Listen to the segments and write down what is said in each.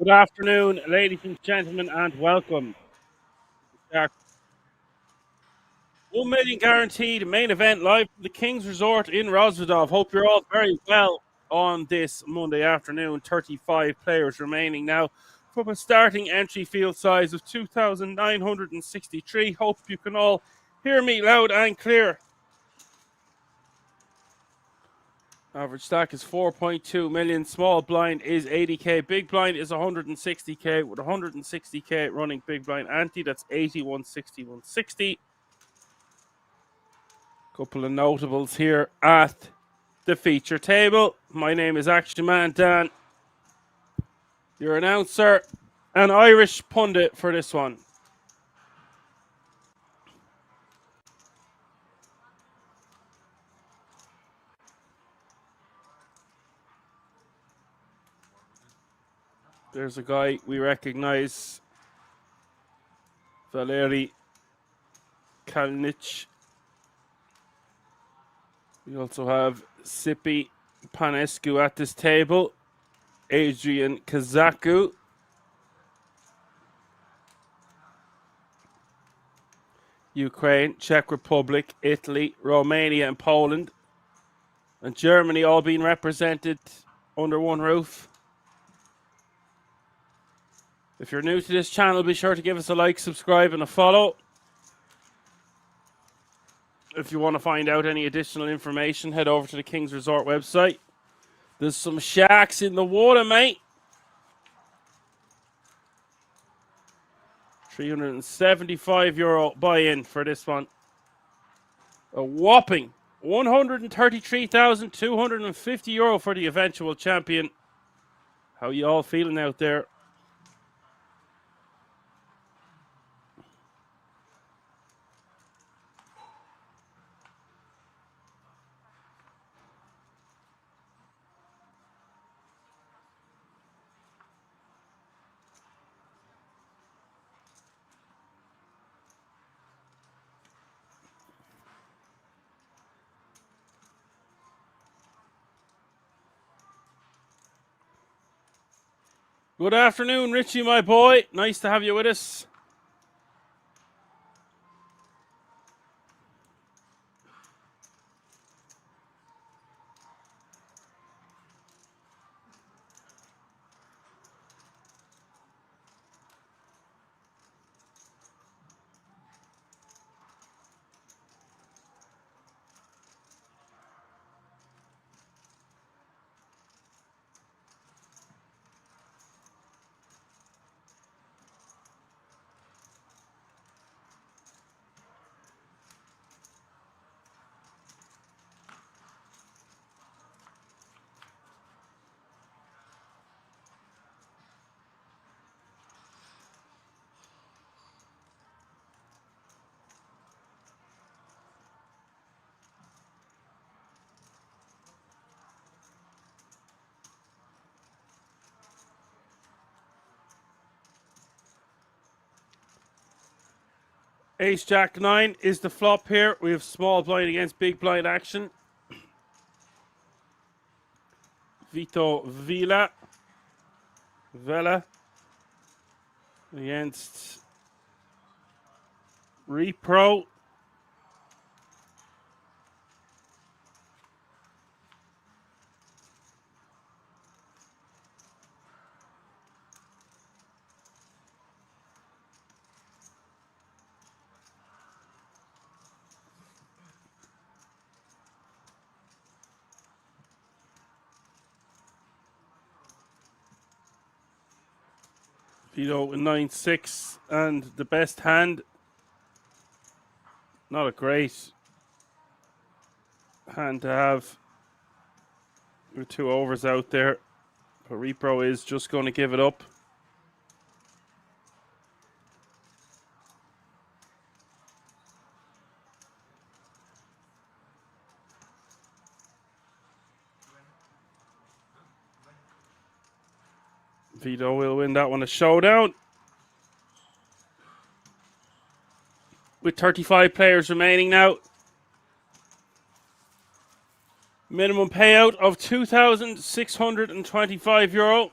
Good afternoon, ladies and gentlemen, and welcome to our 1 million guaranteed main event live from the King's Resort in Rosvedov. Hope you're all very well on this Monday afternoon. 35 players remaining now from a starting entry field size of 2,963. Hope you can all hear me loud and clear. Average stack is 4.2 million. Small blind is 80k. Big blind is 160k with 160k running big blind ante. That's 80, 160, 160. Couple of notables here at the feature table. My name is Action Man Dan, your announcer, and Irish pundit for this one. There's a guy we recognize, Valeri Kalinic. We also have Sipi Panescu at this table, Adrian Kazaku, Ukraine, Czech Republic, Italy, Romania, and Poland, and Germany all being represented under one roof. If you're new to this channel, be sure to give us a like, subscribe, and a follow. If you want to find out any additional information, head over to the King's Resort website. There's some sharks in the water, mate. €375 buy-in for this one. A whopping €133,250 for the eventual champion. How you all feeling out there? Good afternoon, Richie, my boy. Nice to have you with us. Ace Jack 9 is the flop here. We have small blind against big blind action. Vito Vela against Repro. Vito in 9-6 and the best hand. Not a great hand to have with 2 overs out there. But Repro is just going to give it up. Vito will win that one a showdown. With 35 players remaining now. Minimum payout of €2,625.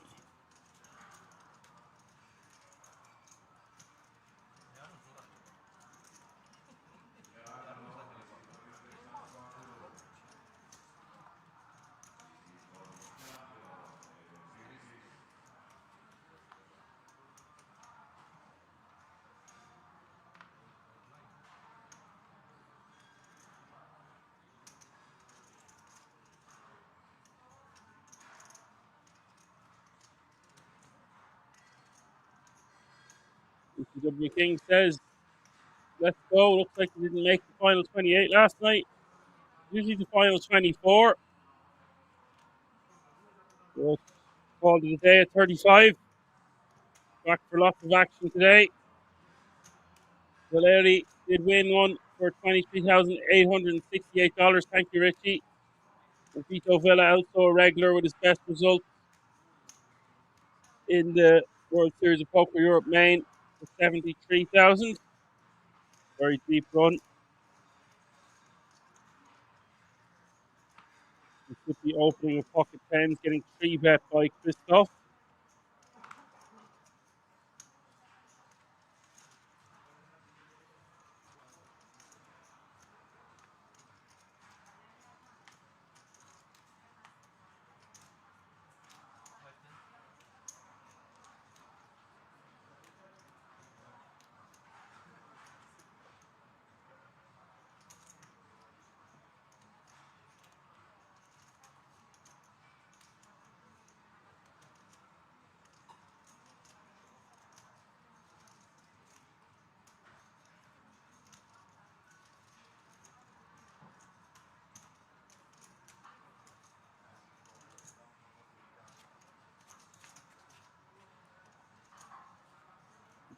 W King says, let's go. Looks like he didn't make the final 28 last night. Usually the final 24. But called it a day at 35. Back for lots of action today. Valeri did win one for $23,868. Thank you, Richie. And Vito Villa also a regular with his best result in the World Series of Poker Europe Main for 73,000. Very deep run. Mississippi opening with pocket tens, getting 3-bet by Christoph.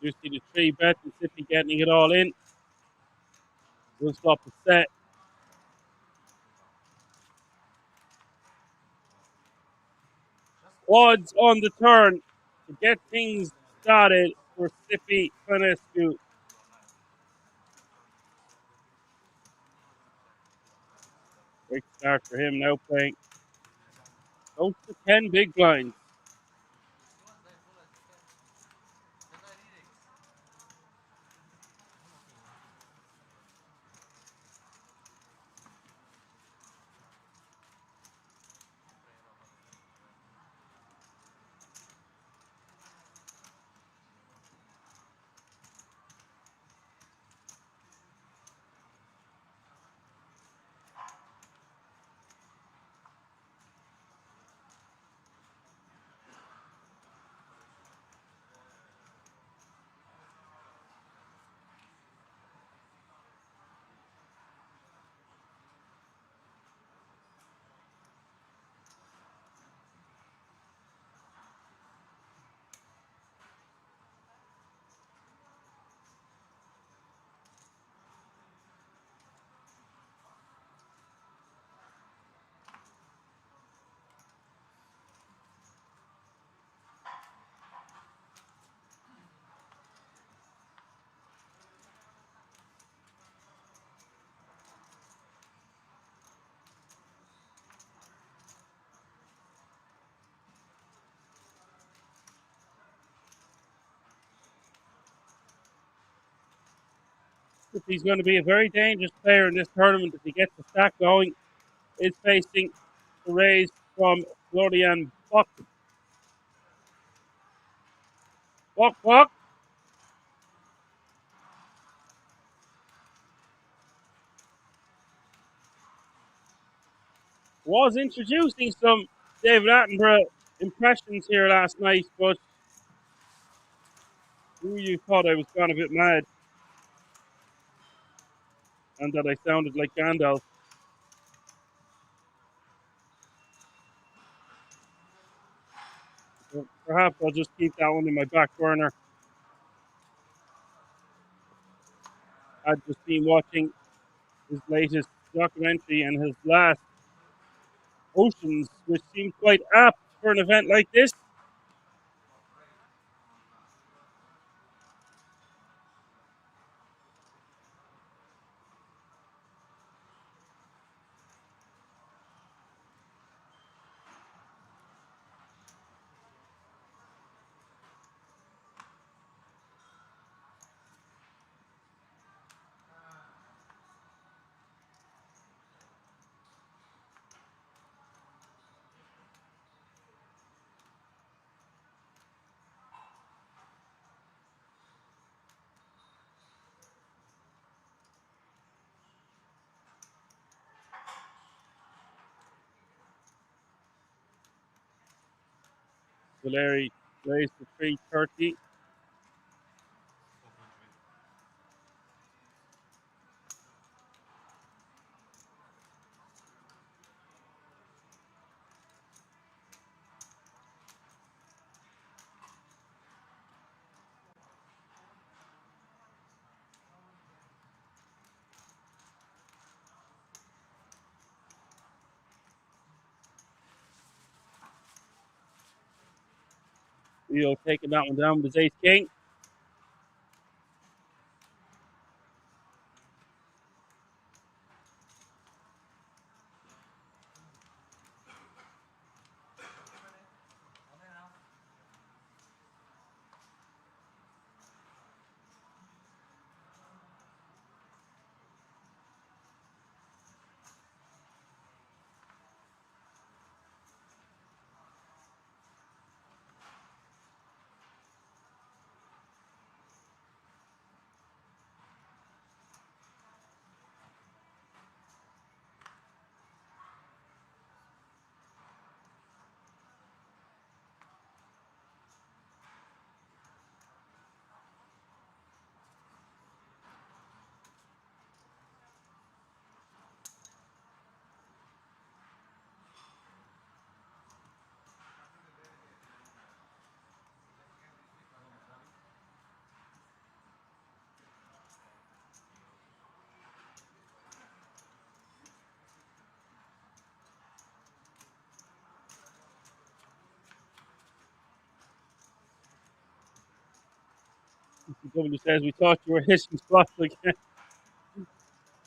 You see the 3-bet, Mississippi getting it all in. We'll stop the set. Quads on the turn to get things started for Sippy Finescu. Great start for him now playing close to 10 big blinds. He's going to be a very dangerous player in this tournament if he gets the stack going. Is facing the raise from Florian Buck. Buck was introducing some David Attenborough impressions here last night, but who you thought I was gone a bit mad and that I sounded like Gandalf. But perhaps I'll just keep that one in my back burner. I've just been watching his latest documentary and his last Oceans, which seemed quite apt for an event like this. Valeri raised to 330. Leo taking that one down with his ace king. W says we thought you were hitting spots again.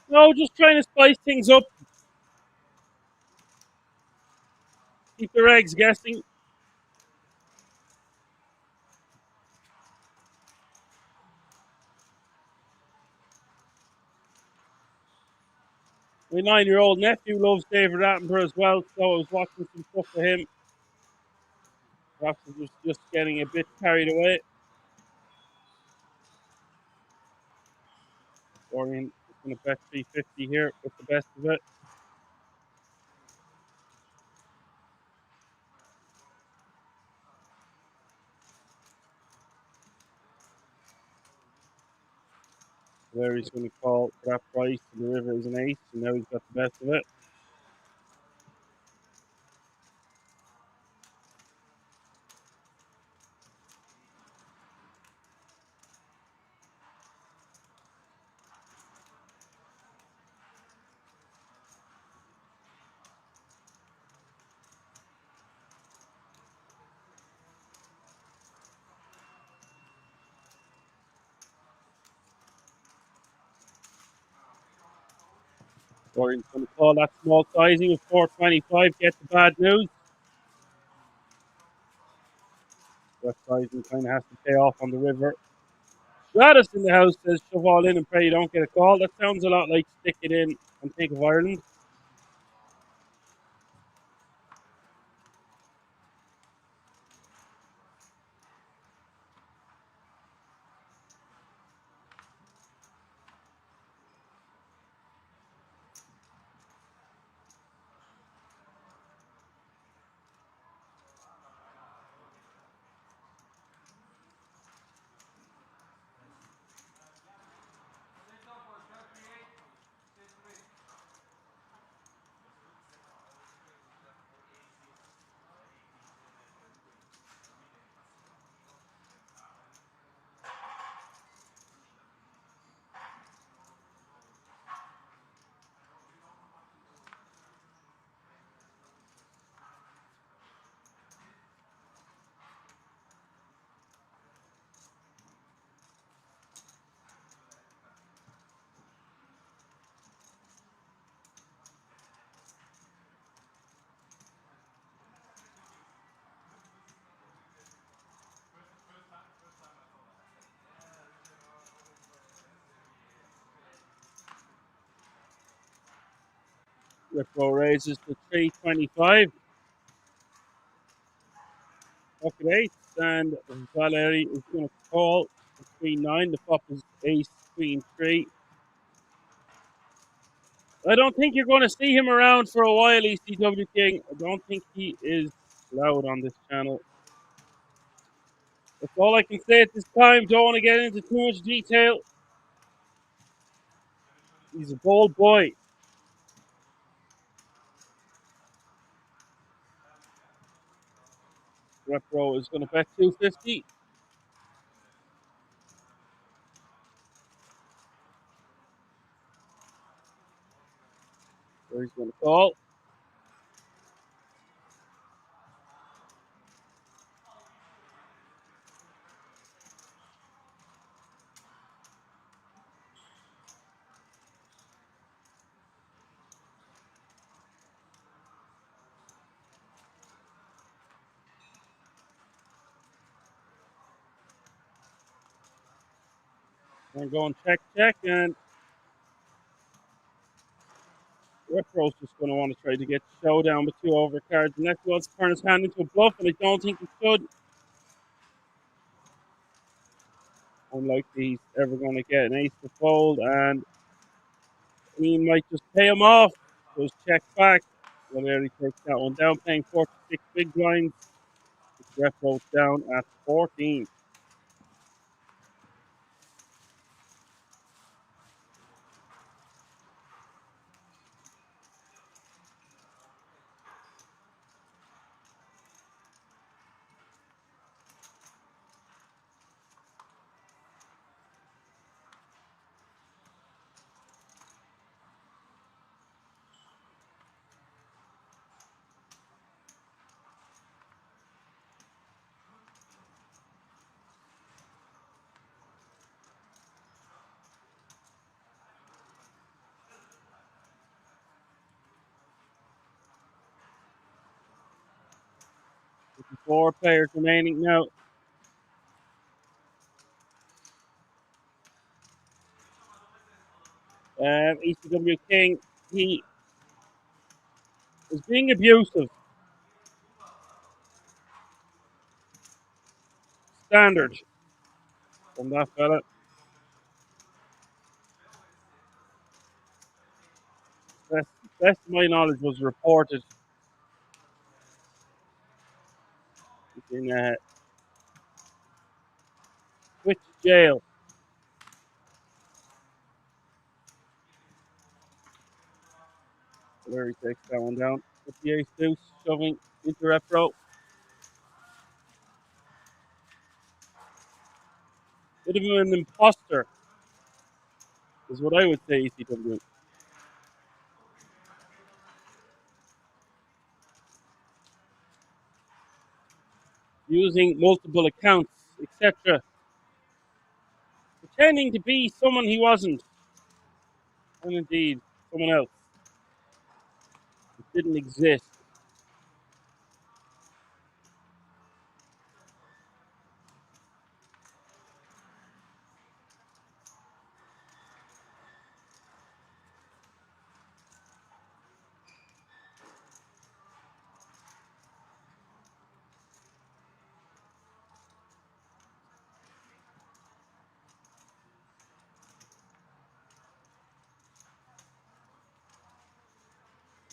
No, just trying to spice things up. Keep their eggs guessing. My 9-year-old nephew loves David Attenborough as well, so I was watching some stuff for him. Perhaps I was just getting a bit carried away. Dorian is going to bet 350 here with the best of it. There he's going to call for that price, and the river is an ace, and now he's got the best of it. Dorian's going to call that small sizing with 425, get the bad news. That sizing kind of has to pay off on the river. Gladys in the house says shove all in and pray you don't get a call. That sounds a lot like stick it in and think of Ireland. Redraw raises to 325. Pocket eight, and Valeri is going to call queen 9. The flop is ace, queen 3. I don't think you're going to see him around for a while, ECW King. I don't think he is allowed on this channel. That's all I can say at this time. Don't want to get into too much detail. He's a bold boy. Redraw is going to bet 250. So he's going to call. I'm going check, and Retro's just going to want to try to get showdown with 2 overcards. And next wants to turn his hand into a bluff, and I don't think he should. Unlikely he's ever going to get an ace to fold, and he might just pay him off. Goes check back. Well, there he takes that one down, paying 46 big blinds. Retro's down at 14. Four players remaining now. ECW King, he is being abusive. Standard from that fella. Best, best of my knowledge was reported in Twitch jail. There he takes that one down. With the ace deuce shoving into repro. Bit of an imposter is what I would say, ECW. Using multiple accounts, etc. Pretending to be someone he wasn't. And indeed, someone else. It didn't exist.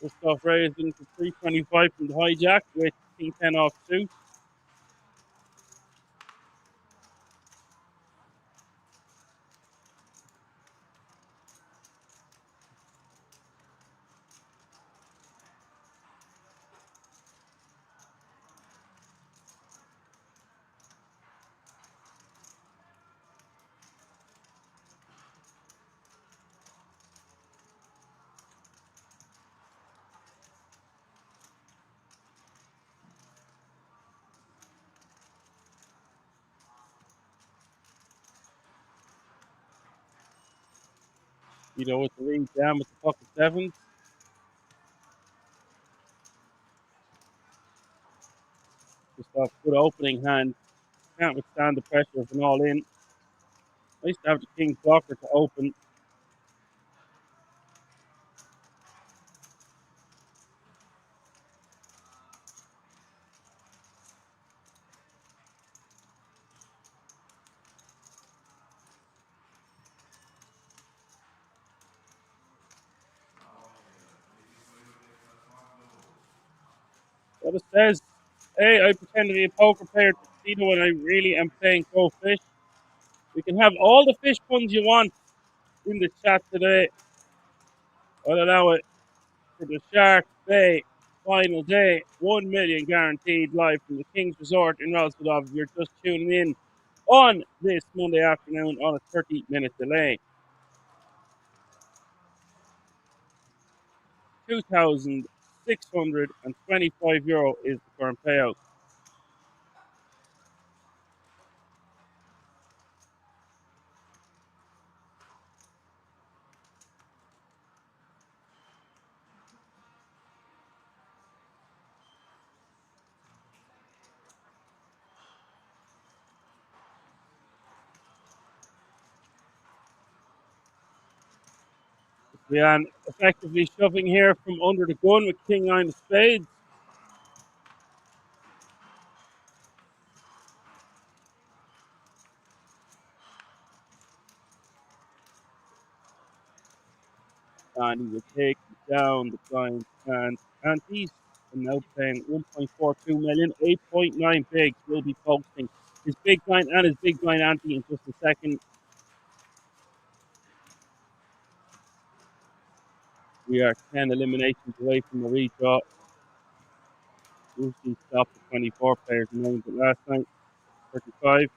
Gustav raised into 325 from the hijack with King 10 off suit. You know, with the lead down with the pocket sevens. Gustav, good opening hand. Can't withstand the pressure of an all in. Nice to have the King's blocker to open. But it says, hey, I pretend to be a poker player to casino when I really am playing pro fish. We can have all the fish puns you want in the chat today. I'll allow it for the SharkBay final day. 1 million guaranteed live from the King's Resort in Rosvedov. If you're just tuning in on this Monday afternoon on a 30-minute delay. 2,625 euro is the current payout. Leanne effectively shoving here from under the gun with king nine of spades. And he will take down the blind and antes. And now paying 1.42 million, 8.9 bigs will be posting his big blind and his big blind ante in just a second. We are 10 eliminations away from a redraw. Usually stopped at 24 players remained, but last night 35.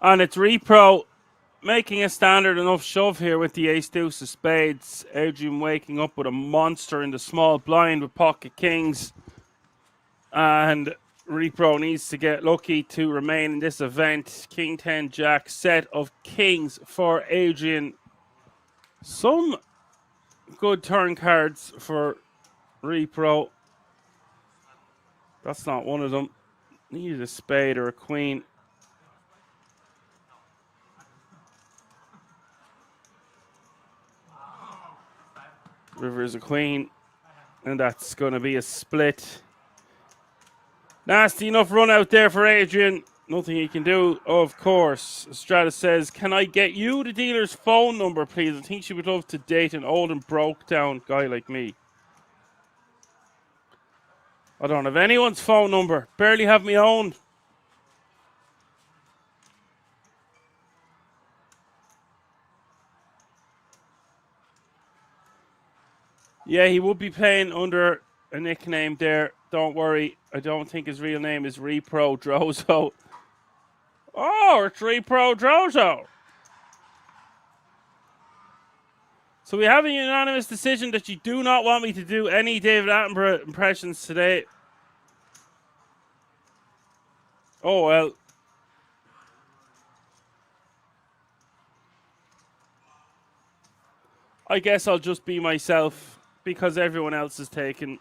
And it's repro making a standard enough shove here with the ace deuce of spades. Adrian waking up with a monster in the small blind with pocket kings. And repro needs to get lucky to remain in this event. King 10 jack set of kings for Adrian. Some good turn cards for repro. That's not one of them. Needed a spade or a queen. River is a queen. And that's going to be a split. Nasty enough run out there for Adrian. Nothing he can do, of course. Stratus says, can I get you the dealer's phone number, please? I think she would love to date an old and broke down guy like me. I don't have anyone's phone number. Barely have my own. Yeah, he would be playing under a nickname there. Don't worry. I don't think his real name is Repro Drozo. Oh, it's Repro Drozo. So we have a unanimous decision that you do not want me to do any David Attenborough impressions today. Oh, well. I guess I'll just be myself because everyone else is taken.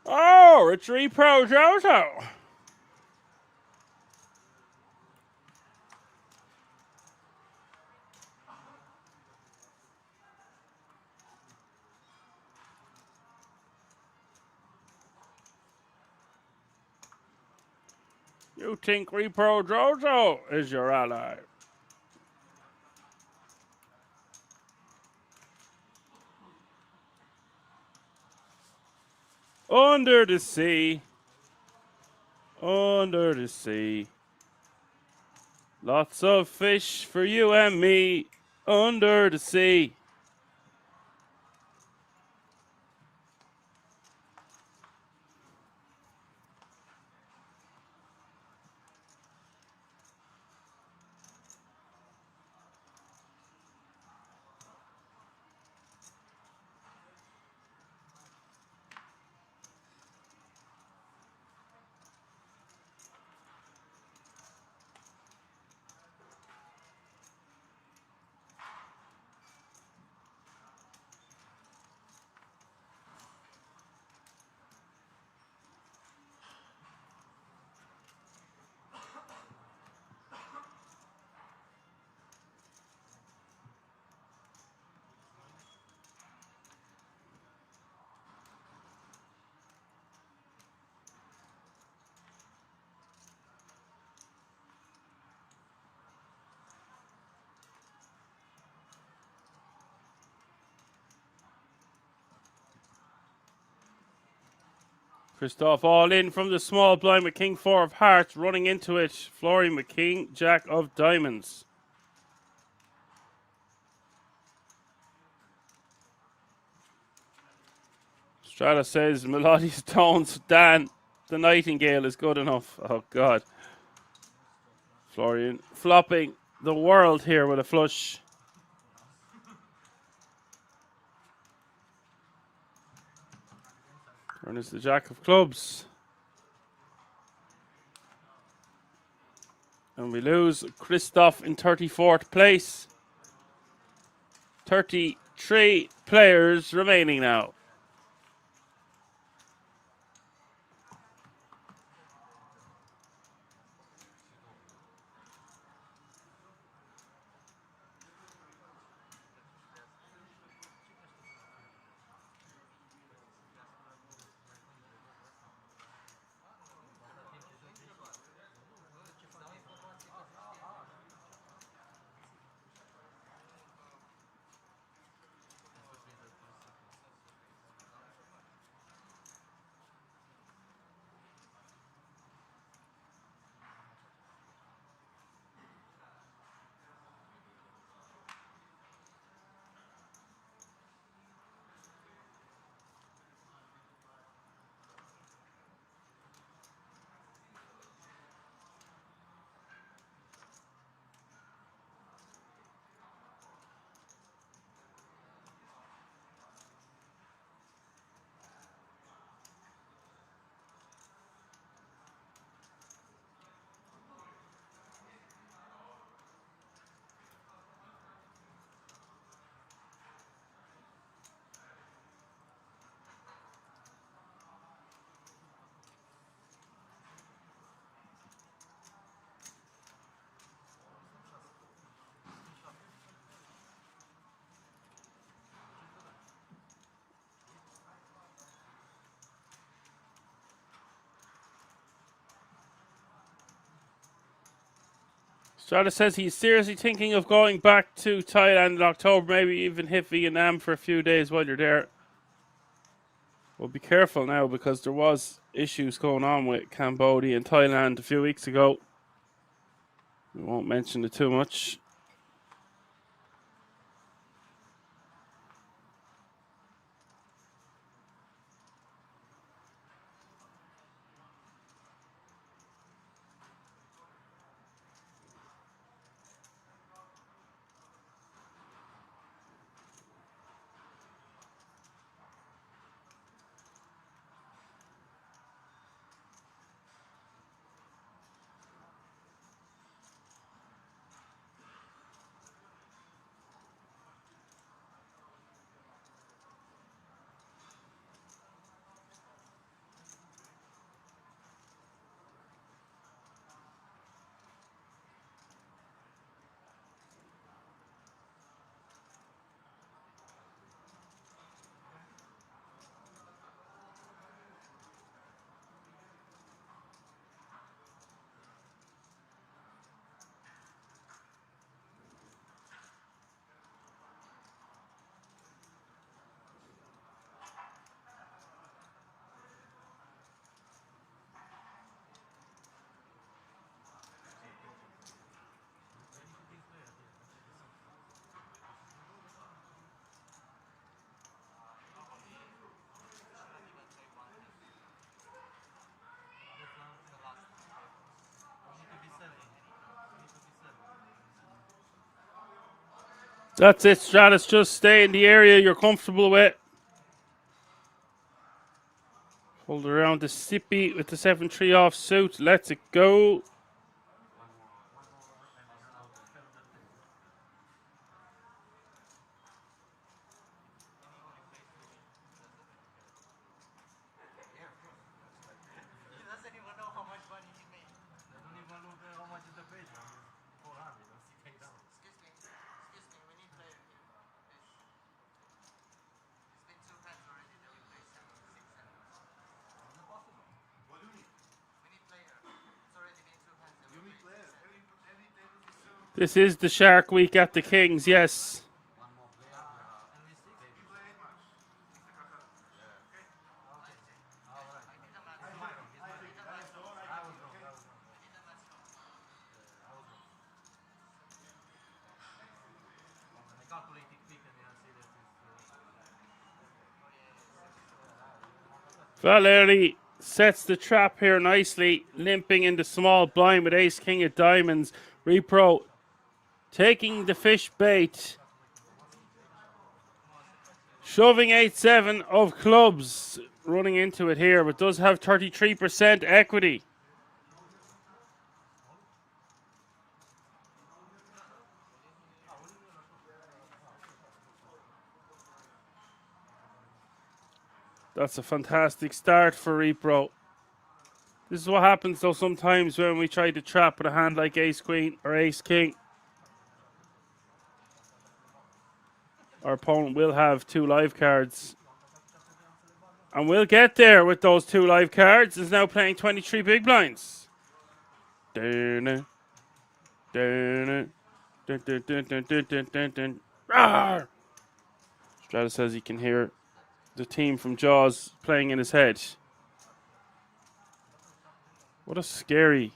Oh, it's Repro Drozo. You think Repro Drozo is your ally? Under the sea. Under the sea. Lots of fish for you and me. Under the sea. Christoph all in from the small blind with King 4 of Hearts, running into it. Florian with King Jack of Diamonds. Strata says melodious tones. Dan, the Nightingale is good enough. Oh God. Florian flopping the world here with a flush. Turn is the Jack of Clubs. And we lose Christoph in 34th place. 33 players remaining now. Strata says he's seriously thinking of going back to Thailand in October, maybe even hit Vietnam for a few days while you're there. Well, be careful now because there was issues going on with Cambodia and Thailand a few weeks ago. We won't mention it too much. That's it, Stratus. Just stay in the area you're comfortable with. Hold around the Sippy with the 7-3 off suit. Let's it go. This is the Shark Week at the Kings, yes. Valeri sets the trap here nicely, limping into small blind with ace king of diamonds. Repro taking the fish bait, shoving 8-7 of clubs, running into it here, but does have 33% equity. That's a fantastic start for Repro. This is what happens though sometimes when we try to trap with a hand like ace queen or ace king. Our opponent will have 2 live cards. And we'll get there with those 2 live cards. Is now playing 23 big blinds. Dun, dun, dun, dun, dun, dun, dun, dun, dun, dun. Rawr! Strata says he can hear the team from Jaws playing in his head. What a scary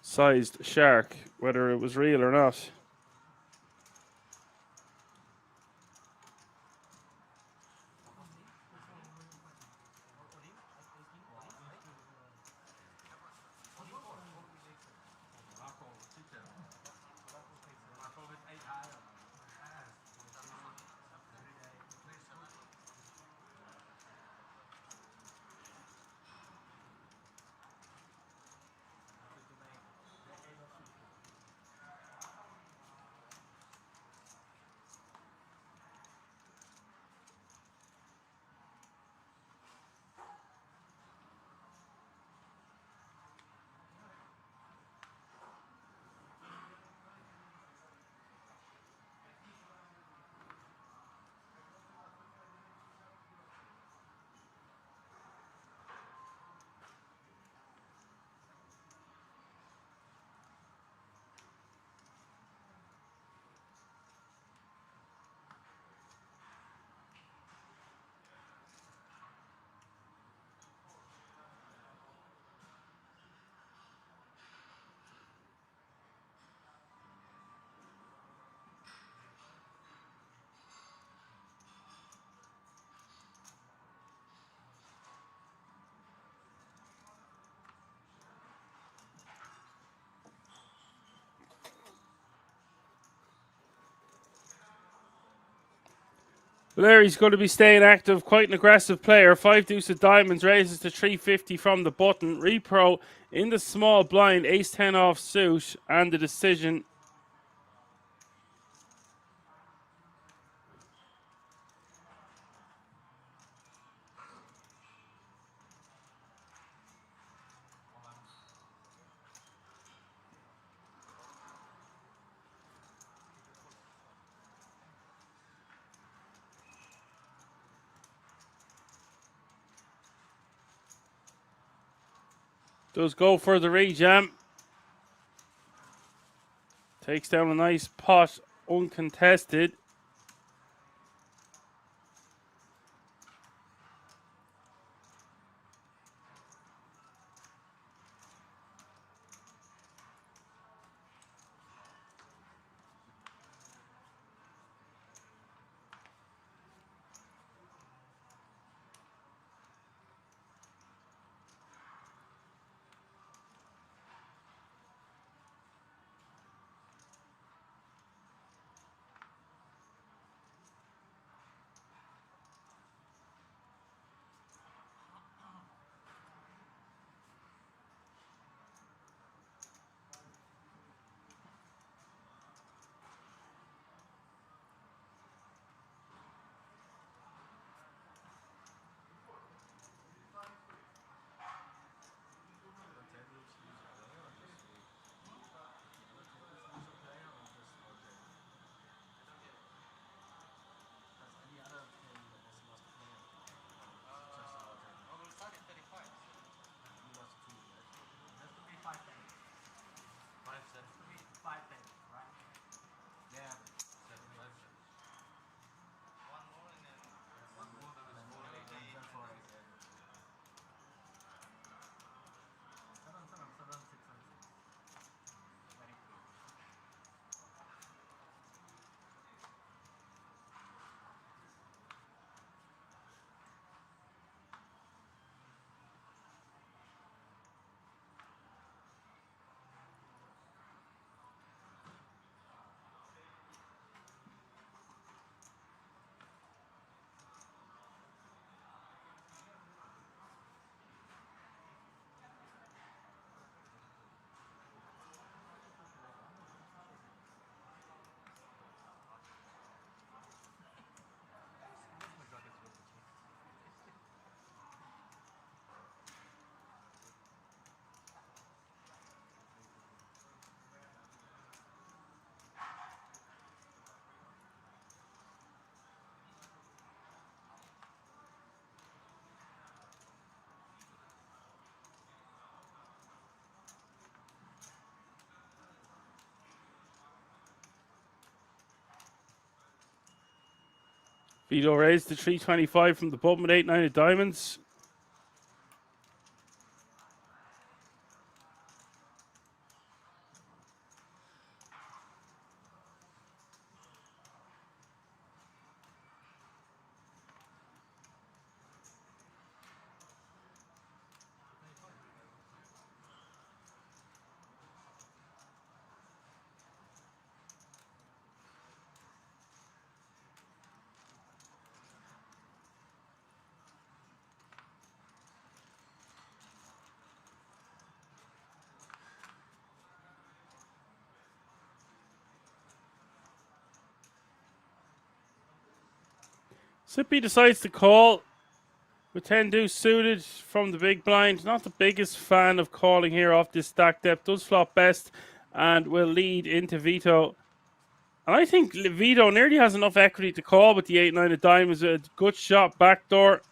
sized shark, whether it was real or not. Larry's going to be staying active, quite an aggressive player. 5 deuce of diamonds raises to 350 from the button. Repro in the small blind, ace 10 off suit, and the decision. Does go for the rejam. Takes down a nice pot, uncontested. Vito raised to 325 from the bottom with 8-9 of diamonds. Sippy decides to call with 10 deuce suited from the big blind. Not the biggest fan of calling here off this stack depth. Does flop best and will lead into Vito. And I think Vito nearly has enough equity to call with the 8-9 of diamonds. A good shot backdoor.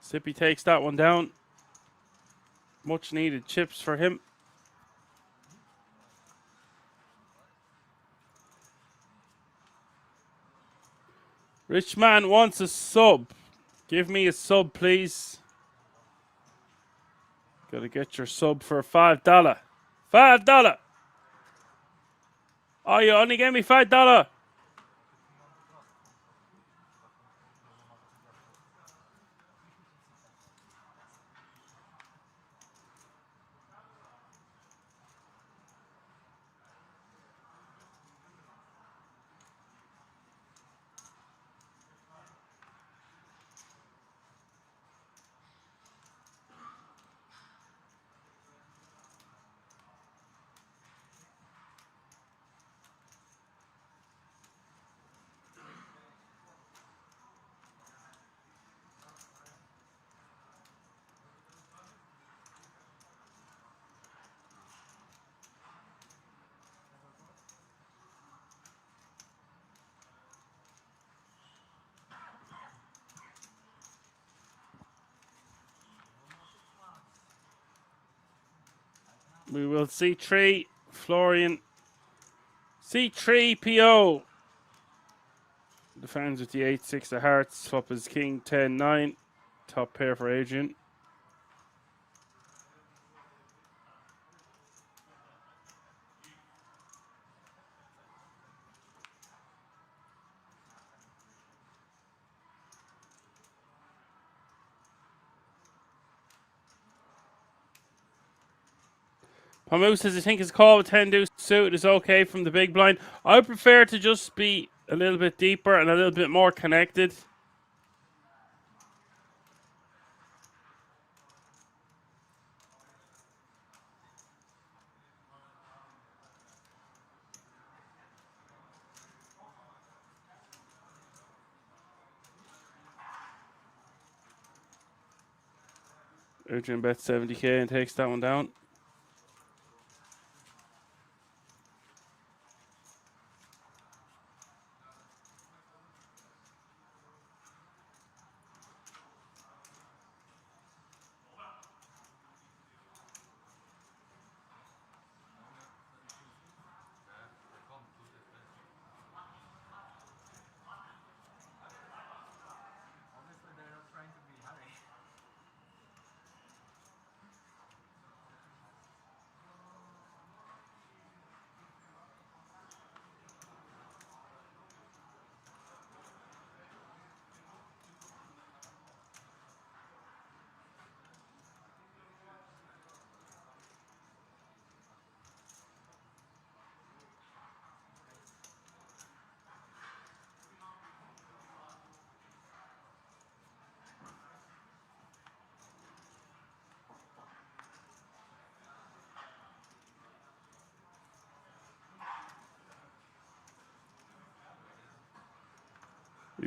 Sippy takes that one down. Much needed chips for him. Rich man wants a sub. Give me a sub, please. Gotta get your sub for $5. $5. Oh, you only gave me $5. We will see C3, Florian. C3 PO. Defends with the 8-6 of hearts. Flop is king 10-9. Top pair for Adrian. Pamu says, I think his call with 10 deuce suit is okay from the big blind. I would prefer to just be a little bit deeper and a little bit more connected. Adrian bets 70k and takes that one down.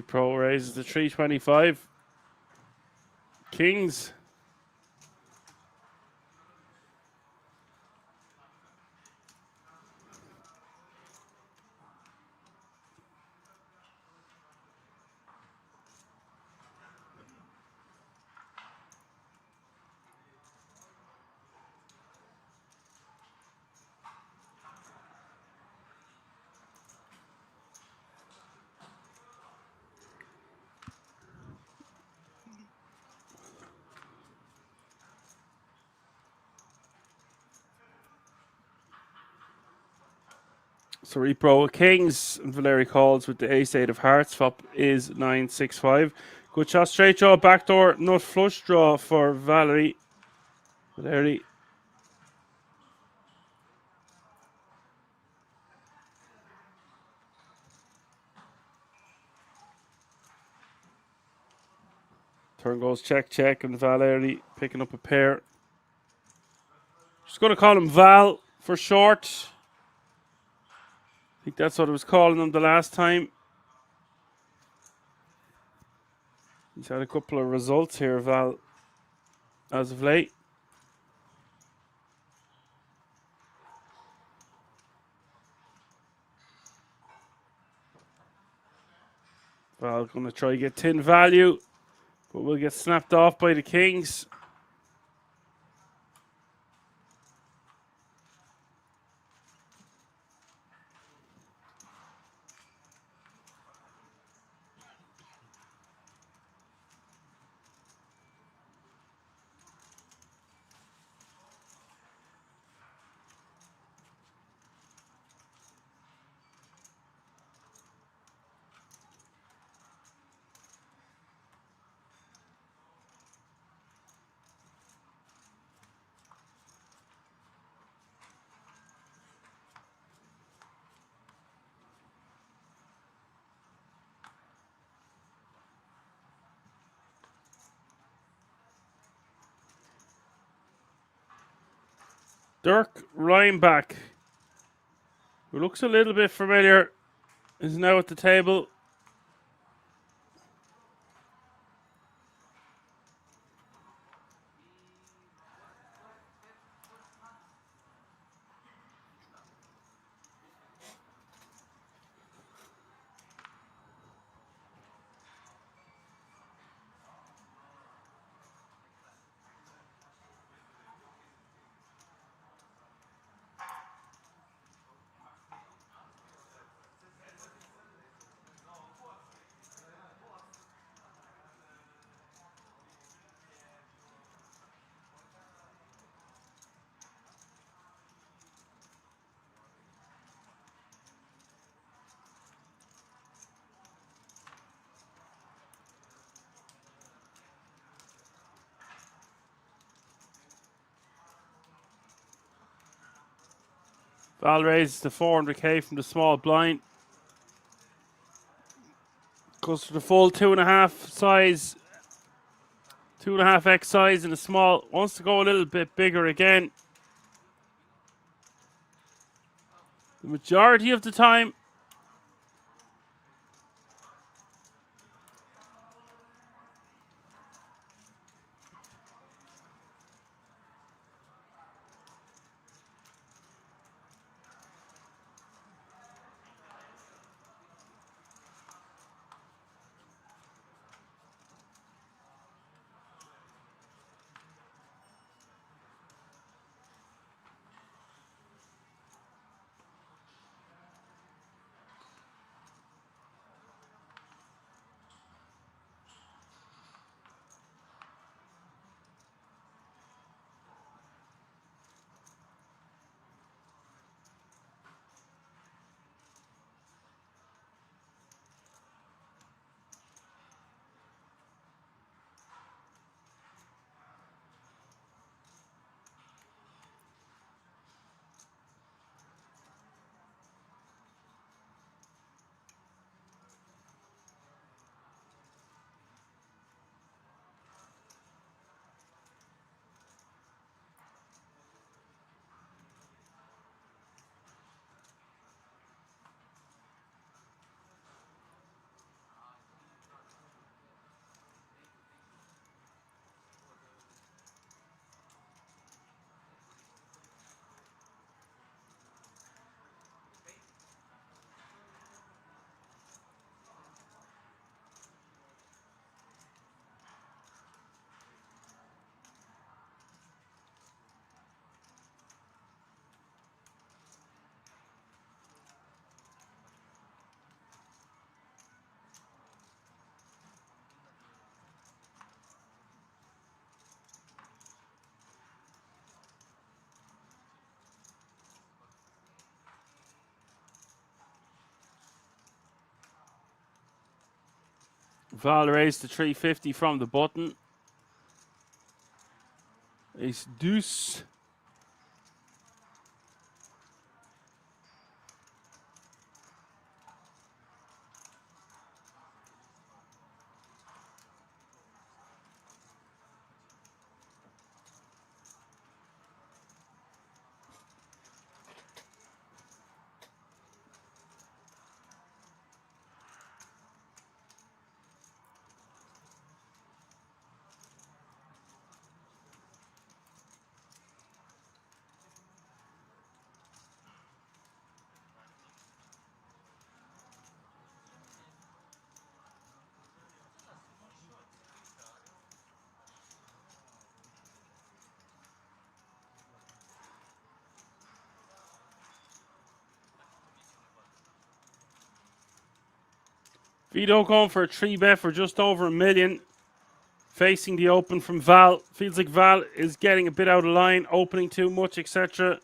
Pro raises to 325. Kings. So repro Kings and Valeri calls with the ace-8 of hearts. Flop is 9-6-5. Good shot, straight draw, backdoor, nut flush draw for Valeri. Valeri. Turn goes check, check, and Valeri picking up a pair. Just going to call him Val for short. I think that's what I was calling him the last time. He's had a couple of results here, Val, as of late. Val going to try get 10 value, but will get snapped off by the Kings. Dirk Reinbach, who looks a little bit familiar, is now at the table. Val raises to 400k from the small blind. Goes for the full 2.5 size, 2.5x size in the small. Wants to go a little bit bigger again. The majority of the time, Val raised to 350 from the button. Ace deuce. Vito going for a 3-bet for just over $1 million. Facing the open from Val. Feels like Val is getting a bit out of line, opening too much, etc.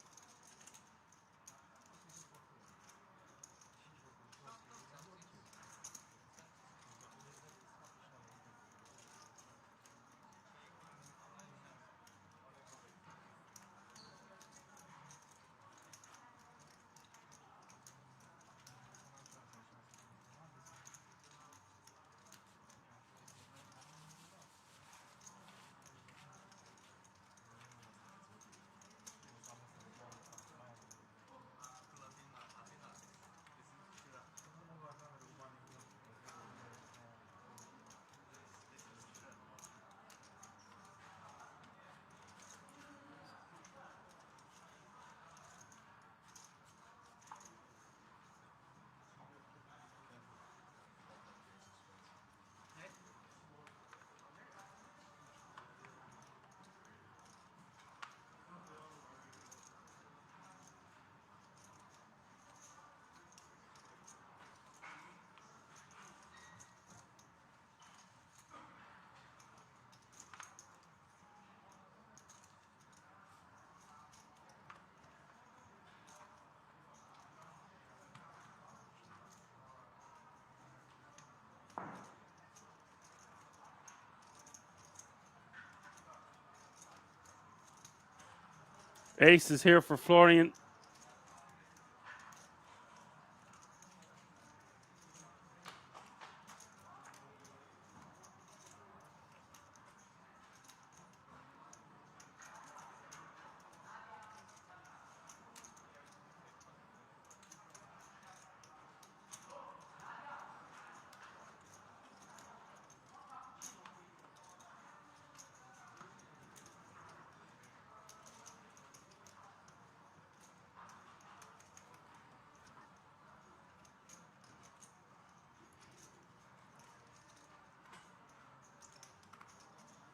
Ace is here for Florian.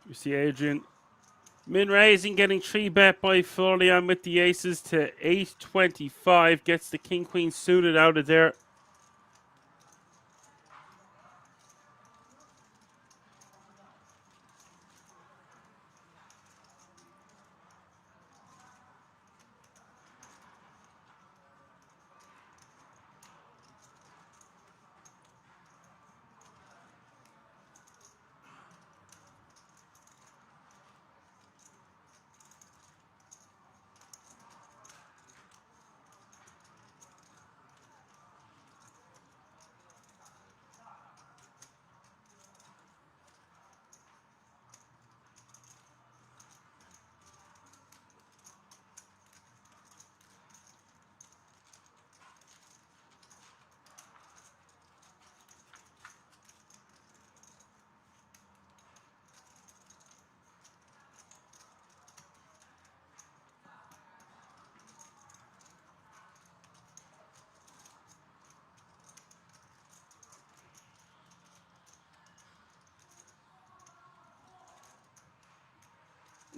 You see Adrian min raising, getting 3-bet by Florian with the aces to 825. Gets the king queen suited out of there.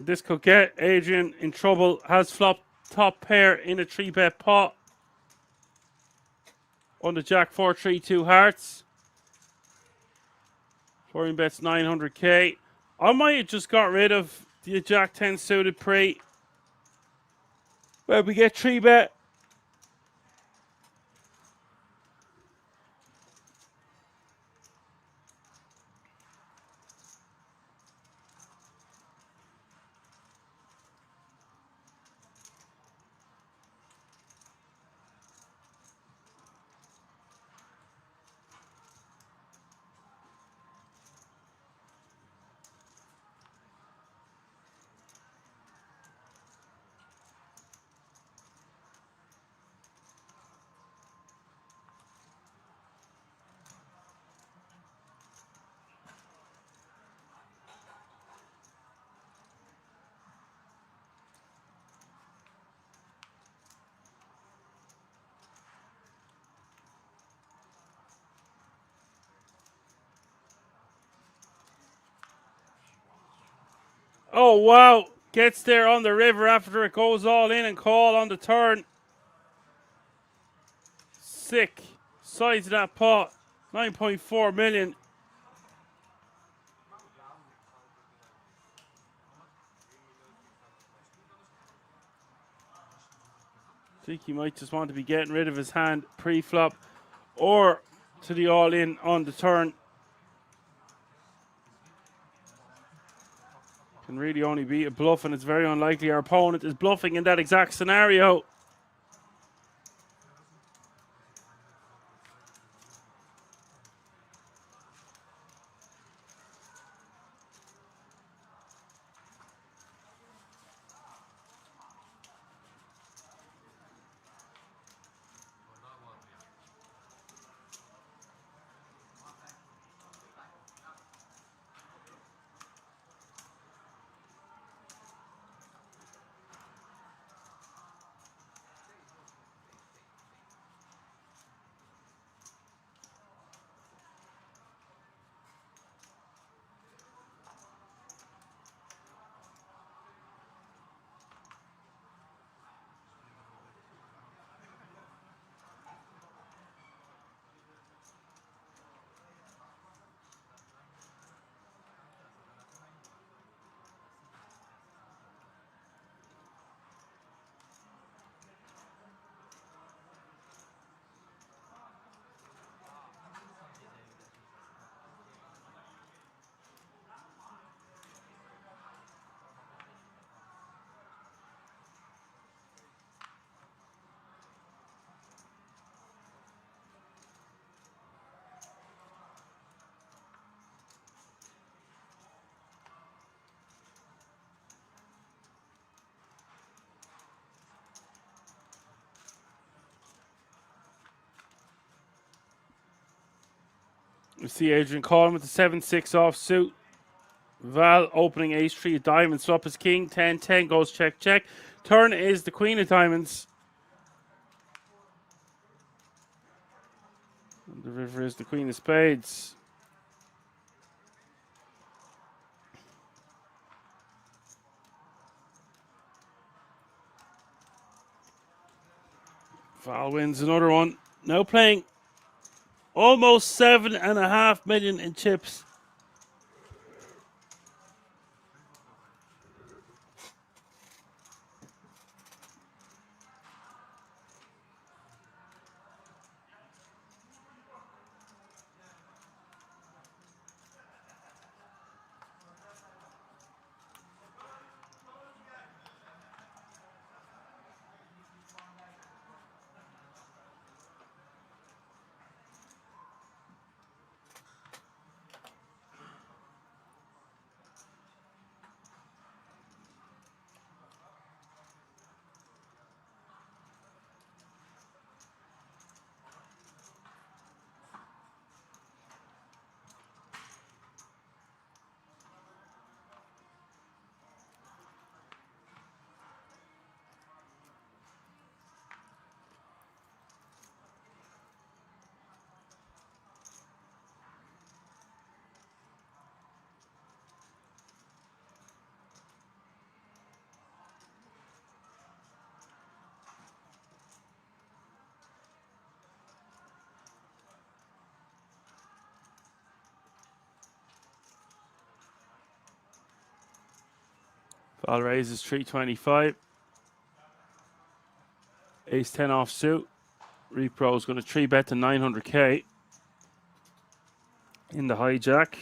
This could get Adrian in trouble. Has flopped top pair in a 3-bet pot on the Jack 4-3-2 hearts. Florian bets 900k. I might have just got rid of the Jack 10 suited pre. Where we get 3-bet. Oh, wow. Gets there on the river after it goes all in and call on the turn. Sick. Size of that pot. 9.4 million. I think he might just want to be getting rid of his hand pre-flop or to the all-in on the turn. Can really only be a bluff, and it's very unlikely our opponent is bluffing in that exact scenario. We see Adrian calling with the 7-6 offsuit. Val opening ace-3 of diamonds. Flop is king. 10-10 goes check, check. Turn is the queen of diamonds. And the river is the queen of spades. Val wins another one. Now playing almost 7.5 million in chips. Val raises 325. Ace 10 offsuit. Repro is going to 3-bet to 900k in the hijack.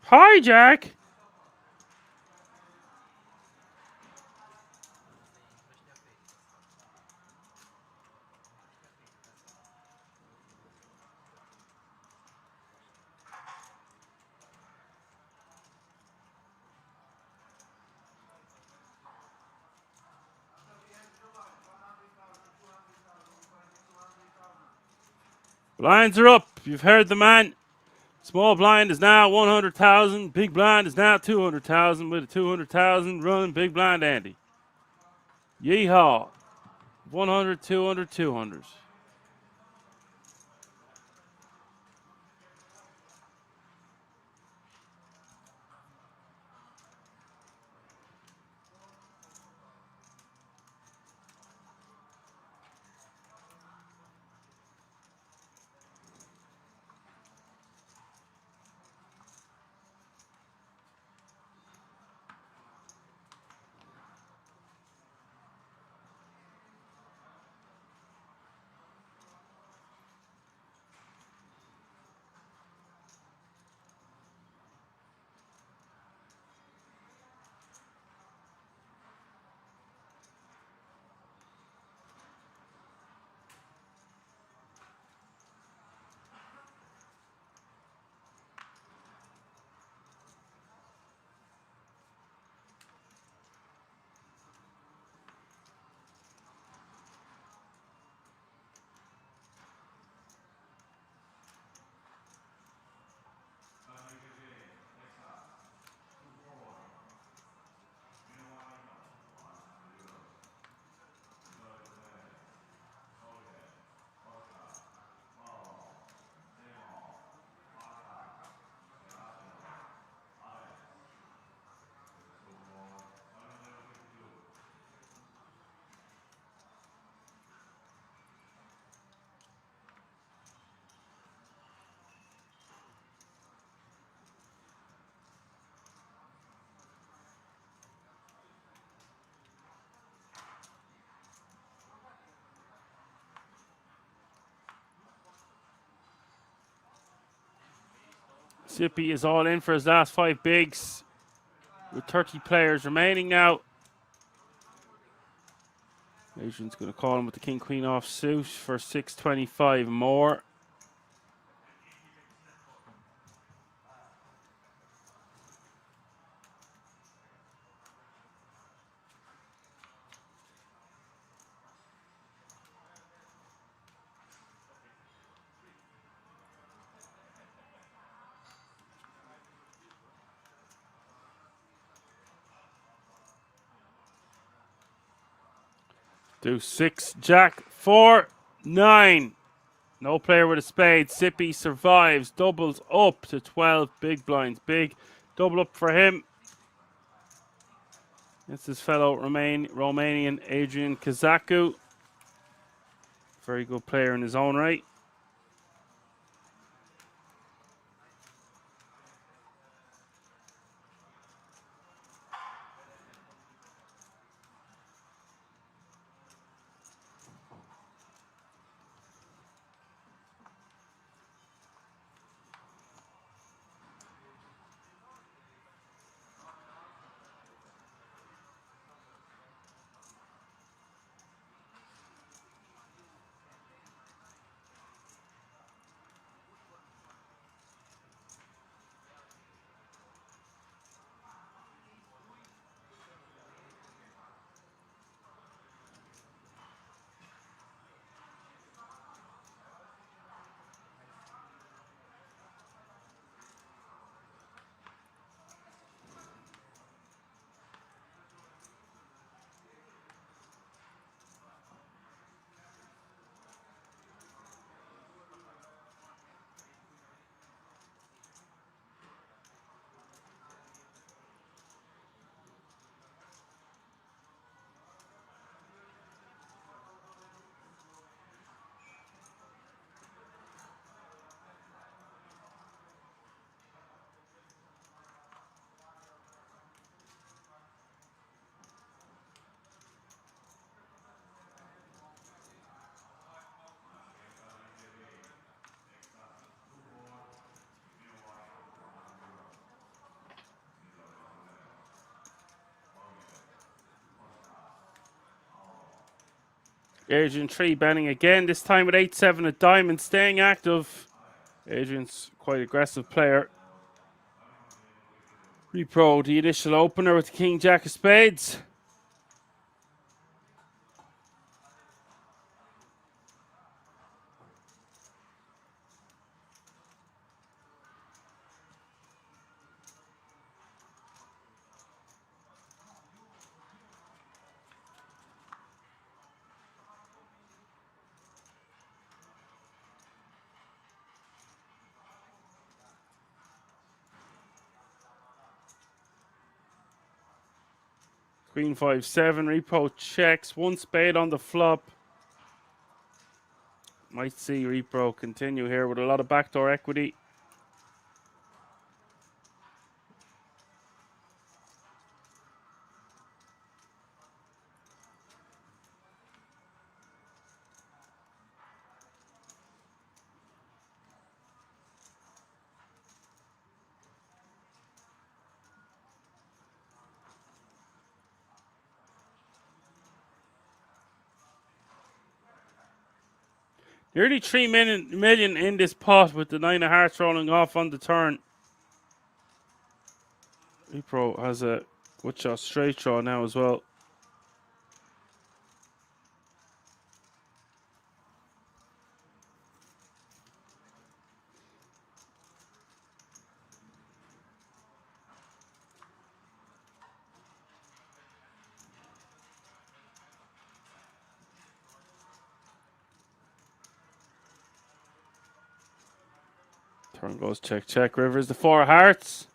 Hijack! Blinds are up. You've heard the man. Small blind is now 100,000. Big blind is now 200,000 with a 200,000 run. Big blind Andy. Yeehaw. 100, 200, 200s. Sippy is all in for his last 5 bigs with 30 players remaining now. Adrian's going to call him with the king queen off suit for 625 more. Do 6, jack, 4, 9. No player with a spade. Sippy survives. Doubles up to 12 big blinds. Big double up for him. It's his fellow Romanian Adrian Kazaku. Very good player in his own right. Adrian 3 betting again, this time with 8-7 of diamonds, staying active. Adrian's quite aggressive player. Repro the initial opener with the king jack of spades. Queen 5-7, repo checks, 1 spade on the flop. Might see repro continue here with a lot of backdoor equity. Nearly 3 million in this pot with the 9 of hearts rolling off on the turn. Repro has a good shot straight draw now as well. Turn goes check, check. River's the 4 of hearts.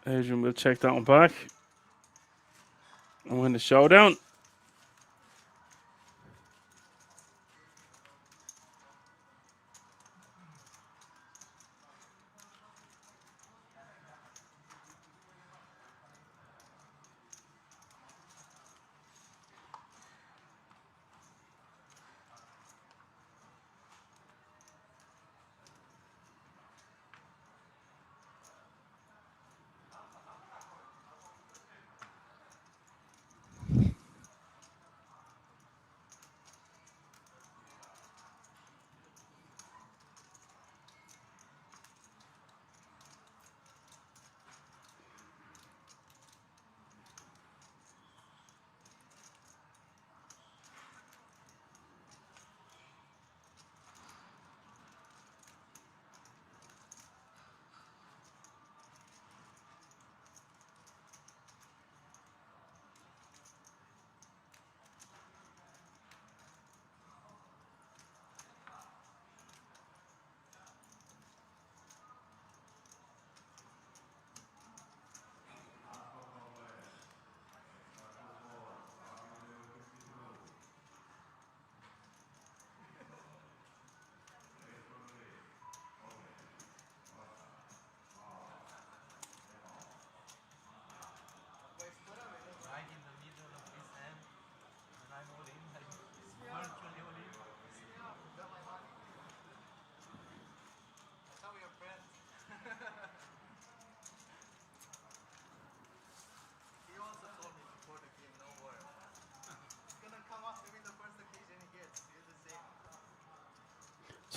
Adrian will check that one back and win the showdown.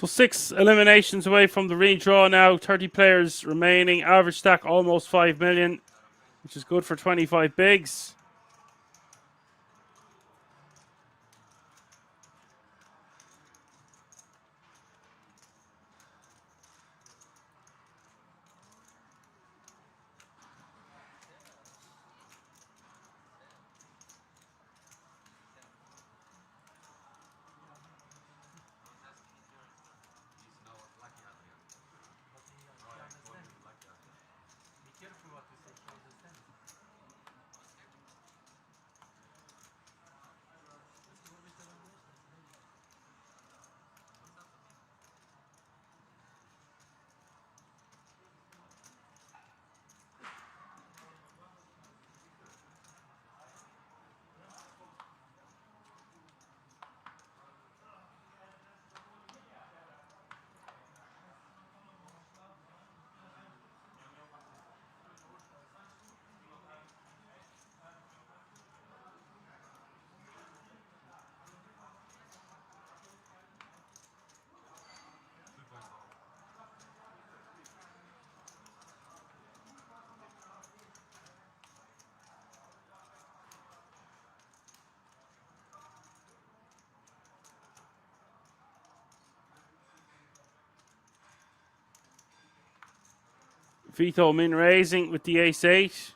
So 6 eliminations away from the redraw now. 30 players remaining. Average stack almost 5 million, which is good for 25 bigs. Vito min raising with the ace-8.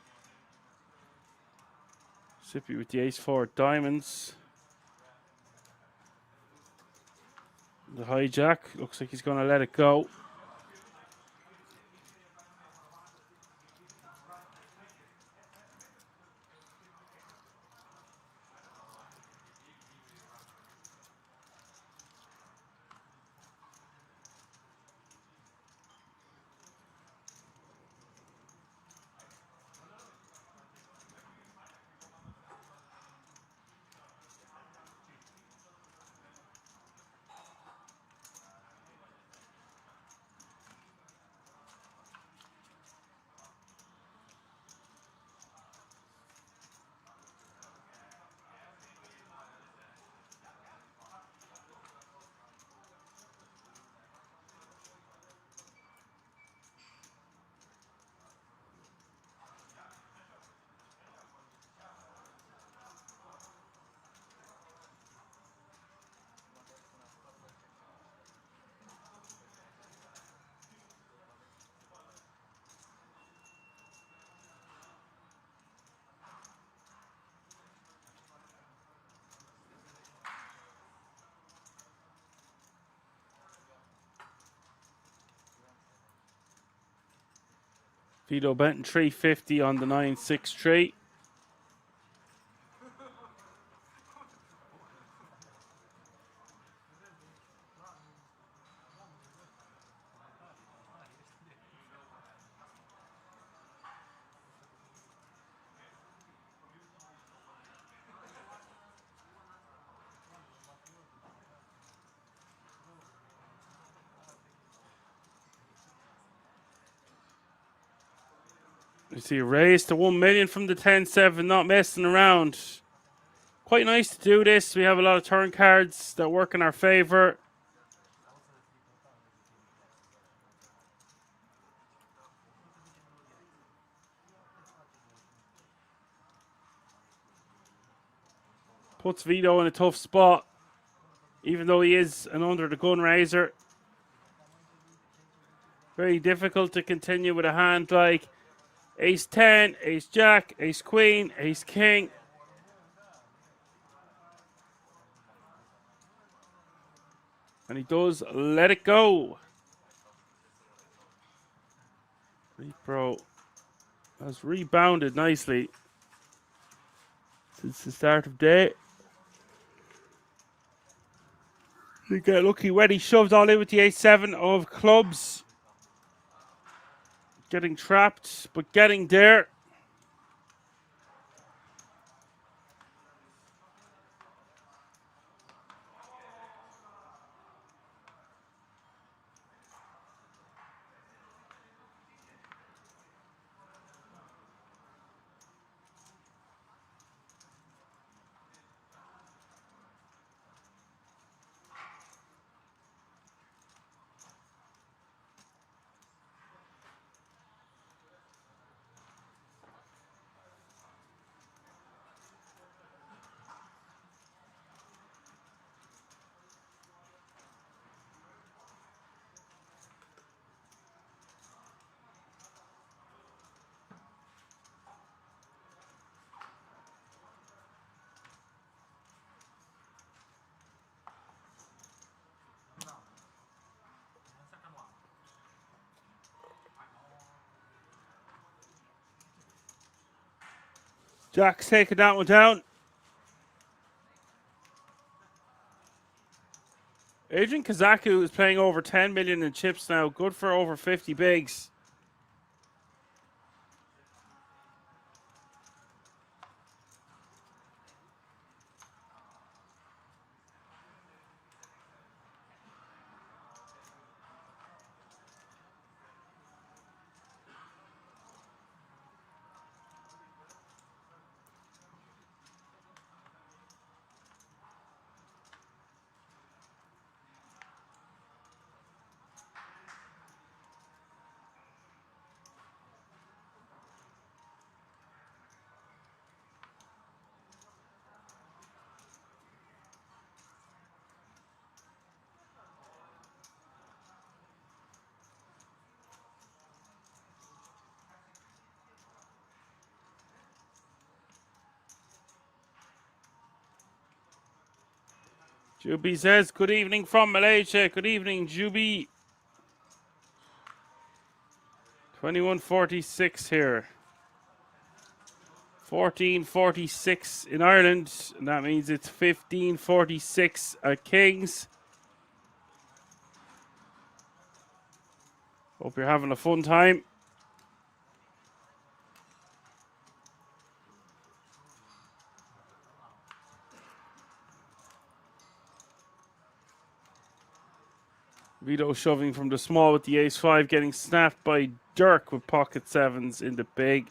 Sippy with the ace-4 diamonds. The hijack. Looks like he's going to let it go. Vito Benton 350 on the 9-6 You see a raise to 1 million from the 10-7, not messing around. Quite nice to do this. We have a lot of turn cards that work in our favor. Puts Vito in a tough spot, even though he is an under the gun raiser. Very difficult to continue with a hand like ace 10, ace jack, ace queen, ace king. And he does let it go. Repro has rebounded nicely since the start of day. He got lucky when he shoved all in with the ace-7 of clubs. Getting trapped, but getting there. Jack's taking that one down. Adrian Kazaku is playing over 10 million in chips now. Good for over 50 bigs. Juby says, good evening from Malaysia. Good evening, Juby. 2146 here. 1446 in Ireland, and that means it's 1546 at Kings. Hope you're having a fun time. Vito shoving from the small with the ace-5, getting snapped by Dirk with pocket sevens in the big.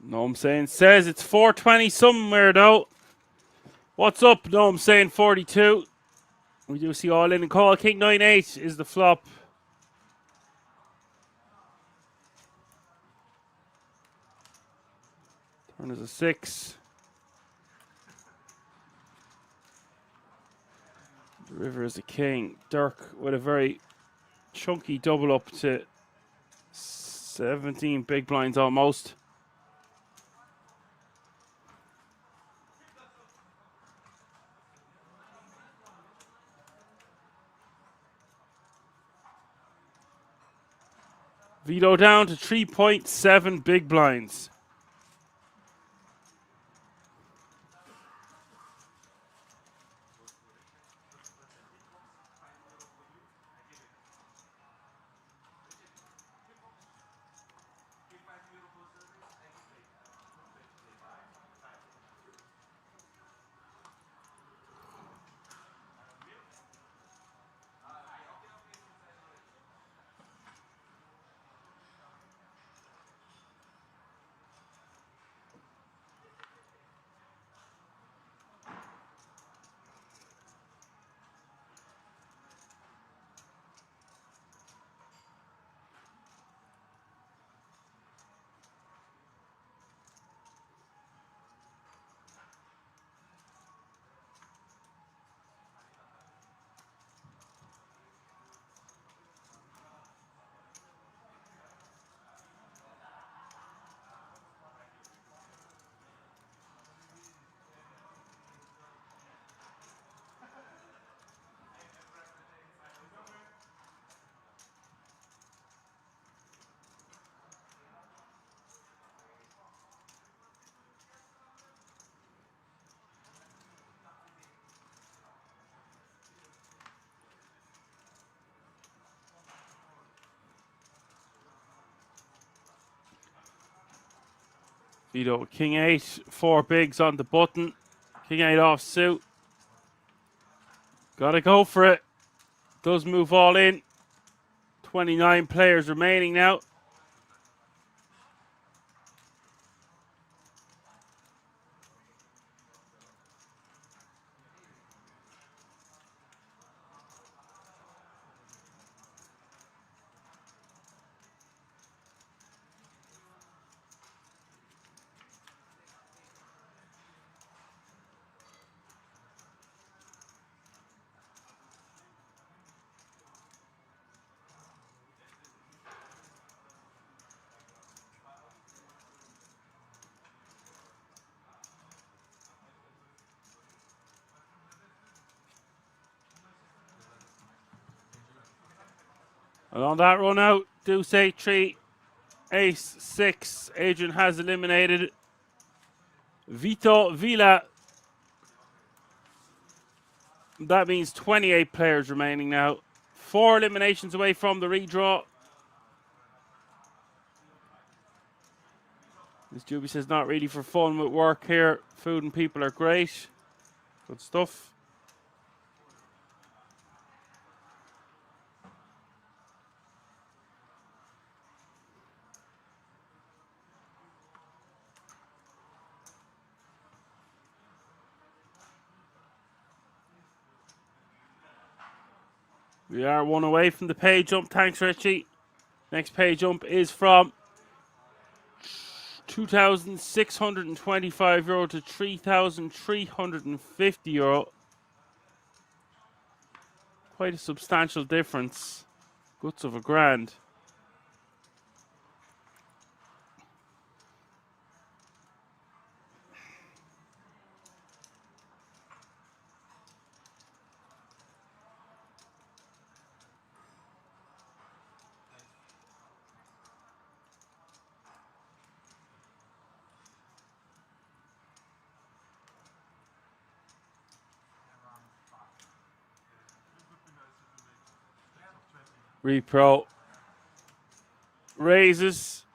No, I'm saying says it's 420 somewhere though. What's up? No, I'm saying 42. We do see all in and call. King 9-8 is the flop. Turn is a 6. The river is a king. Dirk with a very chunky double up to 17 big blinds almost. Vito down to 3.7 big blinds. Vito, King 8, 4 bigs on the button. King 8 off suit. Gotta go for it. Does move all in. 29 players remaining now. And on that run out, deuce 8-3, ace 6. Adrian has eliminated Vito Villa. That means 28 players remaining now. 4 eliminations away from the redraw. This Juby says not really for fun with work here. Food and people are great. Good stuff. We are one away from the pay jump. Thanks, Richie. Next pay jump is from €2,625 to €3,350. Quite a substantial difference. Guts of a grand. Repro raises.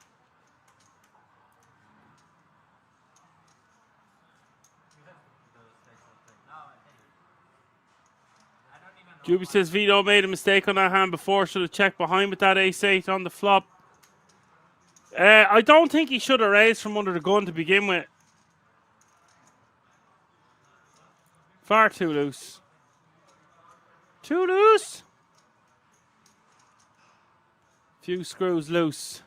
Juby says Vito made a mistake on that hand before. Should have checked behind with that ace-8 on the flop. I don't think he should have raised from under the gun to begin with. Far too loose. Too loose. Few screws loose.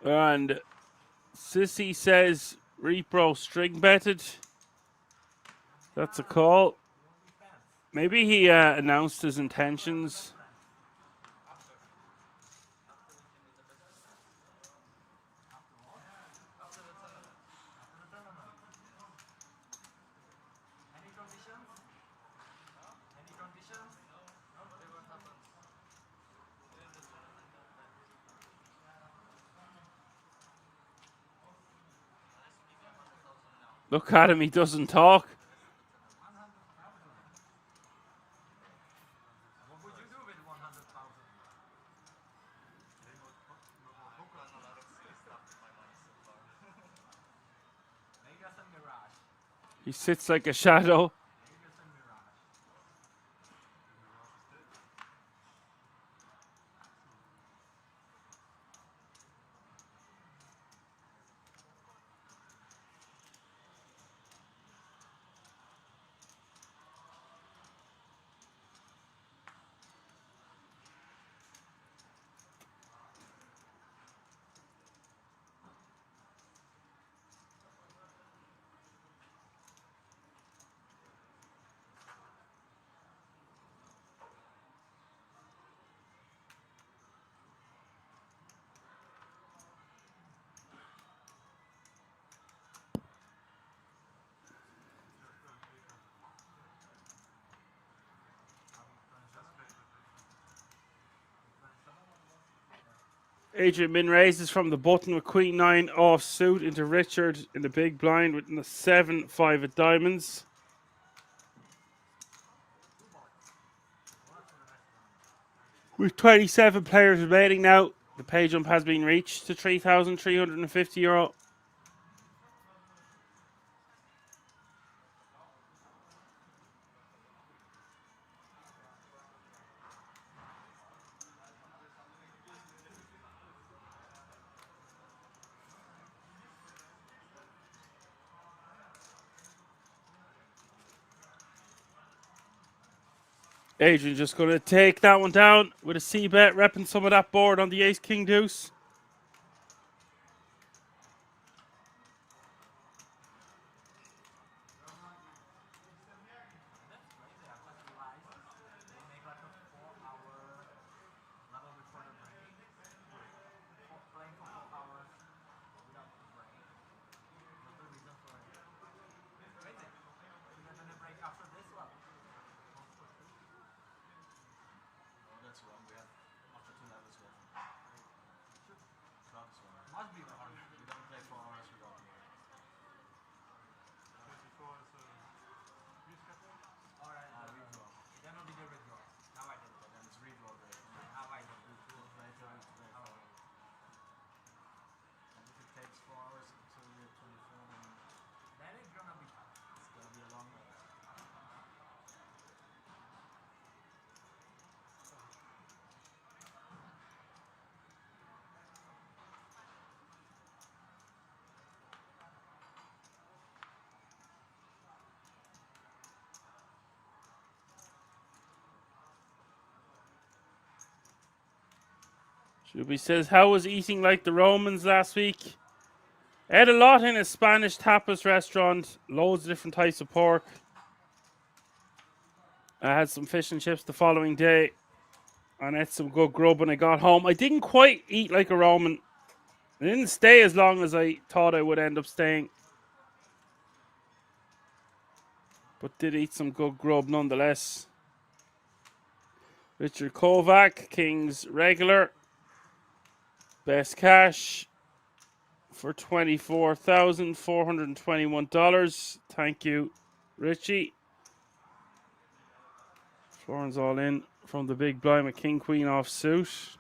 And Sissy says repro string betted. That's a call. Maybe he announced his intentions. Look at him, he doesn't talk. He sits like a shadow. Adrian Min raises from the button with Queen 9 off suit into Richard in the big blind with the 7-5 of diamonds. With 27 players remaining now, the pay jump has been reached to €3,350. Adrian just going to take that one down with a C-bet, repping some of that board on the ace-king deuce. Ruby says, how was eating like the Romans last week? I had a lot in a Spanish tapas restaurant. Loads of different types of pork. I had some fish and chips the following day. And ate some good grub when I got home. I didn't quite eat like a Roman. I didn't stay as long as I thought I would end up staying. But did eat some good grub nonetheless. Richard Kovac, King's regular. Best cash for $24,421. Thank you, Richie. Florence all in from the big blind with King Queen off suit.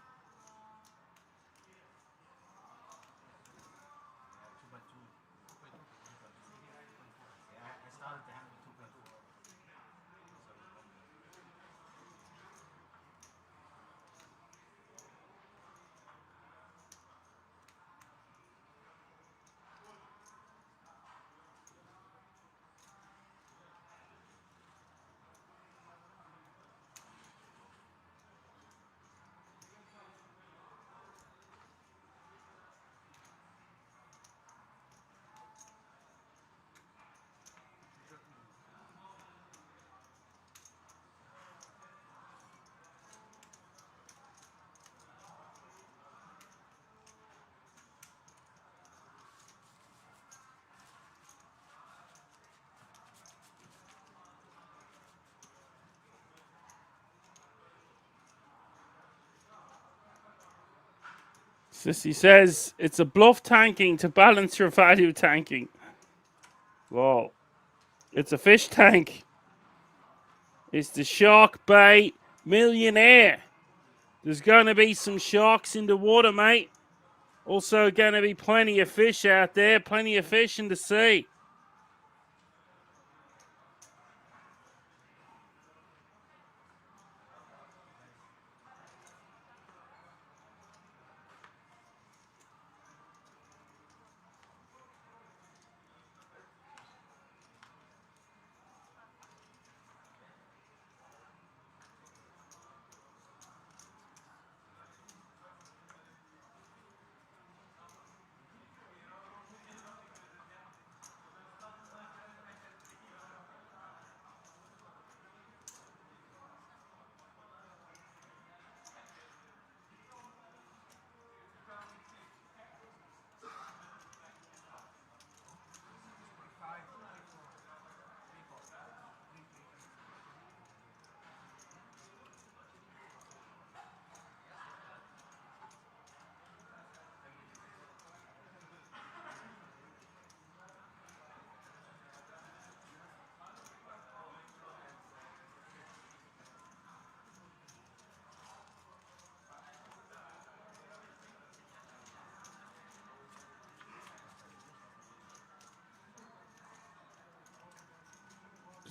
Sissy says it's a bluff tanking to balance your value tanking. Well, it's a fish tank. It's the SharkBay Millionaire. There's going to be some sharks in the water, mate. Also going to be plenty of fish out there. Plenty of fish in the sea.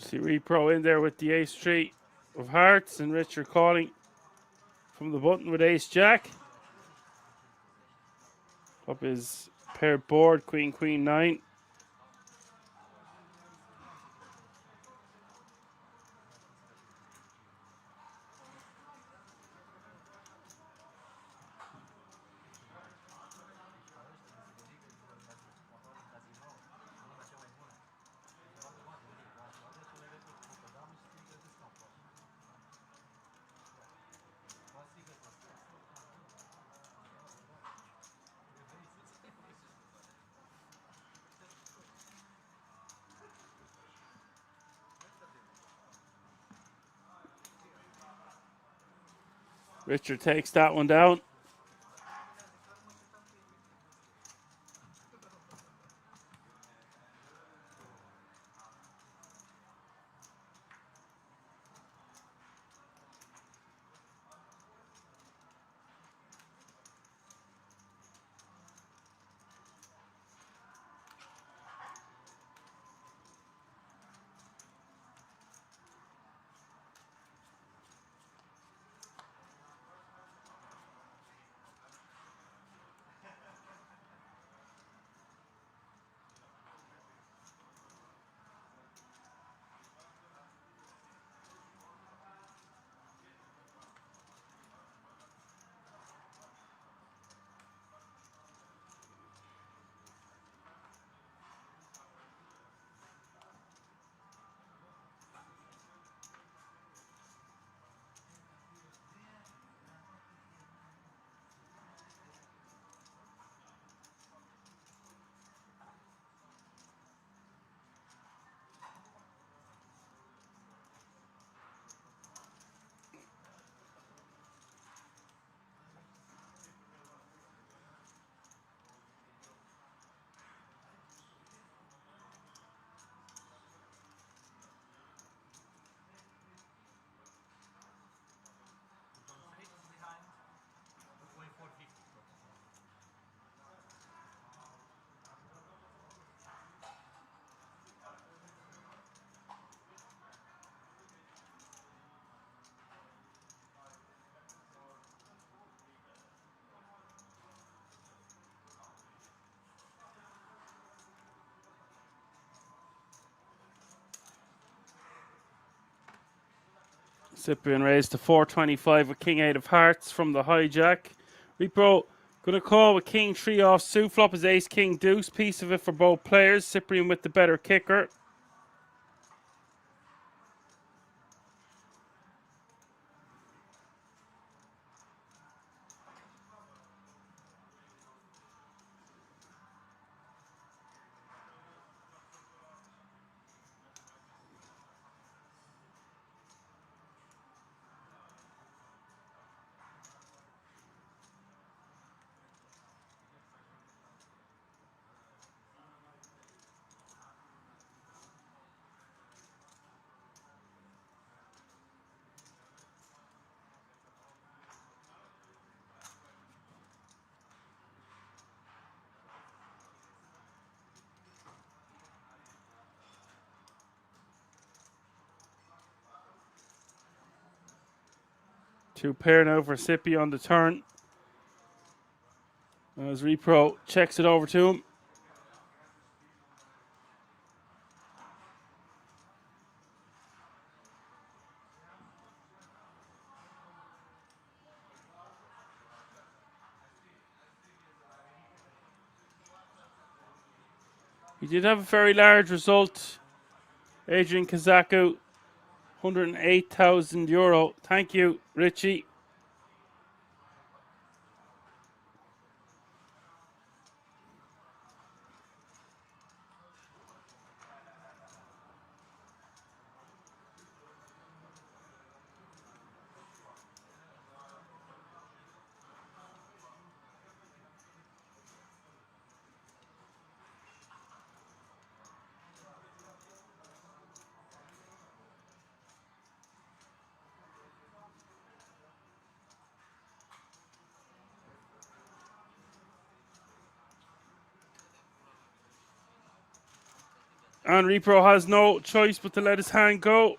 See Repro in there with the ace three of hearts, and Richard calling from the button with ace jack. Up his paired board, queen, queen, 9. Richard takes that one down. Cyprian raised to 425 with King 8 of Hearts from the hijack. Repro gonna call with King 3 off suit. Flop is Ace King Deuce. Piece of it for both players. Cyprian with the better kicker. Two pair now for Sippy on the turn. As Repro checks it over to him. He did have a very large result. Adrian Kazaku, €108,000. Thank you, Richie. And Repro has no choice but to let his hand go.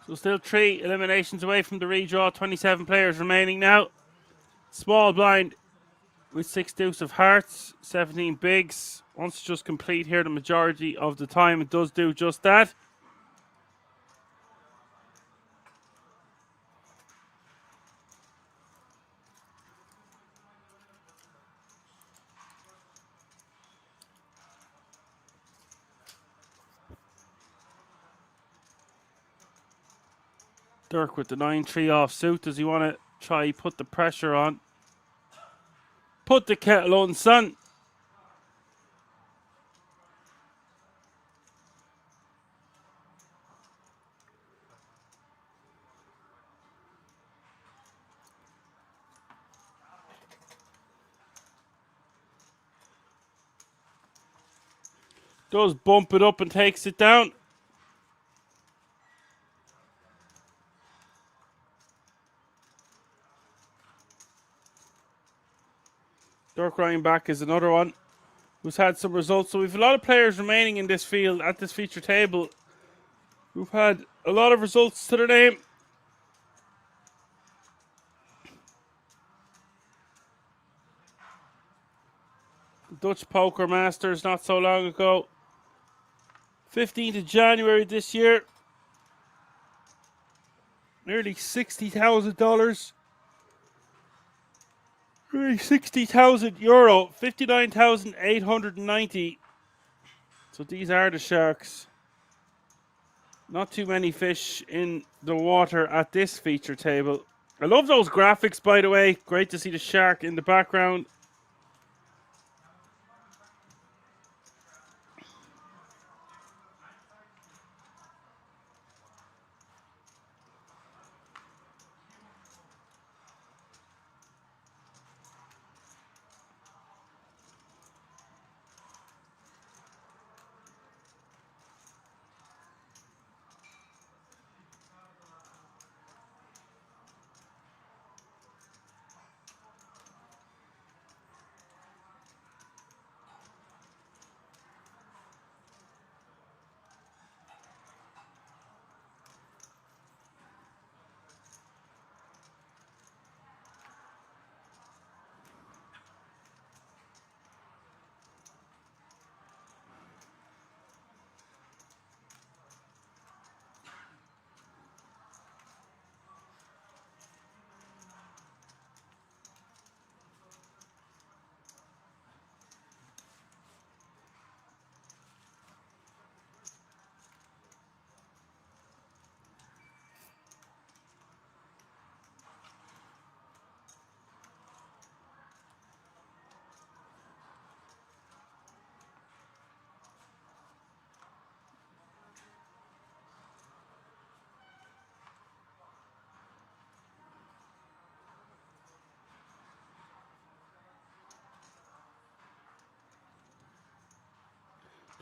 So still 3 eliminations away from the redraw. 27 players remaining now. Small blind with 6 deuce of hearts, 17 bigs. Wants to just complete here the majority of the time. It does do just that. Dirk with the 9-3 off suit. Does he want to try put the pressure on? Put the kettle on, son. Does bump it up and takes it down. Dirk Ryanback is another one who's had some results. So we've a lot of players remaining in this field at this feature table who've had a lot of results to their name. Dutch Poker Masters not so long ago. 15th of January this year. Nearly $60,000. Nearly €60,000. 59,890. So these are the sharks. Not too many fish in the water at this feature table. I love those graphics, by the way. Great to see the shark in the background.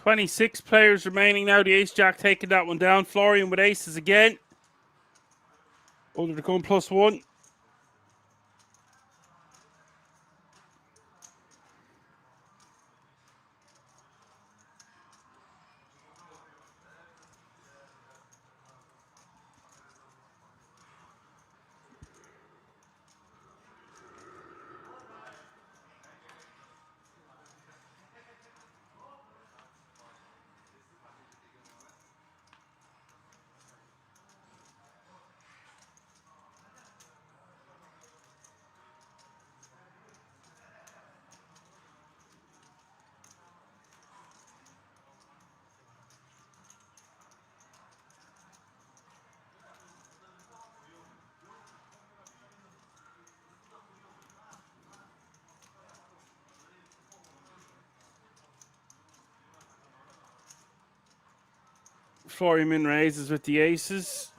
$26 players remaining now. The ace-jack taking that one down. Florian with aces again. Under the gun +1. Florian min raises with the aces.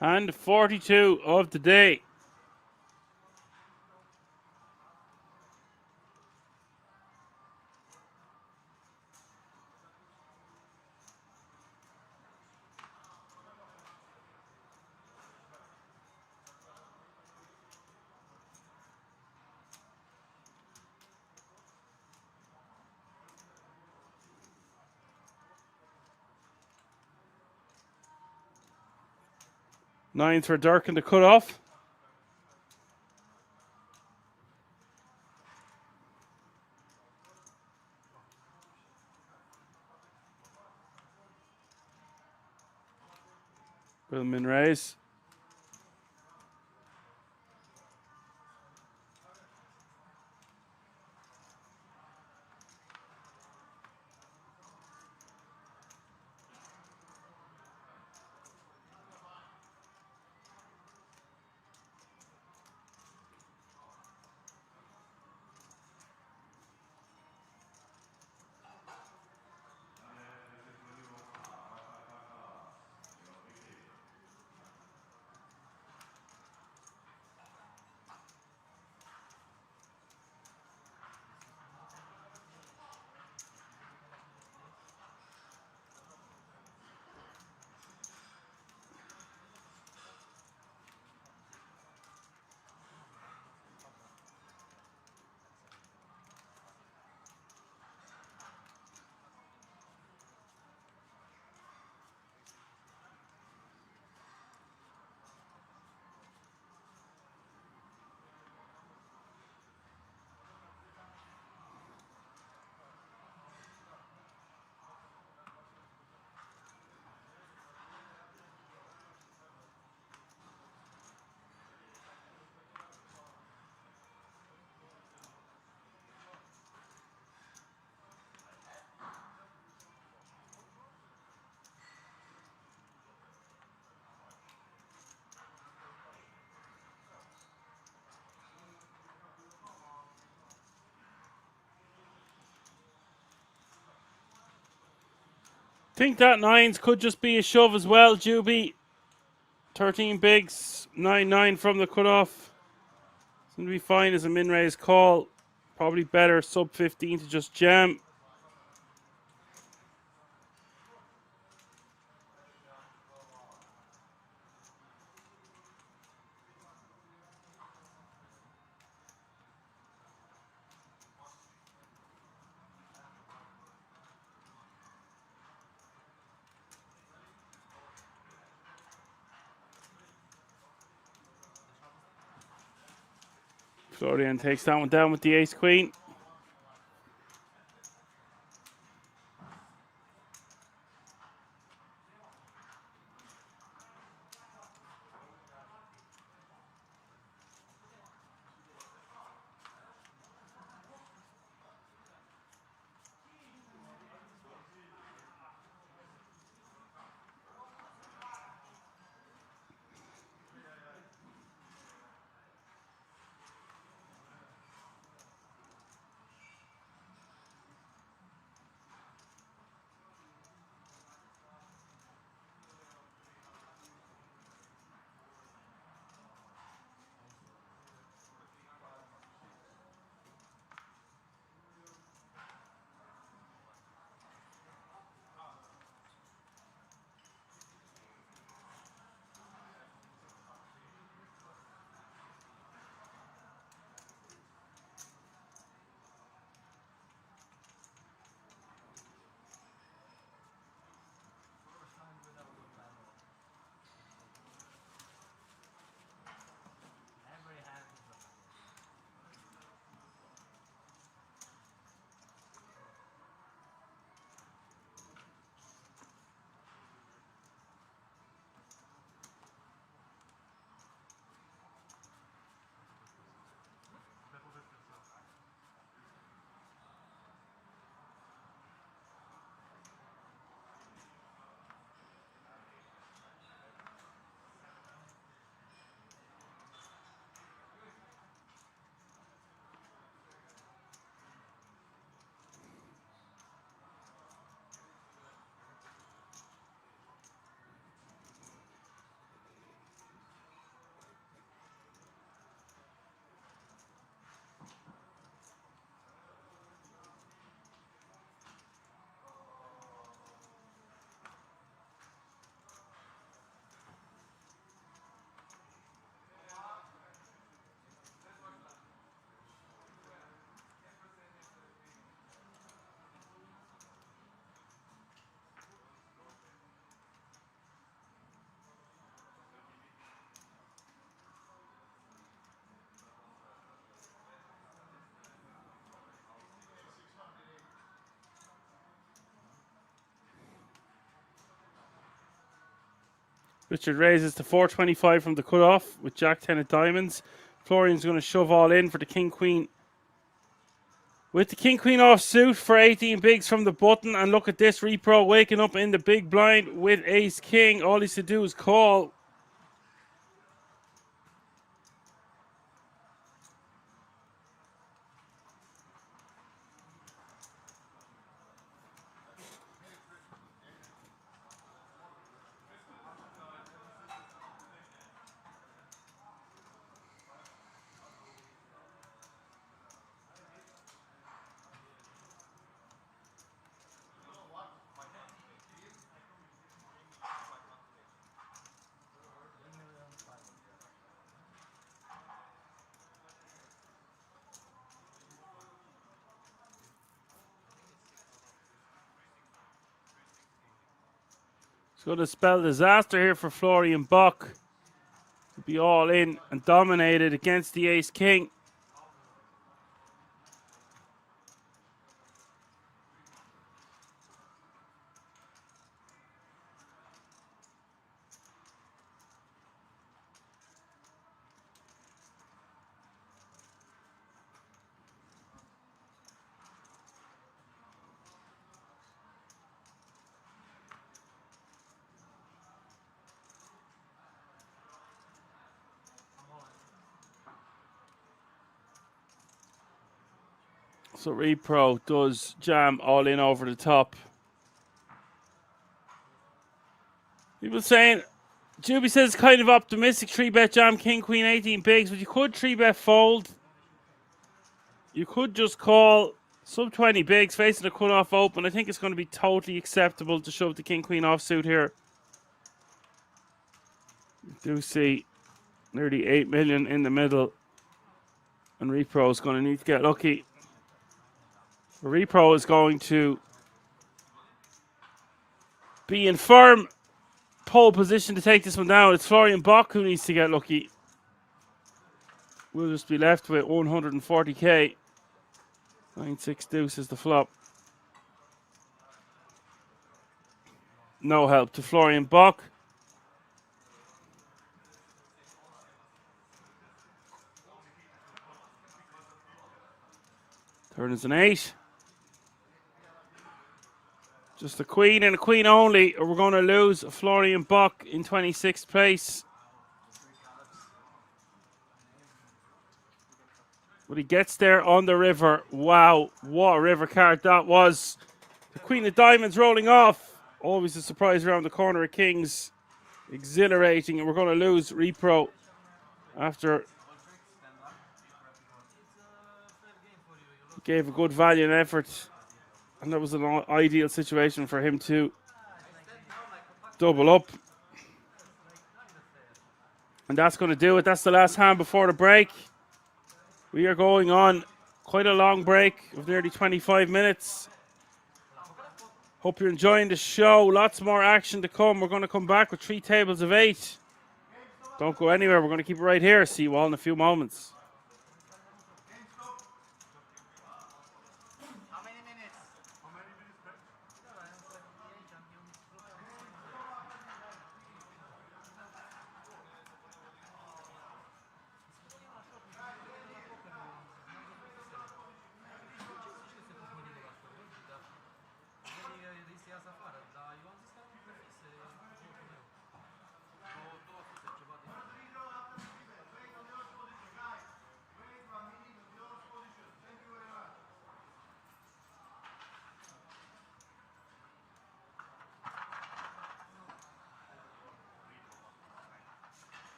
And 42 of the day. Nines for Dirk in the cutoff. Will min raise. Think that nines could just be a shove as well, Juby. 13 bigs, 9-9 from the cutoff. It's going to be fine as a min raise call. Probably better sub 15 to just jam. Florian takes that one down with the ace queen. Richard raises to 425 from the cutoff with Jack 10 of diamonds. Florian's going to shove all in for the King Queen. With the King Queen off suit for 18 bigs from the button. And look at this, Repro waking up in the big blind with Ace King. All he's to do is call. It's going to spell disaster here for Florian Bock. To be all in and dominated against the Ace King. So Repro does jam all in over the top. People saying, Juby says kind of optimistic 3-bet jam, king, queen, 18 bigs, but you could 3-bet fold. You could just call sub 20 bigs facing a cut-off open. I think it's going to be totally acceptable to shove the king, queen offsuit here. You do see nearly 8 million in the middle. And Repro is going to need to get lucky. Repro is going to be in firm pole position to take this one down. It's Florian Bock who needs to get lucky. We'll just be left with 140k. 9-6 deuce is the flop. No help to Florian Bock. Turn is an 8. Just a queen and a queen only, or we're going to lose Florian Bock in 26th place. But he gets there on the river. Wow, what a river card that was. The queen of diamonds rolling off. Always a surprise around the corner of kings. Exhilarating, and we're going to lose Repro after he gave a good value and effort. And that was an ideal situation for him to double up. And that's going to do it. That's the last hand before the break. We are going on quite a long break of nearly 25 minutes. Hope you're enjoying the show. Lots more action to come. We're going to come back with 3 tables of 8. Don't go anywhere. We're going to keep it right here. See you all in a few moments.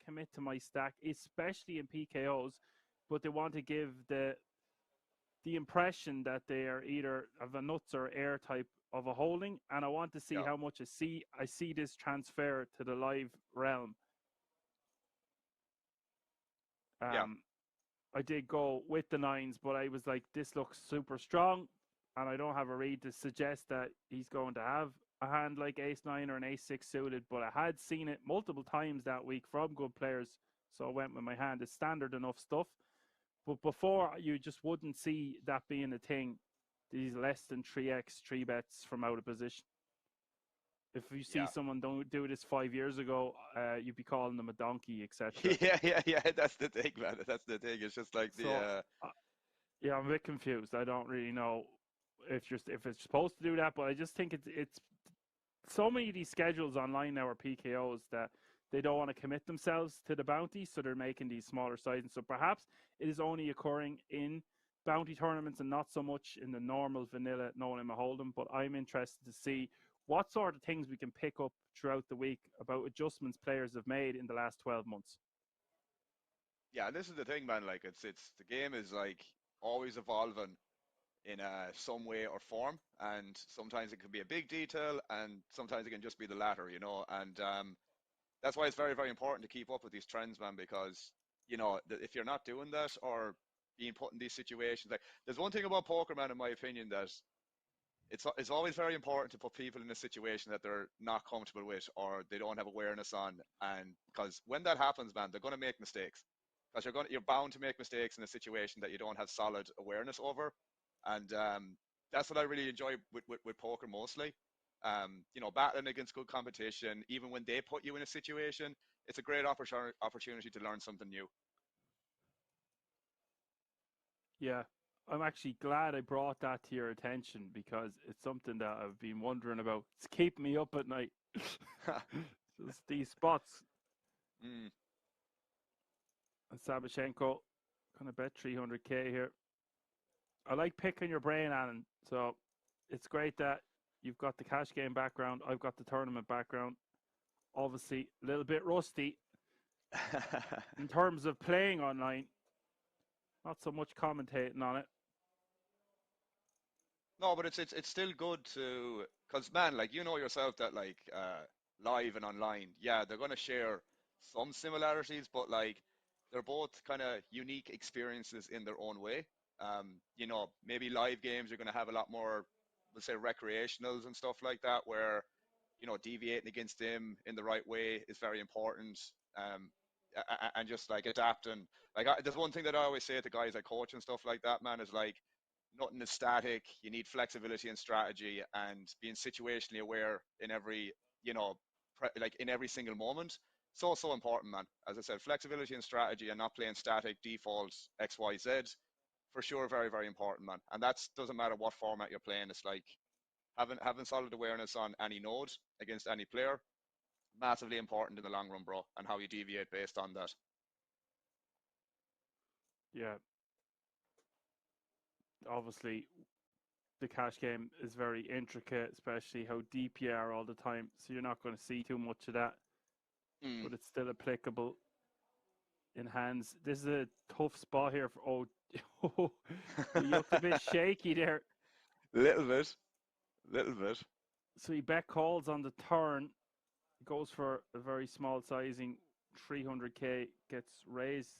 Commit to my stack, especially in PKOs, but they want to give the impression that they are either of a nuts or air type of a holding, and I want to see how much I see this transfer to the live realm. I did go with the 9s, but I was like, this looks super strong, and I don't have a read to suggest that he's going to have a hand like ace-9 or an ace-6 suited, but I had seen it multiple times that week from good players, so I went with my hand. It's standard enough stuff, but before you just wouldn't see that being a thing, these less than 3x 3-bets from out of position. If you see someone don't do this 5 years ago, you'd be calling them a donkey, etc. Yeah. That's the thing, man. That's the thing. It's just like yeah, I'm a bit confused. I don't really know if it's supposed to do that, but I just think it's so many of these schedules online now are PKOs that they don't want to commit themselves to the bounty, so they're making these smaller sizes. So perhaps it is only occurring in bounty tournaments and not so much in the normal vanilla no limit hold'em. But I'm interested to see what sort of things we can pick up throughout the week about adjustments players have made in the last 12 months. Yeah, and this is the thing, man. Like it's the game is like always evolving in some way or form, and sometimes it can be a big detail, and sometimes it can just be the latter, you know. And that's why it's very, very important to keep up with these trends, man. Because you know, if you're not doing that or being put in these situations, like there's one thing about poker, man, in my opinion, that it's always very important to put people in a situation that they're not comfortable with or they don't have awareness on, and because when that happens, man, they're going to make mistakes. Because you're bound to make mistakes in a situation that you don't have solid awareness over, and that's what I really enjoy with poker mostly. You know, battling against good competition, even when they put you in a situation, it's a great opportunity to learn something new. Yeah, I'm actually glad I brought that to your attention because it's something that I've been wondering about. It's keeping me up at night. Just these spots. Mm. And Sabashenko kind of bet 300k here. I like picking your brain, Alan. So it's great that you've got the cash game background. I've got the tournament background. Obviously, a little bit rusty in terms of playing online. Not so much commentating on it. No, but it's still good to, cause man, like you know yourself that like live and online, yeah, they're gonna share some similarities, but like they're both kind of unique experiences in their own way. You know, maybe live games you're gonna have a lot more, let's say, recreationals and stuff like that, where you know deviating against them in the right way is very important. And just like adapting. Like there's one thing that I always say to guys I coach and stuff like that, man, is like nothing is static. You need flexibility and strategy and being situationally aware in every, you know, like in every single moment. So important, man. As I said, flexibility and strategy and not playing static defaults X, Y, Z, for sure, very, very important, man. And that doesn't matter what format you're playing. It's like having solid awareness on any node against any player, massively important in the long run, bro. And how you deviate based on that. Yeah, obviously the cash game is very intricate, especially how deep you are all the time. So you're not going to see too much of that, Mm. but it's still applicable in hands. This is a tough spot here for oh, you looked a bit shaky there. Little bit, little bit. So he bet calls on the turn, goes for a very small sizing, 300k, gets raised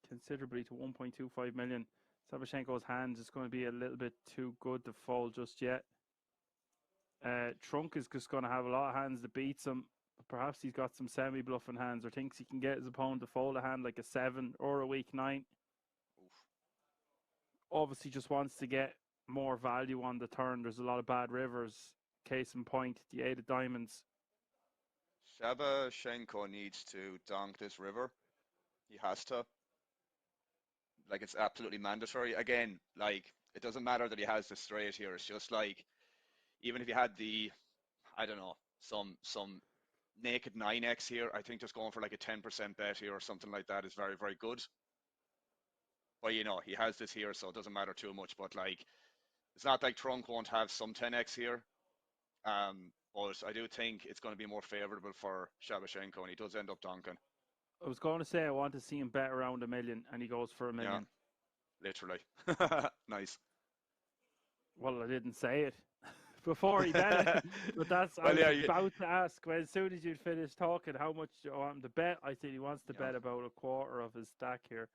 considerably to 1.25 million. Sabashenko's hands is going to be a little bit too good to fold just yet. Trunk is just going to have a lot of hands that beats him. Perhaps he's got some semi-bluffing hands or thinks he can get his opponent to fold a hand like a 7 or a weak 9. Oof. Obviously just wants to get more value on the turn. There's a lot of bad rivers. Case in point, the 8 of diamonds. Shabashenko needs to donk this river. He has to. Like it's absolutely mandatory. Again, like it doesn't matter that he has the straight here. It's just like even if you had the, I don't know, some naked 9x here, I think just going for like a 10% bet here or something like that is very, very good. But you know, he has this here, so it doesn't matter too much. But like it's not like Trunk won't have some 10x here. But I do think it's going to be more favorable for Shabashenko, and he does end up donking. I was going to say I want to see him bet around a million, and he goes for a Yeah, million. literally. Nice. Well, I didn't say it before he bet it, but that's I Well, was yeah, about to ask. When as soon as you'd finished talking, how much do you want him to bet? I said he wants to yeah, bet about a quarter of his stack here,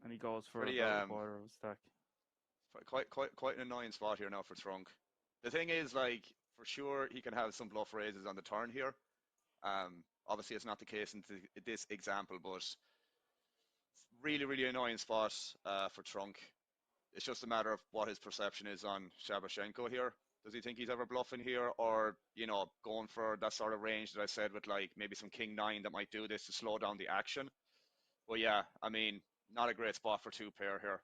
and he goes for pretty about a quarter of his stack. quite an annoying spot here now for Trunk. The thing is, like, for sure he can have some bluff raises on the turn here. Obviously it's not the case in this example, but really, really annoying spot for Trunk. It's just a matter of what his perception is on Shabashenko here. Does he think he's ever bluffing here, or you know, going for that sort of range that I said with like maybe some King Nine that might do this to slow down the action? But yeah, I mean, not a great spot for two pair here.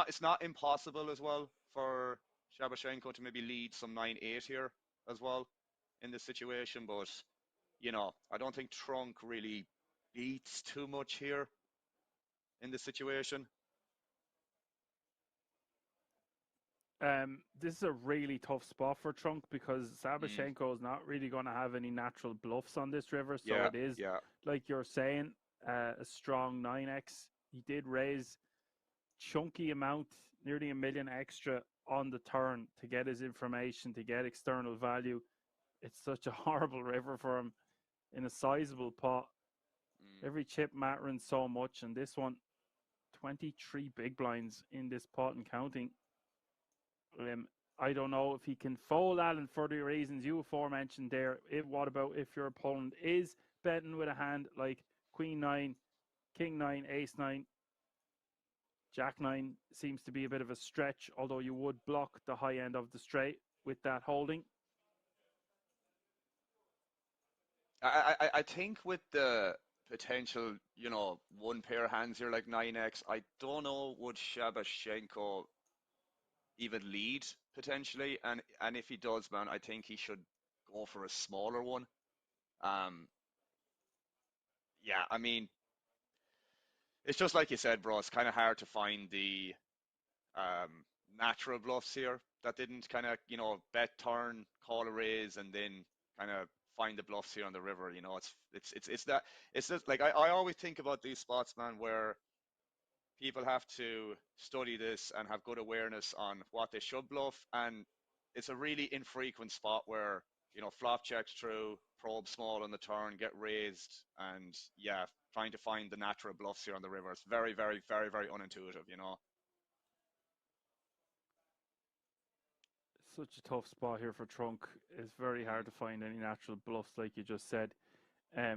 It's not impossible as well for Shabashenko to maybe lead some 9-8 here as well in this situation, but you know, I don't think Trunk really beats too much here in this situation. This is a really tough spot for Trunk because Mm, Sabashenko is not really going to have any natural bluffs on this river. So yeah, it is, yeah. like you're saying, a strong 9x. He did raise chunky amount, nearly a million extra on the turn to get his information, to get external value. It's such a horrible river for him in a sizable pot. Mm. Every chip mattering so much, and this one, 23 big blinds in this pot and counting. I don't know if he can fold Allen for the reasons you aforementioned there. What about if your opponent is betting with a hand like Queen 9, King 9, Ace 9, Jack 9 seems to be a bit of a stretch, although you would block the high end of the straight with that holding. I think with the potential, you know, one pair of hands here like 9x, I don't know would Shabashenko even lead potentially, and if he does, man, I think he should go for a smaller one. Yeah, I mean, it's just like you said, bro. It's kind of hard to find the um, natural bluffs here that didn't kind of, bet turn, call a raise, and then kind of find the bluffs here on the river. It's just like I always think about these spots, man, where people have to study this and have good awareness on what they should bluff, and it's a really infrequent spot where flop checks through, probe small on the turn, get raised, and yeah, trying to find the natural bluffs here on the river. It's very, very, very, very unintuitive. Such a tough spot here for Trunk. It's very hard Mm, to find any natural bluffs, like you just said.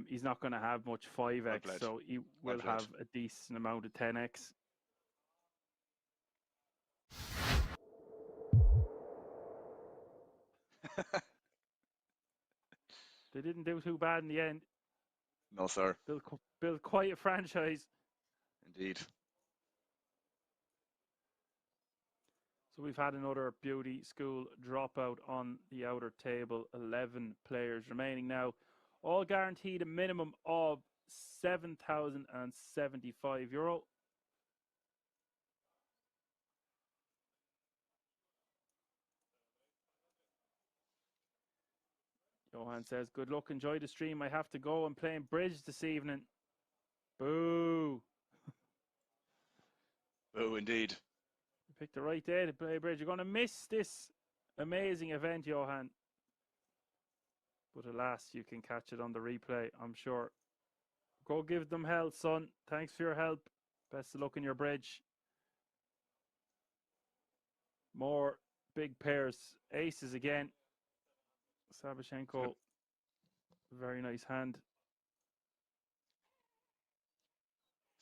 He's not going to have much well 5x, played. so he Well will played. have a decent amount of 10x. They didn't do too bad in the end. No, sir. Built quite a franchise. Indeed. So we've had another beauty school dropout on the outer table. 11 players remaining now, all guaranteed a minimum of €7,075. Johan says, good luck, enjoy the stream. I have to go. I'm playing bridge this evening. Boo. Oh, indeed. You picked the right day to play bridge. You're going to miss this amazing event, Johan. But alas, you can catch it on the replay, I'm sure. Go give them hell, son. Thanks for your help. Best of luck in your bridge. More big pairs. Aces again. Sabashenko, very nice hand.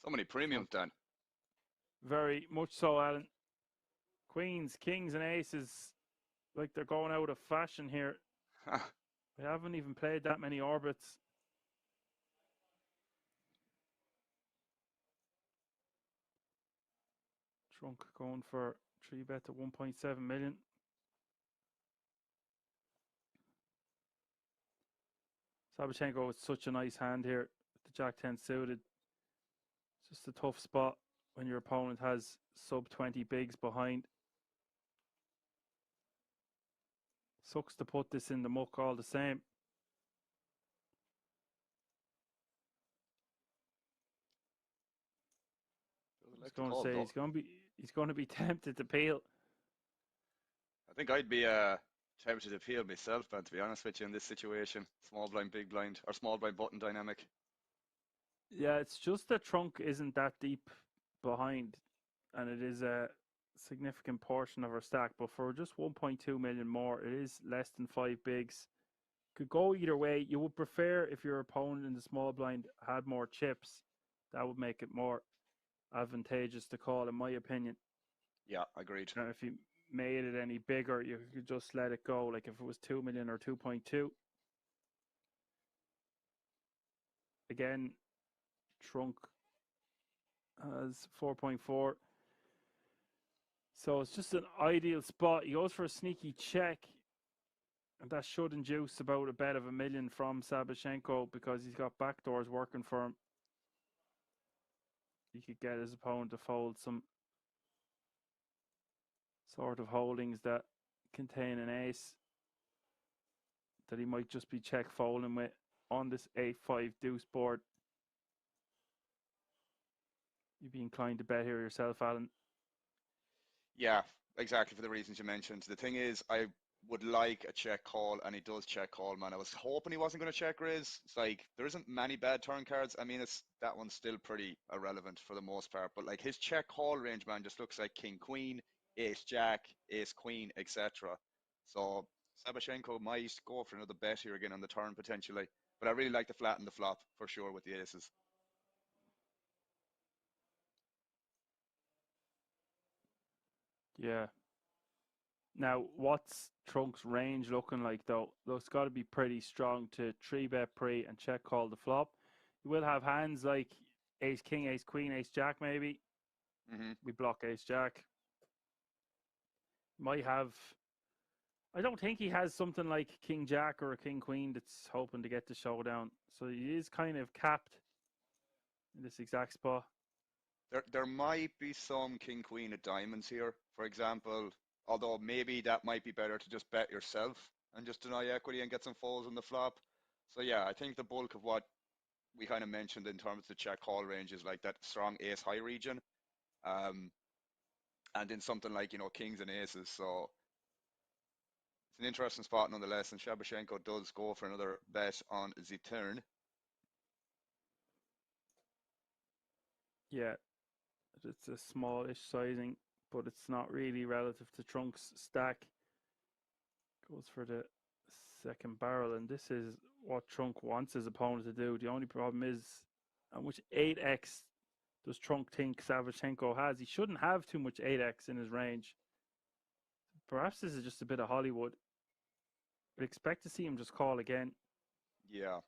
So many premiums, Dan. Very much so, Alan. Queens, kings, and aces, like they're going out of fashion here. We haven't even played that many orbits. Trunk going for 3-bet to 1.7 million. Sabashenko with such a nice hand here. The Jack 10 suited. It's just a tough spot when your opponent has sub 20 bigs behind. Sucks to put this in the muck all the same. Feels I was like the going to call, say though. he's going to be tempted to peel. I think I'd be tempted to peel myself, man, to be honest with you, in this situation. Small blind, big blind, or small blind button dynamic. Yeah, it's just that Trunk isn't that deep behind, and it is a significant portion of our stack. But for just 1.2 million more, it is less than 5 bigs. Could go either way. You would prefer if your opponent in the small blind had more chips. That would make it more advantageous to call, in my opinion. Yeah, agreed. And if you made it any bigger, you could just let it go. Like if it was 2 million or 2.2. Again, Trunk has 4.4. So it's just an ideal spot. He goes for a sneaky check. And that should induce about a bet of 1 million from Sabashenko because he's got backdoors working for him. He could get his opponent to fold some sort of holdings that contain an ace that he might just be check folding with on this 8-5 deuce board. You'd be inclined to bet here yourself, Alan. Yeah, exactly for the reasons you mentioned. The thing is, I would like a check call, and he does check call, man. I was hoping he wasn't going to check raise. It's like there isn't many bad turn cards. I mean, it's that one's still pretty irrelevant for the most part. But like his check call range, man, just looks like king queen, ace jack, ace queen, etc. So Sabashenko might go for another bet here again on the turn potentially. But I really like the flat and the flop for sure with the aces. Yeah. Now, what's Trunk's range looking like, though? It's got to be pretty strong to 3-bet pre and check call the flop. You will have hands like ace king, ace queen, ace jack, maybe. Hmm. We block ace jack. Might have. I don't think he has something like king jack or a king queen that's hoping to get the showdown. So he is kind of capped this exact spot. There might be some king queen of diamonds here, for example. Although maybe that might be better to just bet yourself and just deny equity and get some folds on the flop. So yeah, I think the bulk of what we kind of mentioned in terms of the check call range is like that strong ace high region. And in something like, kings and aces. So it's an interesting spot nonetheless. And Shabashenko does go for another bet on the turn. Yeah, it's a smallish sizing, but it's not really relative to Trunk's stack. Goes for the second barrel, and this is what Trunk wants his opponent to do. The only problem is how much 8x does Trunk think Savchenko has? He shouldn't have too much 8x in his range. Perhaps this is just a bit of Hollywood. But expect to see him just call again. Yeah.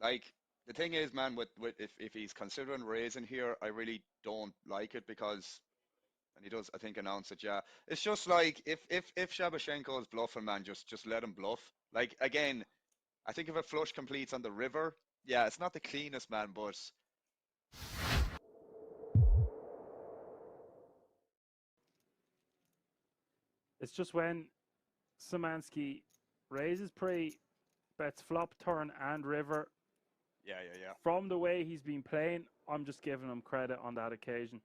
Like, the thing is, man, with if he's considering raising here, I really don't like it because, and he does, I think, announce it, yeah. It's just like, if Shabashenko is bluffing, man, just let him bluff. Like, again, I think if a flush completes on the river, yeah, it's not the cleanest, man, but it's just when Szymanski raises pre, bets flop, turn, and river. yeah. From the way he's been playing, I'm just giving him credit on that occasion.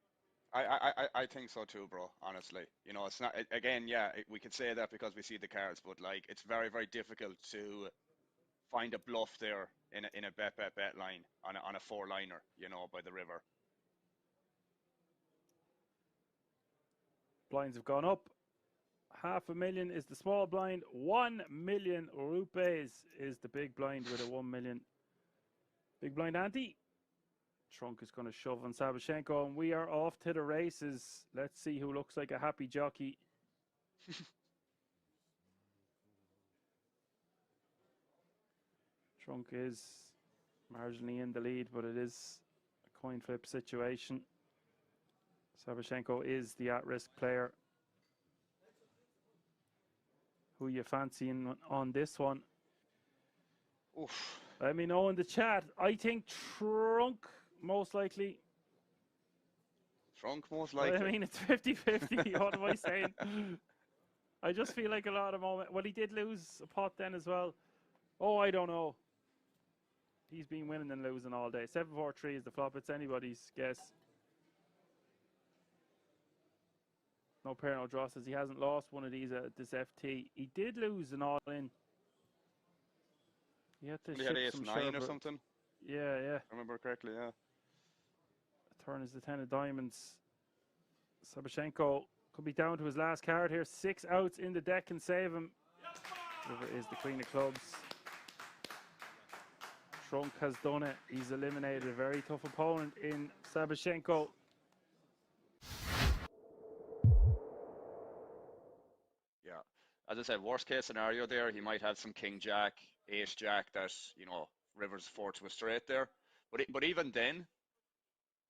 I think so too, bro. Honestly, it's not again. Yeah, we could say that because we see the cards, but like, it's very, very difficult to find a bluff there in a bet line on a four liner, by the river. Blinds have gone up. 500,000 is the small blind. 1 million rupees is the big blind with a 1 million big blind ante. Trunk is going to shove on Savchenko, and we are off to the races. Let's see who looks like a happy jockey. Trunk is marginally in the lead, but it is a coin flip situation. Savchenko is the at-risk player. Who you fancying on this one? Oof. Let me know in the chat. I think Trunk, most likely. Trunk, most likely. I mean, it's 50-50. What am I saying? I just feel like a lot of moment. Well, he did lose a pot then as well. Oh, I don't know. He's been winning and losing all day. 7-4-3 is the flop. It's anybody's guess. No pair, no draw says he hasn't lost one of these at this FT. He did lose an all-in. He had to He had ship ace some 9 or sherbet. something. Yeah. I remember correctly, yeah. Turn is the 10 of diamonds. Savchenko could be down to his last card here. 6 outs in the deck can save him. River is the queen of clubs. Trunk has done it. He's eliminated a very tough opponent in Savchenko. Yeah. As I said, worst case scenario there, he might have some king jack, ace jack that, river's 4 to a straight there. But even then,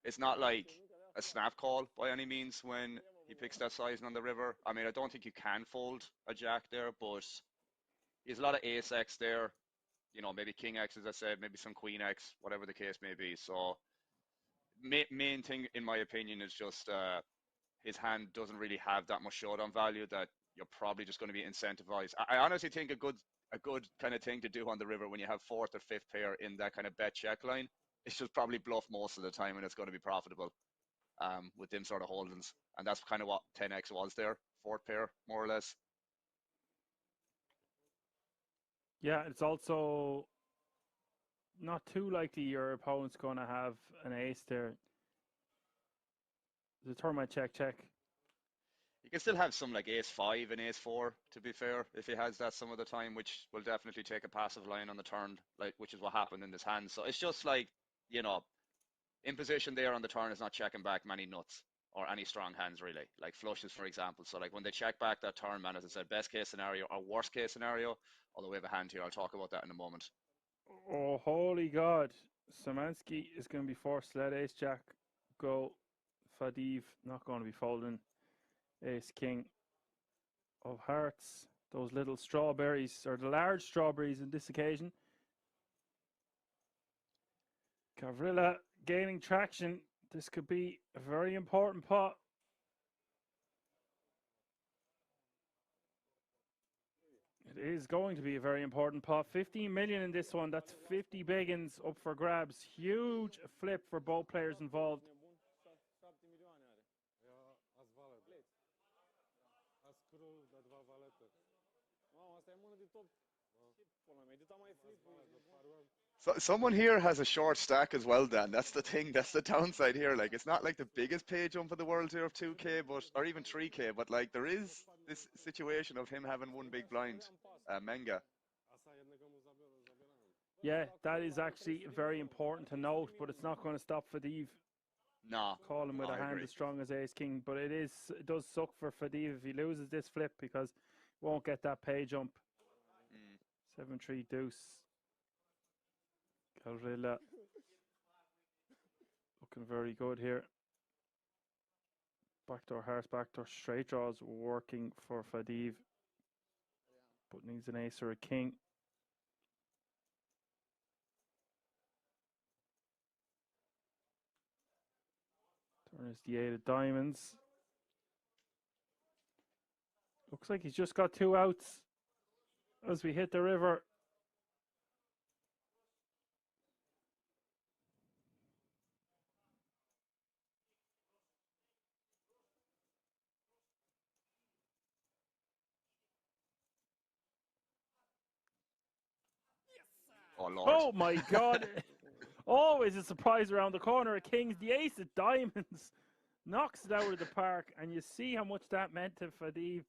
it's not like a snap call by any means when he picks that sizing on the river. I mean, I don't think you can fold a jack there, but there's a lot of ace X there. Maybe king X, as I said, maybe some queen X, whatever the case may be. So, main thing, in my opinion, is just his hand doesn't really have that much showdown value that you're probably just going to be incentivized. I honestly think a good kind of thing to do on the river when you have fourth or fifth pair in that kind of bet check line is just probably bluff most of the time, and it's going to be profitable with them sort of holdings. And that's kind of what 10x was there, fourth pair, more or less. Yeah, it's also not too likely your opponent's going to have an ace there. The turn might check. You can still have some like ace 5 and ace 4, to be fair, if he has that some of the time, which will definitely take a passive line on the turn, which is what happened in this hand. So it's just like, in position there on the turn is not checking back many nuts or any strong hands, really, like flushes, for example. So like when they check back that turn, man, as I said, best case scenario or worst case scenario, although we have a hand here, I'll talk about that in a moment. Oh, holy God. Szymanski is going to be forced to let ace jack go. Fadiv not going to be folding. Ace king of hearts. Those little strawberries, or the large strawberries in this occasion. Gavrila gaining traction. This could be a very important pot. It is going to be a very important pot. 15 million in this one. That's 50 biggins up for grabs. Huge flip for both players involved. So someone here has a short stack as well, Dan. That's the thing. That's the downside here. Like, it's not like the biggest pay jump in the world here of 2K, but or even 3K, but like there is this situation of him having one big blind, Menga. Yeah, that is actually very important to note, but it's not going to stop Fadiv Nah, calling with no, a I hand agree. as strong as Ace King. But it does suck for Fadiv if he loses this flip because he won't get that pay jump. 7-3 deuce. Gavrila looking very good here. Backdoor hearts, backdoor straight draws working for Fadiv. But needs an ace or a king. Turn is the 8 of diamonds. Looks like he's just got 2 outs as we hit the river. Oh Lord. Oh my God. Always a surprise around the corner of Kings. The ace of diamonds knocks it out of the park. And you see how much that meant to Fadiv.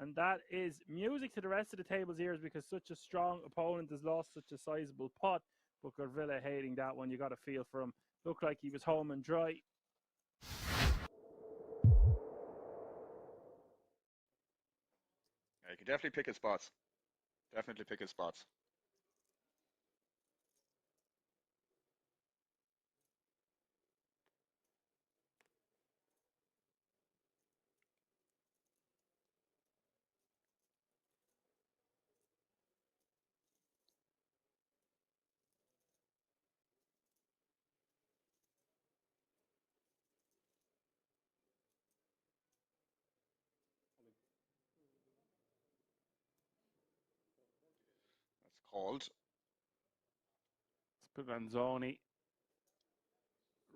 And that is music to the rest of the table's ears because such a strong opponent has lost such a sizable pot. But Gavrila hating that one. You got to feel for him. Looked like he was home and dry. Yeah, you can definitely pick his spots. Definitely pick his spots. That's called. Speranzoni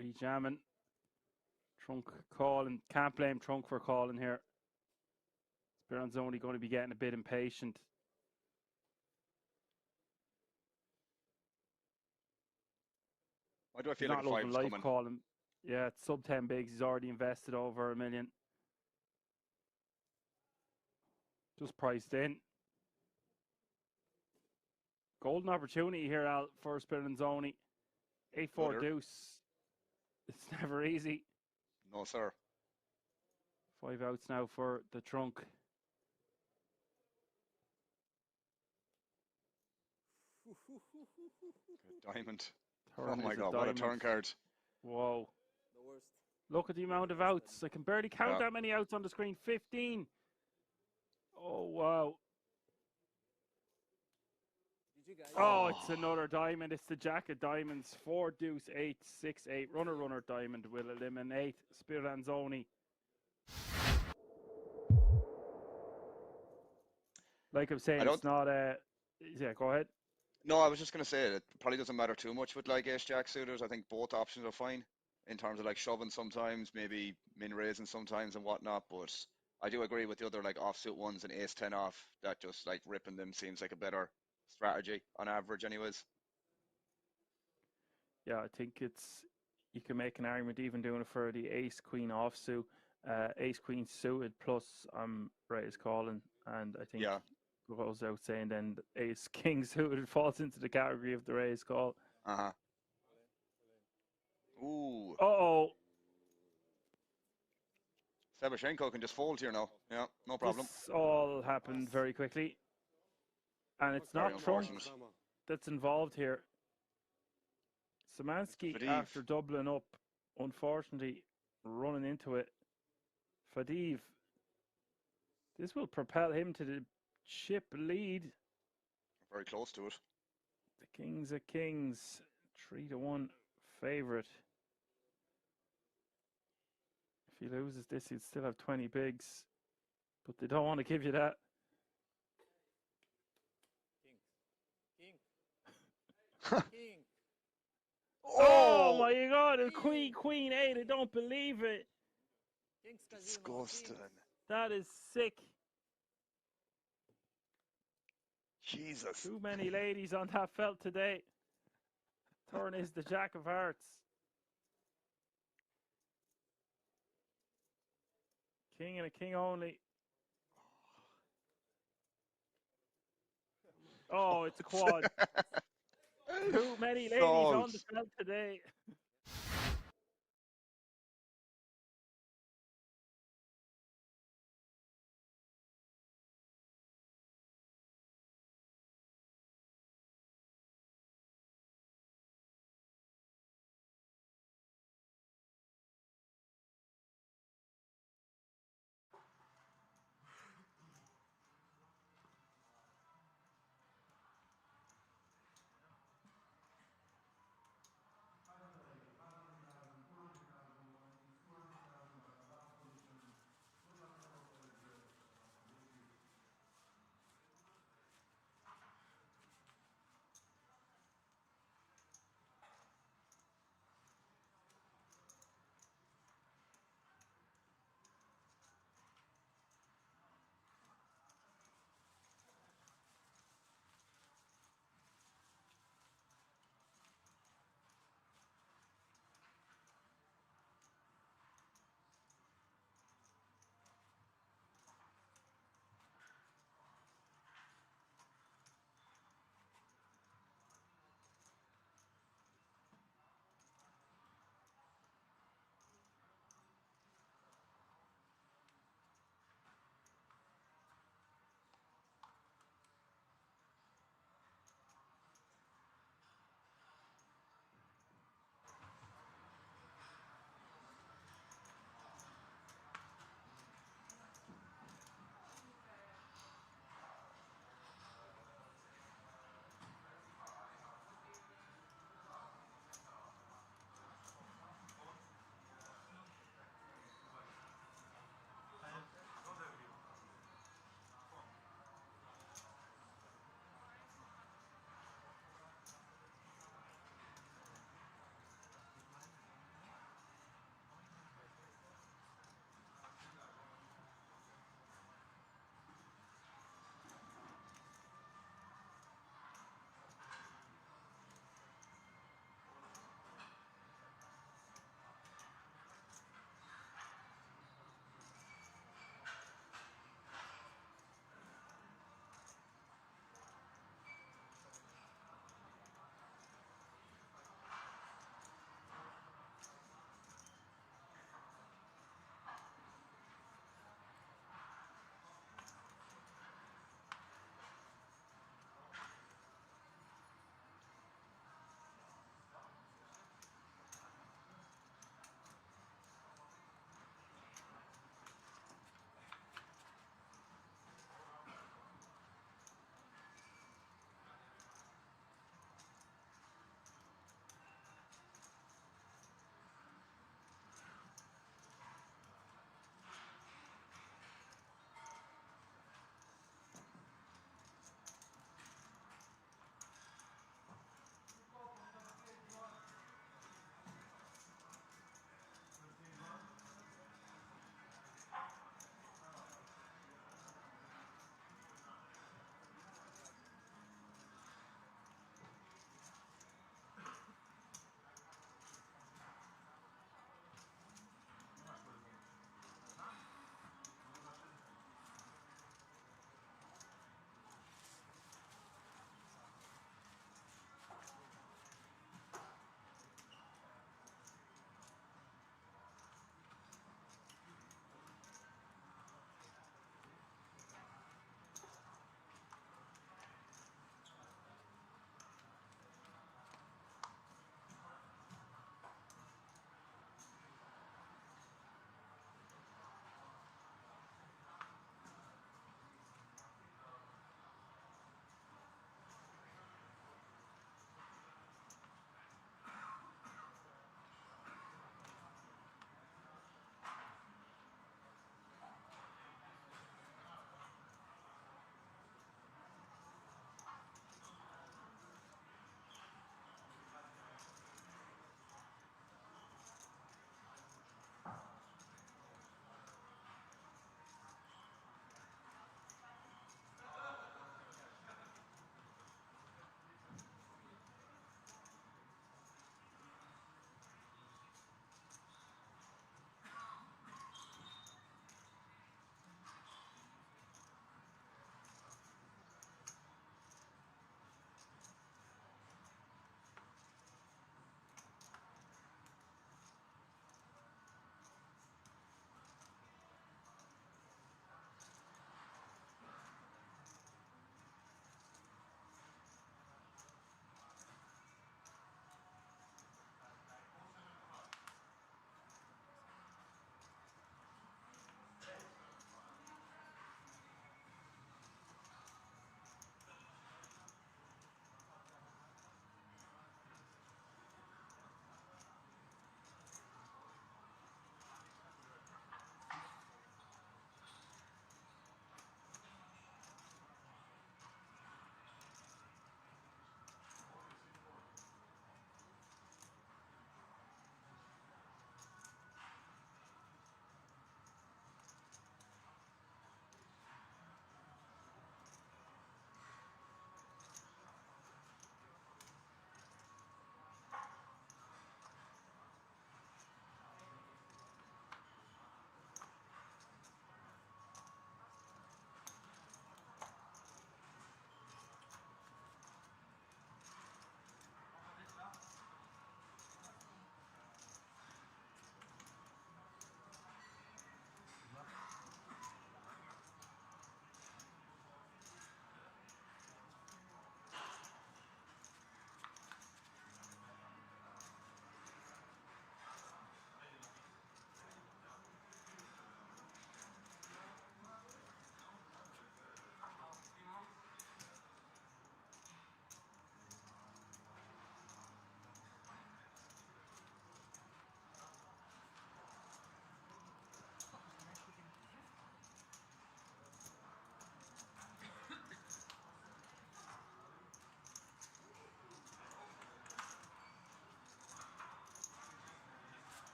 rejamming. Trunk calling. Can't blame Trunk for calling here. Speranzoni going to be getting a bit impatient. Why do I He's feel like not a loving five's life coming? calling. Yeah, it's sub 10 bigs. He's already invested over $1 million. Just priced in. Golden opportunity here, Al, for Speranzoni. 8-4 deuce. It's never easy. No, sir. 5 outs now for the Trunk. Good diamond. Oh Turn my is a God, what a diamond. turn card. Whoa. Look at the amount of outs. I can barely count Yeah. that many outs on the screen. 15. Oh, wow. Oh, it's another diamond. It's the Jack of Diamonds. 4 deuce 8 6 8. Runner diamond will eliminate Speranzoni. Like I'm saying, I don't. it's not a. Yeah, go ahead. No, I was just gonna say it probably doesn't matter too much with like ace jack suitors. I think both options are fine in terms of like shoving sometimes, maybe min raising sometimes and whatnot. But I do agree with the other like offsuit ones and ace 10 off that just like ripping them seems like a better strategy on average, anyways. Yeah, I think it's. You can make an argument even doing it for the ace queen offsuit, ace queen suited plus raise calling, and I think Yeah. goes out saying then ace king suited falls into the category of the raise call. Uh-huh. Ooh. Oh, Sebashenko can just fold here now. Yeah, no this problem. all happened very quickly, and it's Very not Trunk unfortunate. that's involved here. Szymanski, Fadiv. after doubling up, unfortunately running into it. Fadiv, this will propel him to the chip lead. Very close to it. The Kings of Kings, 3-1 favorite. If he loses this, he'd still have 20 bigs, but they don't want to give you that. King. Oh my God! It's Queen 8. I don't believe it. Disgusting. That is sick. Jesus. Too many ladies on that felt today. Turn is the Jack of Hearts. King and a king only. Oh, it's a quad. Too many ladies on the felt today.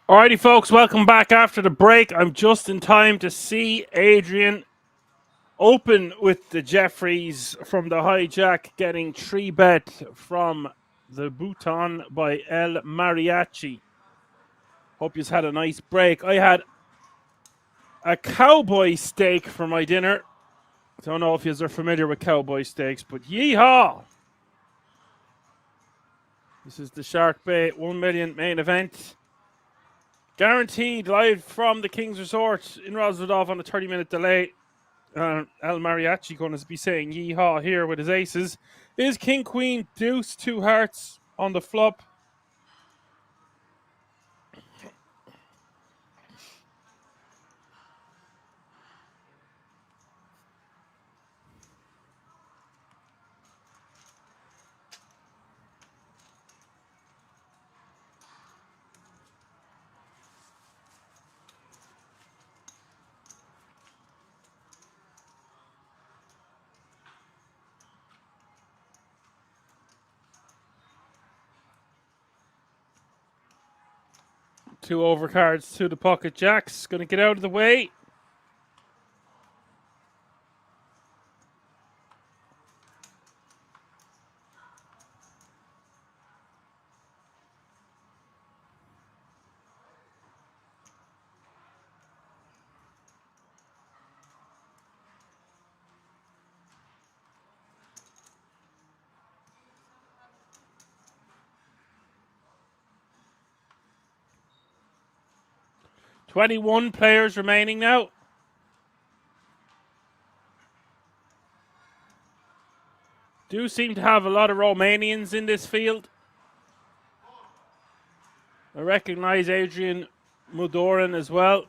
Alrighty, folks, welcome back after the break. I'm just in time to see Adrian open with the Jeffries from the hijack, getting 3-bet from the Bhutan by El Mariachi. Hope you've had a nice break. I had a cowboy steak for my dinner. Don't know if you are familiar with cowboy steaks, but yeehaw! This is the SharkBay 1 million main event. Guaranteed live from the King's Resort in Rosvedov on a 30-minute delay. El Mariachi going to be saying yeehaw here with his aces. Is King, Queen, Deuce, 2 hearts on the flop. Two overcards to the pocket jacks. Going to get out of the way. $21 players remaining now. Do seem to have a lot of Romanians in this field. I recognize Adrian Mudoran as well.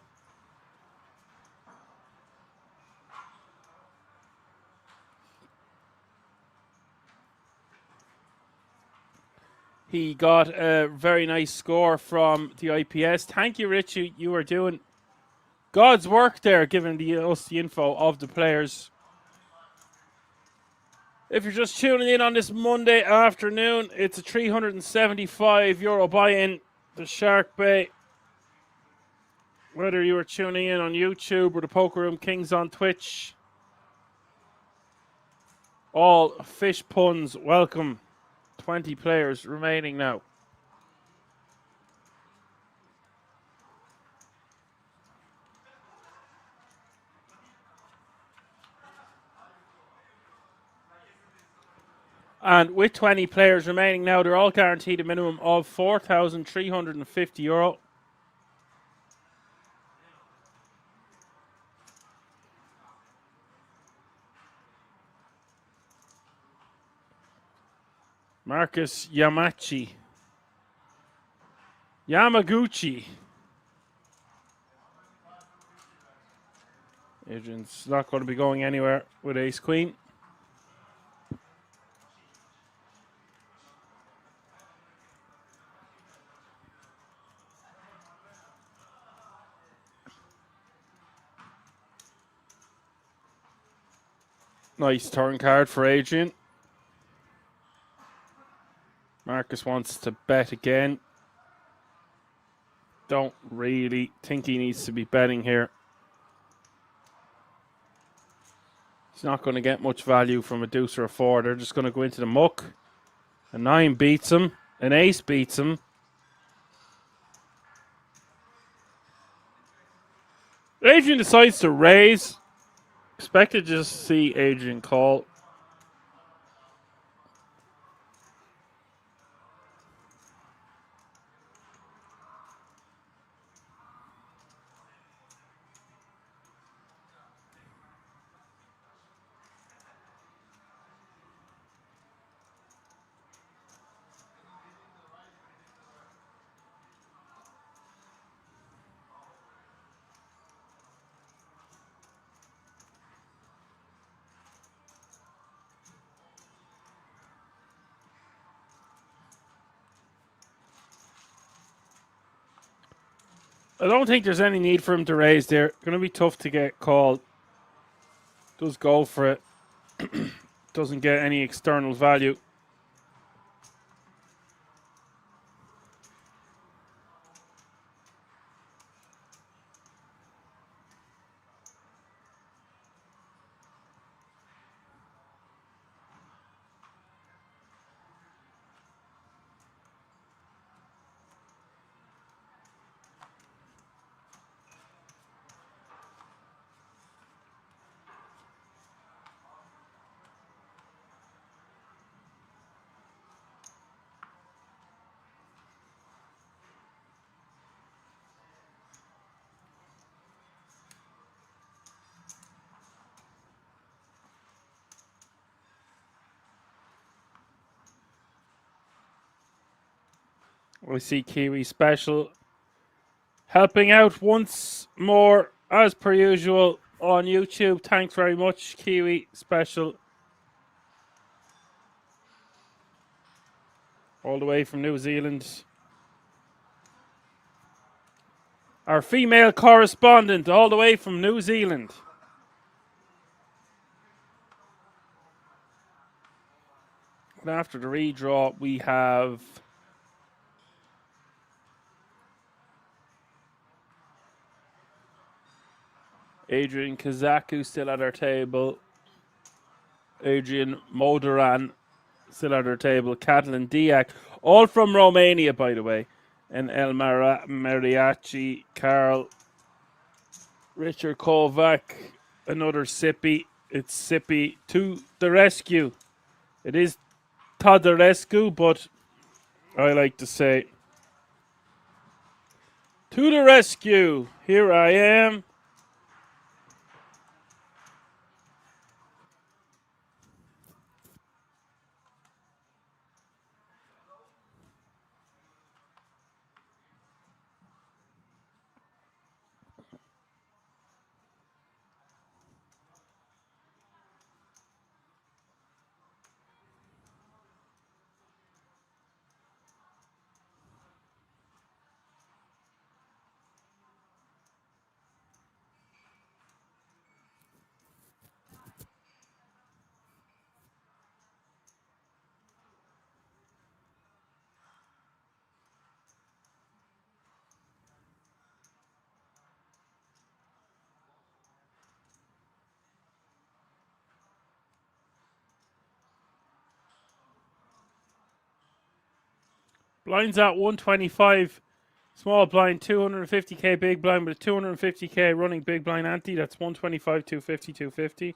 He got a very nice score from the IPS. Thank you, Richie. You are doing God's work there, giving us the info of the players. If you're just tuning in on this Monday afternoon, it's a €375 buy-in to SharkBay. Whether you are tuning in on YouTube or the Poker Room Kings on Twitch, all fish puns welcome. 20 players remaining now. And with 20 players remaining now, they're all guaranteed a minimum of €4,350. Marcus Yamaguchi. Adrian's not going to be going anywhere with Ace Queen. Nice turn card for Adrian. Marcus wants to bet again. Don't really think he needs to be betting here. He's not going to get much value from a deuce or a 4. They're just going to go into the muck. A 9 beats him. An ace beats him. Adrian decides to raise. Expected to just see Adrian call. I don't think there's any need for him to raise there. Going to be tough to get called. Does go for it. Doesn't get any external value. We see Kiwi Special helping out once more, as per usual, on YouTube. Thanks very much, Kiwi Special. All the way from New Zealand. Our female correspondent, all the way from New Zealand. And after the redraw, we have Adrian Kazaku still at our table. Adrian Modoran still at our table. Catalin Diak, all from Romania, by the way. And El Mariachi, Carl, Richard Kovac, another Sippy. It's Sippy to the rescue. It is Todd the rescue, but I like to say to the rescue. Here I am. Blinds at 125. Small blind, 250k big blind with a 250k running big blind ante. That's 125, 250, 250.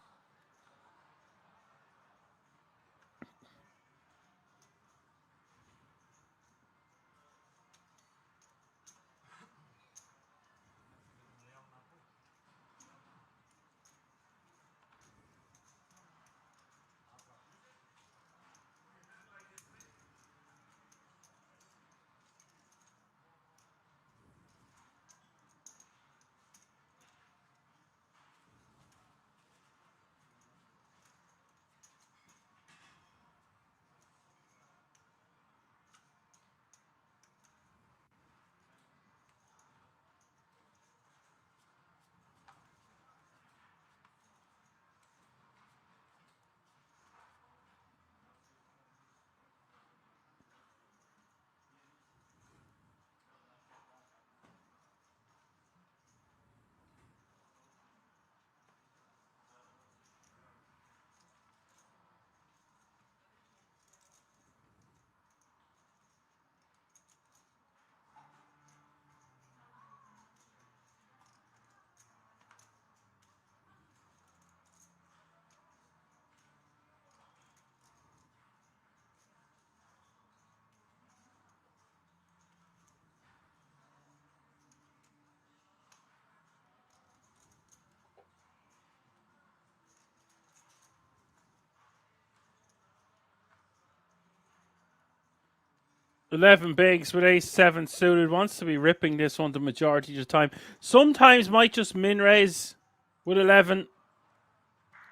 $11 bigs with ace-7 suited. Wants to be ripping this one the majority of the time. Sometimes might just min raise with 11.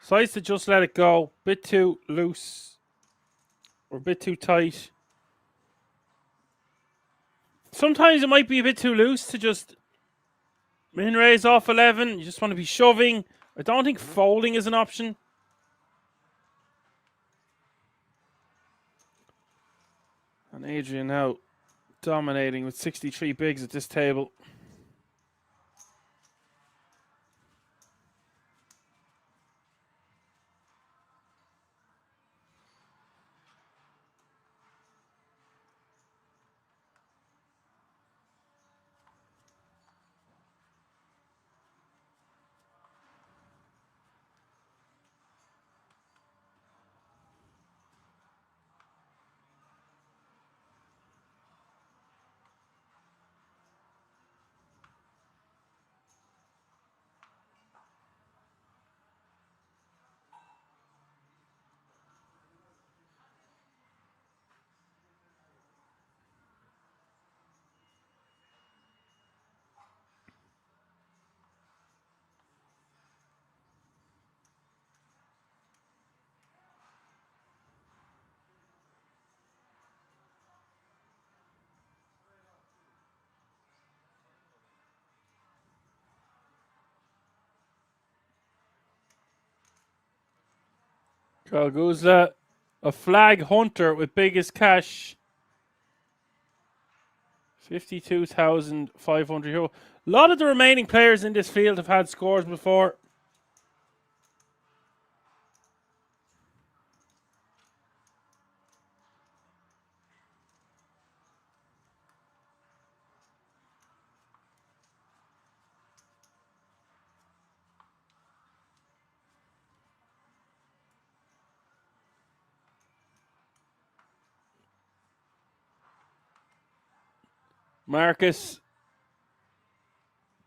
Decides to just let it go. Bit too loose. Or a bit too tight. Sometimes it might be a bit too loose to just min raise off 11. You just want to be shoving. I don't think folding is an option. And Adrian now dominating with 63 bigs at this table. Galguzla, a flag hunter with biggest cash. 52,500 euro. A lot of the remaining players in this field have had scores before. Marcus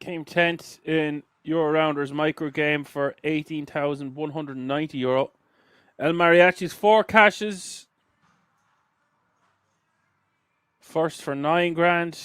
came 10th in Euro Rounders micro game for 18,190 euro. El Mariachi's 4 cashes. First for 9 grand.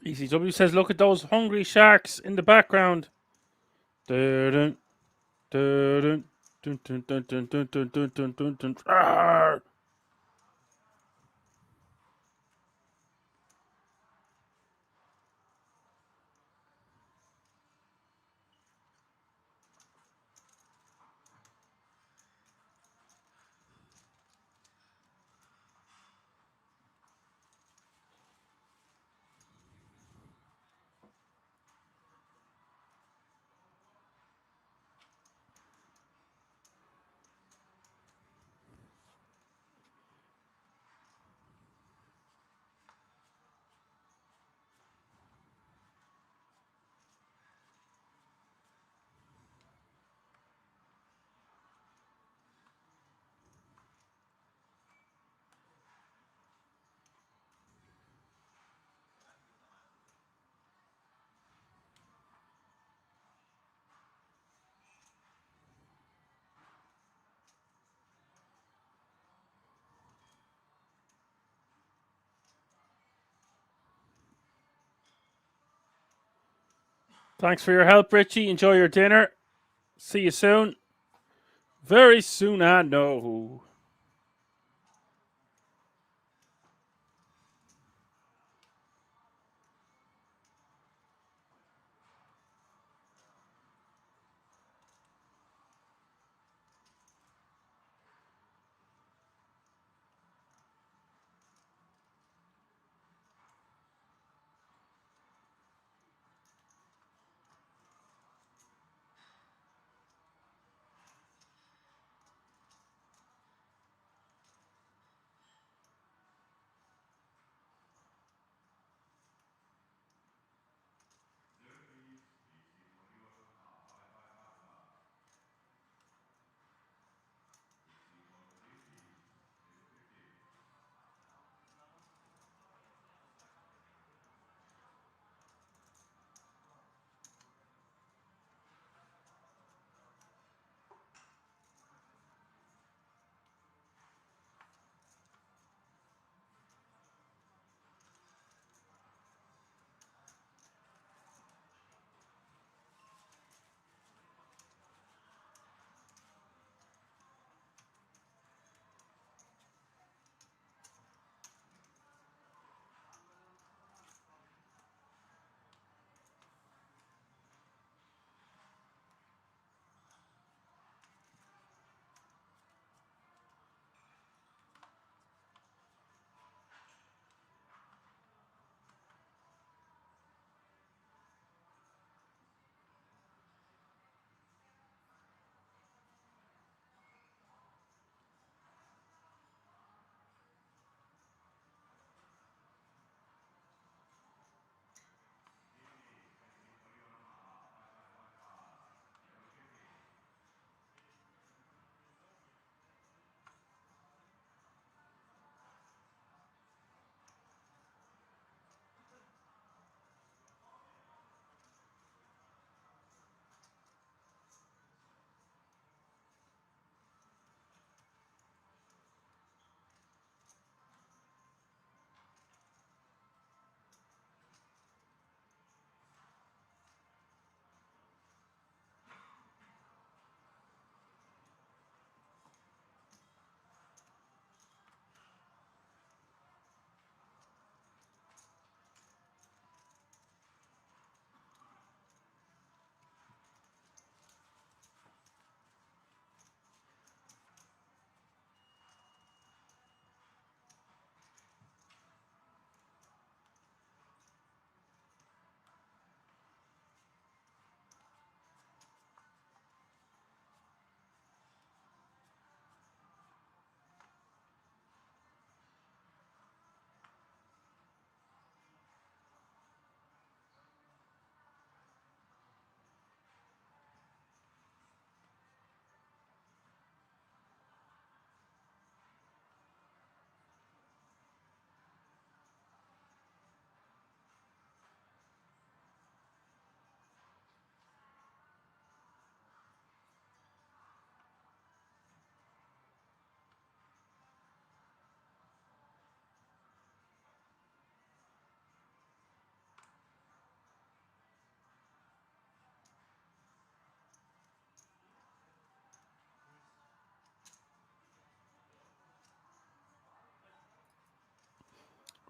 ECW says, look at those hungry sharks in the background. Dun, dun, dun, dun, dun, dun, dun, dun, dun, dun, dun, dun. Arr! Thanks for your help, Richie. Enjoy your dinner. See you soon. Very soon, I know.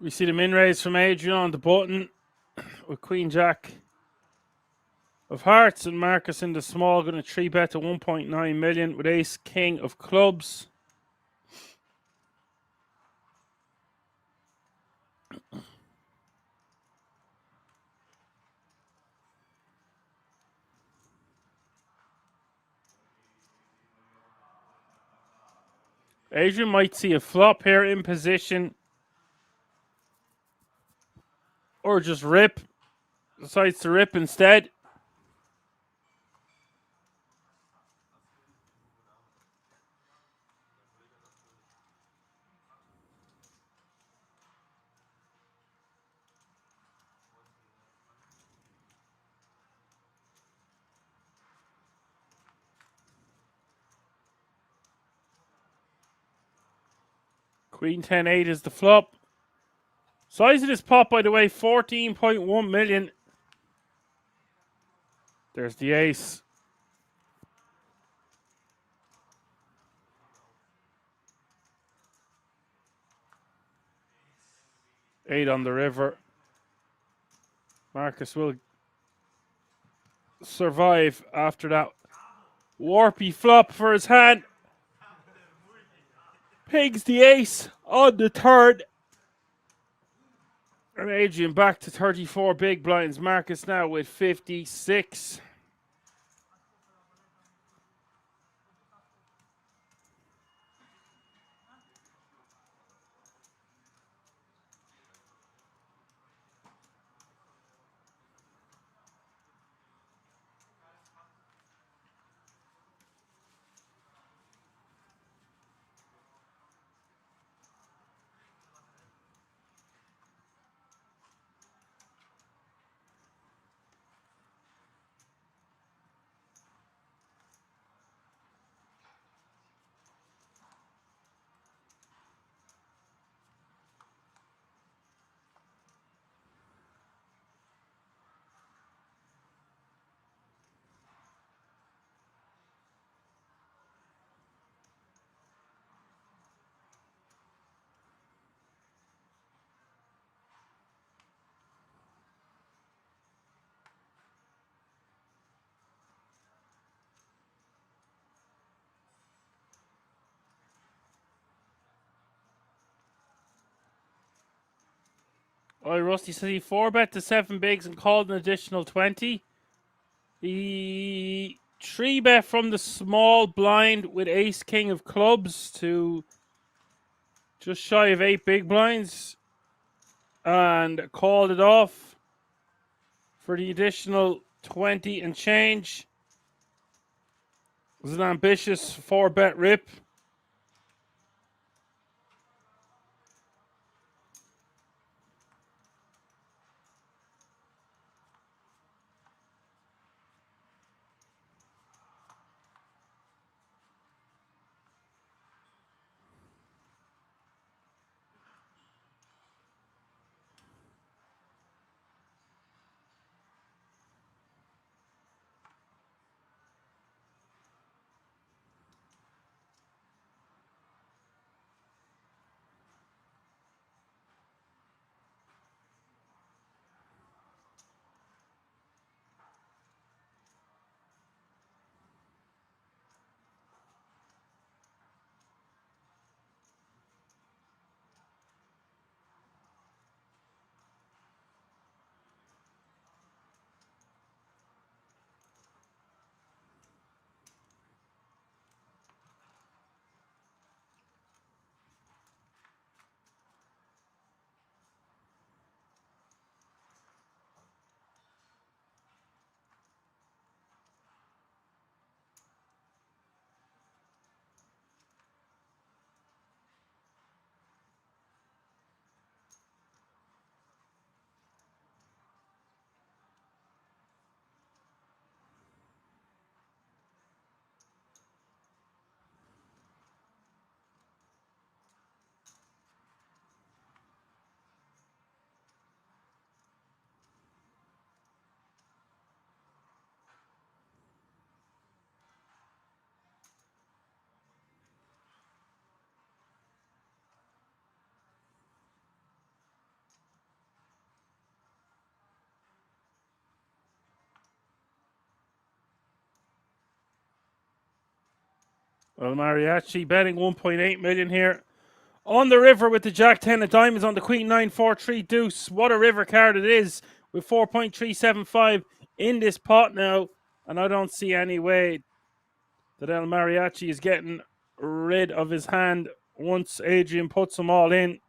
We see the min raise from Adrian on the button with Queen Jack of Hearts and Marcus in the small, going to 3-bet to 1.9 million with Ace King of Clubs. Adrian might see a flop here in position or just rip. Decides to rip instead. Queen 10-8 is the flop. Size of this pot, by the way, 14.1 million. There's the ace. Eight on the river. Marcus will survive after that warpy flop for his hand. Pigs the ace on the third. And Adrian back to 34 big blinds. Marcus now with 56. Oh, Rusty says he 4-bet to 7 bigs and called an additional 20. He 3-bet from the small blind with Ace King of Clubs to just shy of 8 big blinds and called it off for the additional 20 and change. It was an ambitious 4-bet rip. Well, Mariachi betting 1.8 million here. On the river with the Jack 10 of diamonds on the Queen 9-4-3 deuce. What a river card it is with 4.375 in this pot now. And I don't see any way that El Mariachi is getting rid of his hand once Adrian puts them all in.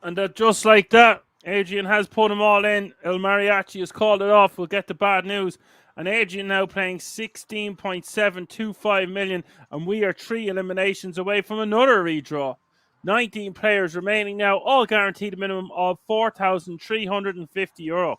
And that just like that, Adrian has put them all in. El Mariachi has called it off. We'll get the bad news. And Adrian now playing 16.725 million. And we are 3 eliminations away from another redraw. 19 players remaining now, all guaranteed a minimum of €4,350.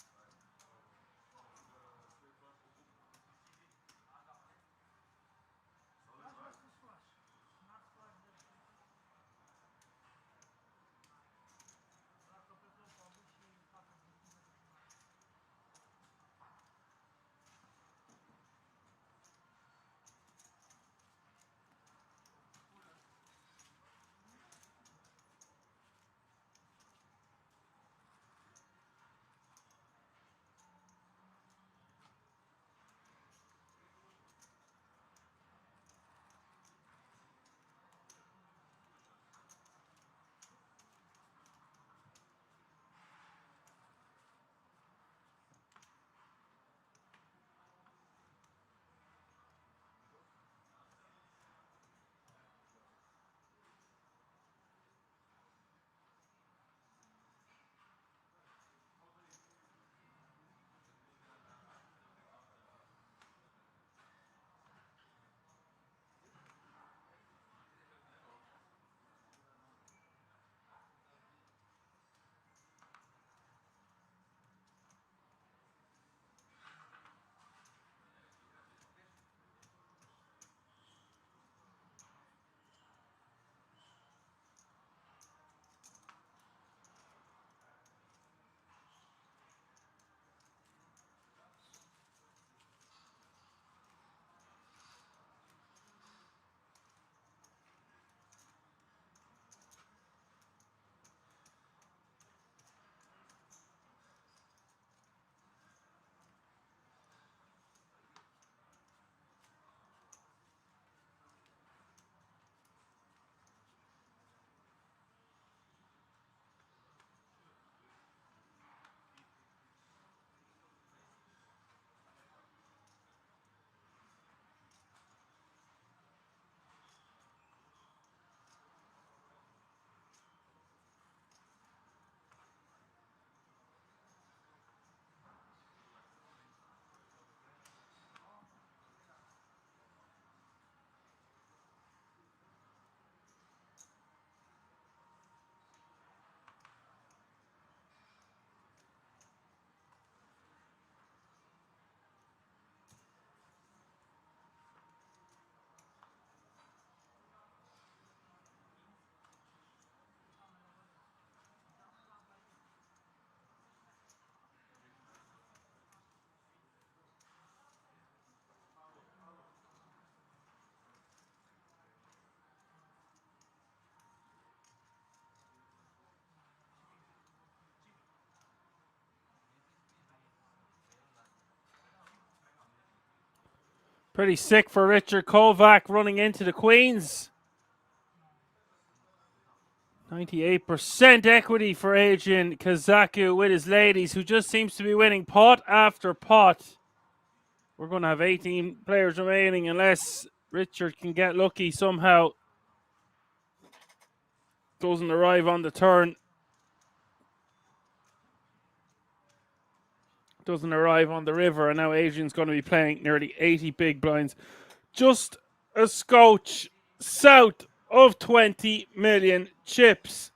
Pretty sick for Richard Kovac running into the Queens. 98% equity for Adrian Kazaku with his ladies, who just seems to be winning pot after pot. We're going to have 18 players remaining unless Richard can get lucky somehow. Doesn't arrive on the turn. Doesn't arrive on the river, and now Adrian's going to be playing nearly 80 big blinds. Just a scotch south of 20 million chips.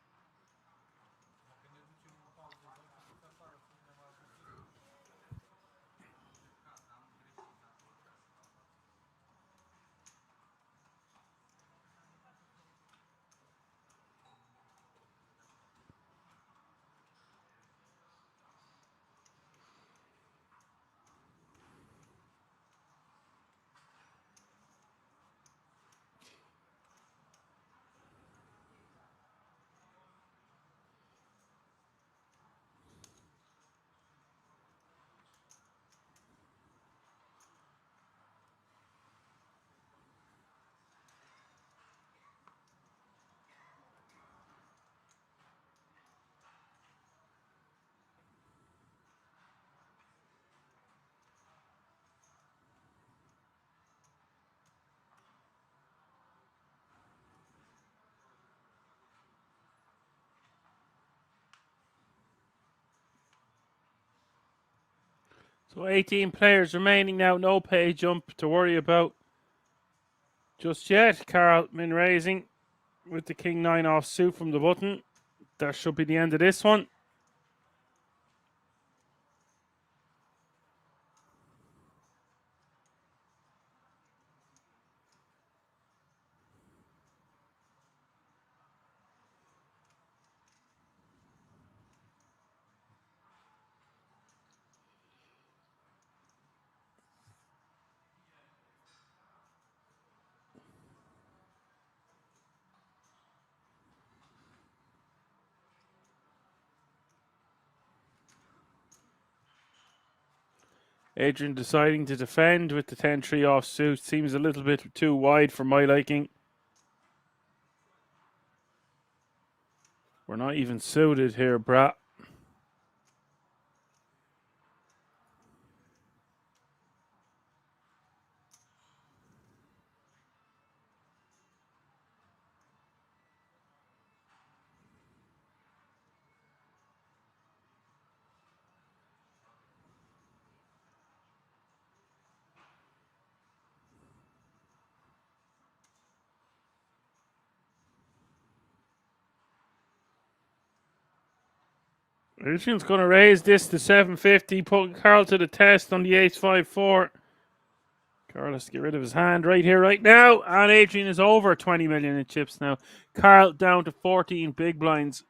So 18 players remaining now. No pay jump to worry about just yet. Carl min raising with the king 9 off suit from the button. That should be the end of this one. Adrian deciding to defend with the 10-3 off suit. Seems a little bit too wide for my liking. We're not even suited here, brah. Adrian's going to raise this to 750, putting Carl to the test on the ace-5-4. Carl has to get rid of his hand right here, right now. And Adrian is over 20 million in chips now. Carl down to 14 big blinds.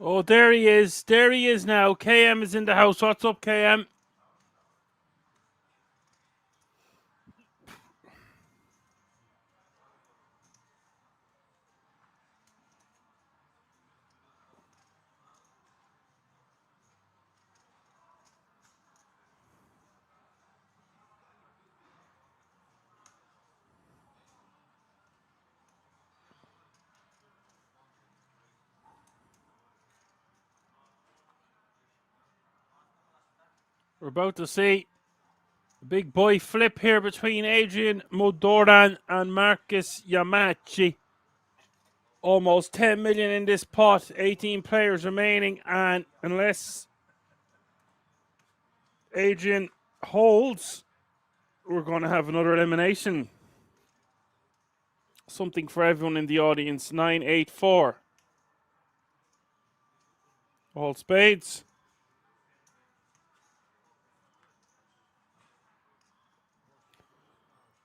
Oh, there he is. There he is now. KM is in the house. What's up, KM? We're about to see a big boy flip here between Adrian Modoran and Marcus Yamachi. Almost 10 million in this pot, 18 players remaining, and unless Adrian holds, we're going to have another elimination. Something for everyone in the audience. 984. All spades.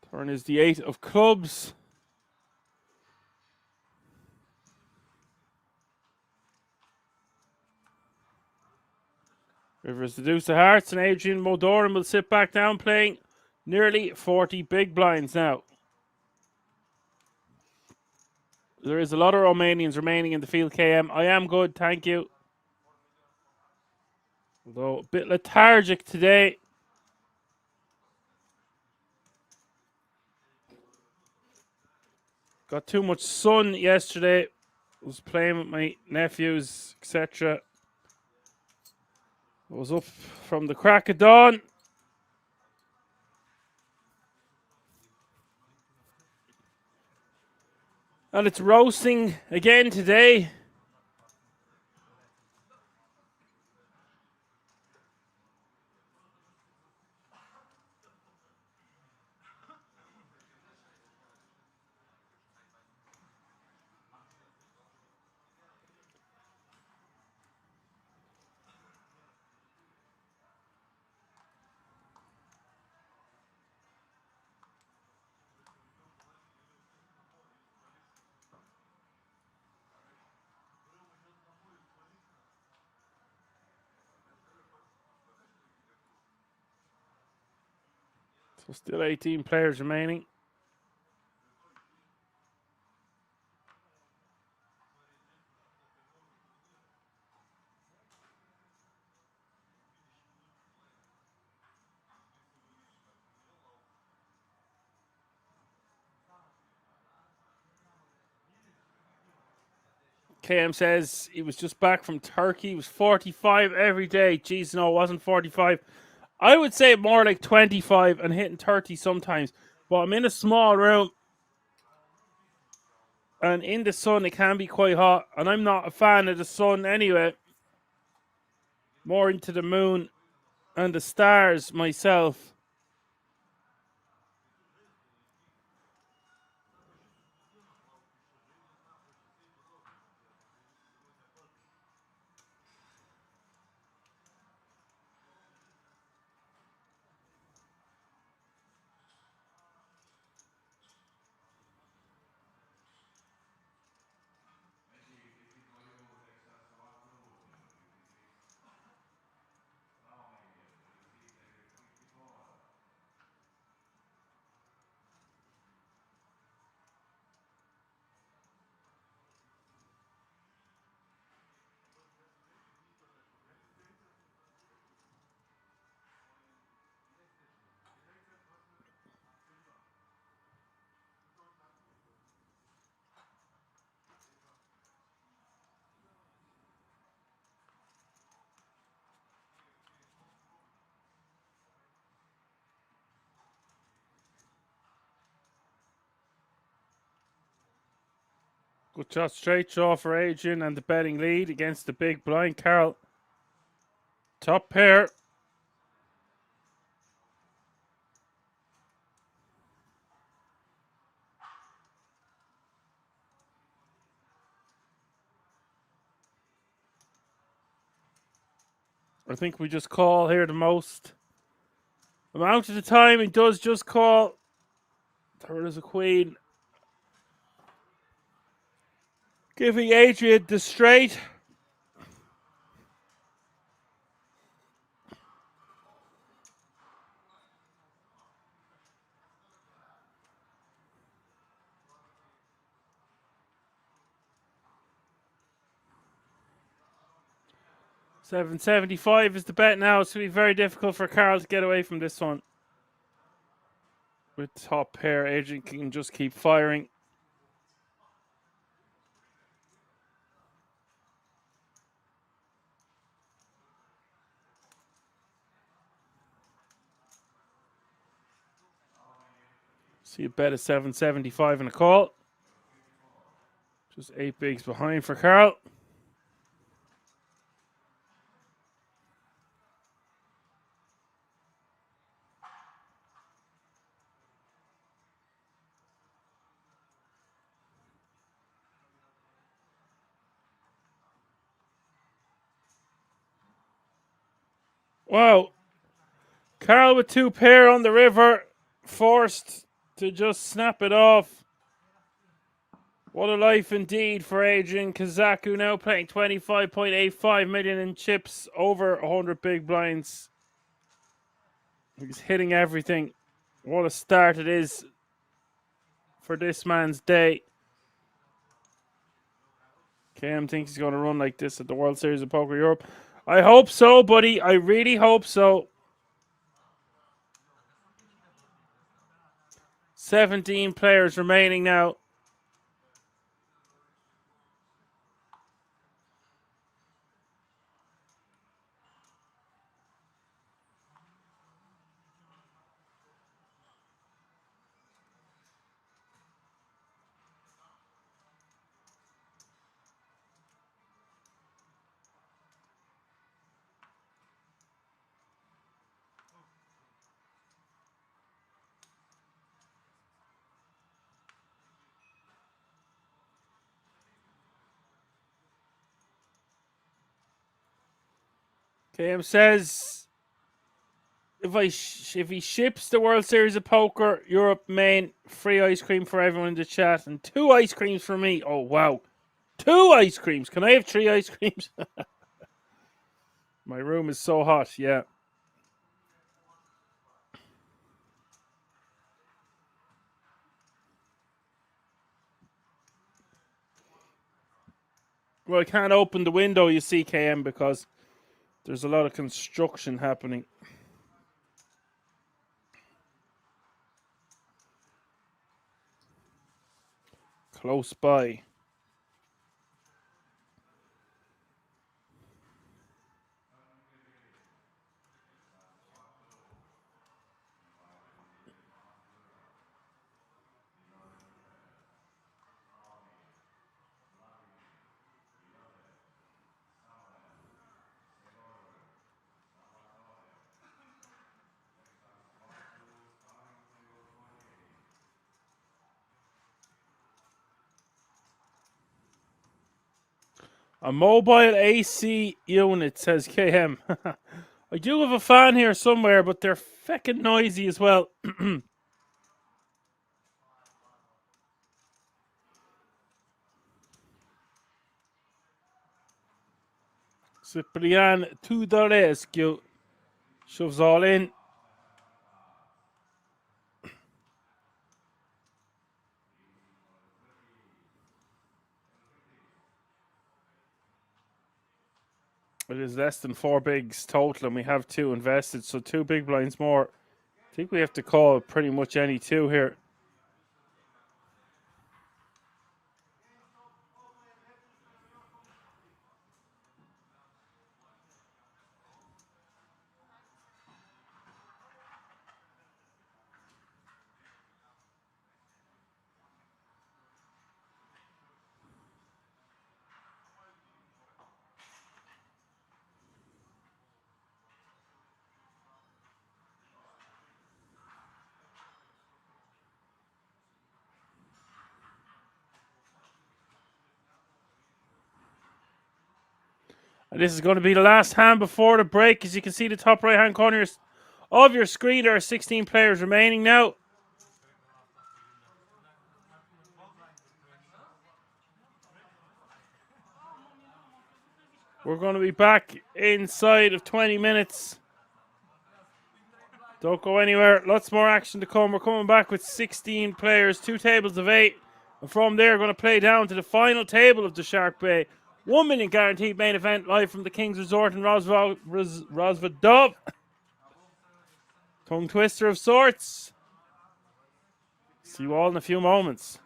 Turn is the 8 of clubs. River is the deuce of hearts, and Adrian Modoran will sit back down playing nearly 40 big blinds now. There is a lot of Romanians remaining in the field, KM. I am good, thank you. Although a bit lethargic today. Got too much sun yesterday. Was playing with my nephews, etc. I was up from the crack of dawn. And it's roasting again today. So still 18 players remaining. KM says he was just back from Turkey. He was 45 every day. Jeez, no, it wasn't 45. I would say more like 25 and hitting 30 sometimes. But I'm in a small room. And in the sun, it can be quite hot. And I'm not a fan of the sun anyway. More into the moon and the stars myself. Good shot, straight draw for Adrian and the betting lead against the big blind. Carl, top pair. I think we just call here the most amount of the time. He does just call. There is a queen. Giving Adrian the straight. 775 is the bet now. It's going to be very difficult for Carl to get away from this one. With top pair, Adrian can just keep firing. See a bet of 775 and a call. Just 8 bigs behind for Carl. Wow. Carl with 2 pair on the river. Forced to just snap it off. What a life indeed for Adrian Kazaku, now playing 25.85 million in chips, over 100 big blinds. He's hitting everything. What a start it is for this man's day. KM thinks he's going to run like this at the World Series of Poker Europe. I hope so, buddy. I really hope so. 17 players remaining now. KM says if he ships the World Series of Poker Europe main, free ice cream for everyone in the chat and 2 ice creams for me. Oh wow, 2 ice creams. Can I have 3 ice creams? My room is so hot. Yeah. Well, I can't open the window, you see, KM, because there's a lot of construction happening. Close by. A mobile AC unit, says KM. I do have a fan here somewhere, but they're feckin' noisy as well. Ciprian Tudorescu shoves all in. It is less than 4 bigs total, and we have 2 invested, so 2 big blinds more. I think we have to call pretty much any 2 here. And this is going to be the last hand before the break. As you can see, the top right-hand corner of your screen, there are 16 players remaining now. We're going to be back inside of 20 minutes. Don't go anywhere. Lots more action to come. We're coming back with 16 players, 2 tables of 8. And from there, we're going to play down to the final table of the SharkBay 1 million guaranteed main event live from the King's Resort in Rosvadov. Tongue twister of sorts. See you all in a few moments.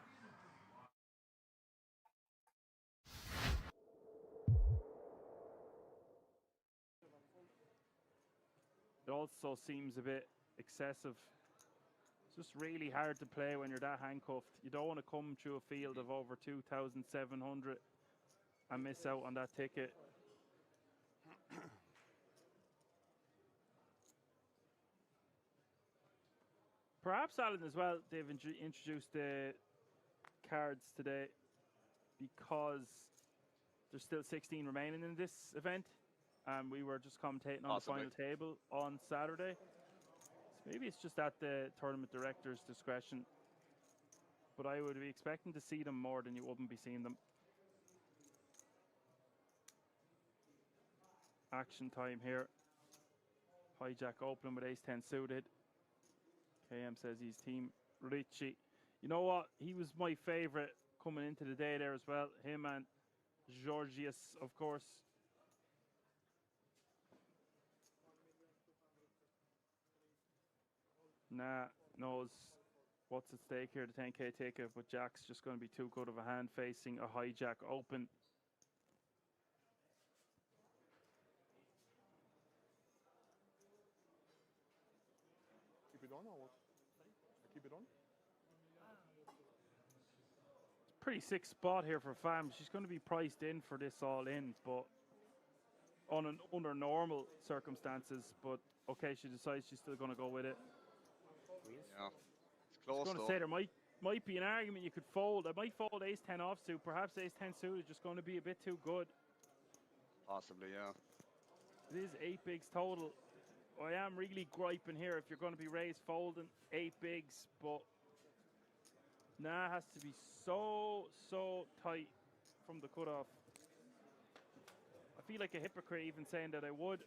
It also seems a bit excessive. It's just really hard to play when you're that handcuffed. You don't want to come through a field of over 2,700 and miss out on that ticket. Perhaps, Alan, as well, they've introduced the cards today because there's still 16 remaining in this event. And we were just commentating on the final table on Saturday. So maybe it's just at the tournament director's discretion. But I would be expecting to see them more than you wouldn't be seeing them. Action time here. Hijack opening with ace-10 suited. KM says he's team Richie. You know what? He was my favorite coming into the day there as well. Him and Georgius, of course. Knows what's at stake here, the 10k ticket, but Jack's just going to be too good of a hand facing a hijack open. Keep it on or what? Keep it on? Pretty sick spot here for Fam. She's going to be priced in for this all in, but under normal circumstances. But okay, she decides she's still going to go with it. Yeah, it's close. I was going to say there might be an argument you could fold. I might fold ace-10 offsuit. Perhaps ace-10 suit is just going to be a bit too good. Possibly, yeah. It is 8 bigs total. I am really griping here if you're going to be raised folding 8 bigs, but it has to be so tight from the cutoff. I feel like a hypocrite even saying that I would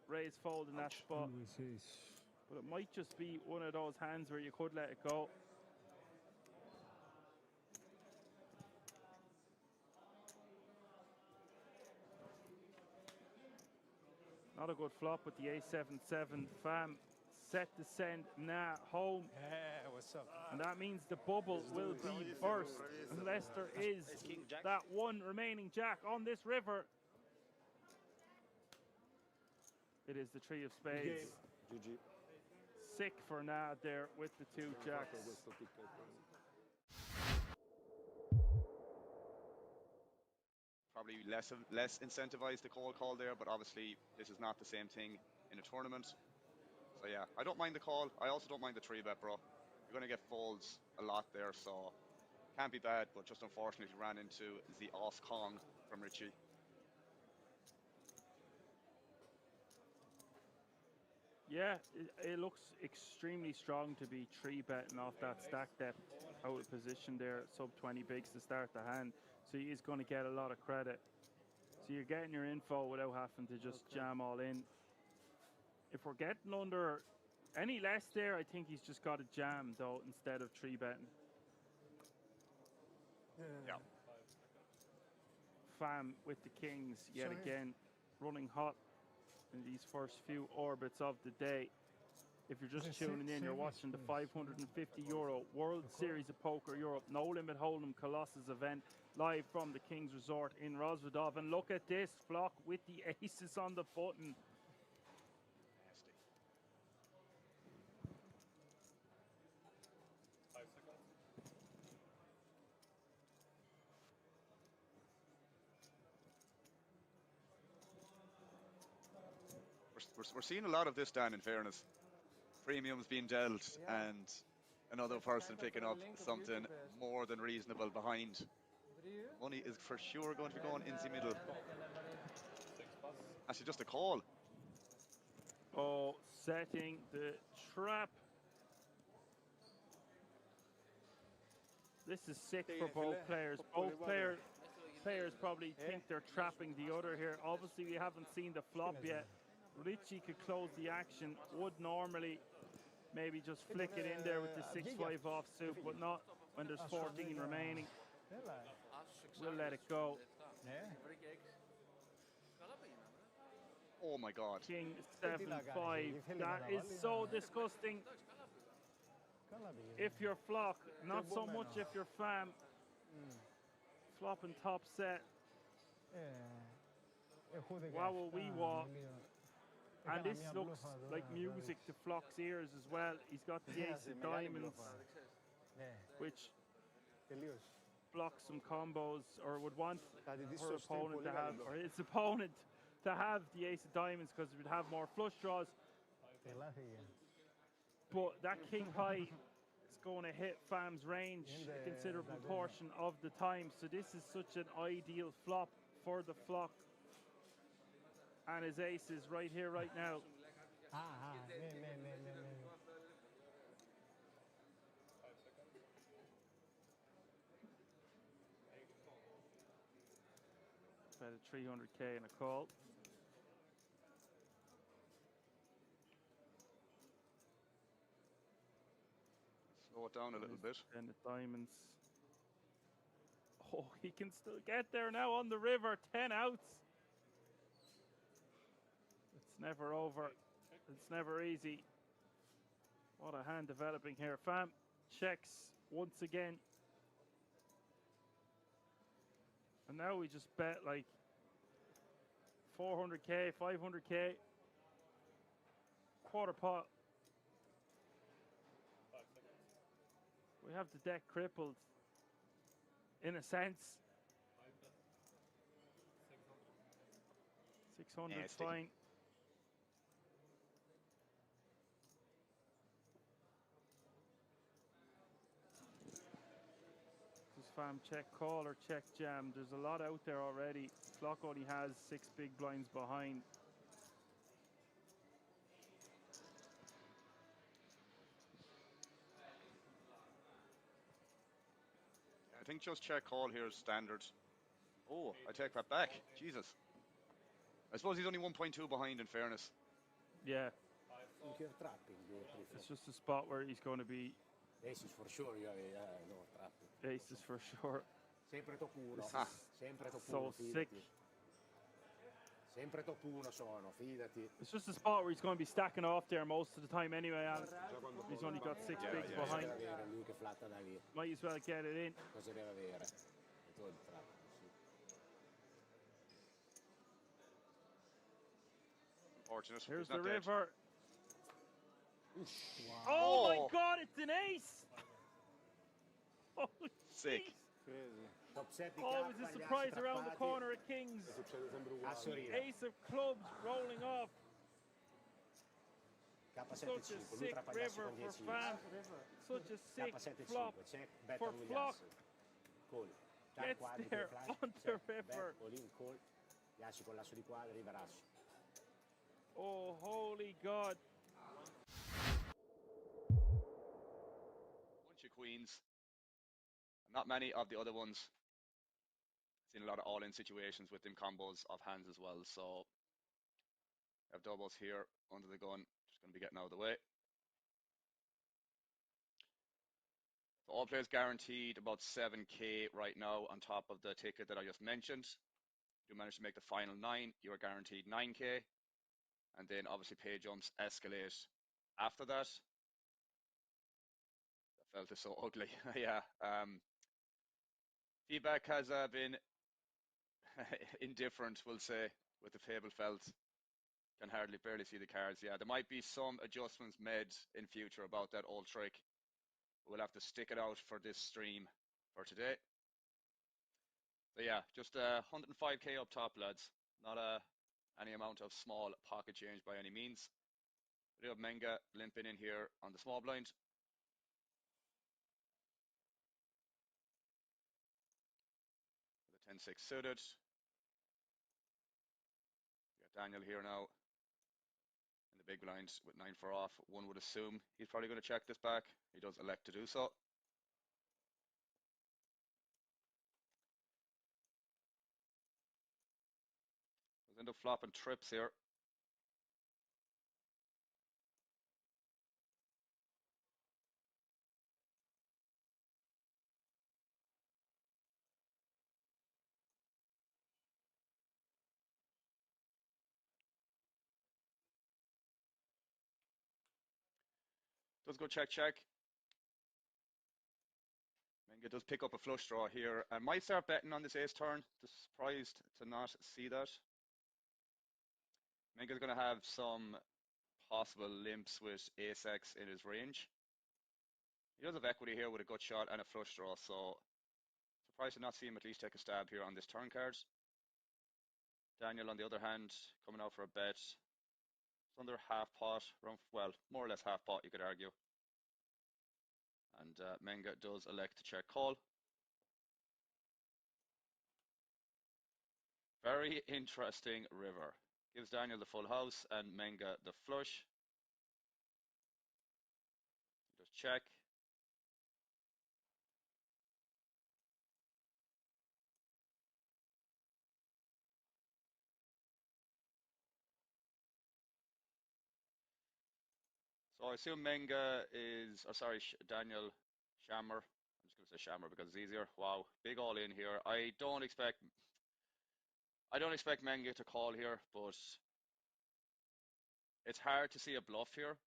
raise fold in that spot. But it might just be one of those hands where you could let it go. Not a good flop with the ace-7-7. Fam, set to send home. Yeah, what's up? And that means the bubble will be burst unless there is that one remaining jack on this river. It is the three of spades. GG. Sick for there with the 2 jacks. Probably less incentivized to call there, but obviously this is not the same thing in a tournament. So yeah, I don't mind the call. I also don't mind the 3-bet, bro. You're going to get folds a lot there, so can't be bad, but just unfortunately ran into the off Kong from Richie. Yeah, it looks extremely strong to be 3-betting off that stack depth out of position there, sub 20 bigs to start the hand. So he is going to get a lot of credit. So you're getting your info without having to just jam all in. If we're getting under any less there, I think he's just got to jam though instead of 3-betting. Yeah. Fam with the Kings yet again, running hot in these first few orbits of the day. If you're just tuning in, you're watching the €550 World Series of Poker Europe No Limit Hold'em Colossus event live from the King's Resort in Rosvadov. And look at this flock with the aces on the button. We're seeing a lot of this, Dan, in fairness. Premiums being dealt and another person picking up something more than reasonable behind. Money is for sure going to be going in the middle. Actually, just a call. Oh, setting the trap. This is sick for both players. Both players probably think they're trapping the other here. Obviously, we haven't seen the flop yet. Richie could close the action, would normally maybe just flick it in there with the 6-5 offsuit, but not when there's 14 remaining. We'll let it go. Oh my god. King 7-5. That is so disgusting. If you're flock, not so much if you're fam. Flopping top set. Wow, we walk. And this looks like music to Flock's ears as well. He's got the ace of diamonds, which blocks some combos, or would want her opponent to have, or his opponent to have the ace of diamonds, because it would have more flush draws. But that king high is going to hit fam's range a considerable portion of the time. So this is such an ideal flop for the flock. And his ace is right here, right now. Bet a 300k in a call. Slow it down a little bit. And the diamonds. Oh, he can still get there now on the river. 10 outs. It's never over. It's never easy. What a hand developing here. Fam checks once again. And now we just bet like 400k, 500k. Quarter pot. We have the deck crippled. In a sense. 600 fine. Just fam check call or check jam. There's a lot out there already. Flock only has 6 big blinds behind. I think just check call here is standard. Oh, I take that back. Jesus. I suppose he's only 1.2 behind, in fairness. Yeah. Think you're trapping, do you prefer? It's just a spot where he's going to be. Aces for sure, no, trapping. Aces for sure. Sempre top 1. Sempre top 1, So sick. fidati. Sempre top 1 sono, fidati. It's just a spot where he's going to be stacking off there most of the time anyway, Alan. He's only got 6 bigs behind. Lui che flatta da lì. Might as well get it in. Cosa deve avere? E tu il trappo, sì. Fortunate. Here's He's not the dead. river. Wow. Oh my god, it's an ace! Holy Sick. jeez. Crazy. Top 7 Always a surprise around the corner at Kings. Succede sempre A uguale. Sorina. Ace of clubs rolling off. Such a K75, lui sick trapagliassi river con for 10. fam. Such a sick flop. K75, check, bet for Flock. Call. Gets Quadri, there flash, on the check, river. Bet, all in, call. Gli assi con l'asso di quadri, river asso. Oh, holy god. Bunch of queens. Not many of the other ones. Seen a lot of all-in situations with them combos of hands as well. So I have doubles here under the gun. Just going to be getting out of the way. So all players guaranteed about 7k right now on top of the ticket that I just mentioned. If you manage to make the final 9, you are guaranteed 9k. And then obviously pay jumps escalate after that. That felt is so ugly. Yeah. Feedback has been indifferent, we'll say, with the Fable felt. Can barely see the cards. Yeah, there might be some adjustments made in future about that old trick. We'll have to stick it out for this stream for today. So yeah, just 105k up top, lads. Not any amount of small pocket change by any means. We have Menga limping in here on the small blind. The 10-6 suited. We got Daniel here now in the big blind with 9-4 off. One would assume he's probably going to check this back. He does elect to do so. We'll end up flopping trips here. Does go check, check. Menga does pick up a flush draw here. I might start betting on this ace turn. Just surprised to not see that. Menga's going to have some possible limps with ace X in his range. He does have equity here with a gut shot and a flush draw, so surprised to not see him at least take a stab here on this turn card. Daniel, on the other hand, coming out for a bet. It's under half pot, around, well, more or less half pot, you could argue. And Menga does elect to check call. Very interesting river. Gives Daniel the full house and Menga the flush. Just check. So I assume Menga is, or sorry, Daniel Shammer. I'm just going to say Shammer because it's easier. Wow, big all in here. I don't expect Menga to call here, but it's hard to see a bluff here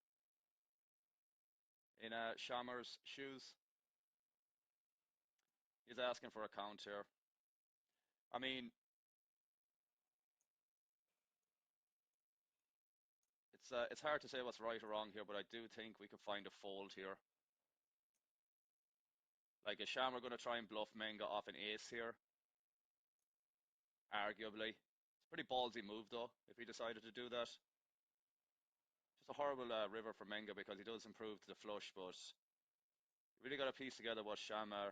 in Shammer's shoes. He's asking for a count here. I mean, it's hard to say what's right or wrong here, but I do think we could find a fold here. Like, is Shammer going to try and bluff Menga off an ace here? Arguably. It's a pretty ballsy move, though, if he decided to do that. Just a horrible river for Menga because he does improve to the flush, but you really got to piece together what Shammer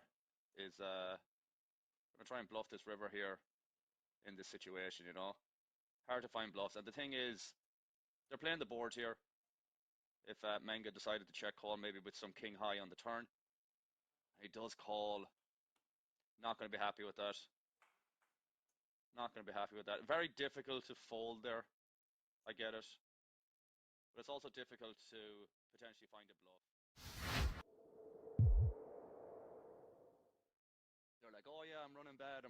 is going to try and bluff this river here in this situation, you know. Hard to find bluffs. And the thing is, they're playing the board here. If Menga decided to check call, maybe with some king high on the turn. He does call. Not going to be happy with that. Not going to be happy with that. Very difficult to fold there. I get it. But it's also difficult to potentially find a bluff. They're like, oh yeah, I'm running bad,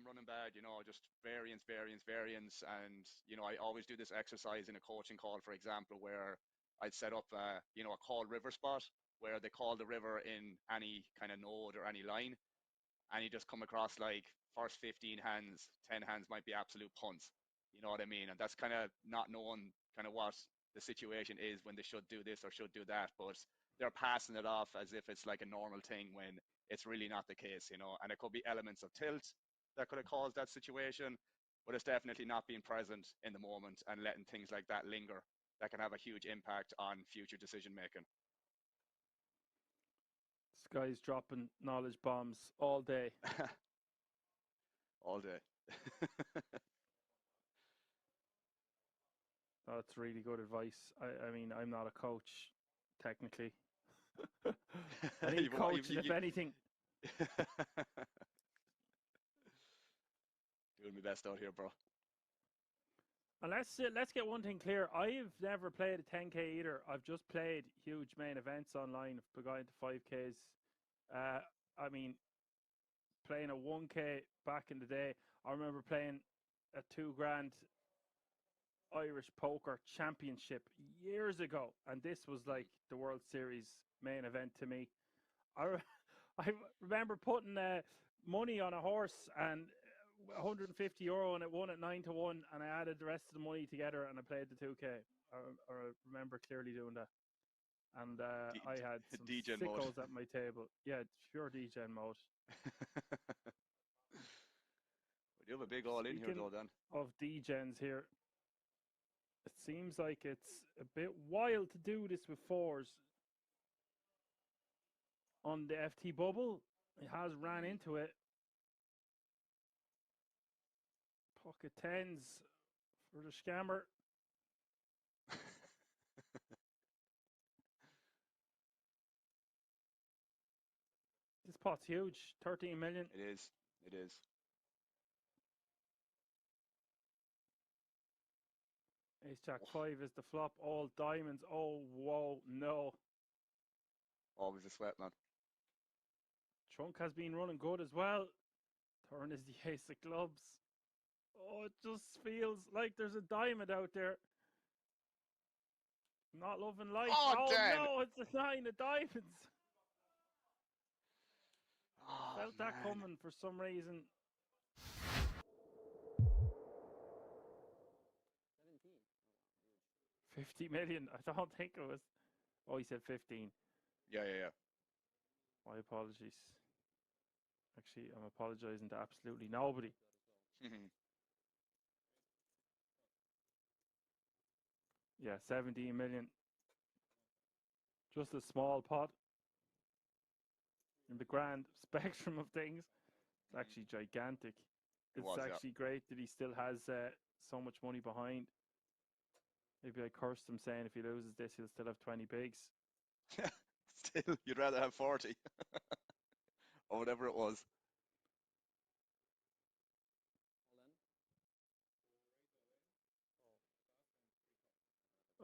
you know, just variance. And, you know, I always do this exercise in a coaching call, for example, where I'd set up, you know, a call river spot where they call the river in any kind of node or any line. And you just come across like first 15 hands, 10 hands might be absolute punts. You know what I mean? And that's kind of not knowing kind of what the situation is when they should do this or should do that. But they're passing it off as if it's like a normal thing when it's really not the case, you know. And it could be elements of tilt that could have caused that situation, but it's definitely not being present in the moment and letting things like that linger. That can have a huge impact on future decision making. This guy's dropping knowledge bombs all day. All day. Oh, that's really good advice. I mean, I'm not a coach, technically. I need coaching, if anything. Doing my best out here, bro. And let's get one thing clear. I've never played a 10K either. I've just played huge main events online. I've gone to 5Ks. I mean, playing a 1K back in the day. I remember playing a $2,000 Irish Poker Championship years ago, and this was like the World Series main event to me. I remember putting money on a horse and €150, and it won at 9-1, and I added the rest of the money together and I played the 2K. I remember clearly doing that. And I had some DJ sickos mode. at my table. Yeah, pure DJ mode. We do have a big all in here, though, then. Of DJs here, it seems like it's a bit wild to do this with fours on the FT bubble. It has ran into it. Pocket tens for the scammer. This pot's huge, 13 million. It is. It is. Ace Jack 5 is the flop. All diamonds. Oh, whoa, no. Always a sweat, man. Trunk has been running good as well. Turn is the ace of clubs. Oh, it just feels like there's a diamond out there. Not loving life. Oh, Oh Dan! no, it's a 9 of diamonds. Oh, Felt that man. coming for some reason. 17. 50 million. I don't think it was. Oh, he said 15. Yeah. My apologies. Actually, I'm apologizing to absolutely nobody. Yeah, 17 million. Just a small pot in the grand spectrum of things. It's actually gigantic. It It's was, yeah. actually great that he still has so much money behind. Maybe I cursed him saying if he loses this, he'll still have 20 bigs. Still, you'd rather have 40. Or whatever it was.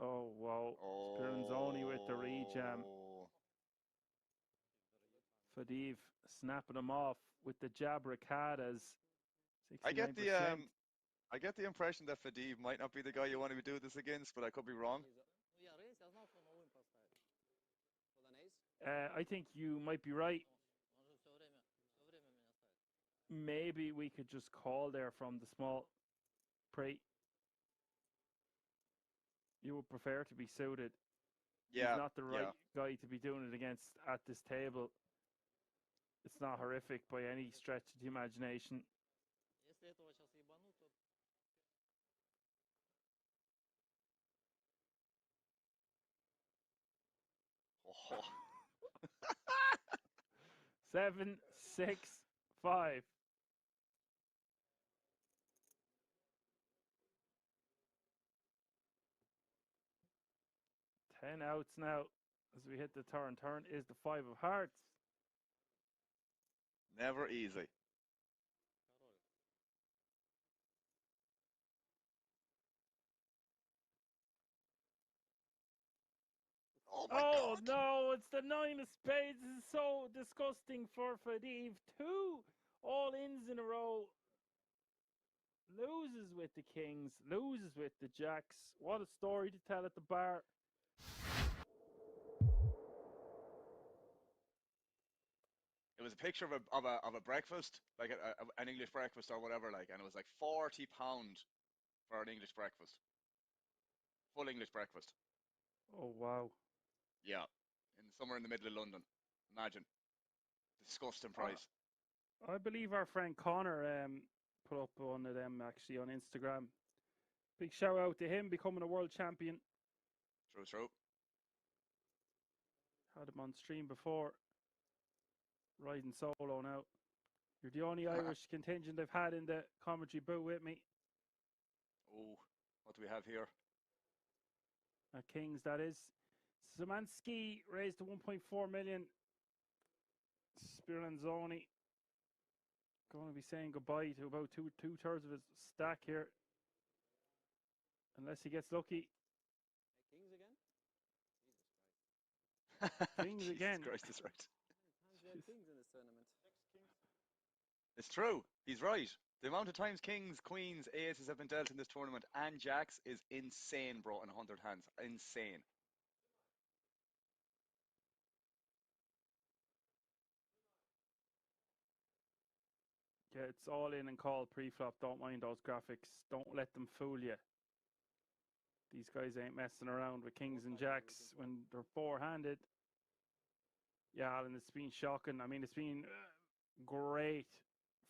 Oh, wow. Spiranzoni with the rejam. Oh. Fadiv snapping him off with the Jabracadas. I get 69%. the impression that Fadiv might not be the guy you want to do this against, but I could be wrong. I think you might be right. Maybe we could just call there from the small pre. You would prefer to be suited. Yeah, He's not the right guy to be doing it against at this table. It's not horrific by any stretch of the imagination. Oh. 7, 6, 5. Ten outs now as we hit the turn. Turn is the 5 of hearts. Never easy. Oh my God. No, it's the 9 of spades. This is so disgusting for Fadiv. 2 all-ins in a row. Loses with the kings, loses with the jacks. What a story to tell at the bar. It was a picture of a breakfast, like an English breakfast or whatever, like, and it was like £40 for an English breakfast, full English breakfast. Oh, wow. Yeah, somewhere in the middle of London. Imagine, disgusting price. I believe our friend Connor put up one of them actually on Instagram. Big shout out to him becoming a world champion. True. Had him on stream before. Riding solo now. You're the only Irish contingent I've had in the commentary booth with me. Oh, what do we have here? At Kings, that is. Szymanski raised to 1.4 million. Spiranzoni going to be saying goodbye to about two-thirds of his stack here. Unless he gets lucky. Kings again? Kings Jesus again. Christ, that's right. Kings in this tournament. It's true. He's right. The amount of times kings, queens, aces have been dealt in this tournament and jacks is insane, bro, in 100 hands. Insane. Yeah, it's all in and call pre-flop. Don't mind those graphics. Don't let them fool you. These guys ain't messing around with kings and jacks when they're four-handed. Yeah, Alan, it's been shocking. I mean, it's been great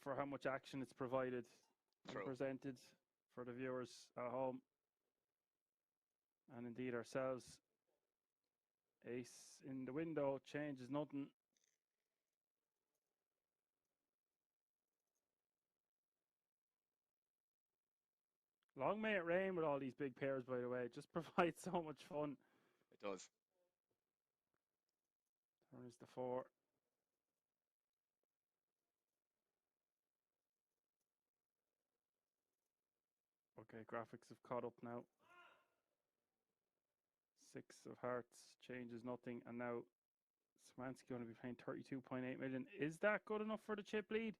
for how much action it's provided and presented for the viewers at home. And indeed ourselves. Ace in the window changes nothing. Long may it rain with all these big pairs, by the way. It just provides so much fun. It does. Turn is the 4. Okay, graphics have caught up now. 6 of hearts changes nothing, and now Szymanski going to be playing 32.8 million. Is that good enough for the chip lead?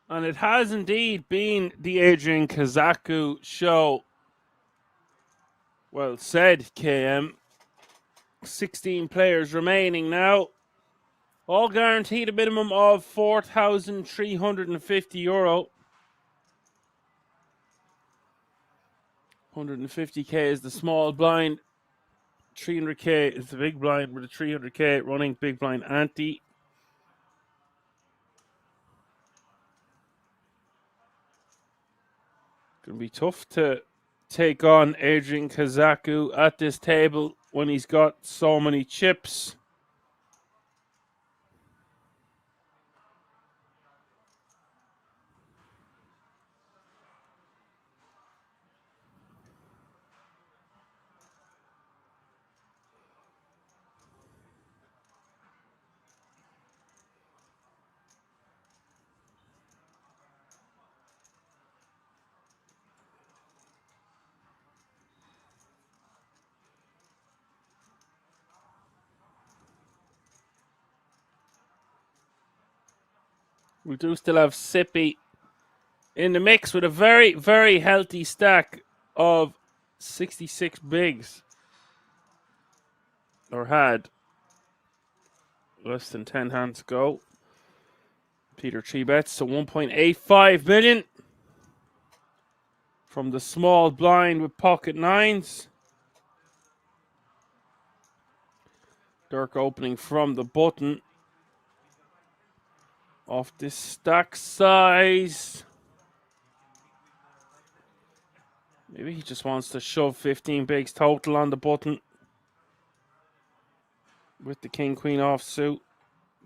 And it has indeed been the Adrian Kazaku show. Well said, KM. 16 players remaining now. All guaranteed a minimum of €4,350. 150k is the small blind. 300k is the big blind with a 300k running big blind ante. Gonna be tough to take on Adrian Kazaku at this table when he's got so many chips. We do still have Sippy in the mix with a very, very healthy stack of 66 bigs. Or had. Less than 10 hands to go. Peter 3 bets to 1.85 million. From the small blind with pocket nines. Dirk opening from the button. Off this stack size. Maybe he just wants to shove 15 bigs total on the button. With the king queen offsuit.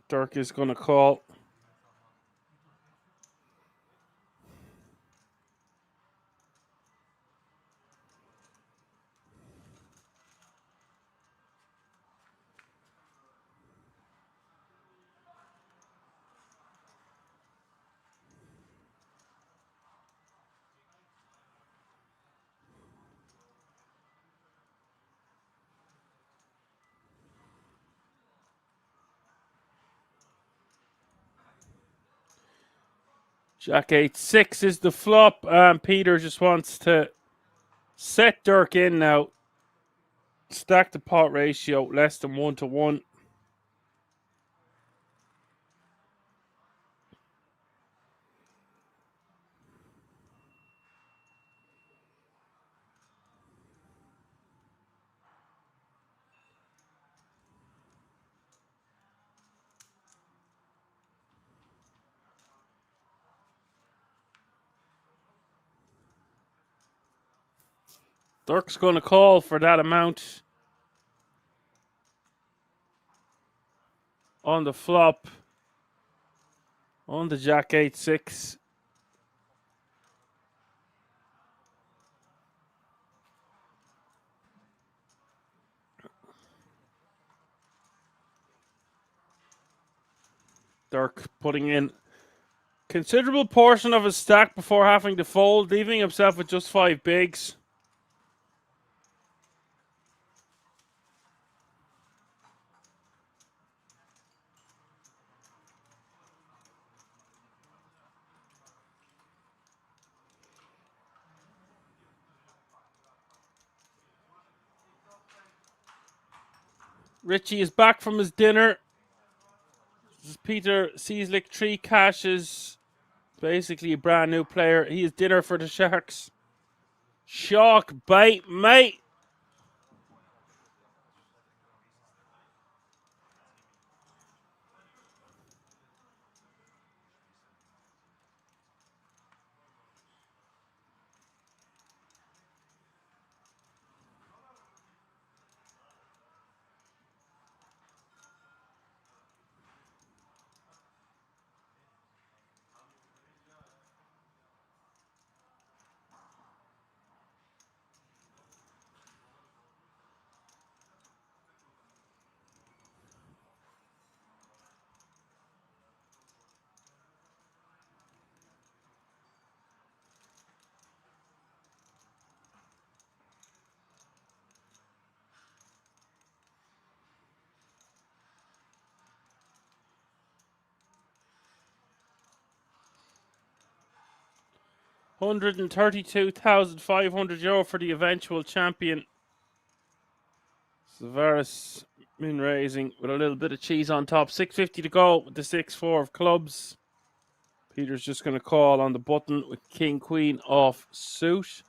Dirk is going to call. Jack 8-6 is the flop. Peter just wants to set Dirk in now. Stack the pot ratio less than 1-1. Dirk's going to call for that amount on the flop. On the Jack 8-6. Dirk putting in considerable portion of his stack before having to fold, leaving himself with just 5 bigs. Richie is back from his dinner. This is Peter Cieslik, 3 cashes. Basically a brand new player. He is dinner for the Sharks. SharkBay, mate. €132,500 for the eventual champion. Savaris min raising with a little bit of cheese on top. 650 to go with the 6-4 of clubs. Peter's just going to call on the button with King Queen off suit.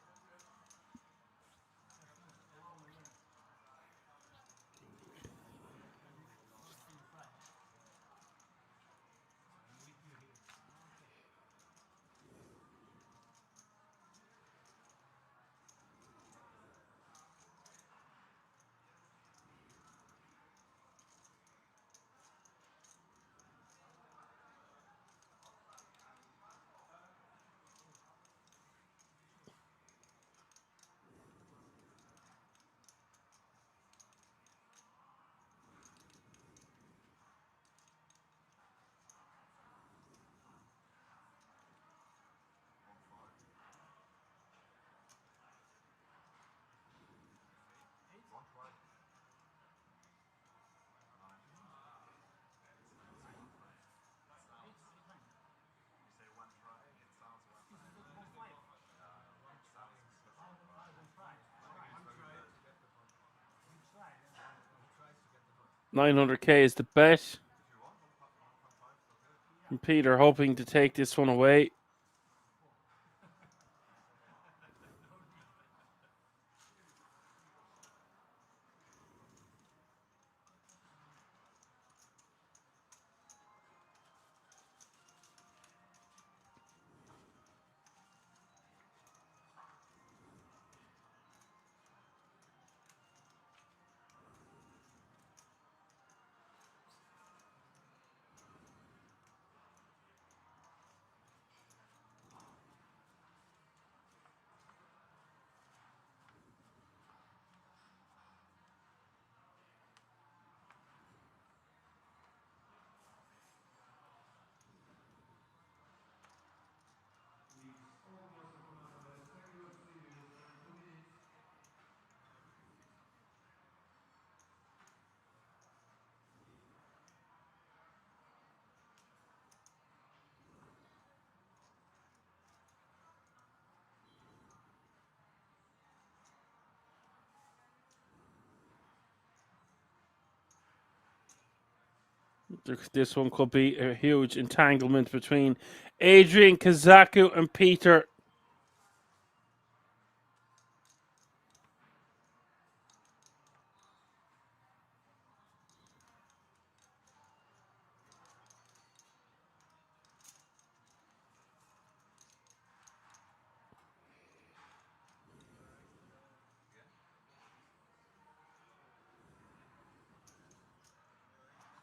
$900K is the bet. And Peter hoping to take this one away. This one could be a huge entanglement between Adrian Kazaku and Peter.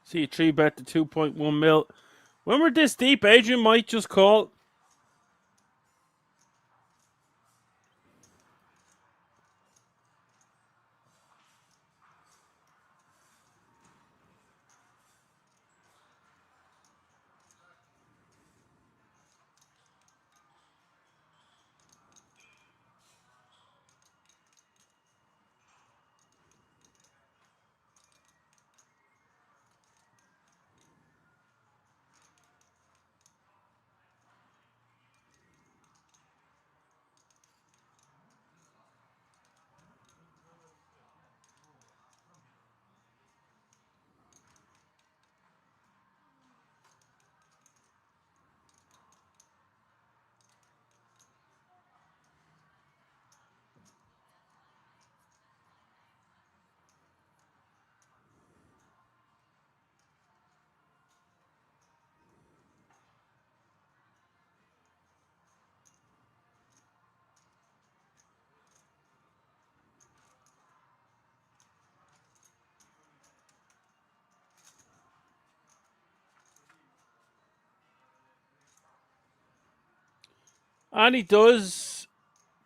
See a 3-bet to 2.1 mil. When we're this deep, Adrian might just call. And he does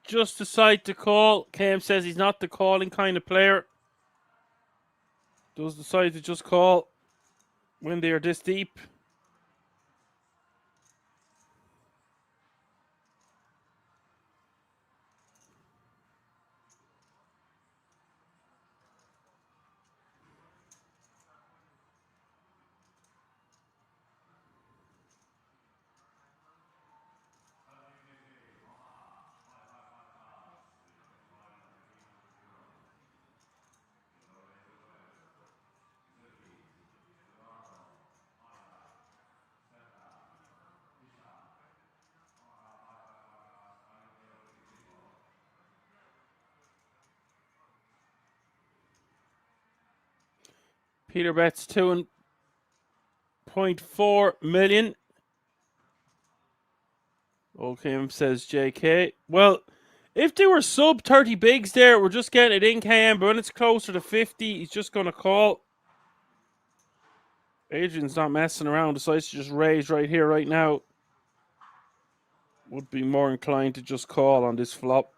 just decide to call. Cam says he's not the calling kind of player. Does decide to just call when they are this deep. Peter bets 2.4 million. Okay, says JK. Well, if they were sub 30 bigs there, we're just getting it in KM, but when it's closer to 50, he's just going to call. Adrian's not messing around, decides to just raise right here, right now. Would be more inclined to just call on this flop.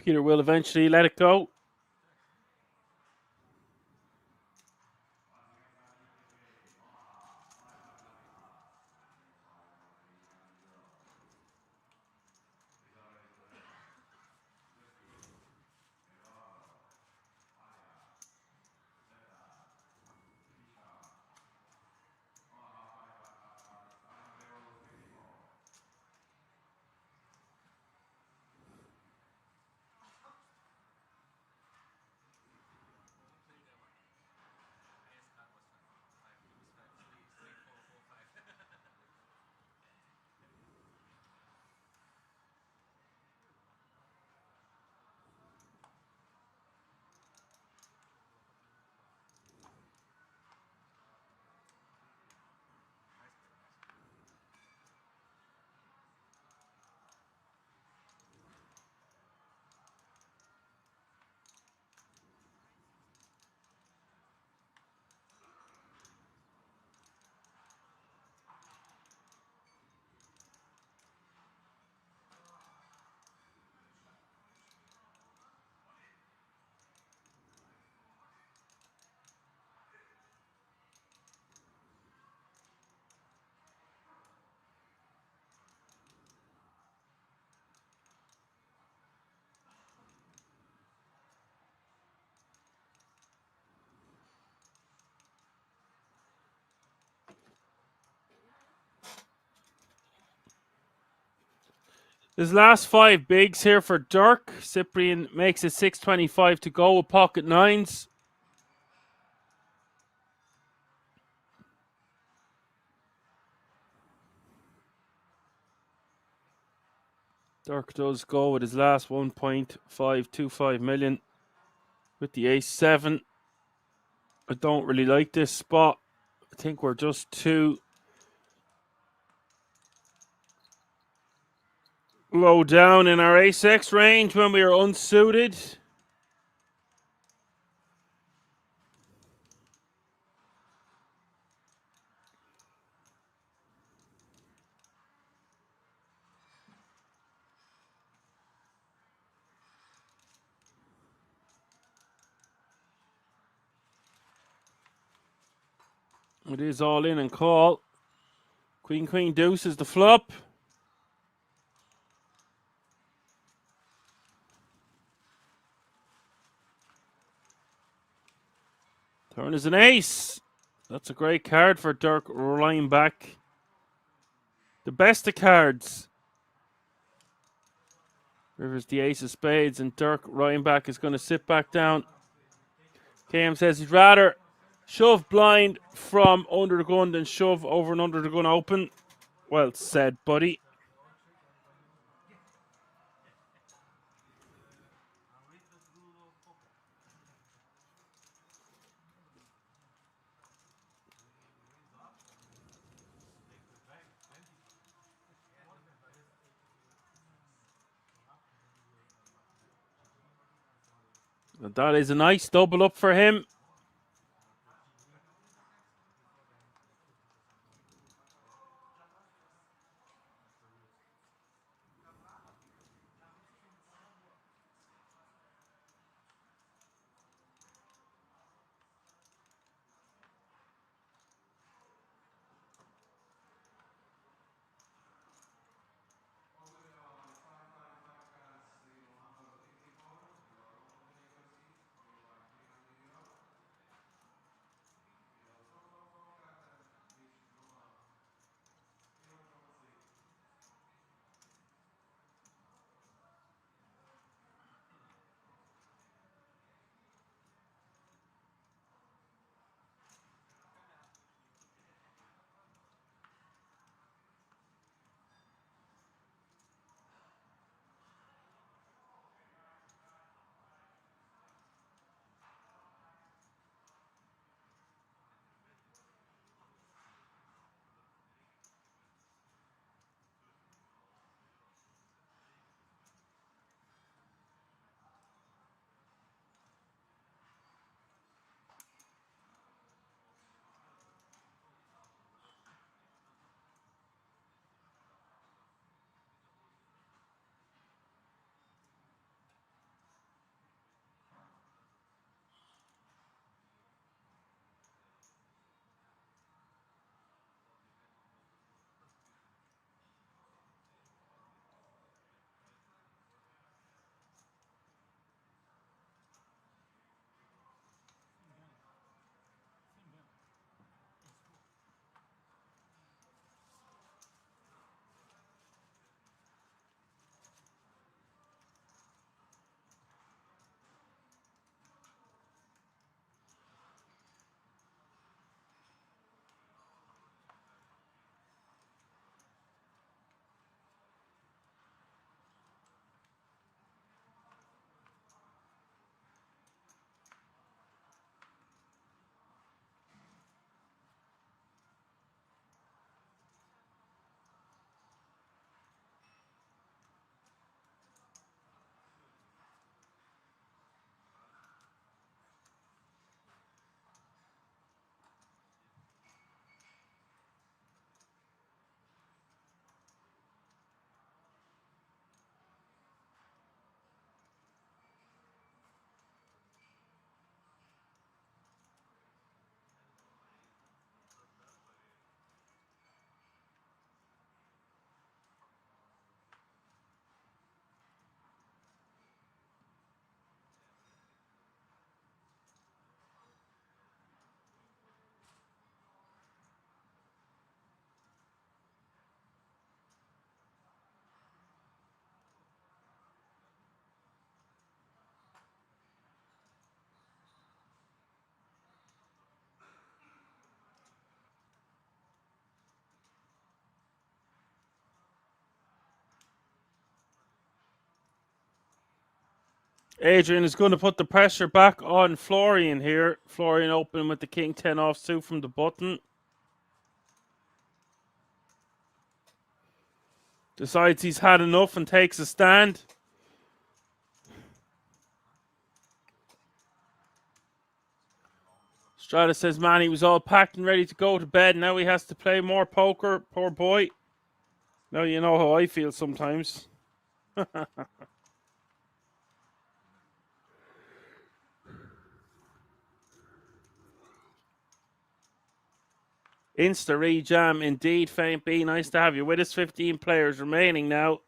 Peter will eventually let it go. His last 5 bigs here for Dirk. Cyprian makes it 6.25 to go with pocket nines. Dirk does go with his last 1.525 million with the ace 7. I don't really like this spot. I think we're just too low down in our ace-x range when we are unsuited. It is all in and call. Queen, queen, deuce is the flop. Turn is an ace. That's a great card for Dirk Reinbach. The best of cards. River's the ace of spades, and Dirk Reinbach is going to sit back down. KM says he'd rather shove blind from under the gun than shove over and under the gun open. Well said, buddy. That is a nice double up for him. Adrian is going to put the pressure back on Florian here. Florian open with the king 10 offsuit from the button. Decides he's had enough and takes a stand. Strata says, man, he was all packed and ready to go to bed. Now he has to play more poker. Poor boy. Now you know how I feel sometimes. Insta rejam indeed, Faint B. Nice to have you with us. 15 players remaining now.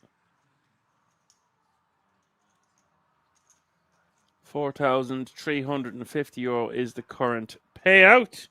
4,350 euro is the current payout.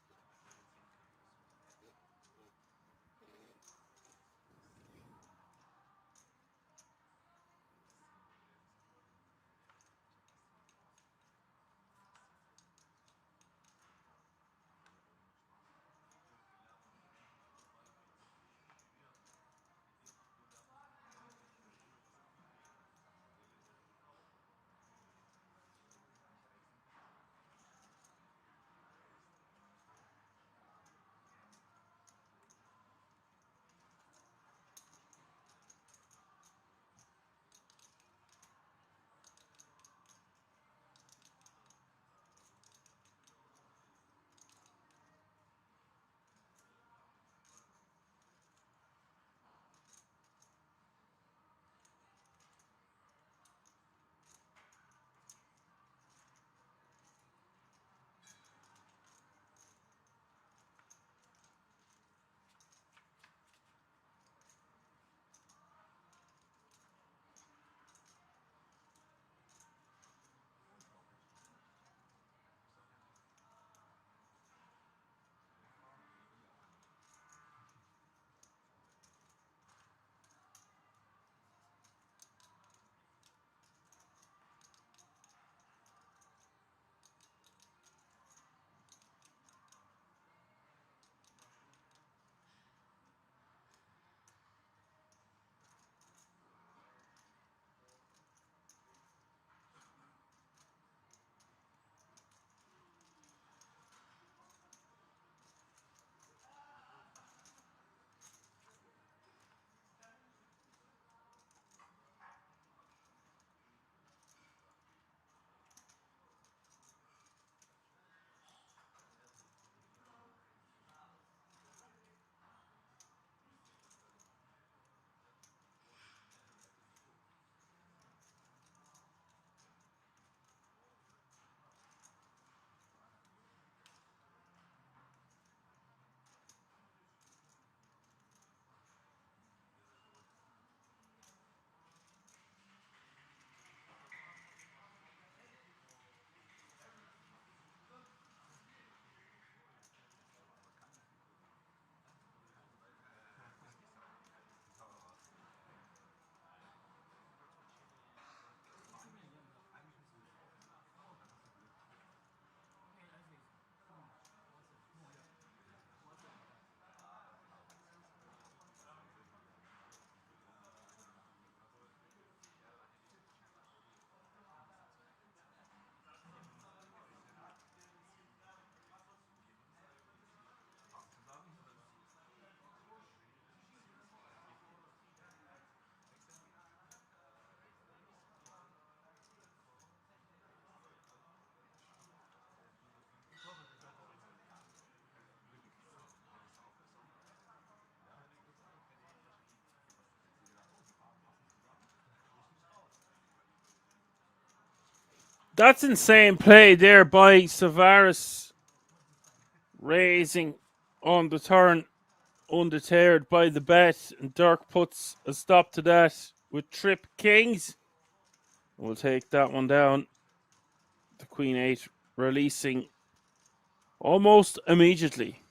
That's insane play there by Savaris, raising on the turn, undeterred by the bet. And Dirk puts a stop to that with trip kings. We'll take that one down. The Queen 8 releasing almost immediately.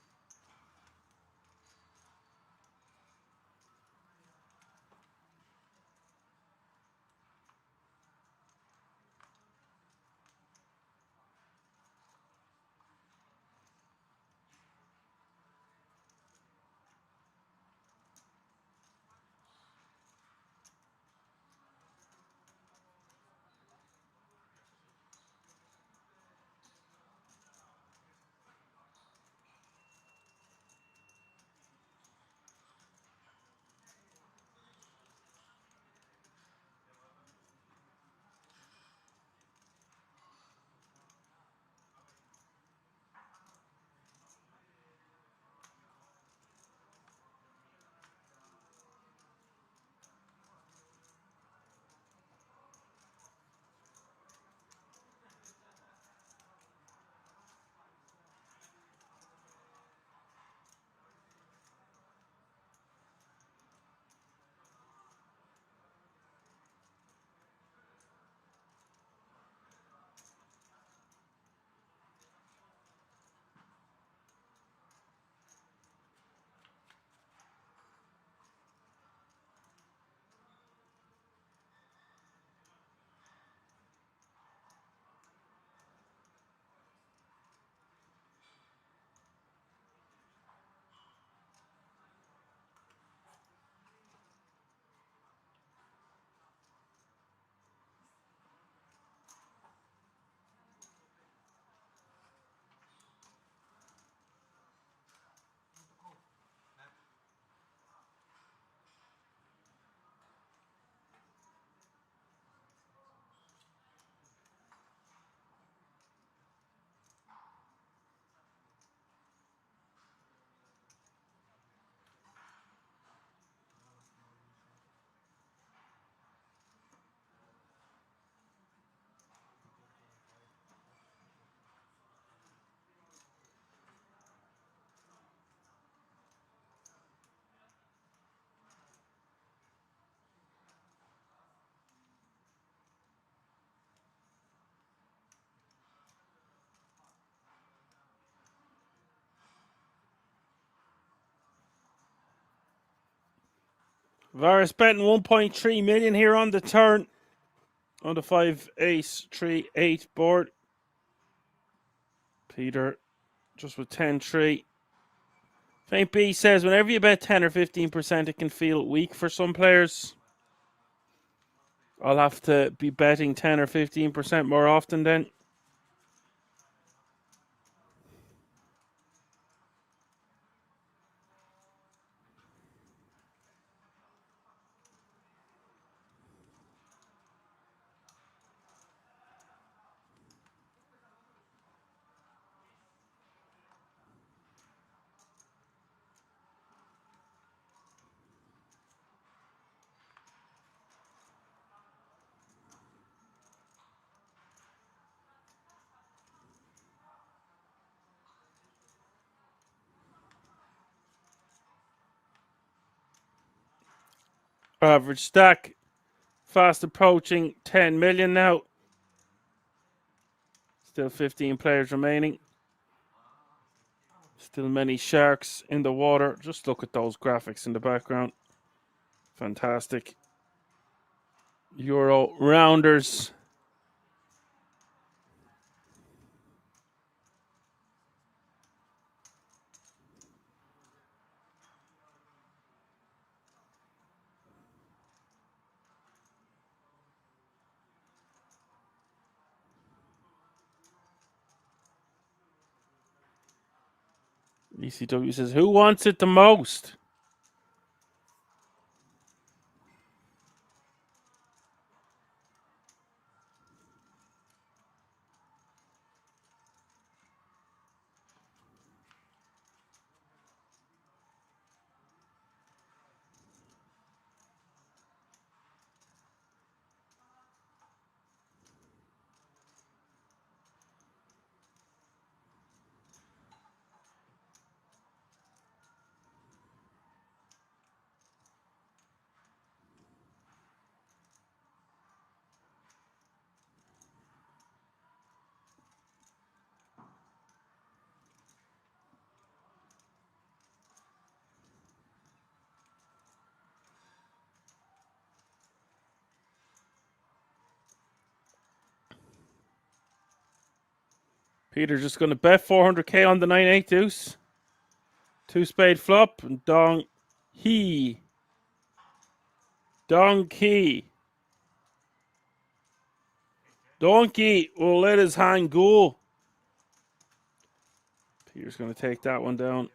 Varus betting 1.3 million here on the turn. On the 5 ace 3 8 board. Peter just with 10-3. Faint B says whenever you bet 10 or 15%, it can feel weak for some players. I'll have to be betting 10 or 15% more often then. Average stack fast approaching 10 million now. Still 15 players remaining. Still many sharks in the water. Just look at those graphics in the background. Fantastic. Euro rounders. ECW says, who wants it the most? Peter just going to bet 400k on the 9-8 deuce. 2 spade flop and dong he. Donkey. Donkey will let his hand go. Peter's going to take that one down.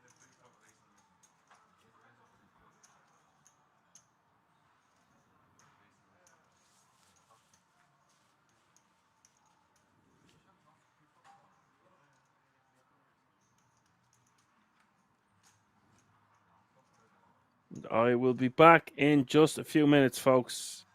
I will be back in just a few minutes, folks.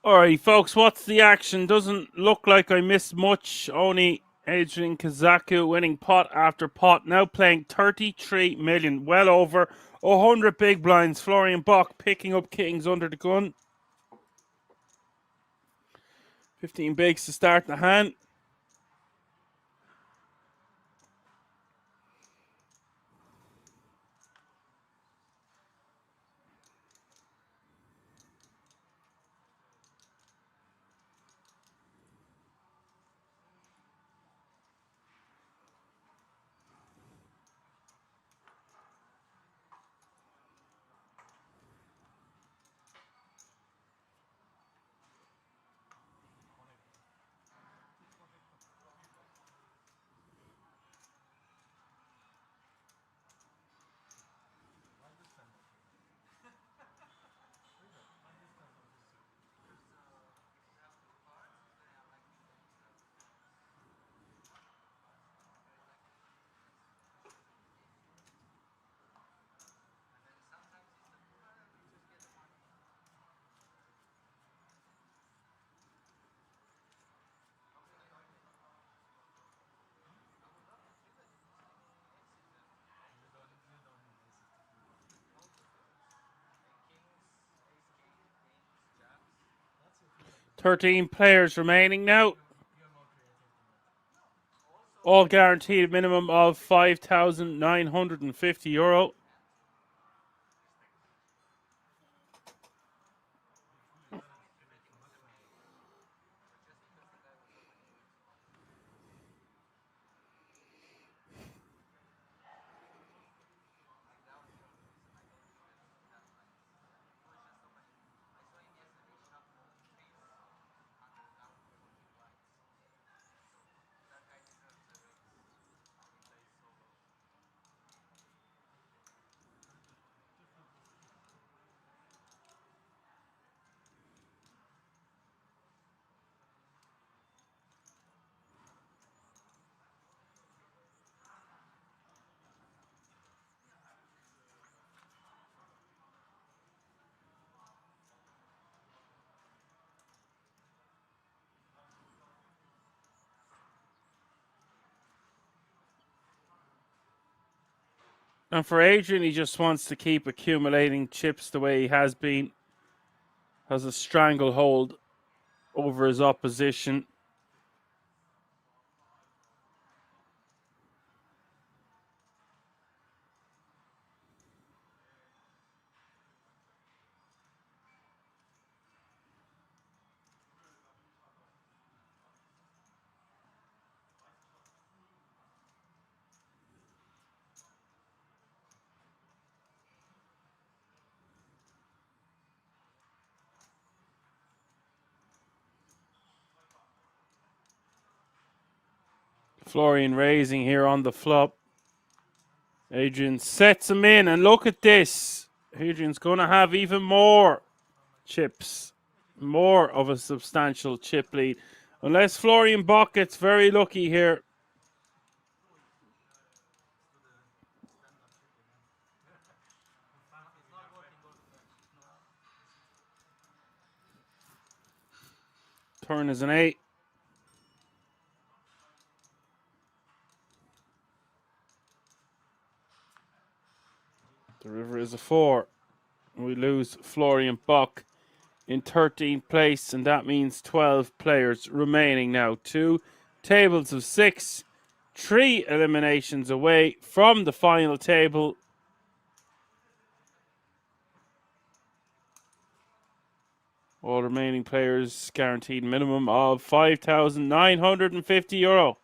Alright, folks, what's the action? Doesn't look like I missed much. Only Adrian Kazaku winning pot after pot. Now playing 33 million. Well over 100 big blinds. Florian Bock picking up kings under the gun. 15 bigs to start the hand. Thirteen players remaining now. All guaranteed a minimum of €5,950. And for Adrian, he just wants to keep accumulating chips the way he has been. Has a stranglehold over his opposition. Florian raising here on the flop. Adrian sets him in, and look at this. Adrian's going to have even more chips. More of a substantial chip lead. Unless Florian Bock gets very lucky here. Turn is an 8. The river is a 4. We lose Florian Bock in 13th place, and that means 12 players remaining now. 2 tables of 6, 3 eliminations away from the final table. All remaining players guaranteed minimum of €5,950.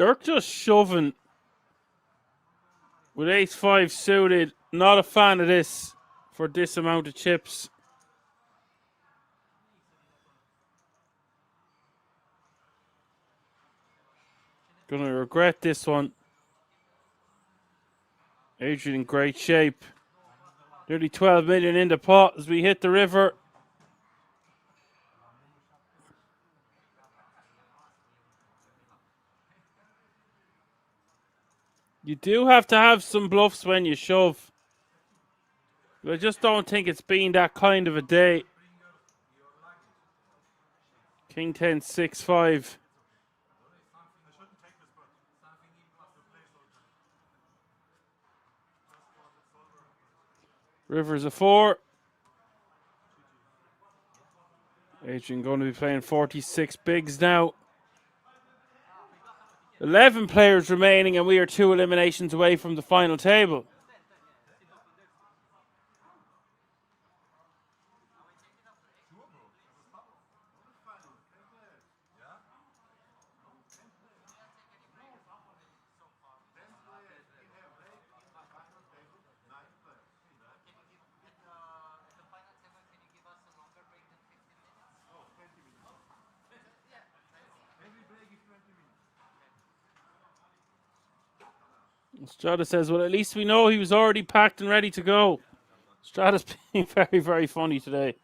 Dirk just shoving with ace-5 suited. Not a fan of this for this amount of chips. Gonna regret this one. Adrian in great shape. Nearly 12 million in the pot as we hit the river. You do have to have some bluffs when you shove. I just don't think it's been that kind of a day. King 10, 6, 5. River's a 4. Adrian going to be playing 46 bigs now. 11 players remaining, and we are 2 eliminations away from the final table. Strata says, well, at least we know he was already packed and ready to go. Strata's being very, very funny today.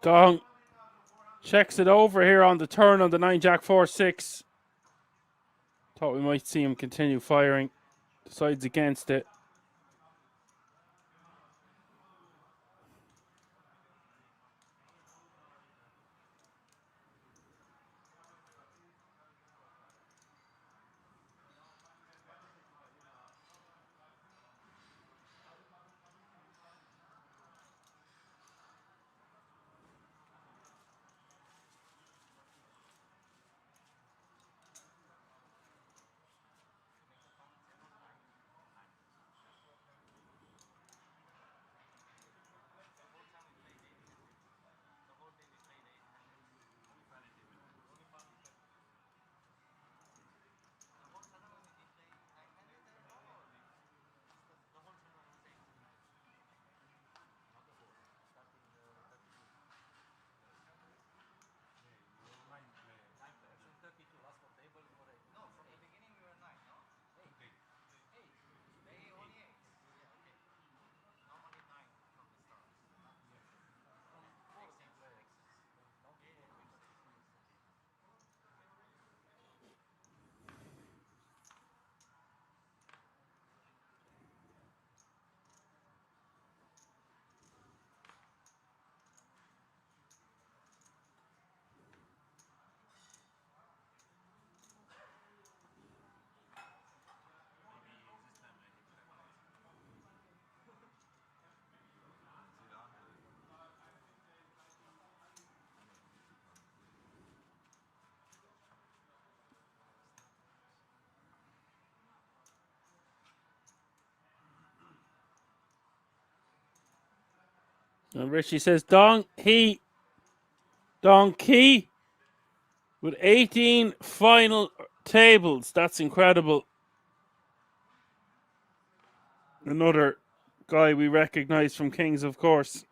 Dong checks it over here on the turn on the 9 Jack 4 6. Thought we might see him continue firing. Decides against it. And Richie says Donkey with 18 final tables. That's incredible. Another guy we recognize from Kings, of course.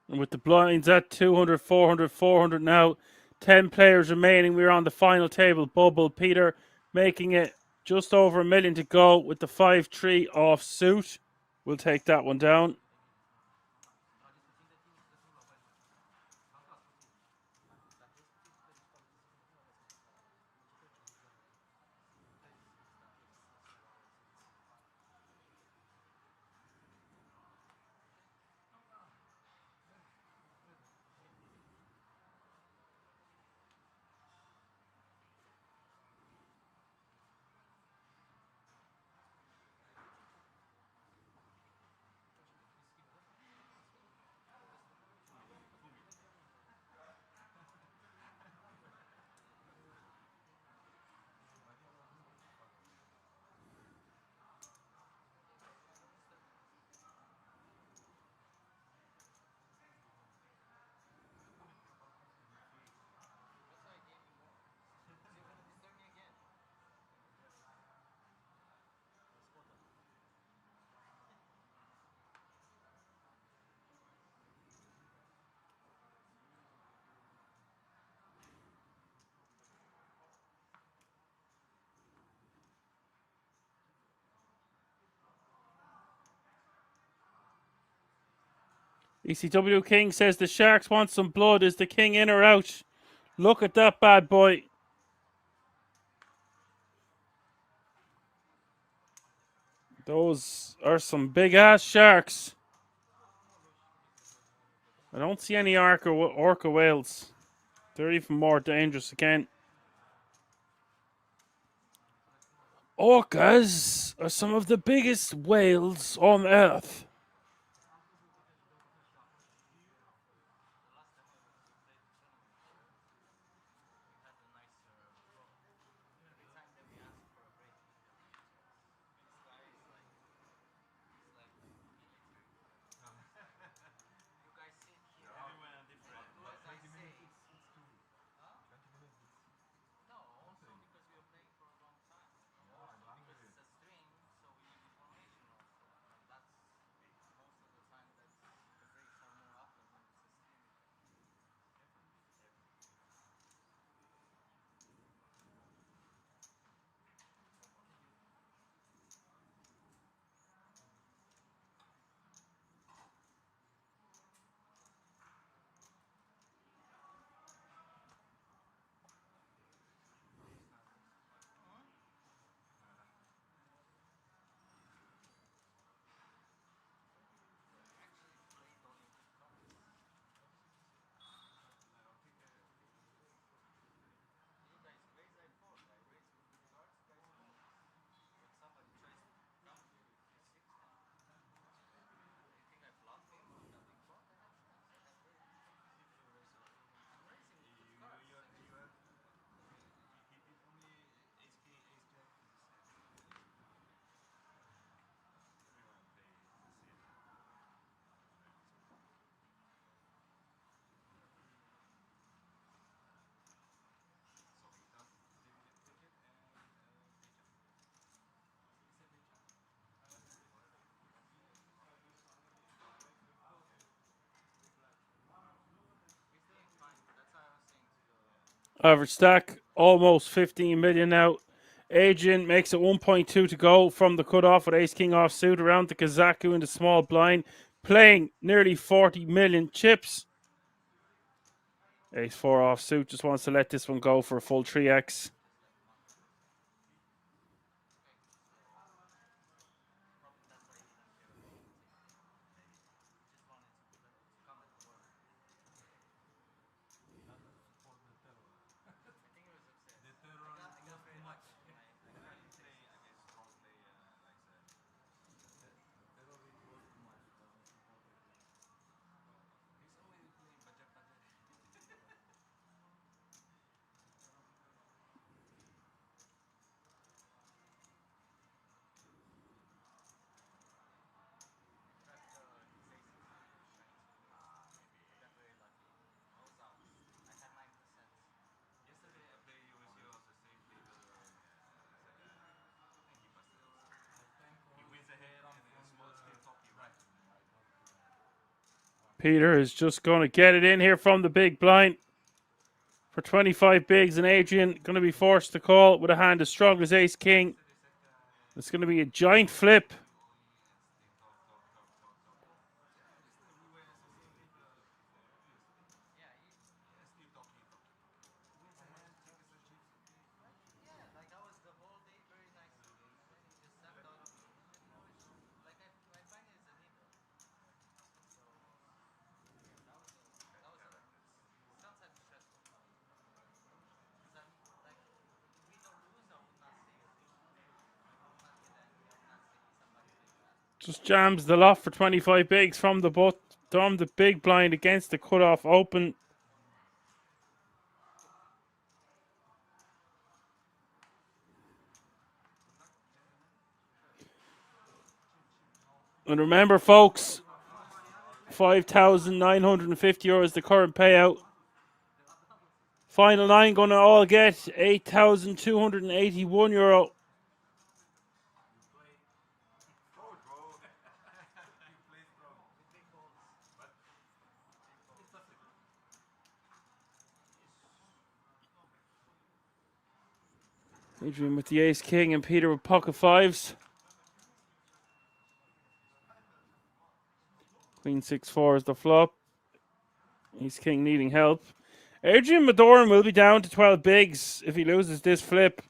And with the blinds at 200, 400, 400 now, 10 players remaining. We're on the final table bubble. Peter making it just over $1 million to go with the 5-3 off suit. We'll take that one down. ECW King says the Sharks want some blood. Is the King in or out? Look at that bad boy. Those are some big ass sharks. I don't see any orca whales. They're even more dangerous again. Orcas are some of the biggest whales on Earth. Average stack almost 15 million now. Adrian makes it 1.2 to go from the cutoff with Ace King offsuit around the Kazaku in the small blind, playing nearly 40 million chips. Ace 4 offsuit just wants to let this one go for a full 3x. Peter is just going to get it in here from the big blind for 25 bigs, and Adrian going to be forced to call with a hand as strong as Ace King. It's going to be a giant flip. Just jams the lot for 25 bigs from the big blind against the cutoff open. And remember, folks, €5,950 the current payout. Final nine going to all get €8,281. Adrian with the Ace King and Peter with pocket fives. Queen 6-4 is the flop. Ace King needing help. Adrian Madoran will be down to 12 bigs if he loses this flip.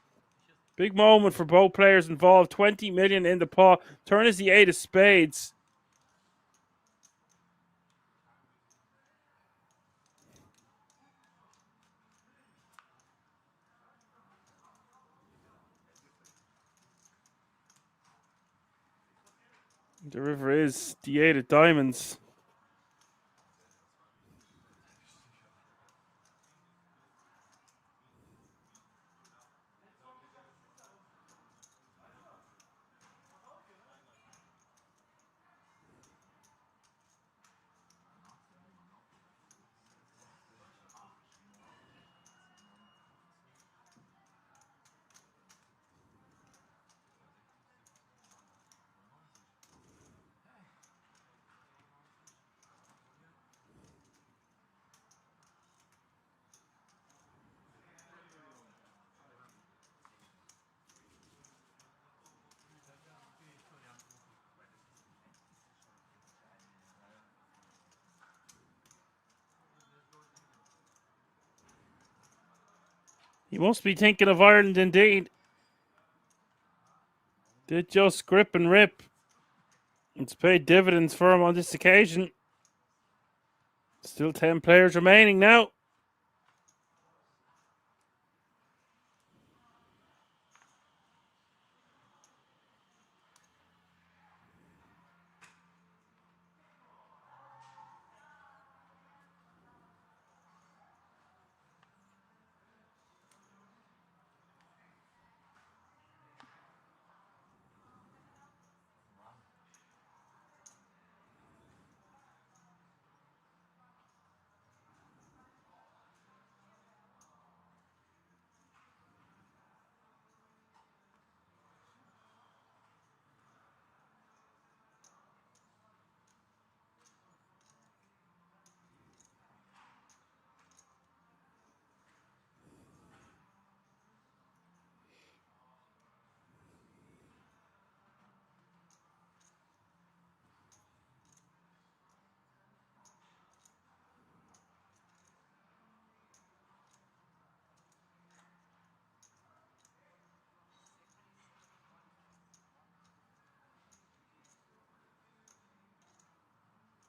Big moment for both players involved. 20 million in the pot. Turn is the 8 of spades. The river is the 8 of diamonds. He must be thinking of Ireland indeed. Did just grip and rip. It's paid dividends for him on this occasion. Still 10 players remaining now.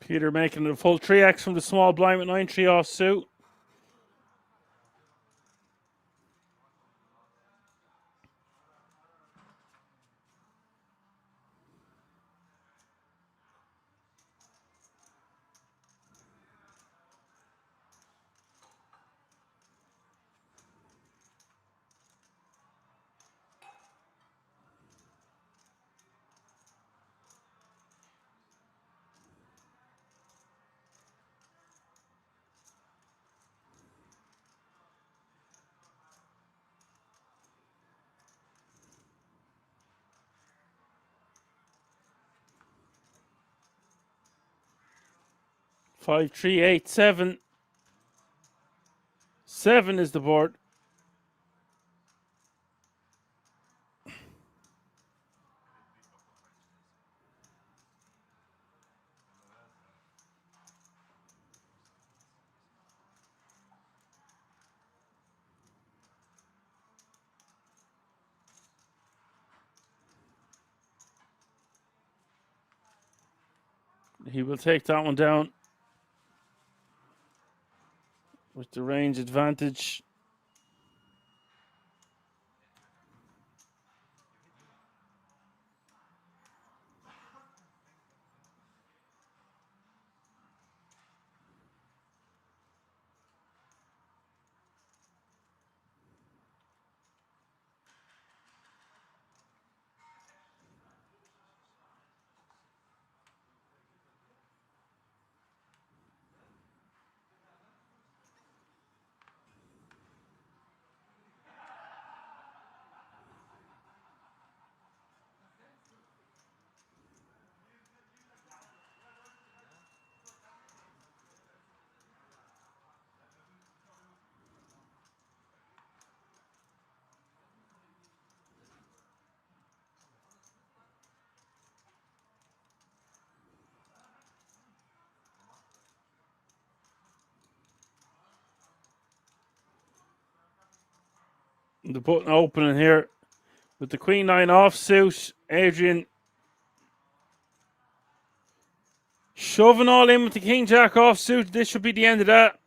Peter making it a full 3x from the small blind with 9-3 off suit. Five, 3, 8, 7. 7 is the board. He will take that one down with the range advantage. The button opening here with the Queen 9 offsuit. Adrian shoving all in with the King Jack offsuit. This should be the end of that.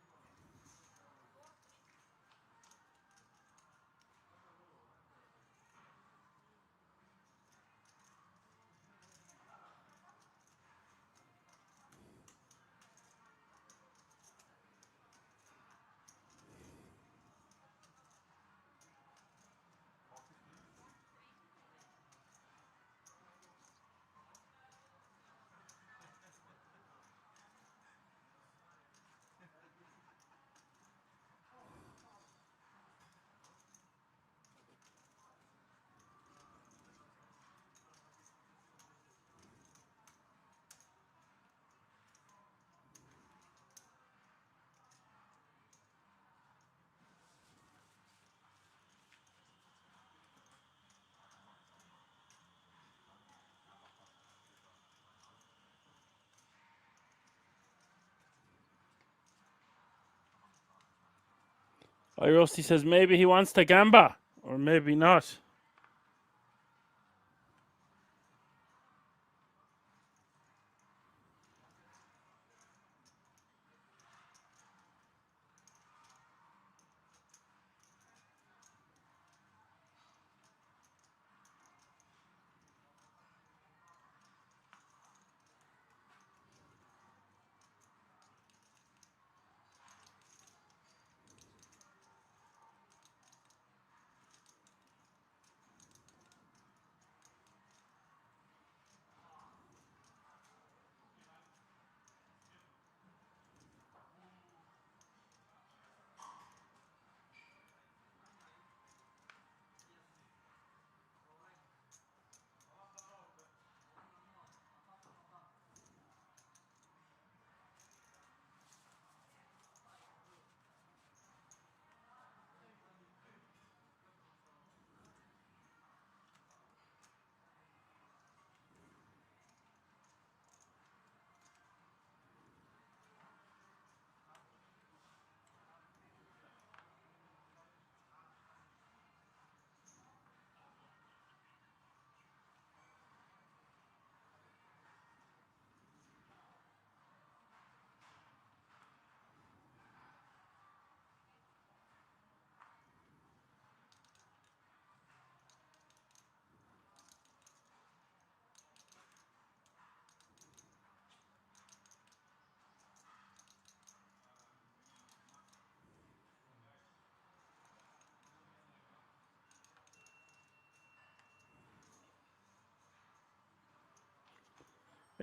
Rusty says maybe he wants to gamba, or maybe not.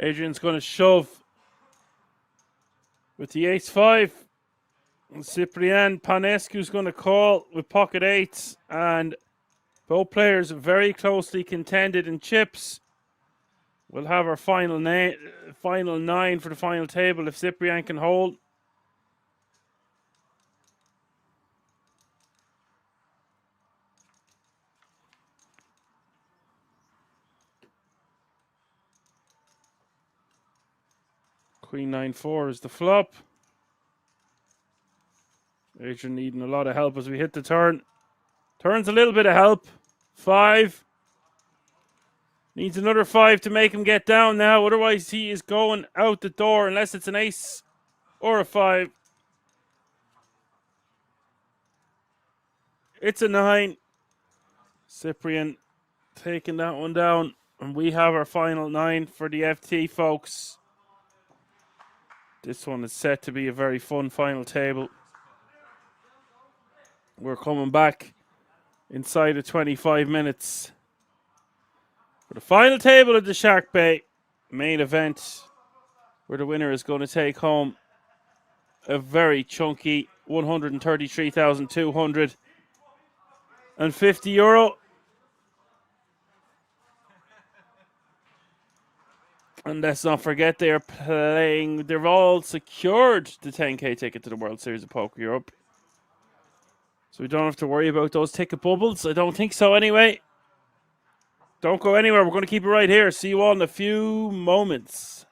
Adrian's going to shove with the ace-5. Cyprian Panescu's going to call with pocket eights, and both players very closely contended in chips. We'll have our final 9 for the final table if Cyprian can hold. Queen 9-4 is the flop. Adrian needing a lot of help as we hit the turn. Turns a little bit of help. 5. Needs another 5 to make him get down now. Otherwise, he is going out the door unless it's an ace or a 5. It's a 9. Cyprian taking that one down. And we have our final 9 for the FT, folks. This one is set to be a very fun final table. We're coming back inside of 25 minutes for the final table of the SharkBay main event, where the winner is going to take home a very chunky €133,250. And let's not forget they've all secured the 10K ticket to the World Series of Poker Europe. So we don't have to worry about those ticket bubbles. I don't think so anyway. Don't go anywhere. We're going to keep it right here. See you all in a few moments.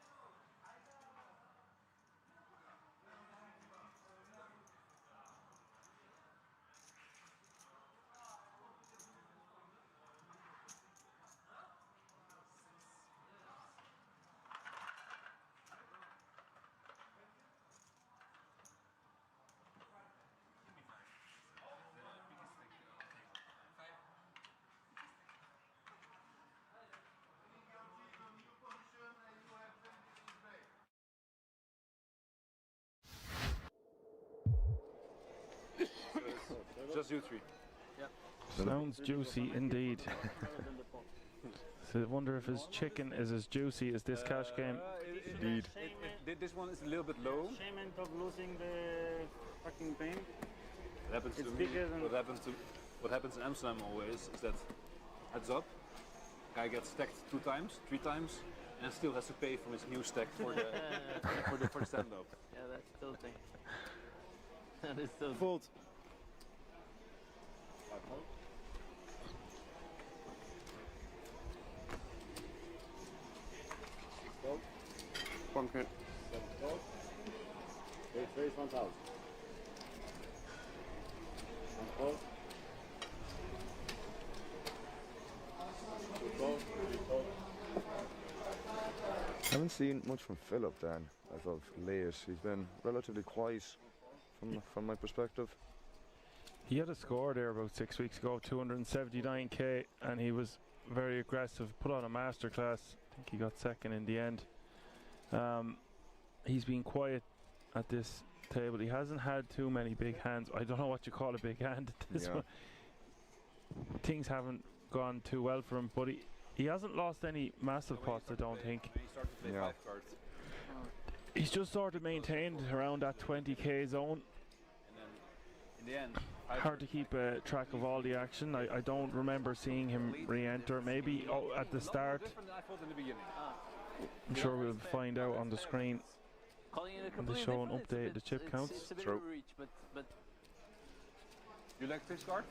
Just you three. Yeah. Sounds juicy indeed. So I wonder if his chicken is as juicy as this cash game. Indeed. This one is a little bit low. Shame of losing the fucking pain. What happens It's to me? bigger than- What happens in Amsterdam always is that heads up, guy gets stacked 2 times, 3 times, and still has to pay for his new stack for the for the stand up. Yeah, that's tilting. That is tilting. Fold. Bunker. Raise 1,000. Haven't seen much from Philip then as of late. He's been relatively quiet from my perspective. He had a score there about 6 weeks ago, 279k, and he was very aggressive. Put on a masterclass. I think he got second in the end. He's been quiet at this table. He hasn't had too many big hands. I don't know what you call a big hand at this one. Things haven't gone too well for him, but he hasn't lost any massive pots, I don't think. When he started to play 5 cards, He's just sort of maintained around that 20k zone. and then in the end, Hard to keep track of all the action. I don't remember seeing him re-enter. Maybe at the start. different than I thought in the beginning. I'm sure we'll find out on the screen. Calling it a And they completely show an different- update, the chip counts. It's a bit True. of a reach, but You like this card?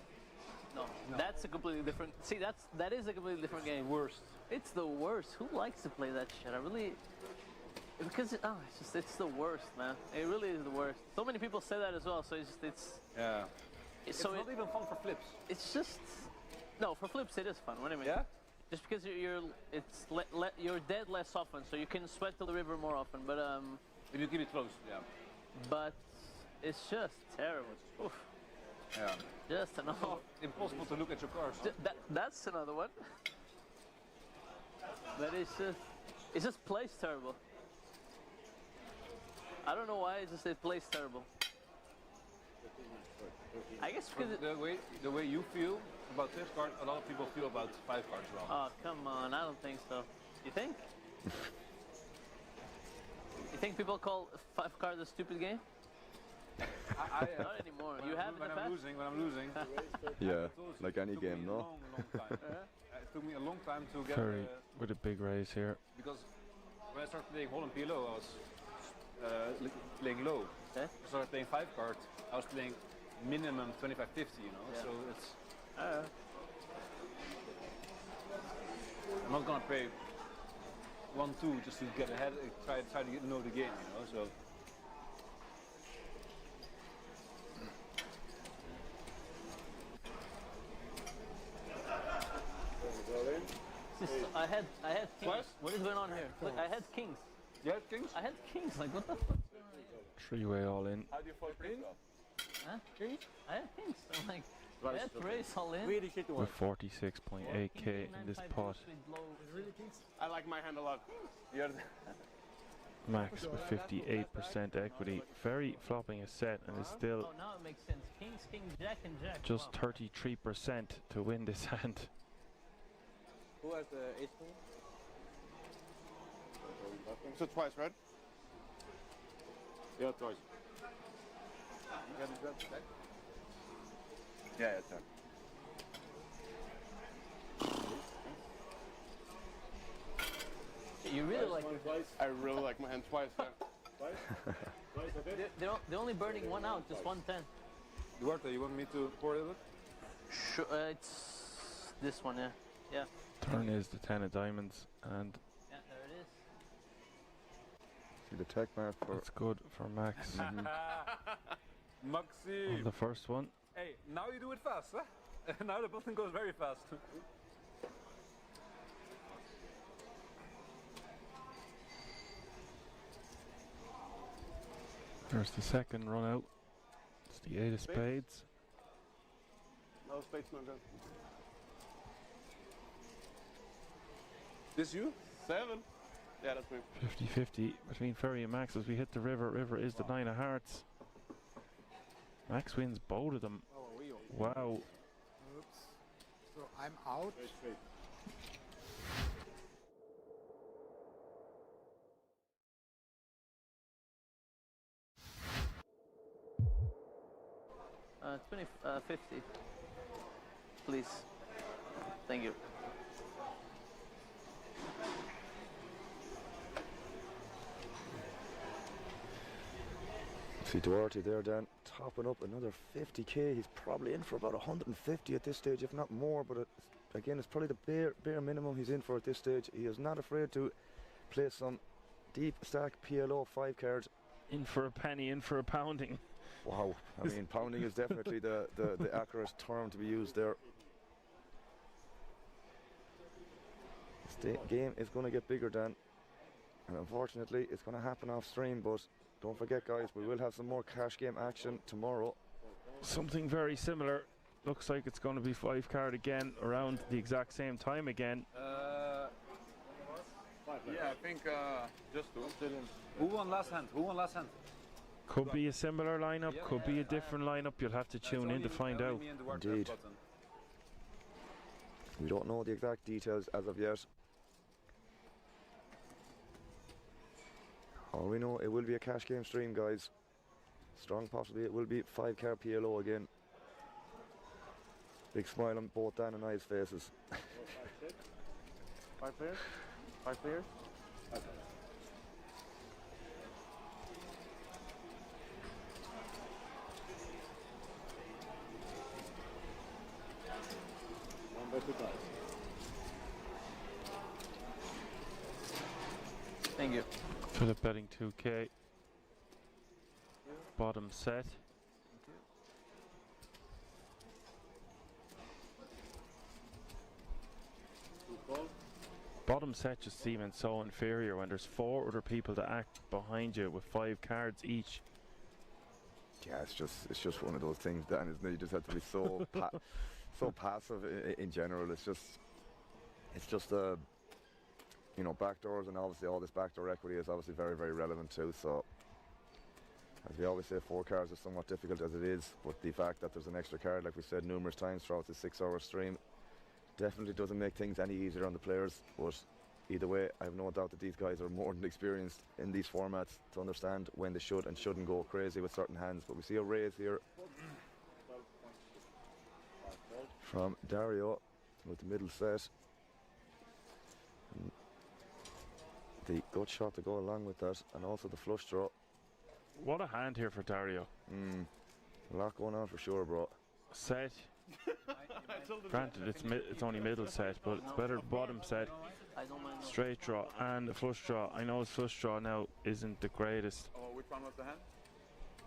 no, that's a completely different. See, that is a completely different game. Worst. It's the worst. Who likes to play that shit? I really, because it's the worst, man. It really is the worst. So many people say that as well. So Yeah. it's So it's not even fun for flips. it's just no, for flips it is fun. What do you mean? Yeah? Just because you're dead less often, so you can sweat to the river more often. If you keep it close, yeah. But it's just terrible. Oof, Yeah. just another. Impossible to look at your cards. That's another one. But it just plays terrible. I don't know why. It plays terrible. I guess because The way you feel about this card, a lot of people feel about 5 cards wrong. oh come on, I don't think so. You think? You think people call 5 cards a stupid game? Not anymore. You have in the past? When I'm losing. Yeah, I told you, like it any took me game, a no? long time. It took me a long time to get Very with a big raise here. because when I started playing Holland PLO, I was playing low. Okay. I started playing 5 cards. I was playing minimum 25-50, you know. Yeah. So it's. I'm not gonna pay 1-2 just to get ahead. Try to know the game, you know. So. I had kings. Twice? What is going on here? Look, I had kings. You had kings? I had kings. Like what the fuck? 3-way all in. How do you fight Redraw? Huh? I had kings. I'm like, I had race all in. Really shit With 46.8k in this pot. I like my hand a lot. Max with 58% equity. Very flopping a set and is still Oh, now it makes sense. Kings, king, jack, and jack. just Wow. 33% to win this hand. Who has the ace queen? So twice, right? Yeah, twice. Yeah, it's done. You really like it. I really like my hand twice. Yeah. They're only burning one out, just 110. Duarte, you want me to pour it? Sure, it's this one, yeah. Yeah, Turn is the 10 of diamonds and yeah, there it is. See the tech mark for that's good for Max Maxi! on the first one. Hey, now you do it fast, huh? Now the button goes very fast. There's the second run out. It's the 8 of spades. No spades, no good. This you? 7. Yeah, that's me. 50-50 between Ferry and Max as we hit the river. River is the 9 of hearts. Max wins both of them. Oh, we all. Wow. Oops. So I'm out. Straight. It's 50. Please. Thank you. See Duarte there, Dan, topping up another 50k. He's probably in for about 150 at this stage, if not more. But again, it's probably the bare minimum he's in for at this stage. He is not afraid to play some deep stack PLO 5 cards. In for a penny, in for a pounding. Wow, I mean, pounding is definitely the accurate term to be used there. This game is going to get bigger, Dan, and unfortunately it's going to happen off stream, but don't forget, guys, we will have some more cash game action tomorrow. Something very similar. Looks like it's going to be 5 card again around the exact same time again. Yeah, I think just 2. Who won last hand? Who won last hand? Could be a similar lineup, could be a different lineup. You'll have to tune in to find out. Indeed. We don't know the exact details as of yet. All we know, it will be a cash game stream, guys. Strong possibly it will be 5 card PLO again. Big smile on both Dan and I's faces. 5 players? 5 players? Thank you. Philip betting 2k. Bottom set. Bottom set just seeming so inferior when there's 4 other people to act behind you with 5 cards each. Yeah, it's just one of those things, Dan, isn't it? You just have to be so so passive in general. It's just you know, backdoors, and obviously all this backdoor equity is obviously very, very relevant too. So as we always say, 4 cards is somewhat difficult as it is, but the fact that there's an extra card, like we said numerous times throughout the 6-hour stream, definitely doesn't make things any easier on the players. But either way, I have no doubt that these guys are more than experienced in these formats to understand when they should and shouldn't go crazy with certain hands. But we see a raise here from Dario with the middle set. And the gut shot to go along with that, and also the flush draw. What a hand here for Dario. A lot going on for sure, bro. Set. Granted, it's only middle set, but it's better bottom set. I don't mind. Straight draw and a flush draw. I know his flush draw now isn't the greatest. Oh, which one was the hand?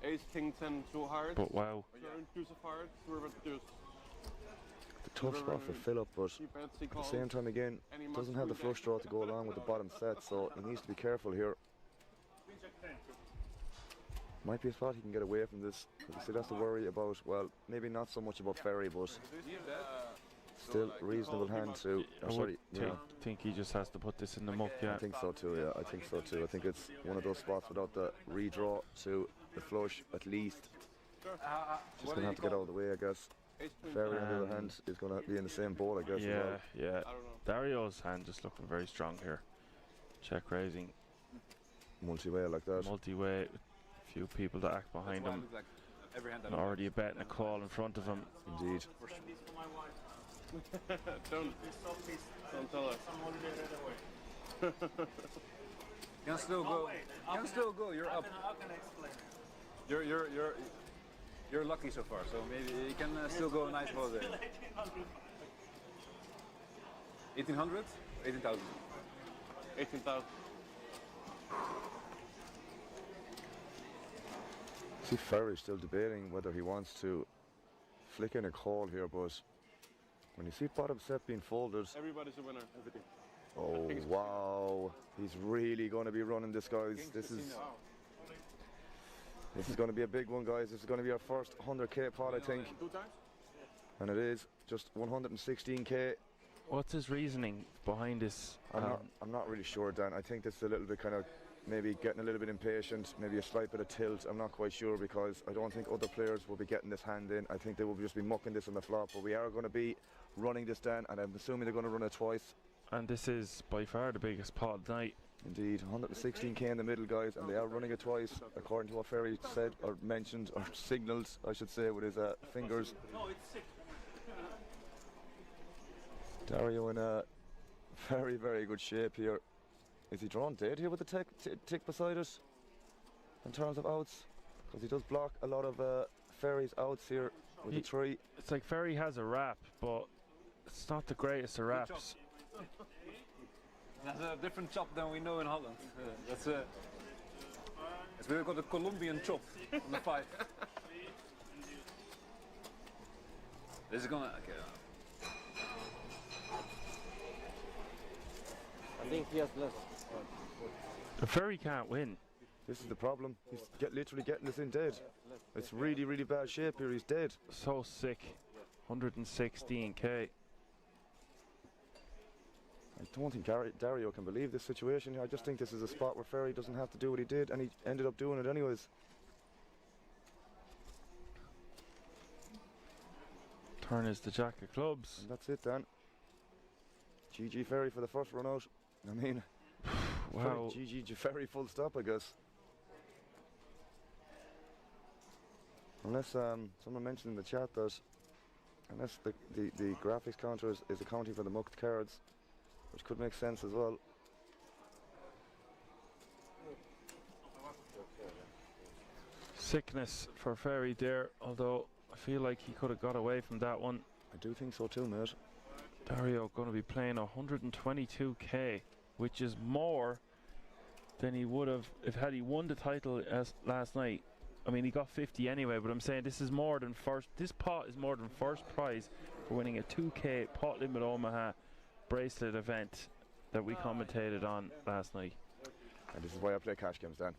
Ace, king, 10, 2 hearts. But wow. Turn, deuce of hearts, river, deuce. The tough spot for Philip, but at the same time again, doesn't have the flush draw to go along with the bottom set, so he needs to be careful here. Might be a spot he can get away from this, because he still has to worry about, well, maybe not so much about Ferry, but still reasonable hand to, think he just has to put this in the muck, yeah. I think so too, yeah, I think so too. I think it's one of those spots without the redraw to the flush, at least. Just going to have to get out of the way, I guess. Ferry, on the other hand, is going to be in the same boat, I guess. Yeah, as well. yeah. Dario's hand just looking very strong here. Check raising. Multi-way like that. Multi-way. Few people to act behind him. And already a bet and a call in front of him. Indeed. Don't tell us. Can still go. Can still go. You're up. How can I explain it? You're lucky so far. So maybe you can still go a nice holiday. 1800? 18,000. 18,000. See Ferry still debating whether he wants to flick in a call here, but when you see bottom set being folded, Everybody's a winner. Everything. oh wow, he's really going to be running this, guys. This is going to be a big one, guys. This is going to be our first 100k pot, I think, 2 times? and it is just 116k. What's his reasoning behind this? I'm not really sure, Dan. I think this is a little bit kind of maybe getting a little bit impatient, maybe a slight bit of tilt. I'm not quite sure, because I don't think other players will be getting this hand in. I think they will just be mucking this on the flop, but we are going to be running this down, and I'm assuming they're going to run it twice. And this is by far the biggest pot of the night. Indeed, 116k in the middle, guys, and they are running it twice, according to what Ferry said, or mentioned, or signalled, I should say, with his fingers. Dario in a very, very good shape here. Is he drawn dead here with the tick beside it in terms of outs? Because he does block a lot of Ferry's outs here with the 3. It's like Ferry has a wrap, but it's not the greatest of wraps. That's a different chop than we know in Holland. That's a. It's really called a Colombian chop on the 5. This is gonna. Okay. I think he has less. The Ferry can't win. This is the problem. He's literally getting this in dead. It's really, really bad shape here. He's dead. So sick. 116k. I don't think Dario can believe this situation. I just think this is a spot where Ferry doesn't have to do what he did, and he ended up doing it anyways. Turn is the jack of clubs. And that's it, Dan. GG Ferry for the first run out. I mean, wow. GG Ferry full stop, I guess. Unless someone mentioned in the chat that unless the graphics counter is accounting for the mucked cards, which could make sense as well. Sickness for Ferry there, although I feel like he could have got away from that one. I do think so too, mate. Dario going to be playing 122k, which is more than he would have if had he won the title as last night. I mean, he got 50 anyway, but I'm saying this is more than first. This pot is more than first prize for winning a 2k pot limit Omaha bracelet event that we commentated on last night. And this is why I play cash games, Dan.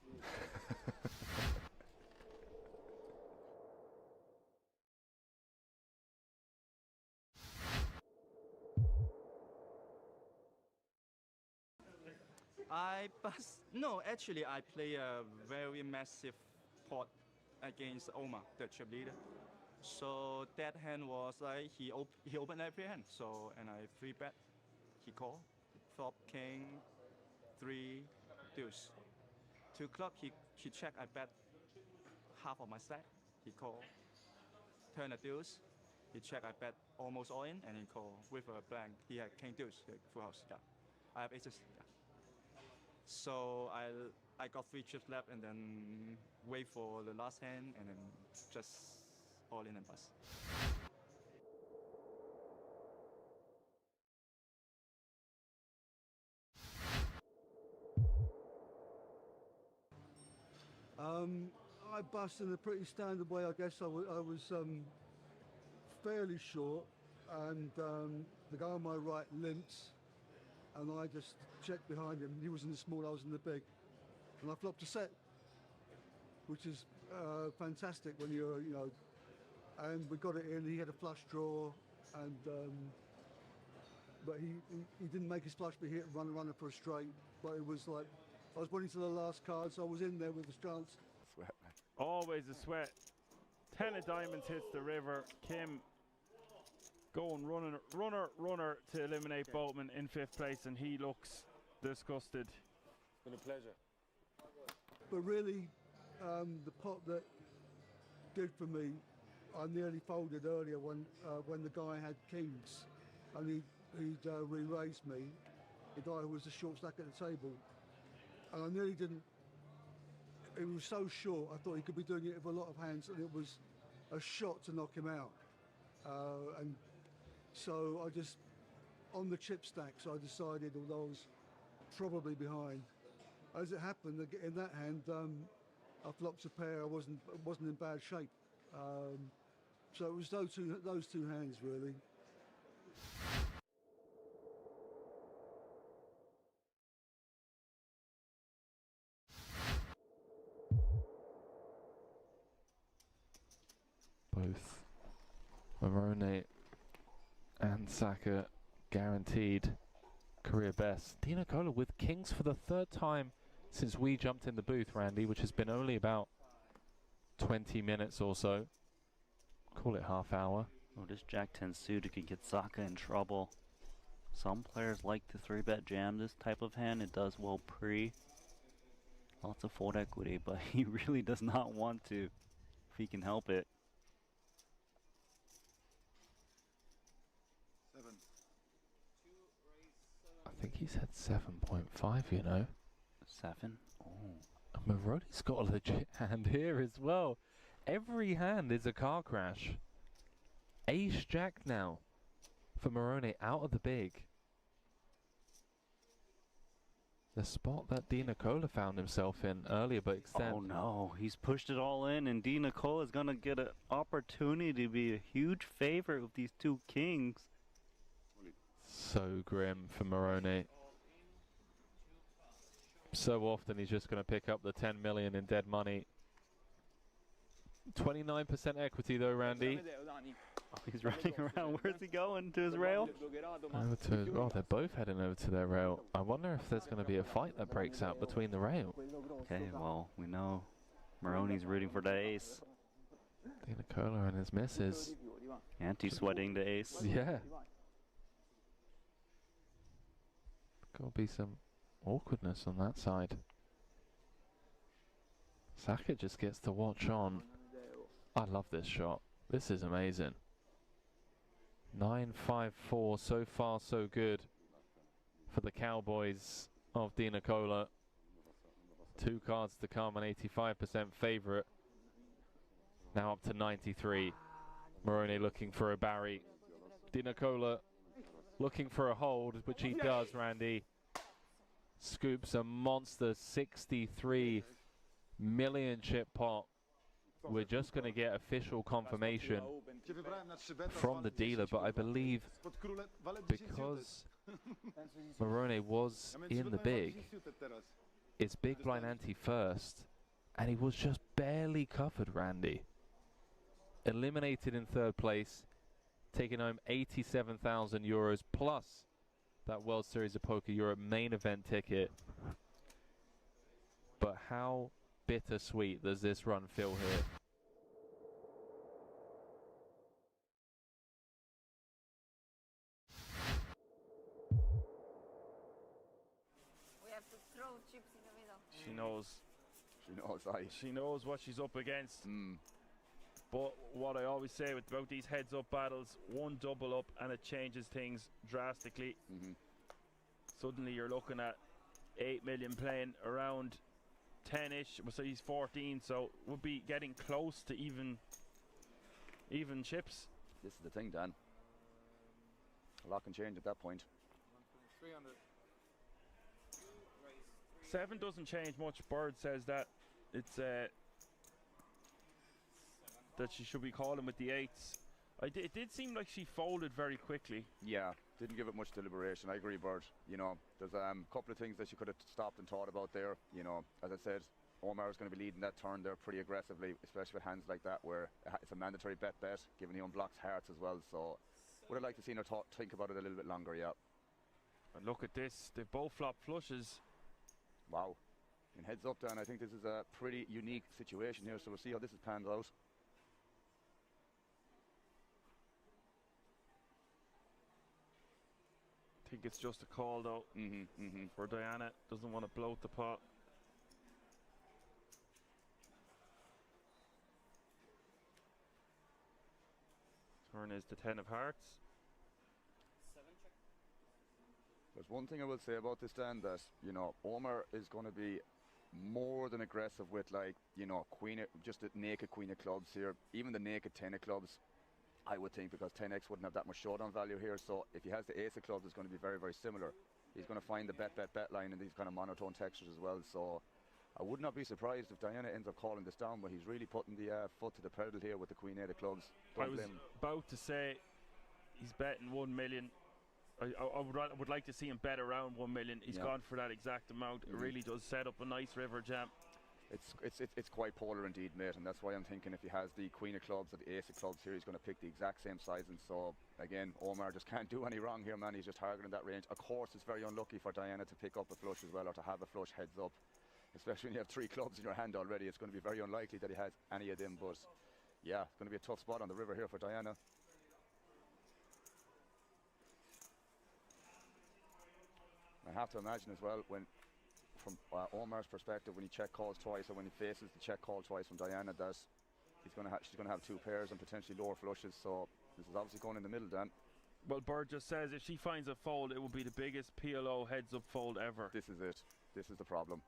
No, actually I play a very massive pot against Omar, the chip leader. So that hand was like he opened every hand. So and I 3-bet, he called flop king, 3, deuce. 2 o'clock, he check, I bet half of my stack, he call. Turn a deuce, he check, I bet almost all in, and he call with a blank. He had king deuce, full house, yeah. I have aces, yeah. So I got 3 chips left and then wait for the last hand and then just all in and bust. I bust in a pretty standard way, I guess. I was fairly short, and the guy on my right limps, and I just checked behind him. He was in the small, I was in the big, and I flopped a set, which is fantastic when you're, you know, and we got it in. He had a flush draw, and but he didn't make his flush, but he hit a runner for a straight. But it was like, I was winning to the last card, so I was in there with a chance. Sweat, man. Always a sweat. 10 of diamonds hits the river. Kim going runner to eliminate Boatman in 5th place, and he looks disgusted. It's been a pleasure. But really, the pot that did for me, I nearly folded earlier when the guy had kings, and he'd re-raised me, the guy who was the short stack at the table, and I nearly didn't. It was so short, I thought he could be doing it with a lot of hands, and it was a shot to knock him out. And so I just, on the chip stacks, I decided, although I was probably behind, as it happened, in that hand, I flopped a pair. I wasn't in bad shape. So it was those two hands really. Both Morone and Saka guaranteed career best. Dina Cola with kings for the 3rd time since we jumped in the booth, Randy, which has been only about 20 minutes or so. Call it half hour. Oh, this Jack-10 suited could get Saka in trouble. Some players like to 3-bet jam this type of hand. It does well pre. Lots of fold equity, but he really does not want to if he can help it. 7. I think he said 7.5, you know. 7? Oh. Moroni's got a legit hand here as well. Every hand is a car crash. Ace Jack now for Morone out of the big. The spot that Di Nicola found himself in earlier, but extend. Oh no, he's pushed it all in, and Di Nicola is gonna get an opportunity to be a huge favorite with these 2 kings. So grim for Morone. So often he's just going to pick up the 10 million in dead money. 29% equity though, Randy. Oh, he's running around. Where's he going? To his rail? Over to his, oh, they're both heading over to their rail. I wonder if there's going to be a fight that breaks out between the rail. Okay, well, we know Moroni's rooting for the ace. Di Nicola and his missus. Anti-sweating the ace. Yeah. Gotta be some awkwardness on that side. Saka just gets to watch on. I love this shot. This is amazing. 9-5-4, so far so good for the Cowboys of Di Nicola. 2 cards to come, an 85% favourite. Now up to 93. Morone looking for a Barry. Di Nicola looking for a hold, which he does, Randy. Scoops a monster 63 million chip pot. We're just going to get official confirmation from the dealer, but I believe because Morone was in the big, it's big blind ante first, and he was just barely covered, Randy. Eliminated in 3rd place, taking home 87,000 euros plus that World Series of Poker Europe main event ticket. But how bittersweet does this run feel here? She knows, aye. She knows what she's up against. But what I always say about these heads-up battles, one double up and it changes things drastically. Suddenly you're looking at 8 million playing around 10-ish. So he's 14, so we'll be getting close to even chips. This is the thing, Dan. A lot can change at that point. 300. 7 doesn't change much. Bird says that it's that she should be calling with the 8s. It did seem like she folded very quickly. Yeah, didn't give it much deliberation. I agree, Bird. You know, there's a couple of things that she could have stopped and thought about there. You know, as I said, Omar is going to be leading that turn there pretty aggressively, especially with hands like that where it's a mandatory bet, given he unblocks hearts as well. So would have liked to see her think about it a little bit longer, yeah. And look at this, they both flop flushes. Wow. And heads up, Dan, I think this is a pretty unique situation here, so we'll see how this is panned out. I think it's just a call though for Diana. Doesn't want to bloat the pot. Turn is the 10 of hearts. There's one thing I will say about this, Dan, that, you know, Omar is going to be more than aggressive with, like, you know, just a naked queen of clubs here. Even the naked 10 of clubs, I would think, because 10x wouldn't have that much showdown value here. So if he has the ace of clubs, it's going to be very, very similar. He's going to find the bet line in these kind of monotone textures as well. So I would not be surprised if Diana ends up calling this down, but he's really putting the foot to the pedal here with the queen 8 of clubs. I was about to say he's betting 1 million. I would like to see him bet around 1 million. He's gone for that exact amount. It really does set up a nice river jam. It's quite polar indeed, mate, and that's why I'm thinking if he has the queen of clubs or the ace of clubs here, he's going to pick the exact same size. And so again, Omar just can't do any wrong here, man. He's just targeting that range. Of course, it's very unlucky for Diana to pick up a flush as well, or to have a flush heads up, especially when you have 3 clubs in your hand already. It's going to be very unlikely that he has any of them. But yeah, it's going to be a tough spot on the river here for Diana. I have to imagine as well, when from Omar's perspective, when he check calls twice, or when he faces the check call twice from Diana, that she's going to have 2 pairs and potentially lower flushes. So this is obviously going in the middle, Dan. Well, Bird just says if she finds a fold, it will be the biggest PLO heads-up fold ever. This is it. This is the problem.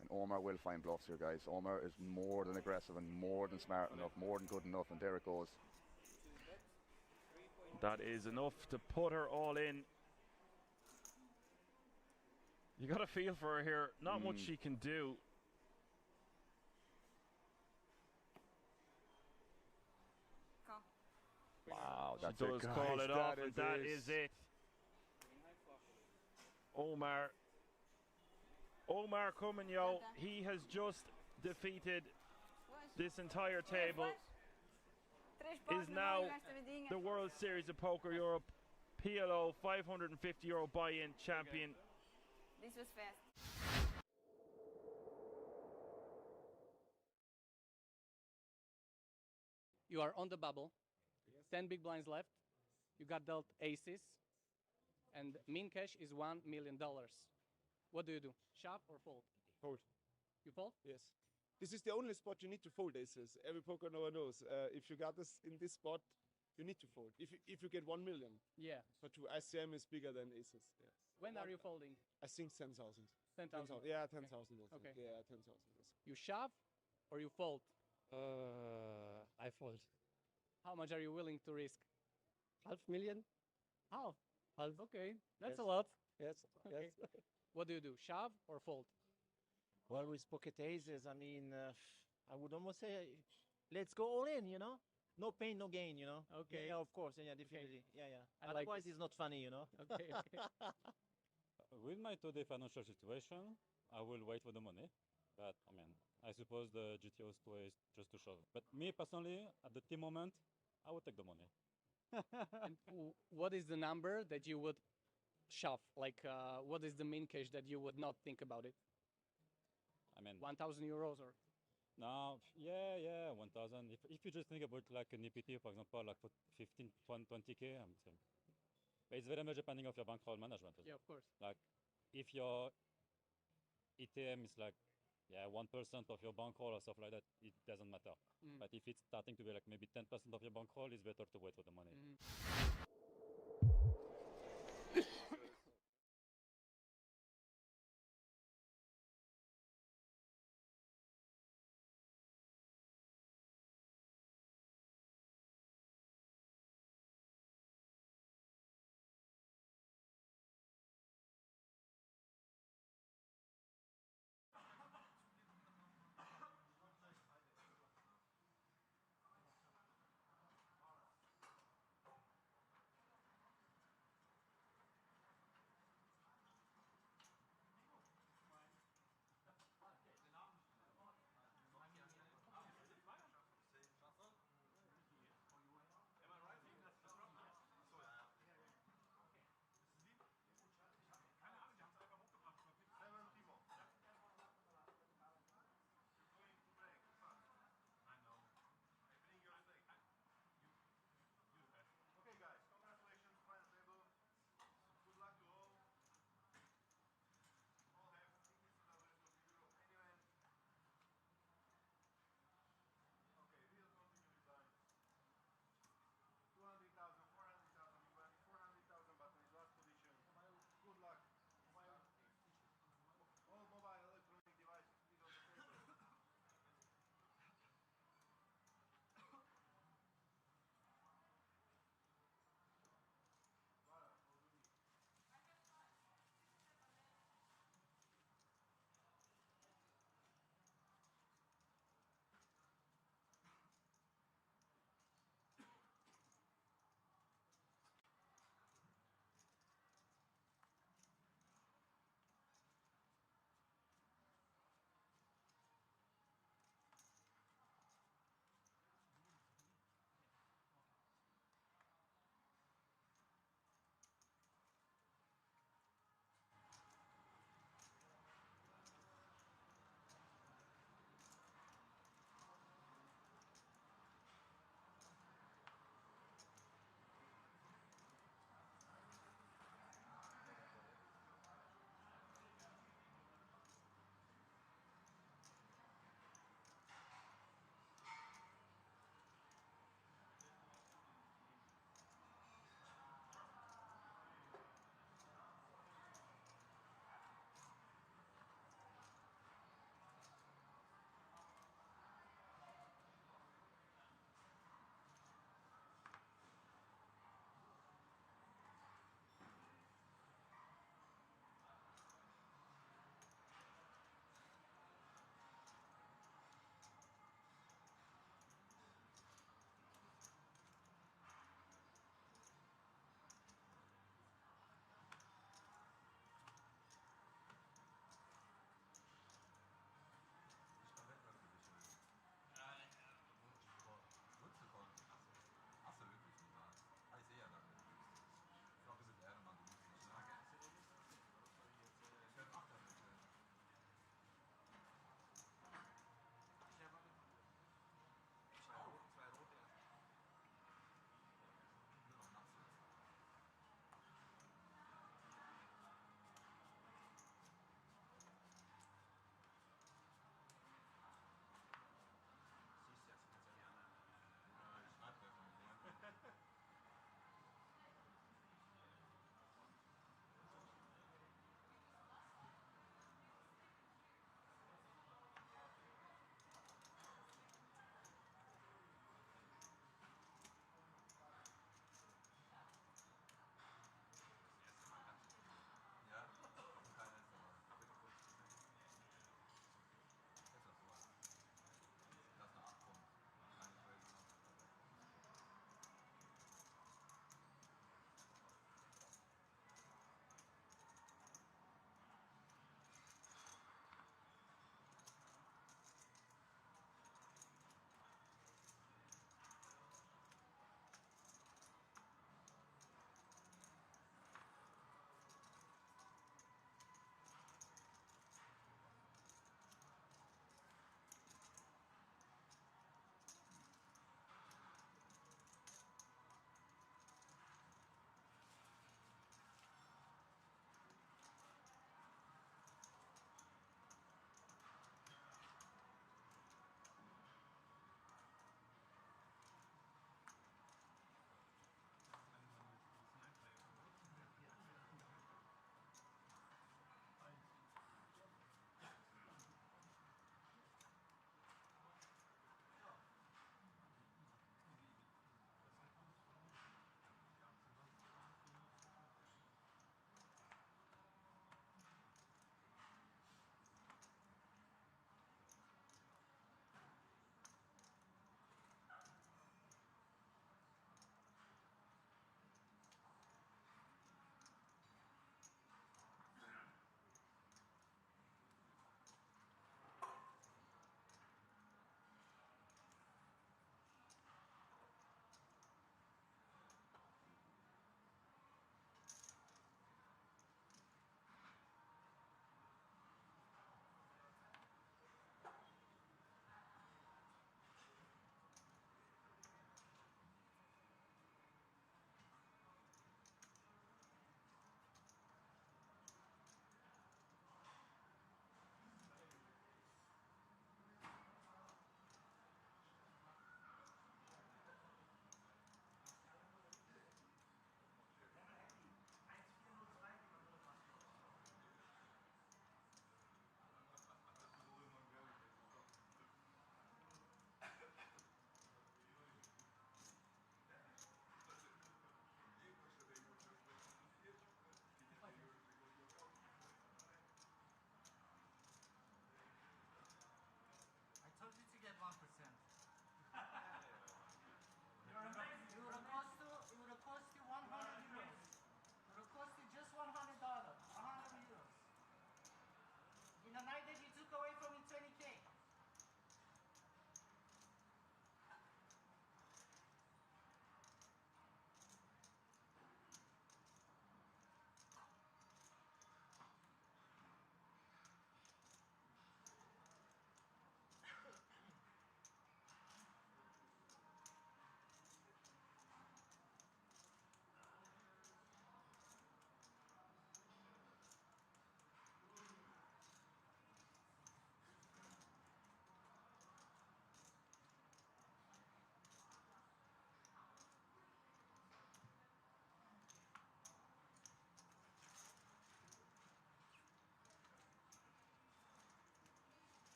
And Omar will find bluffs here, guys. Omar is more than aggressive and more than smart enough, more than good enough, and there it goes. That is enough to put her all in. You got a feel for her here. Not much she can do. Wow, that's she does it, call guys. it off, and that is it. Omar coming, yo. He has just defeated this entire table. Is now the World Series of Poker Europe PLO €550 buy-in champion. This was fast. You are on the bubble. 10 big blinds left. You got dealt aces. And min cash is $1 million. What do you do? Shove or fold? Fold. You fold? Yes. This is the only spot you need to fold aces. Every poker knower knows. If you got this in this spot, you need to fold. If you get 1 million. Yeah. But ICM is bigger than aces. Yes. When are you folding? I think 10,000. 10,000. Yeah, 10,000. Okay. Yeah, 10,000. You shove or you fold? I fold. How much are you willing to risk? $500,000. Half. Half. Okay, that's Yes. a lot. Yes. Okay. Yes. What do you do? Shove or fold? Well, with pocket aces, I mean, I would almost say, let's go all in, you know? No pain, no gain, you know? Okay. Yeah, of course. Yeah, definitely. Yeah, yeah. I like Otherwise, this. it's not funny, you know? Okay, okay. With my today financial situation, I will wait for the money. But I mean, I suppose the GTO's way is just to show. But me personally, at the team moment, I would take the money. And what is the number that you would shove? Like, what is the min cash that you would not think about it? I mean, €1,000 or? no, yeah, 1,000. If you just think about like an EPT, for example, like for 15, 20K, I'm saying. But it's very much depending on your bankroll management. Yeah, of course. Like, if ETM is like, yeah, 1% of your bankroll or stuff like that, it doesn't matter. But if it's starting to be like maybe 10% of your bankroll, it's better to wait for the money.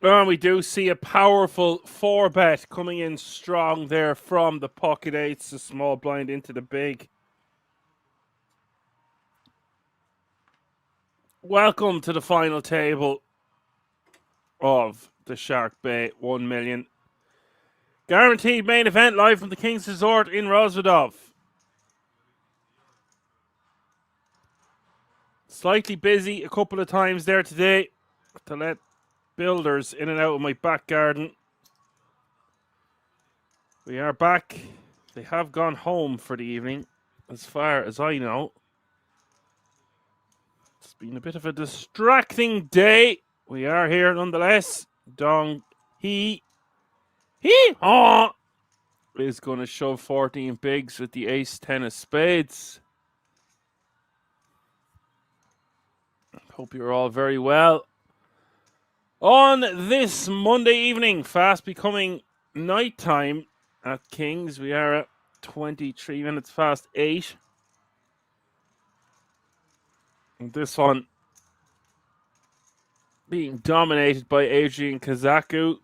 And we do see a powerful 4-bet coming in strong there from the pocket eights, the small blind into the big. Welcome to the final table of the SharkBay 1 million. Guaranteed main event live from the King's Resort in Rozvadov. Slightly busy a couple of times there today to let builders in and out of my back garden. We are back. They have gone home for the evening, as far as I know. It's been a bit of a distracting day. We are here nonetheless. Dong He Haw is going to shove 14 bigs with the ace 10 of spades. Hope you're all very well. On this Monday evening, fast becoming nighttime at King's, we are at 23 minutes past 8. And this one being dominated by Adrian Kazaku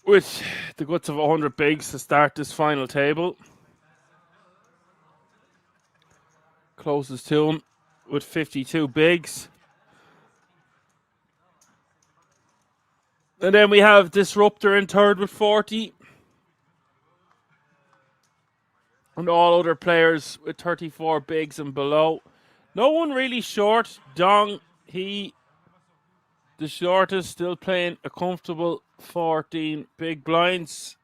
with the guts of 100 bigs to start this final table. Closest to him with 52 bigs. And then we have Disruptor in third with 40. And all other players with 34 bigs and below. No one really short. Dong He, the shortest, still playing a comfortable 14 big blinds.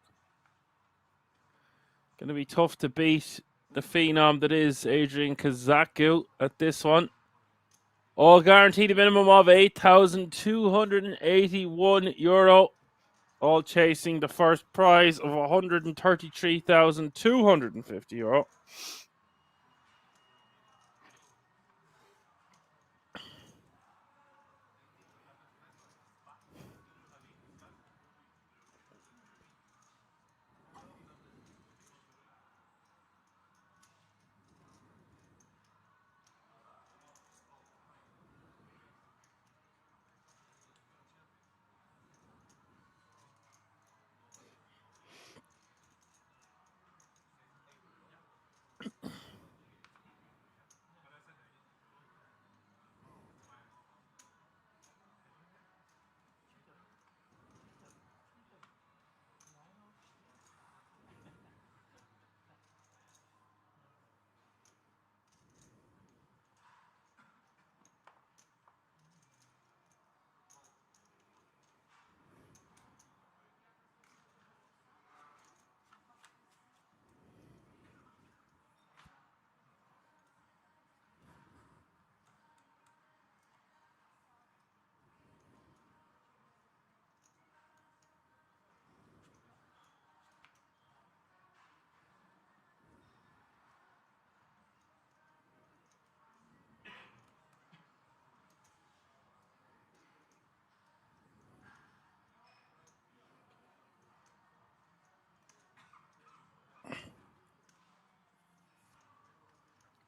Going to be tough to beat the phenom that is Adrian Kazaku at this one. All guaranteed a minimum of €8,281. All chasing the first prize of €133,250.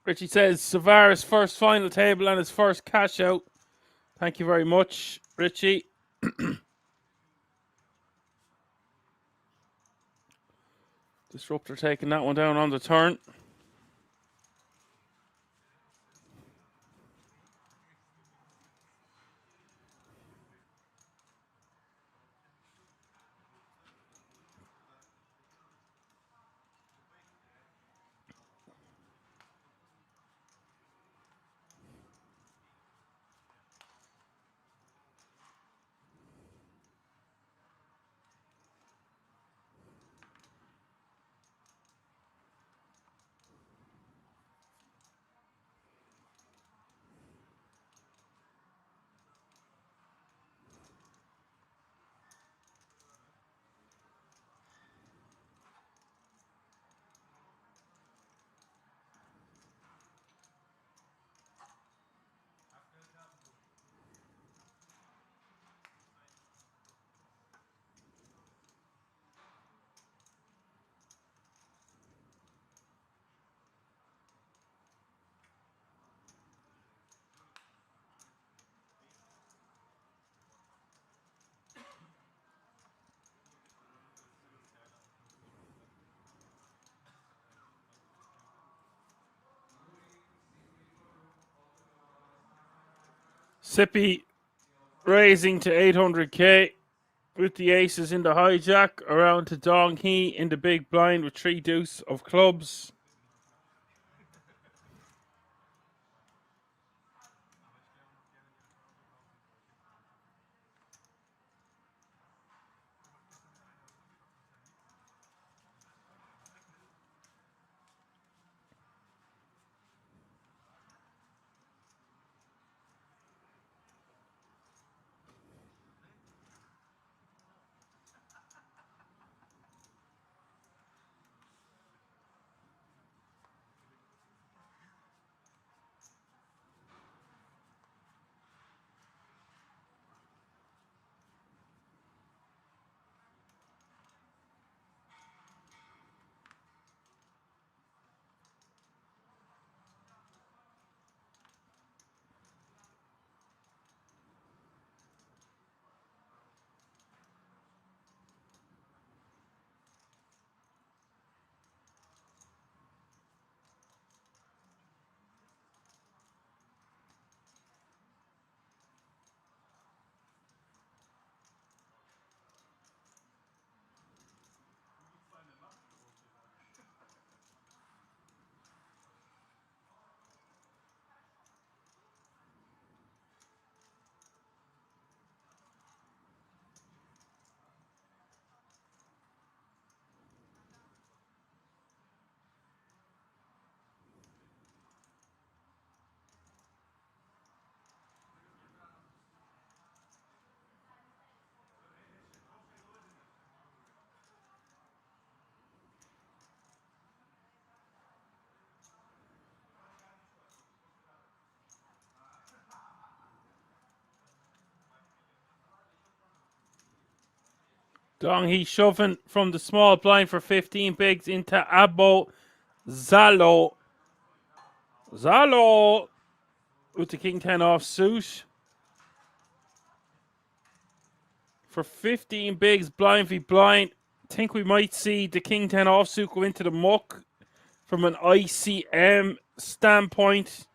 Richie says Savara's first final table and his first cash out. Thank you very much, Richie. Disruptor taking that one down on the turn. Sippy raising to 800k with the aces in the hijack, around to Dong Hee in the big blind with 3 deuce of clubs. Dong Hee shoving from the small blind for 15 bigs into Abo Zalo. Zalo with the king 10 off suit. For 15 bigs, blind v blind. Think we might see the king 10 offsuit go into the muck from an ICM standpoint.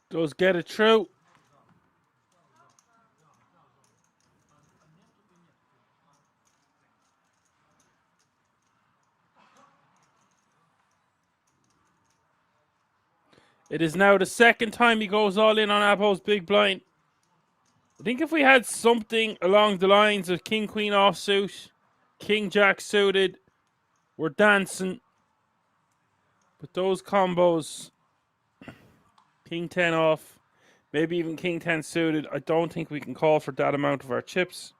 Does get it through. It is now the second time he goes all in on Abo's big blind. I think if we had something along the lines of King Queen offsuit, King Jack suited, we're dancing. But those combos, King 10 off, maybe even King 10 suited, I don't think we can call for that amount of our chips.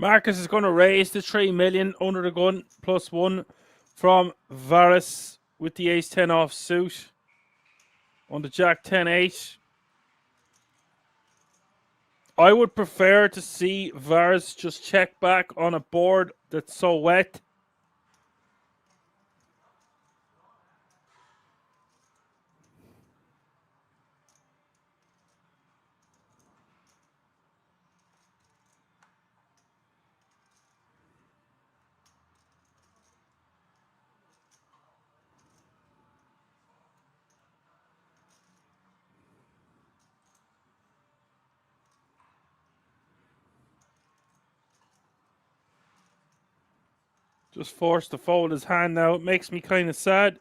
Marcus is going to raise the 3 million under the gun, +1 from Varus with the ace 10 off suit on the jack 10-8. I would prefer to see Varus just check back on a board that's so wet. Just forced to fold his hand now. It makes me kind of sad.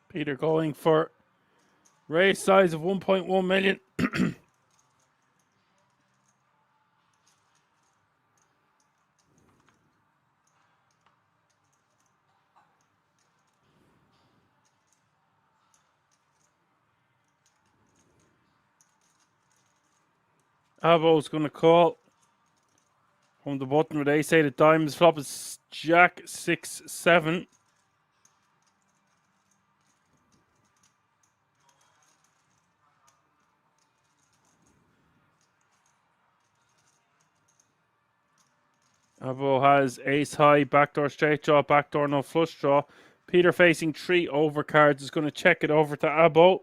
Peter going for raise size of 1.1 million. Abo's going to call from the button where they say the diamonds. Flop is jack 6-7. Abo has ace high, backdoor straight draw, backdoor no flush draw. Peter facing 3 overcards is going to check it over to Abo.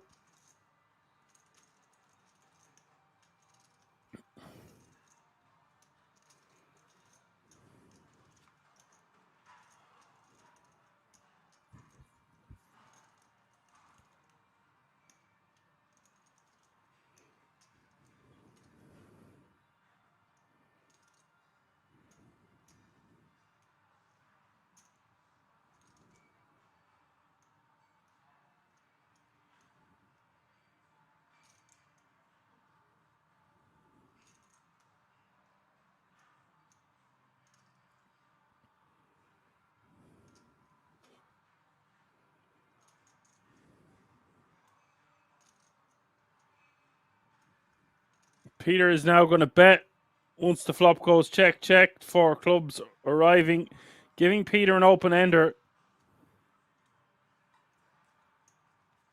Peter is now going to bet once the flop goes check, check. 4 clubs arriving, giving Peter an open ender.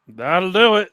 That'll do it.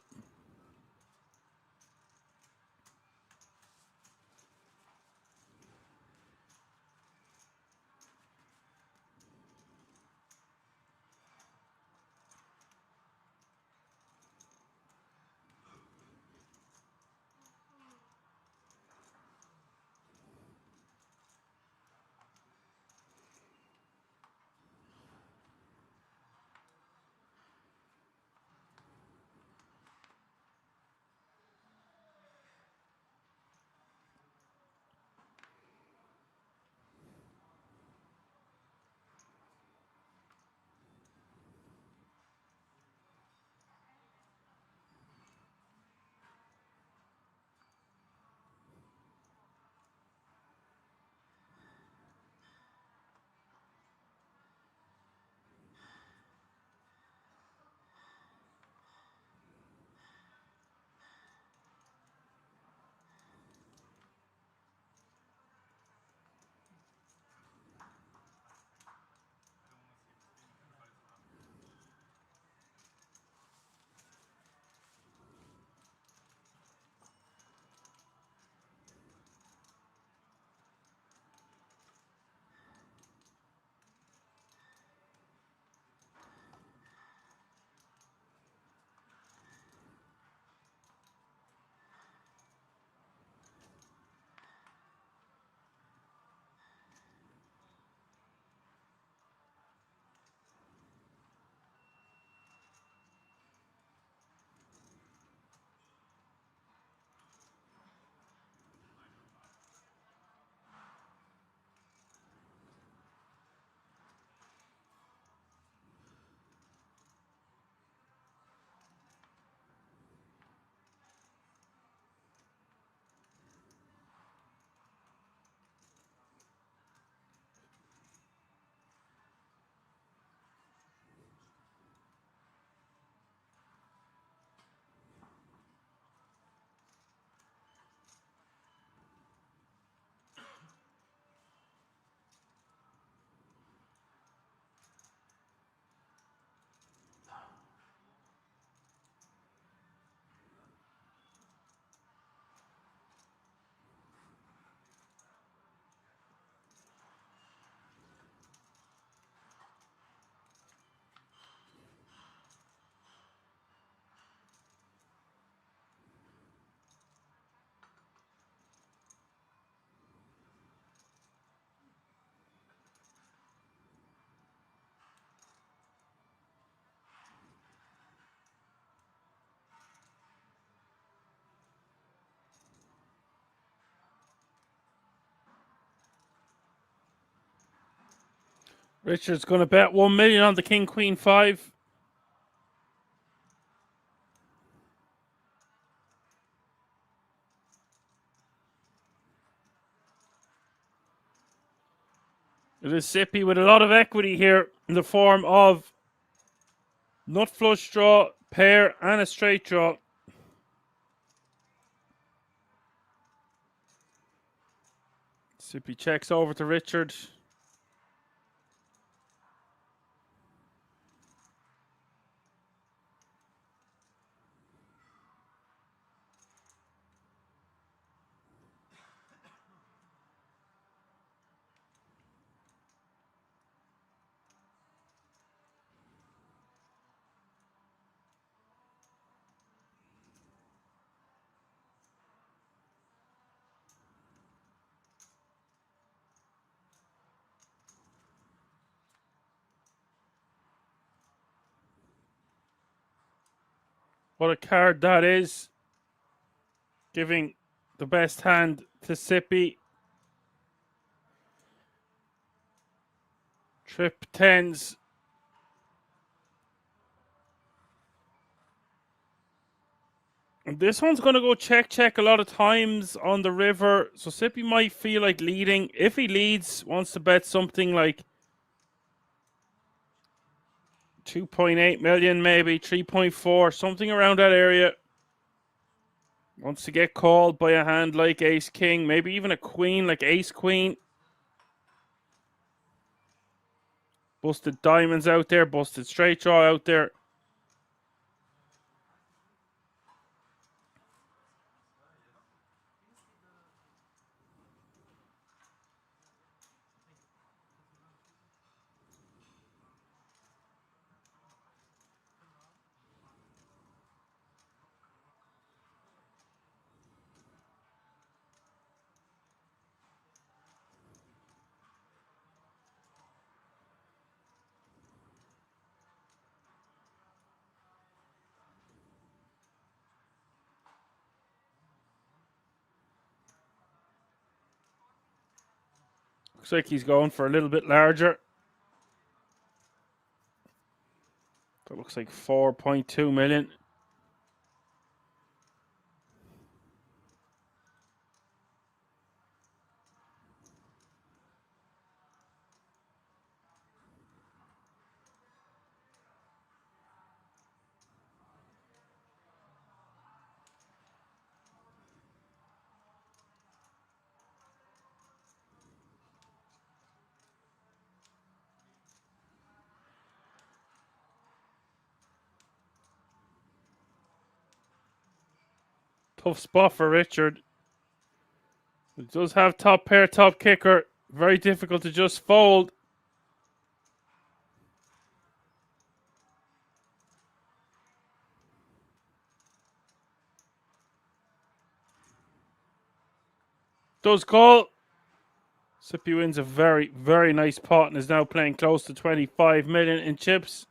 Richard's going to bet 1 million on the King Queen 5. It is Sippy with a lot of equity here in the form of nut flush draw, pair, and a straight draw. Sippy checks over to Richard. What a card that is. Giving the best hand to Sippy. Trip 10s. And this one's going to go check a lot of times on the river. So Sippy might feel like leading. If he leads, wants to bet something like 2.8 million, maybe 3.4, something around that area. Wants to get called by a hand like Ace King, maybe even a queen like Ace Queen. Busted diamonds out there, busted straight draw out there. Looks like he's going for a little bit larger. That looks like 4.2 million. Tough spot for Richard. He does have top pair, top kicker. Very difficult to just fold. Does call. Sippy wins a very, very nice pot and is now playing close to 25 million in chips.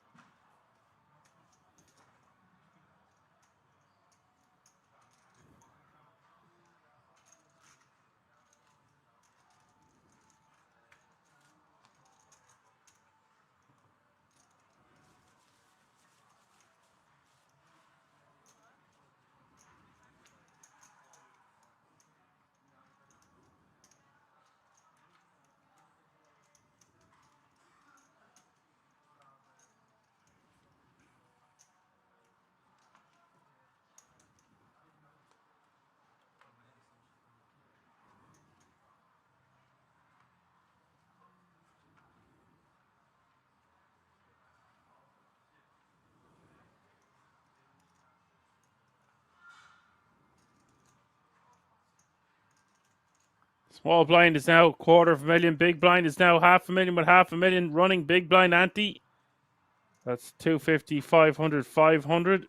Small blind is now 250,000. Big blind is now 500,000 with 500,000 running big blind ante. That's 250, 500, 500.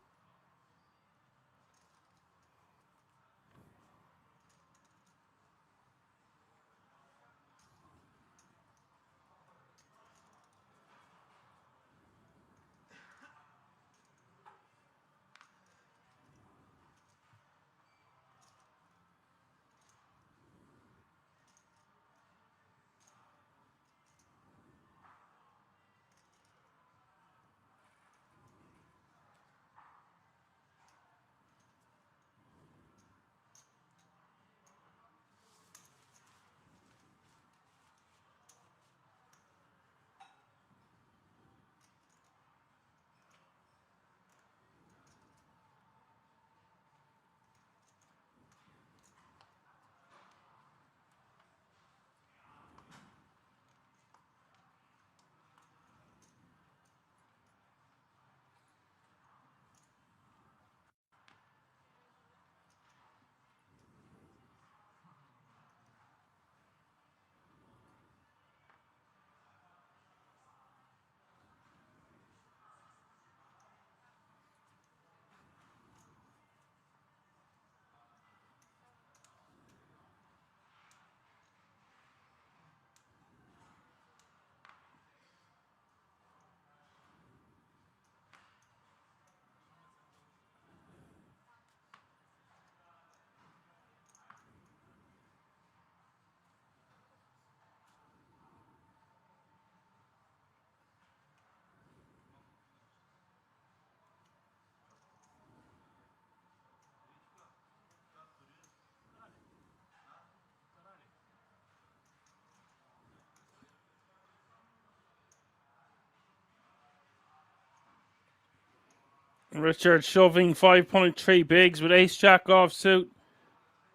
Richard shoving 5.3 bigs with ace jack offsuit.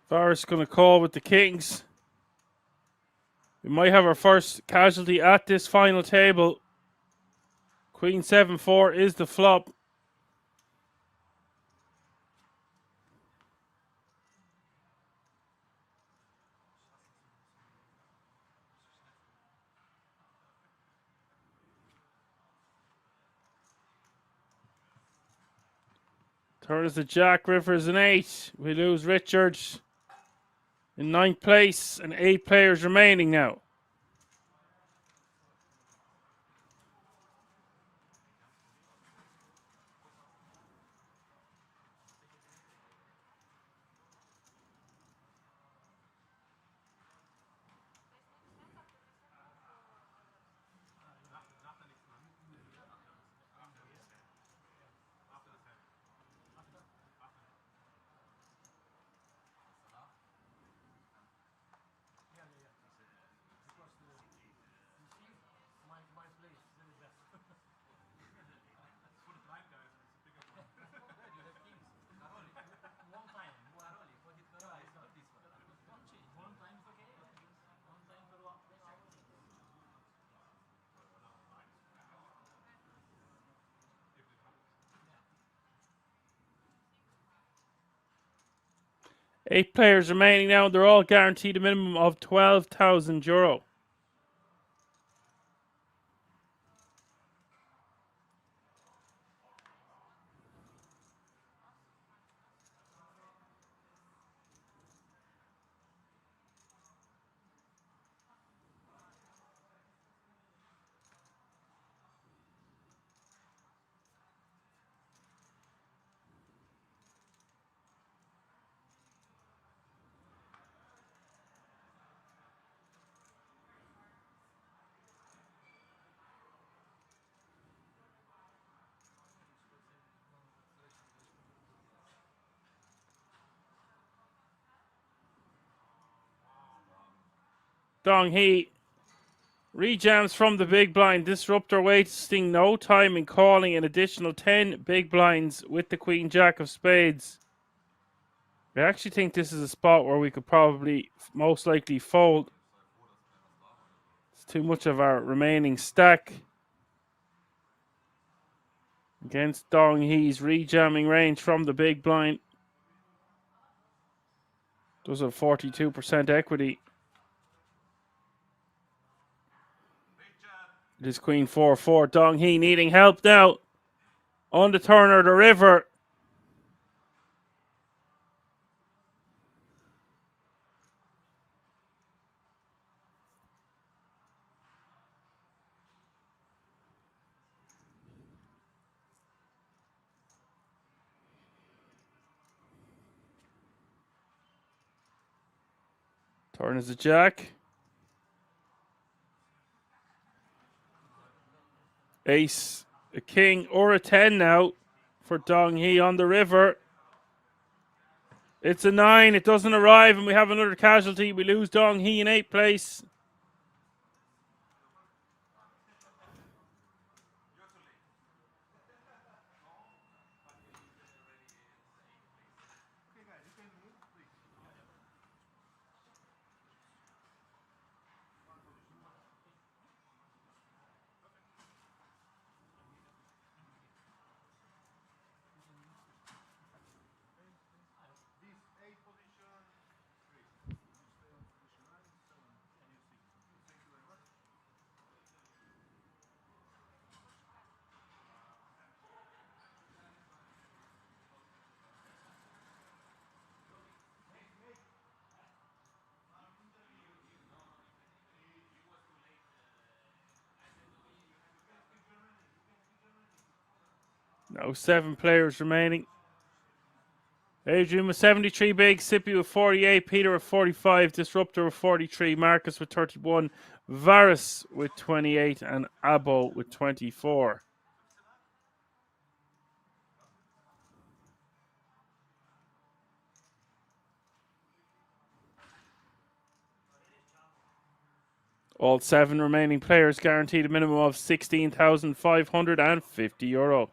Varus going to call with the kings. We might have our first casualty at this final table. Queen 7-4 is the flop. Turn is a jack, river is an 8. We lose Richard in 9th place and 8 players remaining now. Eight players remaining now. They're all guaranteed a minimum of €12,000. Dong Hee rejams from the big blind. Disruptor wasting no time in calling an additional 10 big blinds with the Queen Jack of Spades. I actually think this is a spot where we could probably most likely fold. It's too much of our remaining stack against Dong Hee's rejamming range from the big blind. Does have 42% equity. It is Queen 4-4. Dong Hee needing help now on the turn or the river. Turn is a jack. Ace, a king, or a 10 now for Dong Hee on the river. It's a 9. It doesn't arrive, and we have another casualty. We lose Dong Hee in 8th place. Now 7 players remaining. Adrian with 73 big, Sippy with 48, Peter with 45, Disruptor with 43, Marcus with 31, Varus with 28, and Abo with 24. All 7 remaining players guaranteed a minimum of €16,550.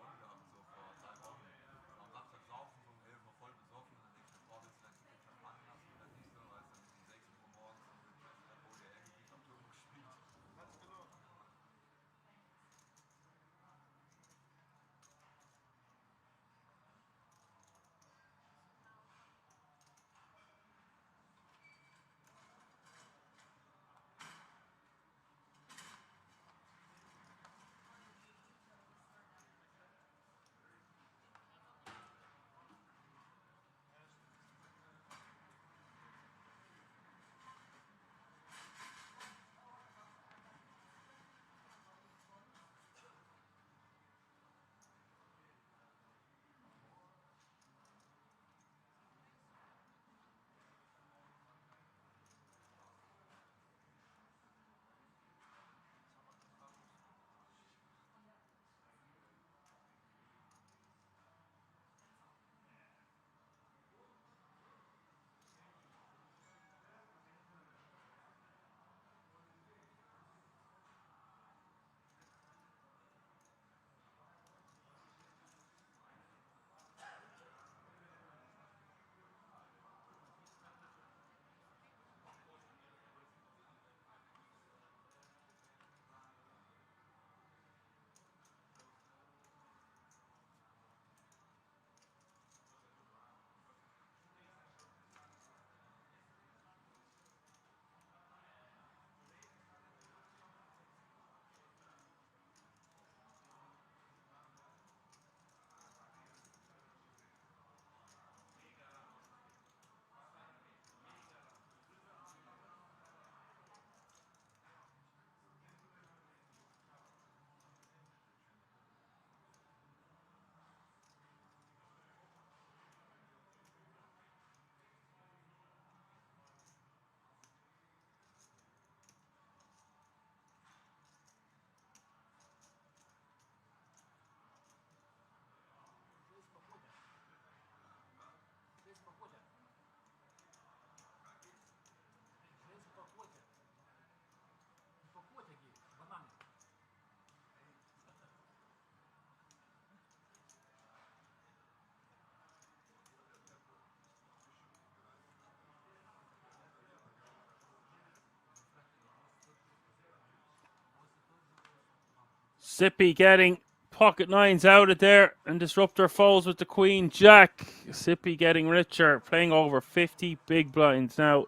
Sippy getting pocket nines out of there and disruptor falls with the queen jack. Sippy getting richer, playing over 50 big blinds now.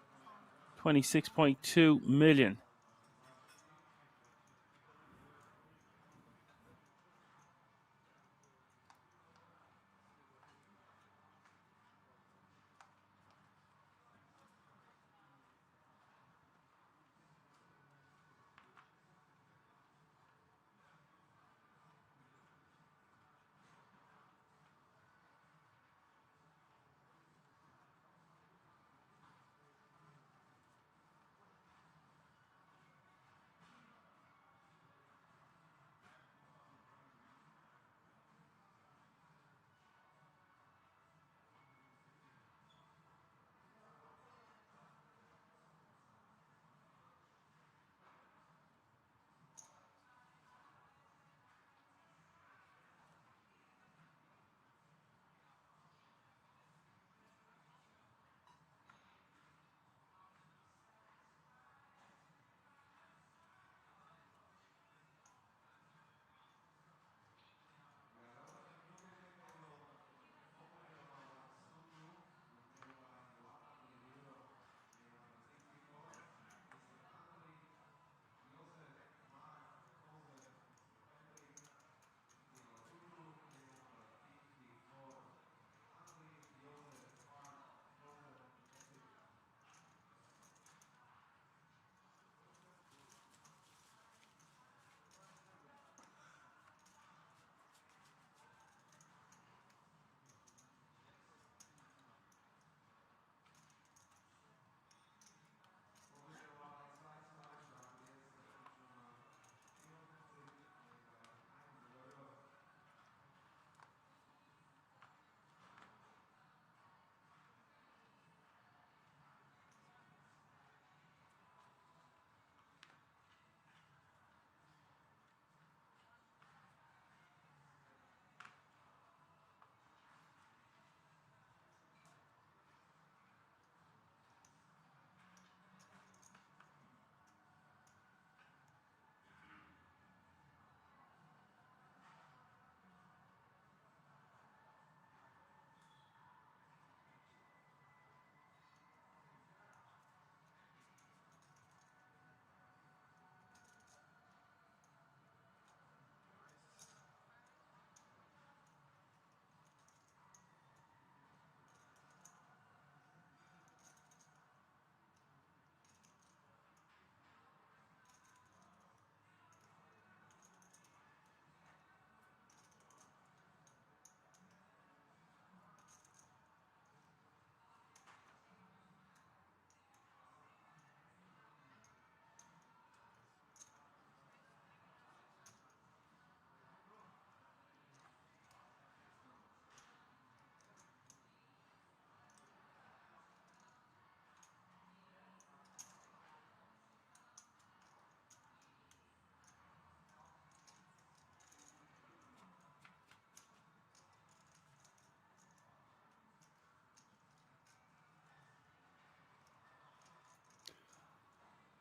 26.2 million.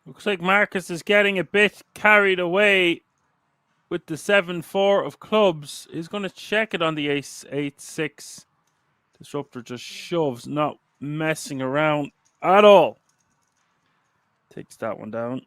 Looks like Marcus is getting a bit carried away with the 7-4 of clubs. He's going to check it on the ace 8-6. Disruptor just shoves, not messing around at all. Takes that one down.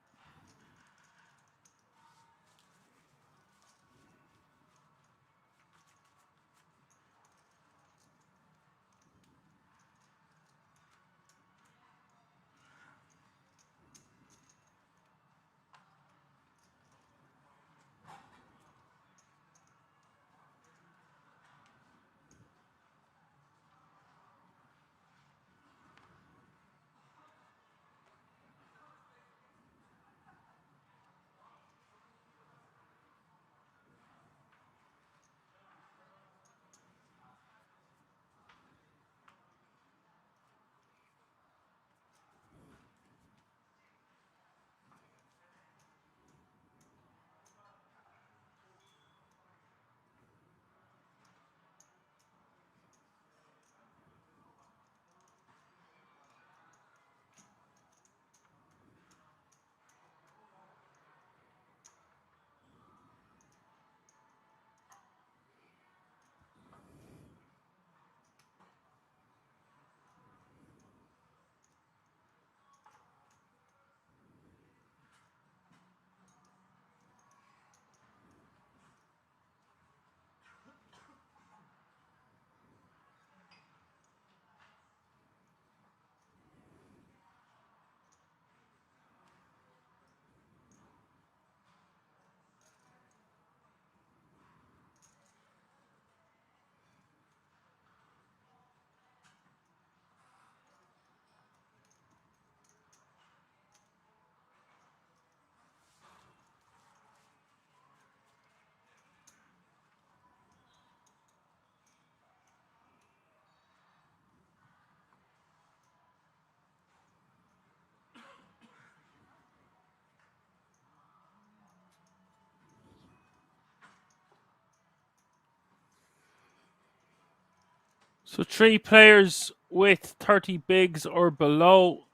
So 3 players with 30 bigs or below.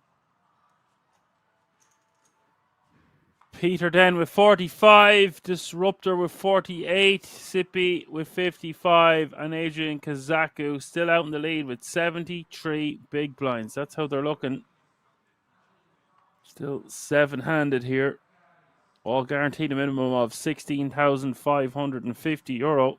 Peter then with 45, Disruptor with 48, Sippy with 55, and Adrian Kazaku still out in the lead with 73 big blinds. That's how they're looking. Still 7-handed here. All guaranteed a minimum of €16,550.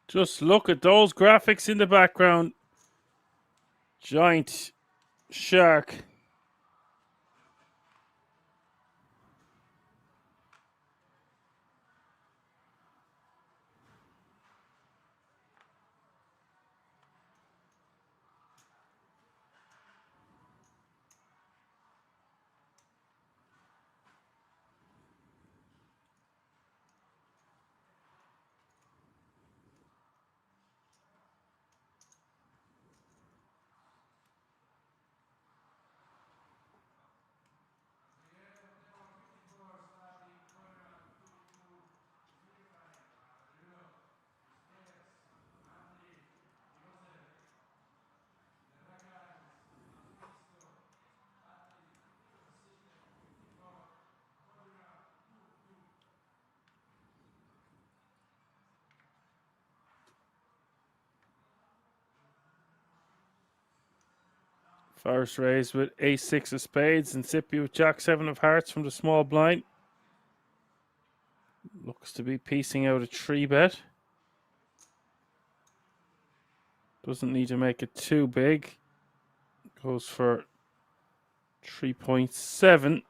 Just look at those graphics in the background. Giant shark. First raise with ace-6 of spades and Sippy with jack-7 of hearts from the small blind. Looks to be piecing out a 3-bet. Doesn't need to make it too big. Goes for 3.7.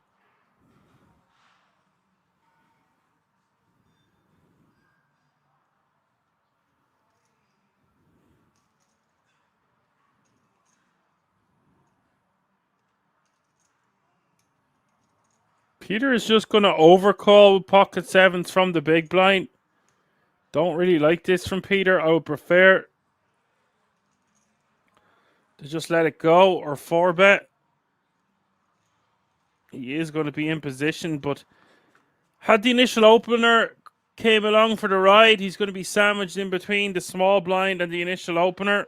Peter is just going to overcall with pocket 7s from the big blind. Don't really like this from Peter. I would prefer to just let it go or 4-bet. He is going to be in position, but had the initial opener came along for the ride, he's going to be sandwiched in between the small blind and the initial opener.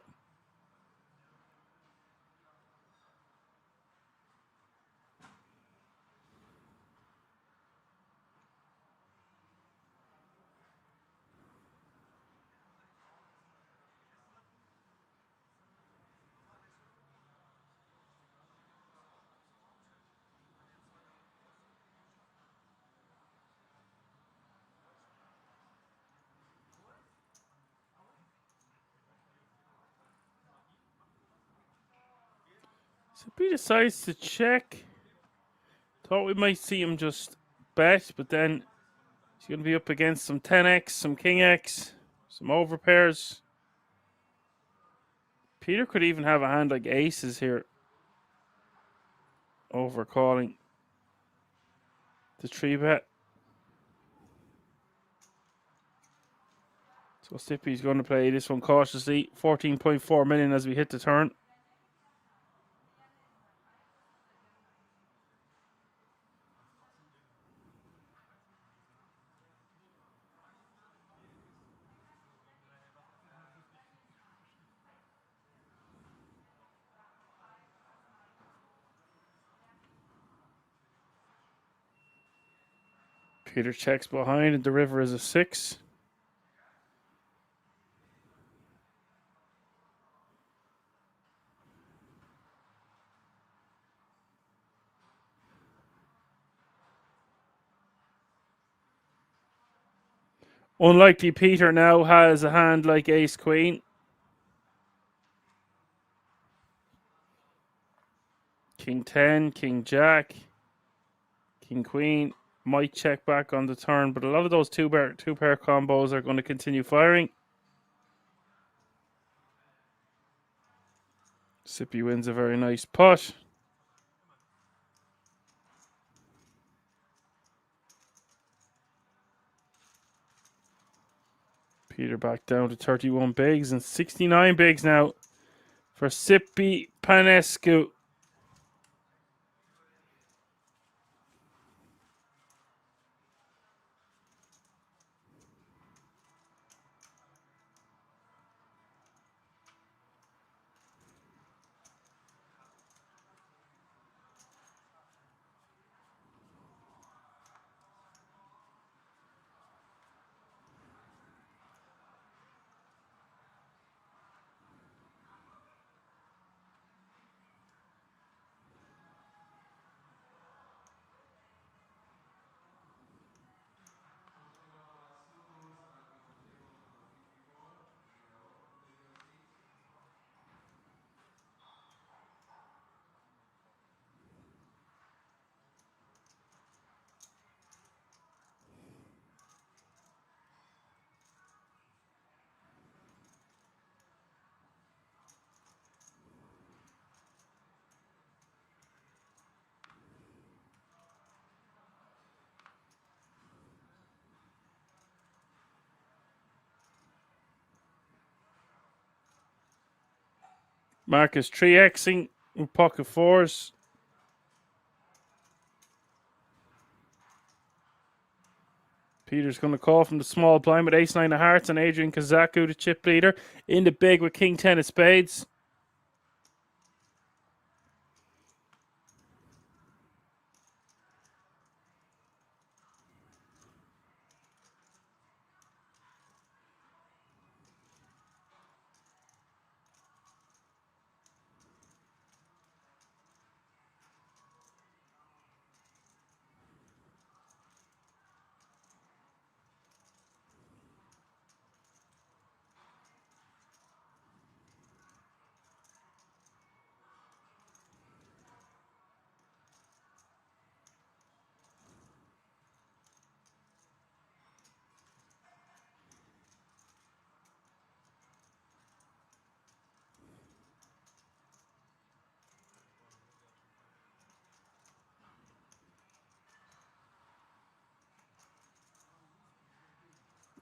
So he decides to check. Thought we might see him just bet, but then he's going to be up against some 10x, some king x, some overpairs. Peter could even have a hand like aces here. Overcalling the 3-bet. So Stippy's going to play this one cautiously. 14.4 million as we hit the turn. Peter checks behind and the river is a 6. Unlikely Peter now has a hand like ace queen. King 10, king jack, king queen. Might check back on the turn, but a lot of those two pair combos are going to continue firing. Sippy wins a very nice pot. Peter back down to 31 bigs and 69 bigs now for Sippy Panescu. Marcus 3xing with pocket fours. Peter's going to call from the small blind with ace 9 of hearts and Adrian Kazaku, the chip leader, in the big with king 10 of spades.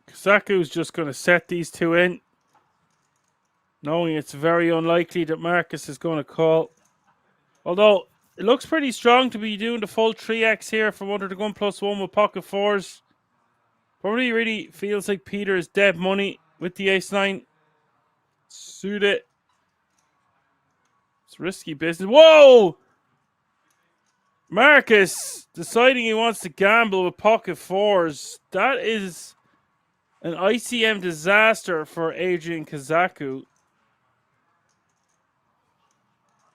Kazaku's just going to set these two in, knowing it's very unlikely that Marcus is going to call. Although, it looks pretty strong to be doing the full 3x here from under the gun +1 with pocket fours. Probably really feels like Peter is dead money with the ace 9. Suit it. It's risky business. Whoa! Marcus deciding he wants to gamble with pocket fours. That is an ICM disaster for Adrian Kazaku.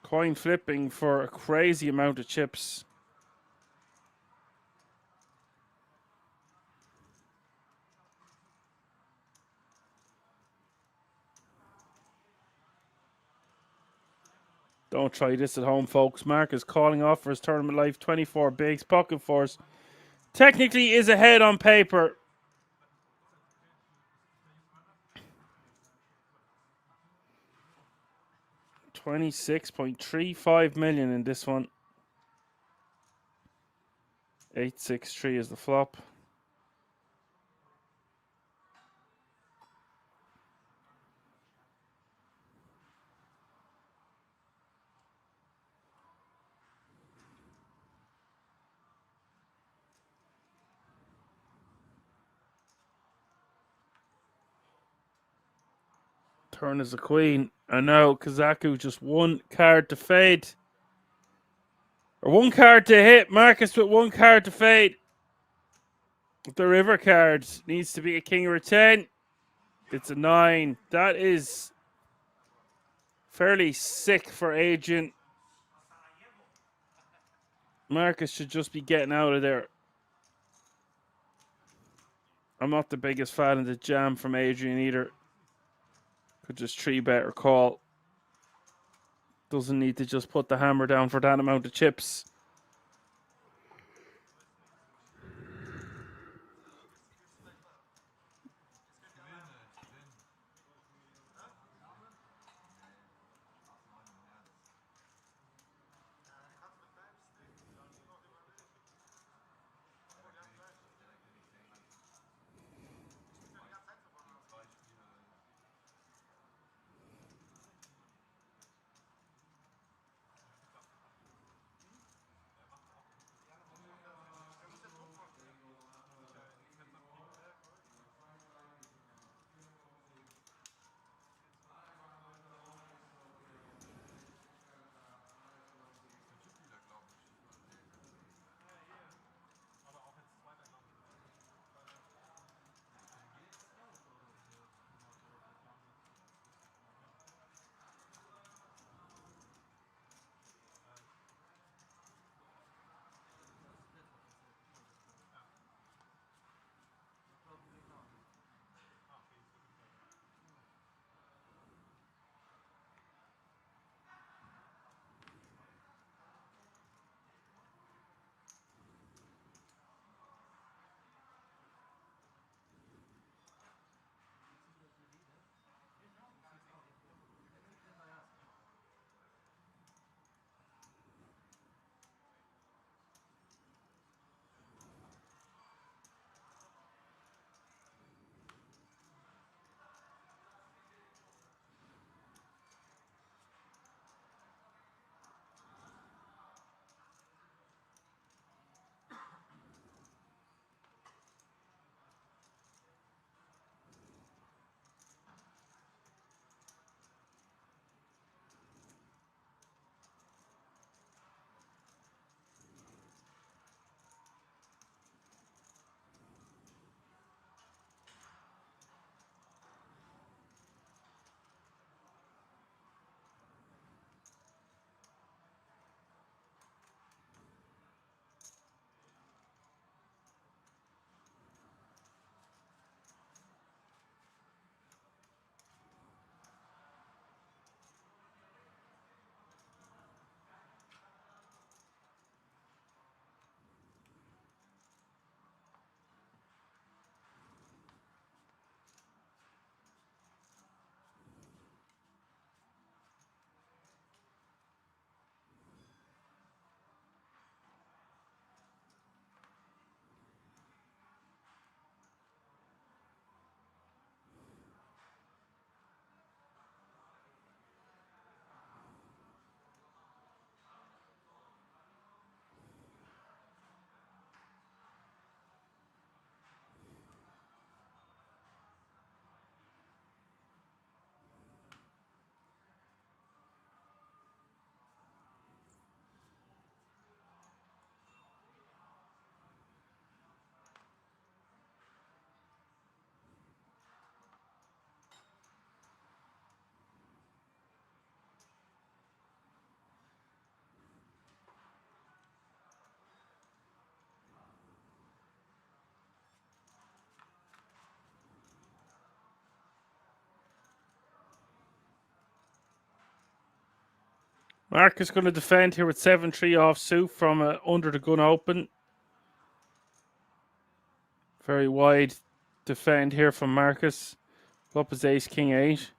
Coin flipping for a crazy amount of chips. Don't try this at home, folks. Mark is calling off for his tournament life. 24 bigs, pocket fours. Technically is ahead on paper. $26.35 million in this one. 863 is the flop. Turn is a queen. And now Kazaku just one card to fade. Or one card to hit. Marcus with one card to fade. The river card needs to be a king or a 10. It's a 9. That is fairly sick for Adrian. Marcus should just be getting out of there. I'm not the biggest fan of the jam from Adrian either. Could just 3-bet or call. Doesn't need to just put the hammer down for that amount of chips. Mark is going to defend here with 7-3 off suit from under the gun open. Very wide defend here from Marcus. Up is ace, king, 8.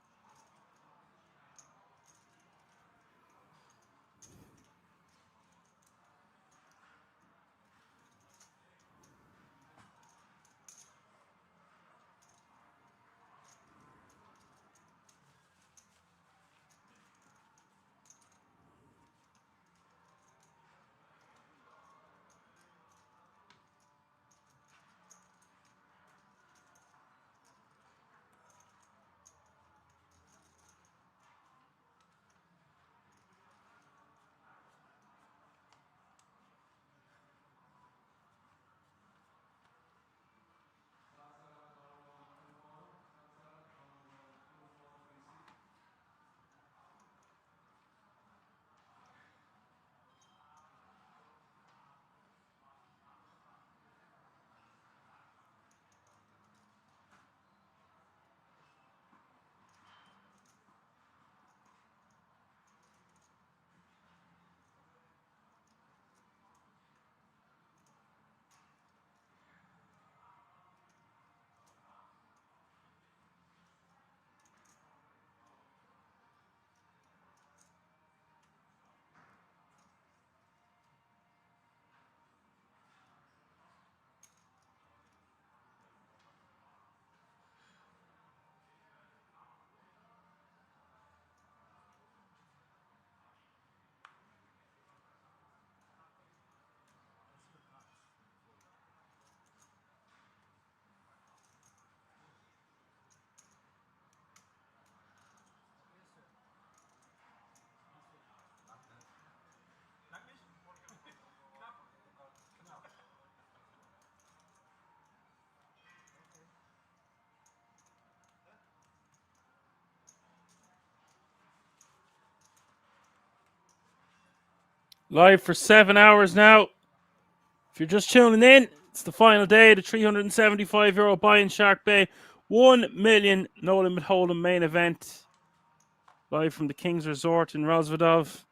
Live for 7 hours now. If you're just tuning in, it's the final day, the €375 buy-in SharkBay 1 million no limit hold'em main event. Live from the King's Resort in Rozvadov.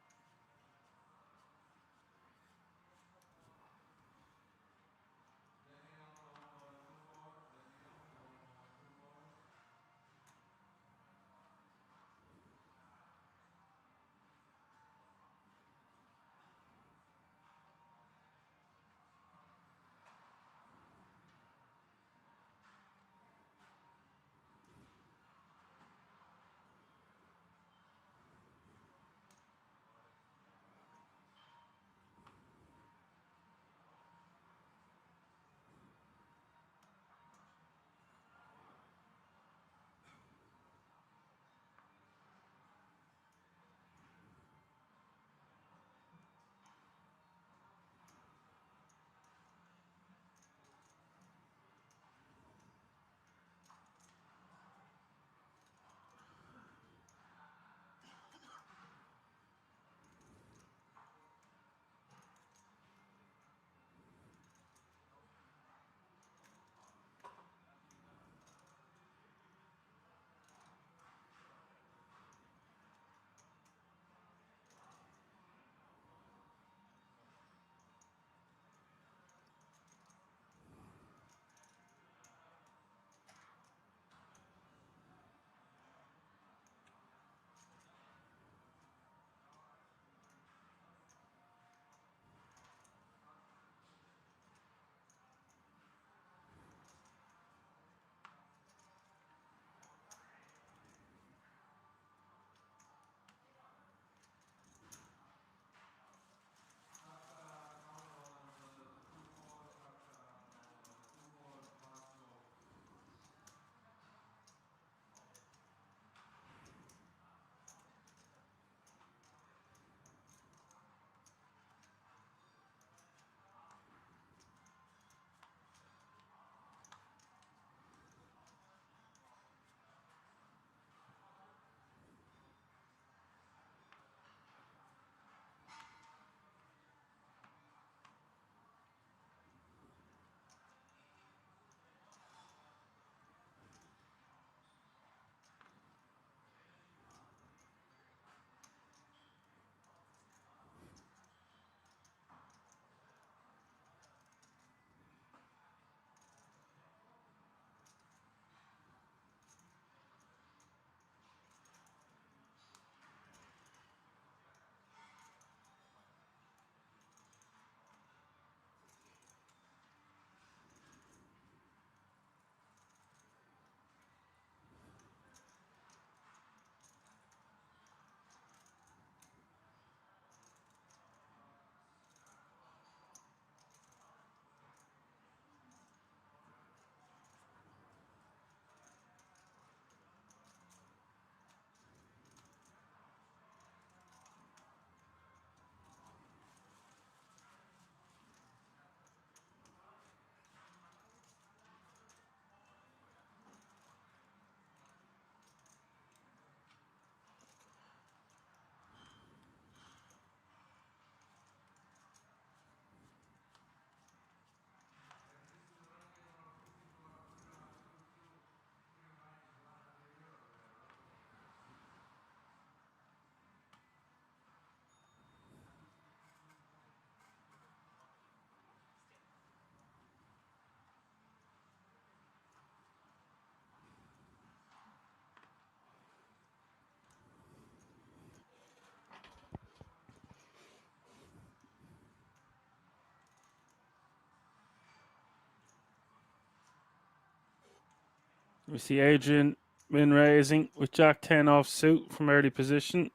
We see Adrian min raising with Jack 10 off suit from early position.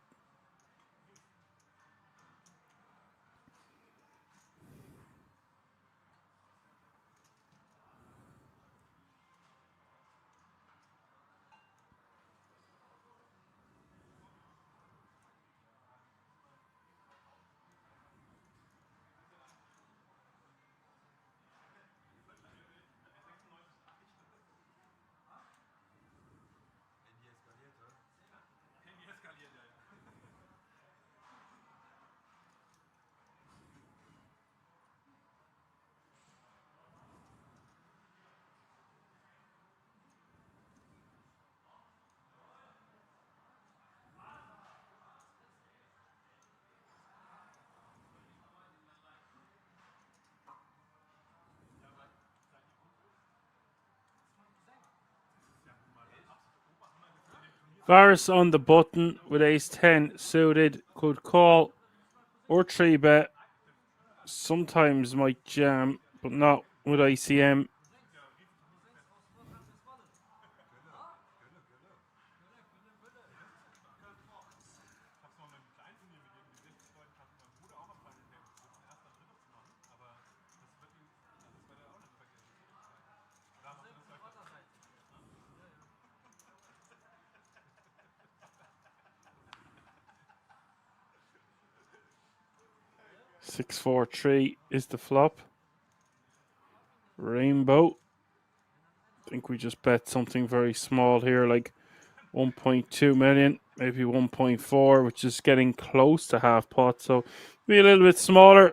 Varus on the button with ace 10 suited. Could call or 3-bet. Sometimes might jam, but not with ICM. Six, 4, 3 is the flop. Rainbow. I think we just bet something very small here, like 1.2 million, maybe 1.4, which is getting close to half pot. So be a little bit smaller.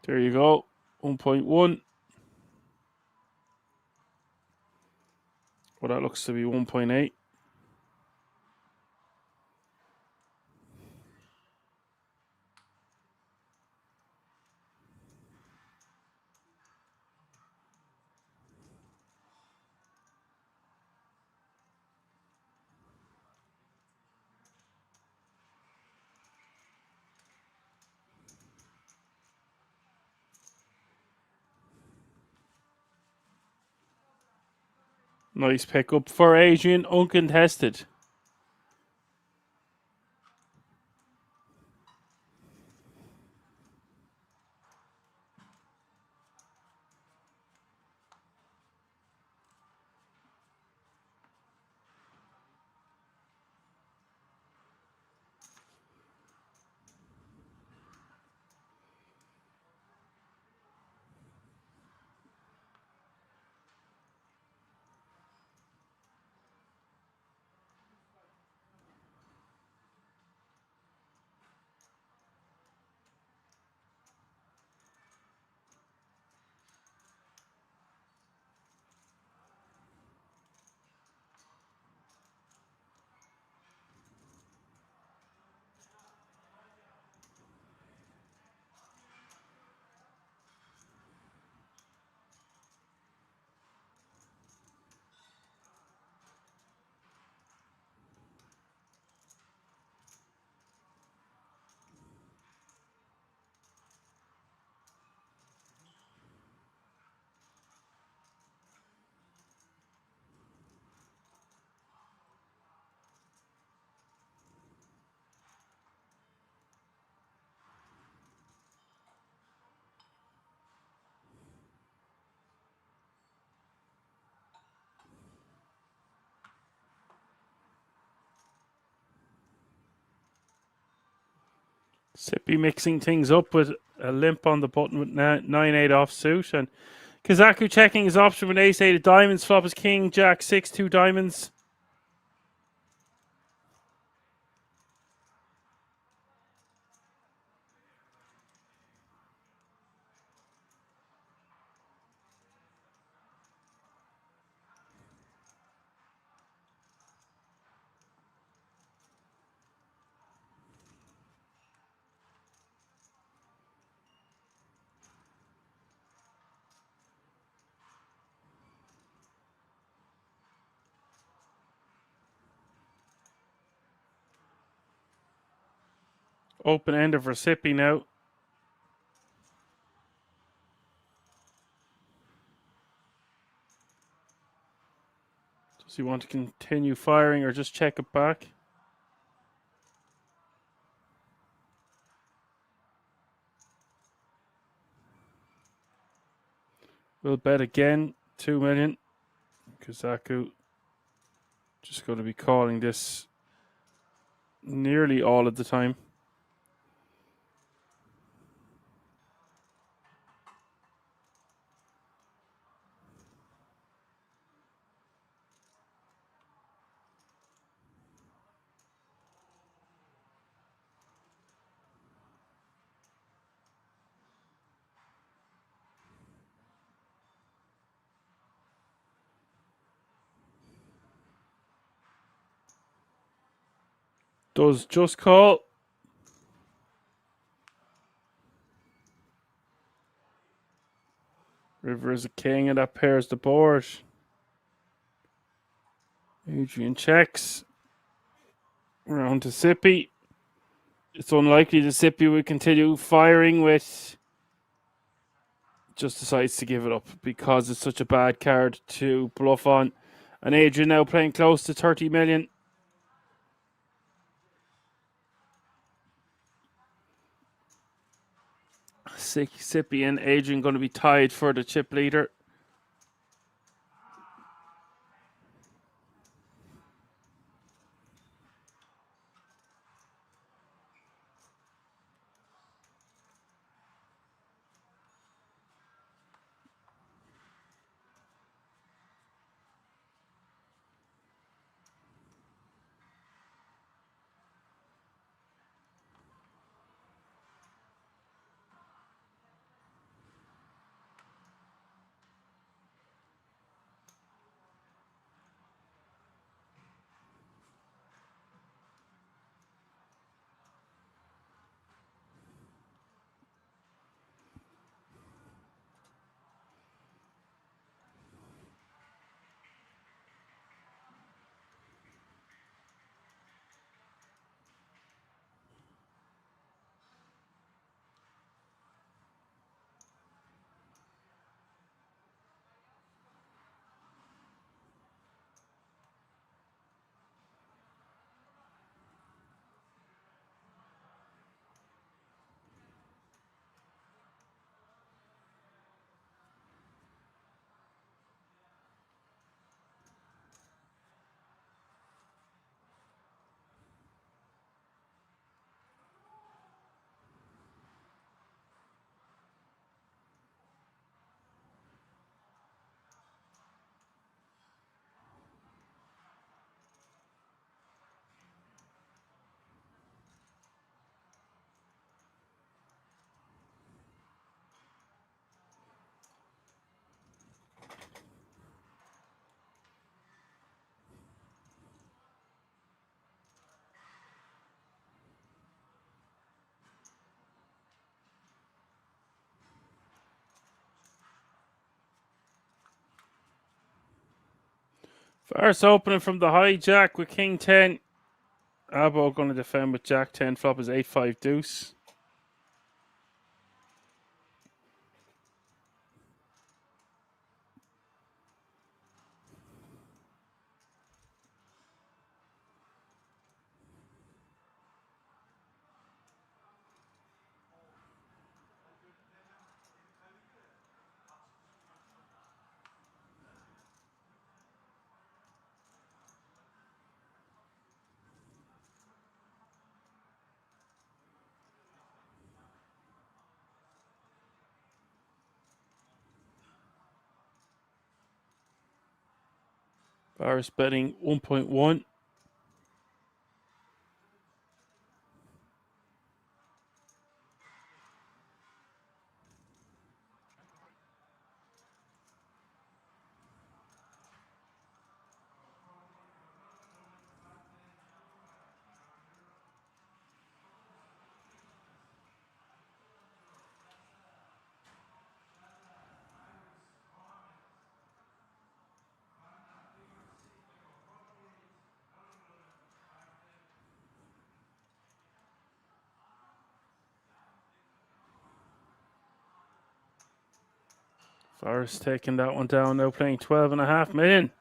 There you go, 1.1. Well, that looks to be 1.8. Nice pickup for Adrian, uncontested. Sippy mixing things up with a limp on the button with 9-8 offsuit. And Kazaku checking his option with ace 8 of diamonds. Flop is king, jack 6, 2 diamonds. Open ender for Sippy now. Does he want to continue firing or just check it back? We'll bet again, 2 million. Kazaku just going to be calling this nearly all of the time. Does just call. River is a king and that pairs the board. Adrian checks. Round to Sippy. It's unlikely that Sippy will continue firing with. Just decides to give it up because it's such a bad card to bluff on. And Adrian now playing close to 30 million. Sippy and Adrian going to be tied for the chip leader. First opening from the hijack with King 10. Abo going to defend with Jack 10. Flop is 8-5 deuce. Barris betting 1.1. Forrest taking that one down, now playing 12.5 million.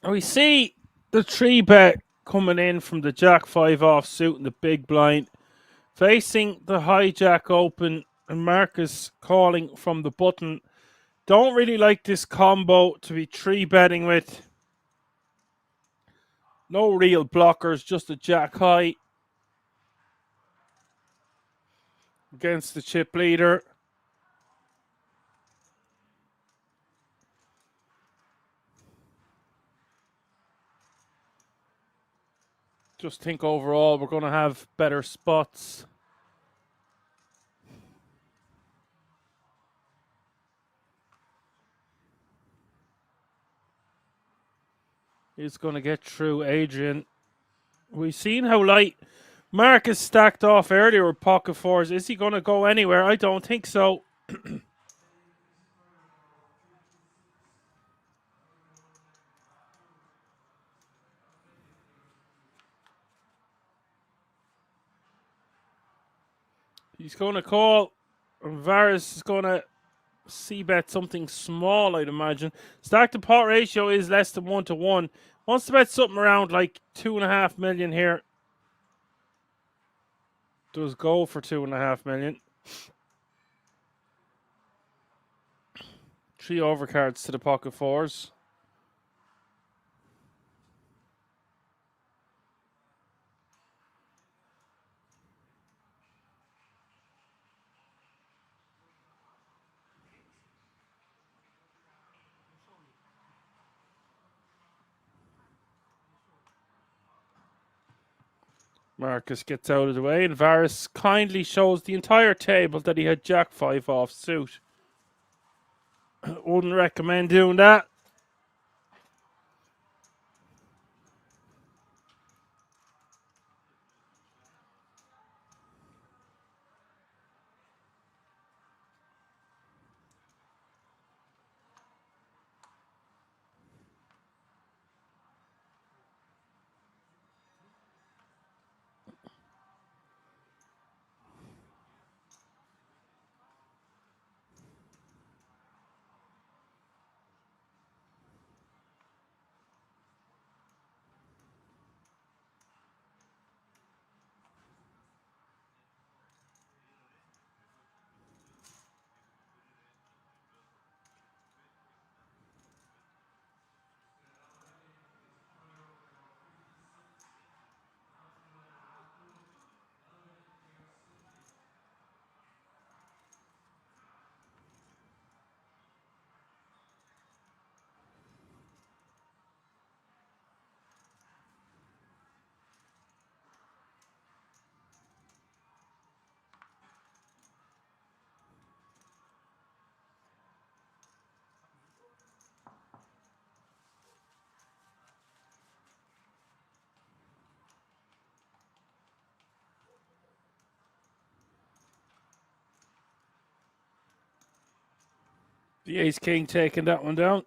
We see the 3-bet coming in from the Jack 5 offsuit in the big blind, facing the hijack open, and Marcus calling from the button. Don't really like this combo to be 3-betting with. No real blockers, just a Jack high against the chip leader. Just think overall we're going to have better spots. He's going to get through Adrian. We've seen how light Marcus stacked off earlier with pocket fours. Is he going to go anywhere? I don't think so. He's going to call. Varus is going to c-bet something small, I'd imagine. Stack to pot ratio is less than 1-1. Wants to bet something around like 2.5 million here. Does go for 2.5 million. 3 overcards to the pocket fours. Marcus gets out of the way, and Varus kindly shows the entire table that he had Jack 5 off suit. Wouldn't recommend doing that. The ace king taking that one down.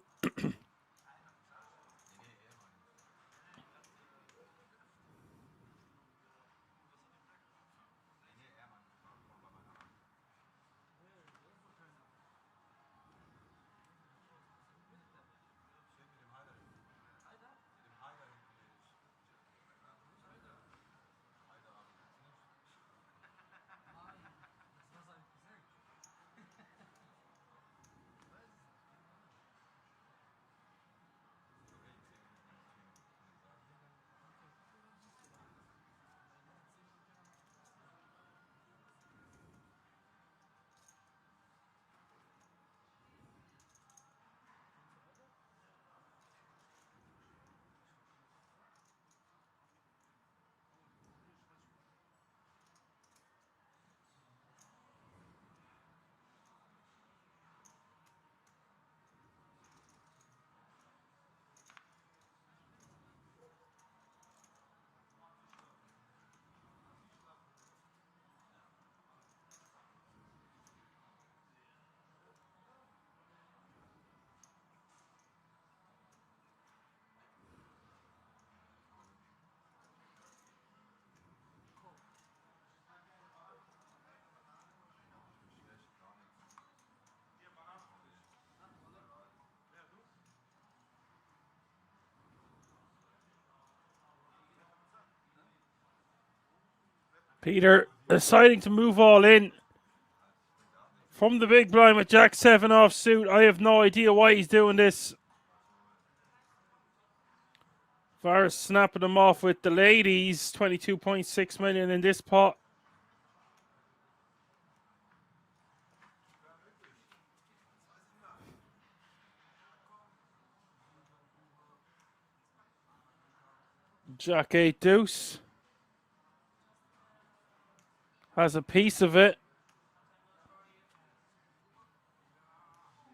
Peter deciding to move all in from the big blind with Jack 7 offsuit. I have no idea why he's doing this. Varus snapping them off with the ladies. 22.6 million in this pot. Jack 8 deuce. Has a piece of it.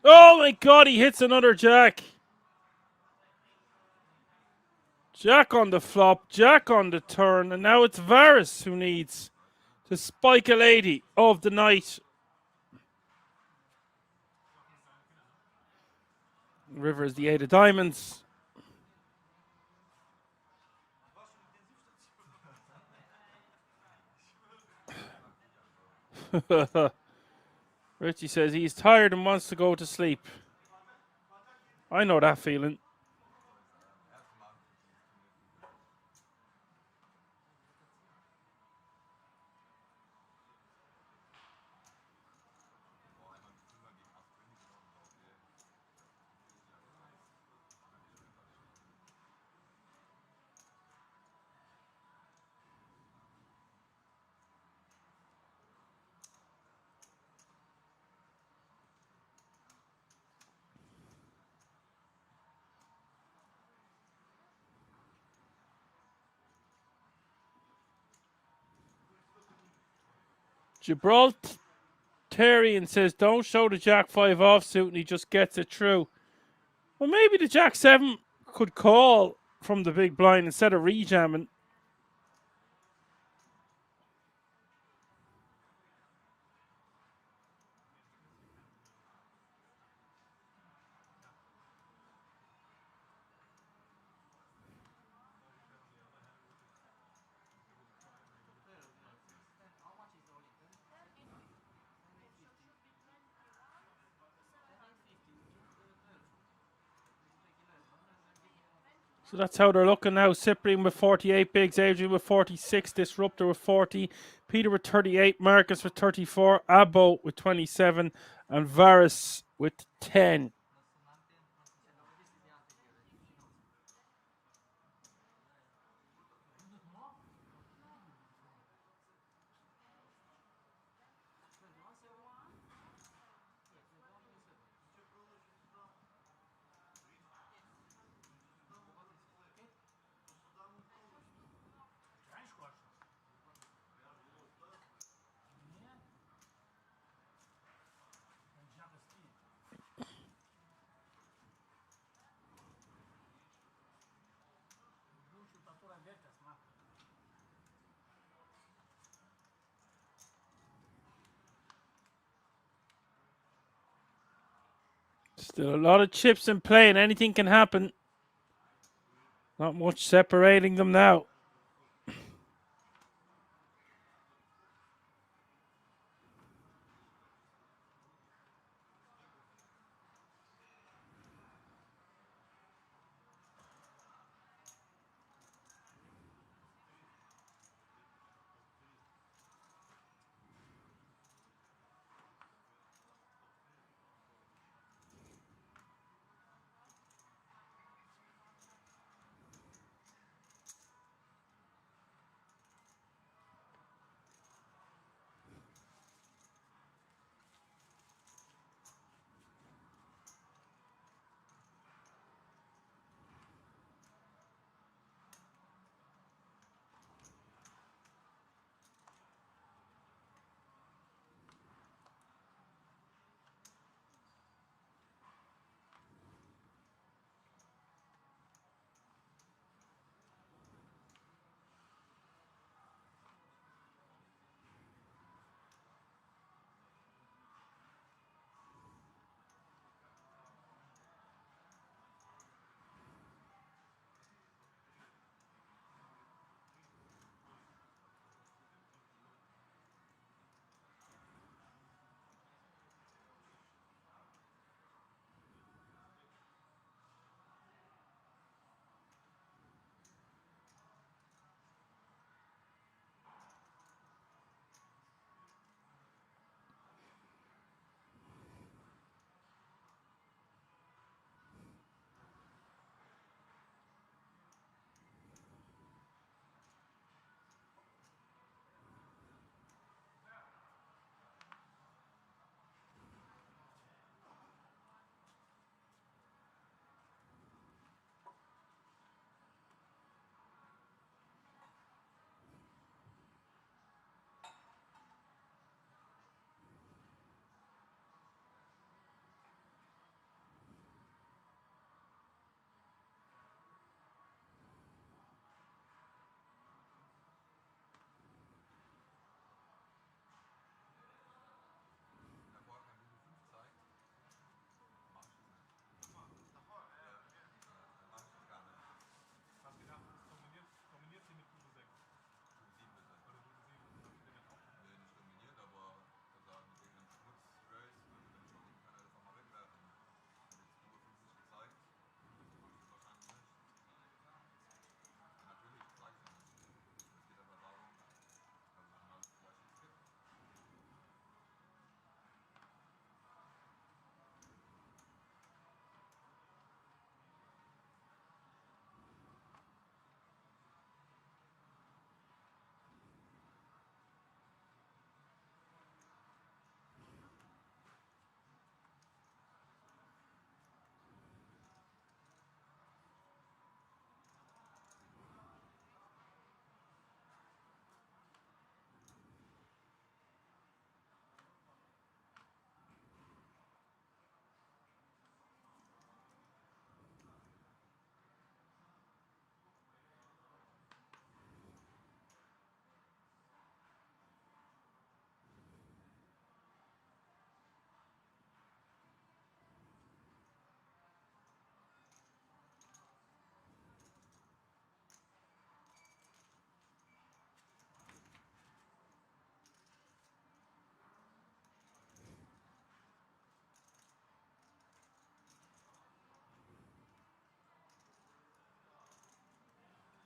Oh my god, he hits another jack. Jack on the flop, Jack on the turn, and now it's Varus who needs to spike a lady of the night. River is the 8 of diamonds. Richie says he's tired and wants to go to sleep. I know that feeling. Gibraltarian says don't show the Jack 5 offsuit and he just gets it through. Well, maybe the Jack 7 could call from the big blind instead of rejamming. So that's how they're looking now. Cyprian with 48 bigs, Adrian with 46, Disruptor with 40, Peter with 38, Marcus with 34, Abbo with 27, and Varus with 10. Still a lot of chips in play and anything can happen. Not much separating them now.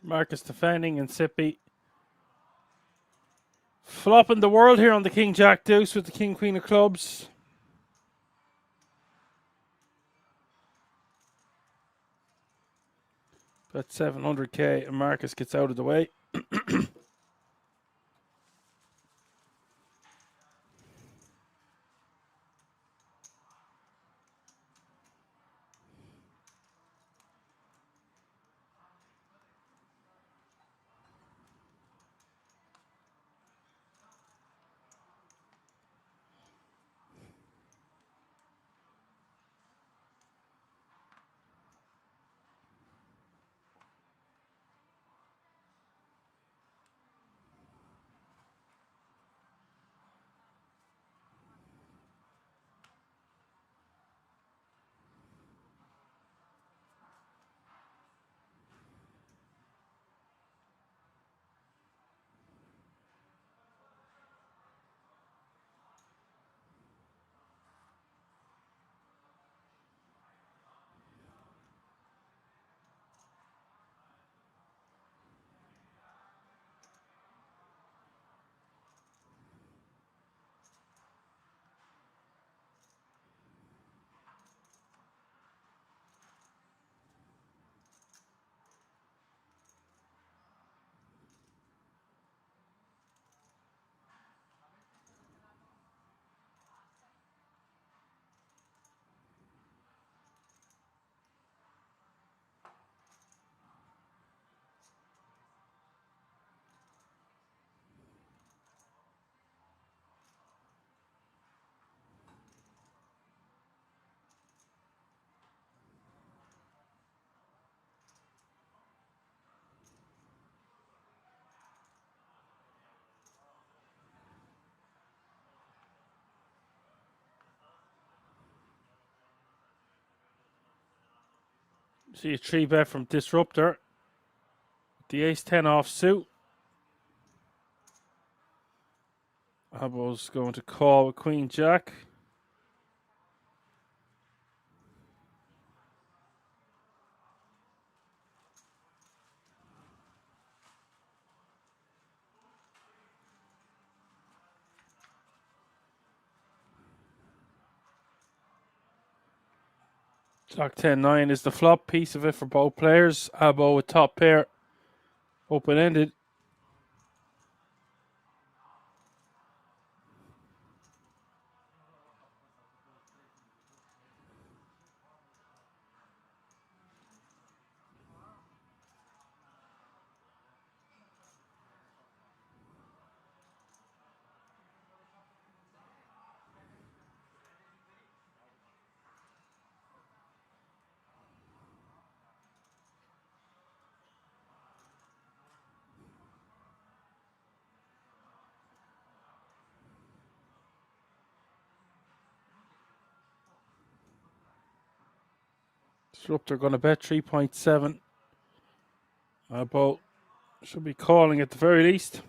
Marcus defending and Sippy flopping the world here on the King Jack Deuce with the King Queen of clubs. Bet 700k and Marcus gets out of the way. See a 3-bet from Disruptor. The ace-10 off suit. Abo's going to call with Queen Jack. Jack 10-9 is the flop piece of it for both players. Abo with top pair. Open-ended. Disruptor going to bet 3.7. Abo should be calling at the very least.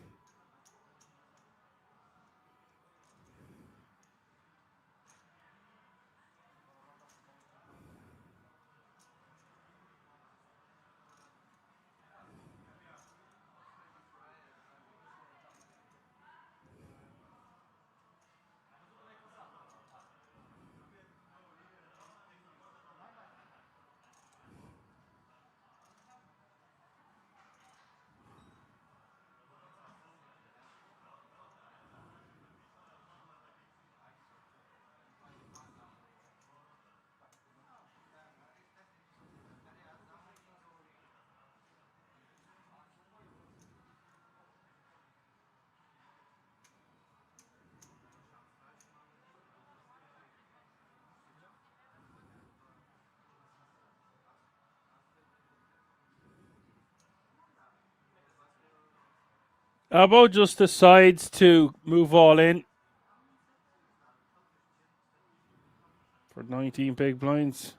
Abo just decides to move all in for 19 big blinds.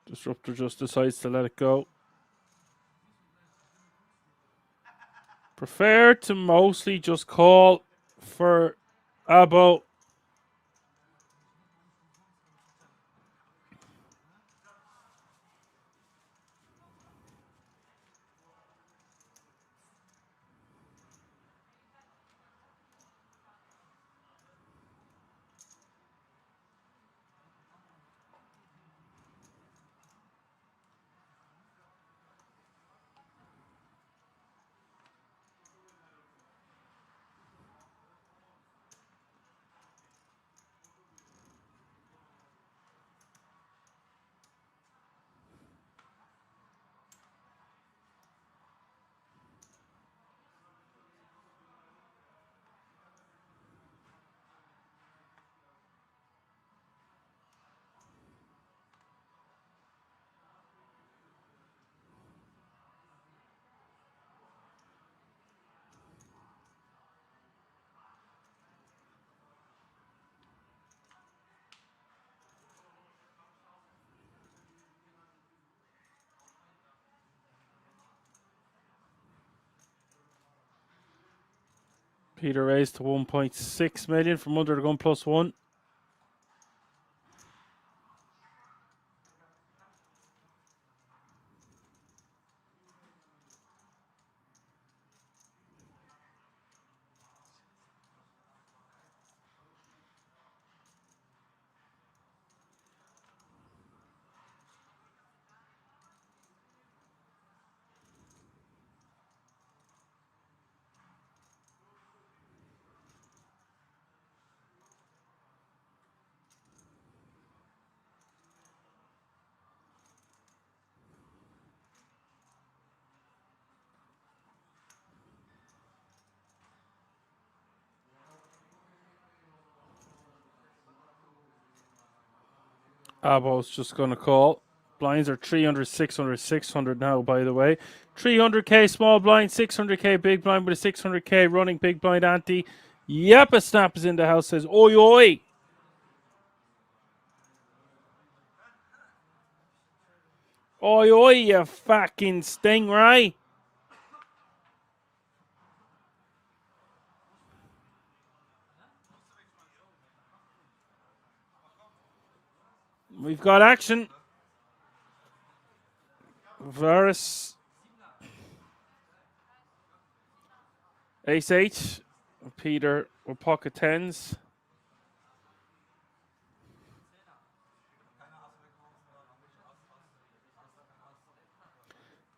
Disruptor just decides to let it go. Prefer to mostly just call for Abo. Peter raised to 1.6 million from under the gun +1. Abo's just going to call. Blinds are 300, 600, 600 now, by the way. 300k small blind, 600k big blind with a 600k running big blind ante. Yep, a snap is in the house, says oi oi. Oi oi, you fucking stingray. We've got action. Varus. Ace 8. Peter with pocket 10s.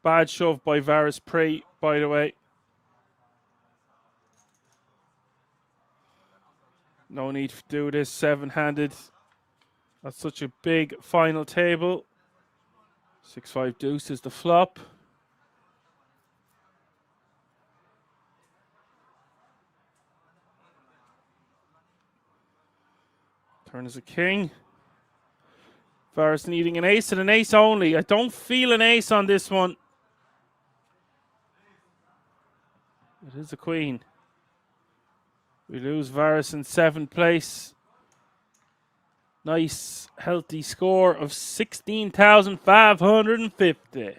Bad shove by Varus Pre, by the way. No need to do this 7-handed. That's such a big final table. 6-5 deuce is the flop. Turn is a king. Varus needing an ace and an ace only. I don't feel an ace on this one. It is a queen. We lose Varus in 7th place. Nice, healthy score of 16,550.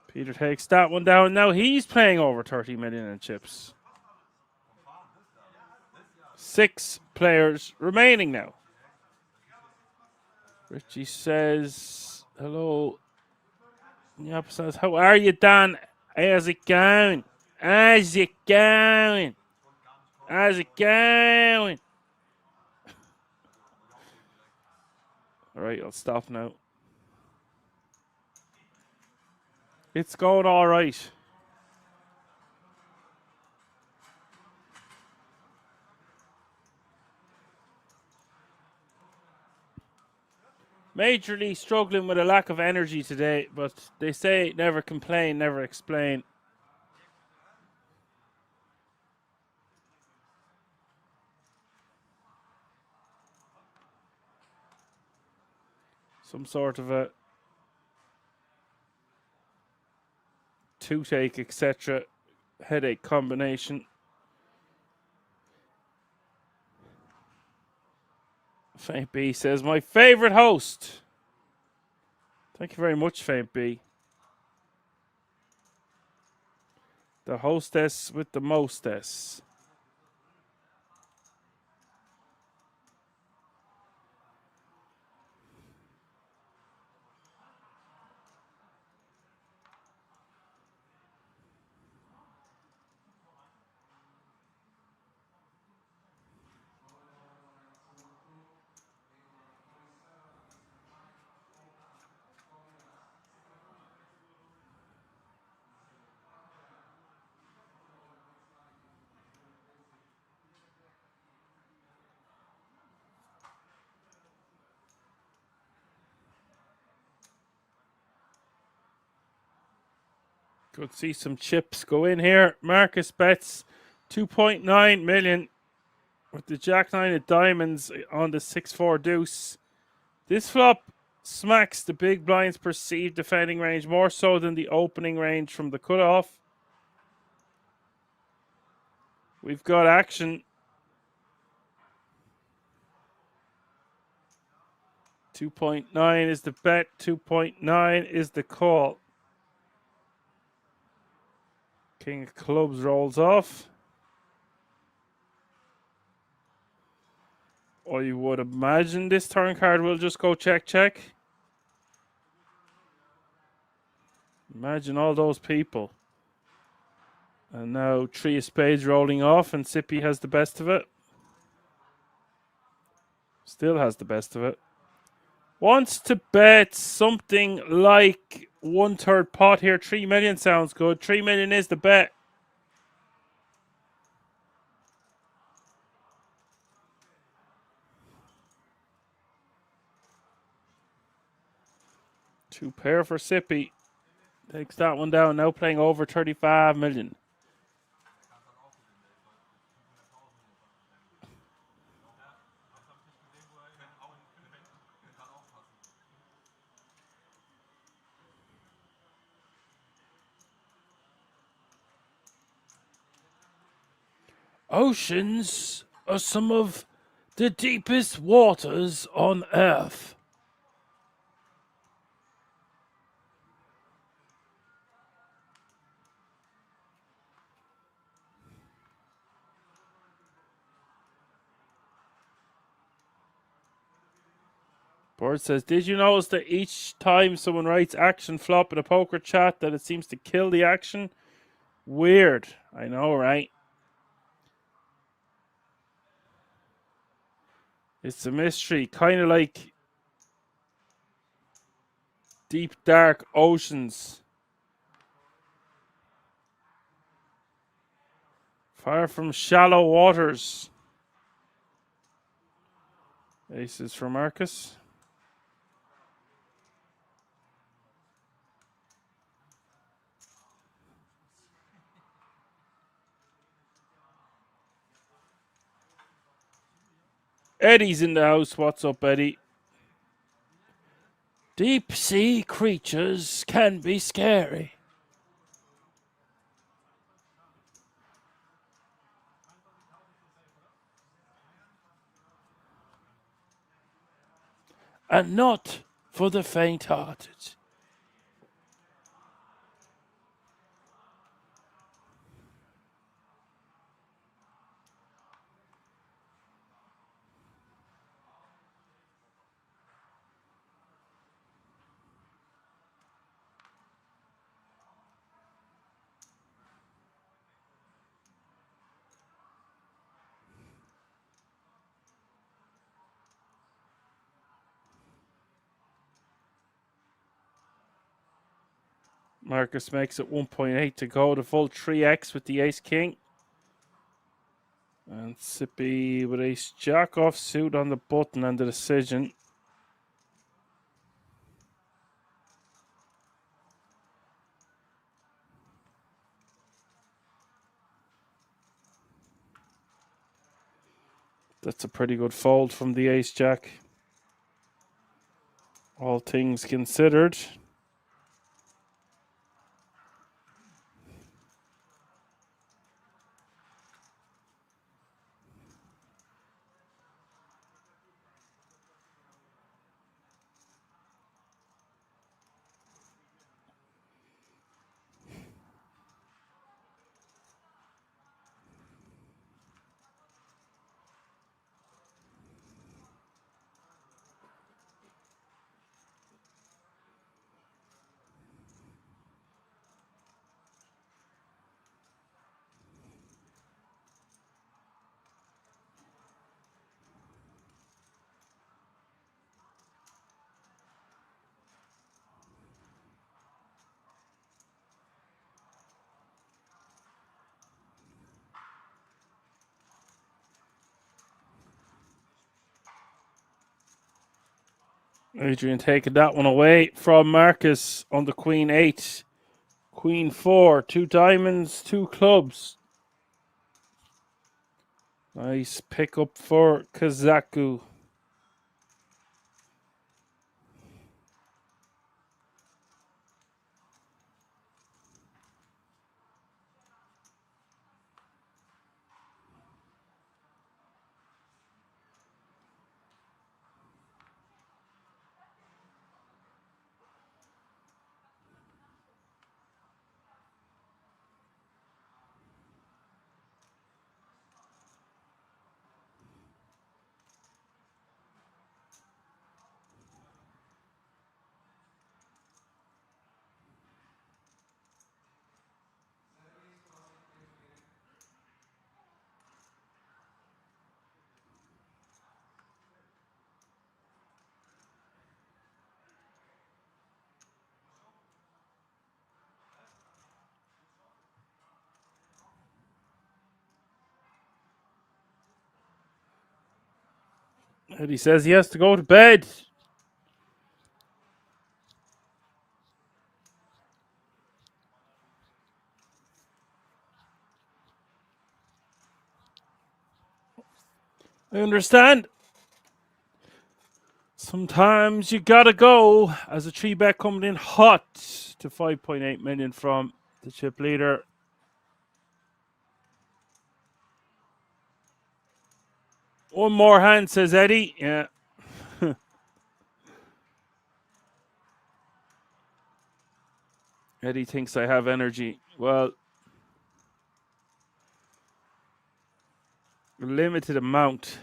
Peter takes that one down. Now he's playing over 30 million in chips. 6 players remaining now. Richie says, hello. Yep, says, how are you, Dan? How's it going? How's it going? How's it going? All right, I'll stop now. It's going all right. Majorly struggling with a lack of energy today, but they say never complain, never explain. Some sort of a toothache, etc. headache combination. Faint B says, my favorite host. Thank you very much, Faint B. The hostess with the mostess. Could see some chips go in here. Marcus bets 2.9 million with the Jack 9 of diamonds on the 6-4 deuce. This flop smacks the big blind's perceived defending range more so than the opening range from the cutoff. We've got action. 2.9 is the bet. 2.9 is the call. King of clubs rolls off. Or you would imagine this turn card will just go check, check. Imagine all those people. And now 3 of spades rolling off and Sippy has the best of it. Still has the best of it. Wants to bet something like 1/3 pot here. 3 million sounds good. 3 million is the bet. Two pair for Sippy. Takes that one down. Now playing over 35 million. Oceans are some of the deepest waters on Earth. Bird says, did you notice that each time someone writes action flop in a poker chat that it seems to kill the action? Weird. I know, right? It's a mystery. Kind of like deep, dark oceans. Far from shallow waters. Aces for Marcus. Eddie's in the house. What's up, Eddie? Deep sea creatures can be scary. And not for the faint-hearted. Marcus makes it 1.8 to go. The full 3x with the ace-king. And Sippy with ace-jack offsuit on the button and the decision. That's a pretty good fold from the ace-jack. All things considered. Adrian taking that one away from Marcus on the Queen 8. Queen 4, 2 diamonds, 2 clubs. Nice pick up for Kazaku. And he says he has to go to bed. I understand. Sometimes you gotta go. As a 3-bet coming in hot to 5.8 million from the chip leader. One more hand, says Eddie. Yeah. Eddie thinks I have energy. Well, limited amount.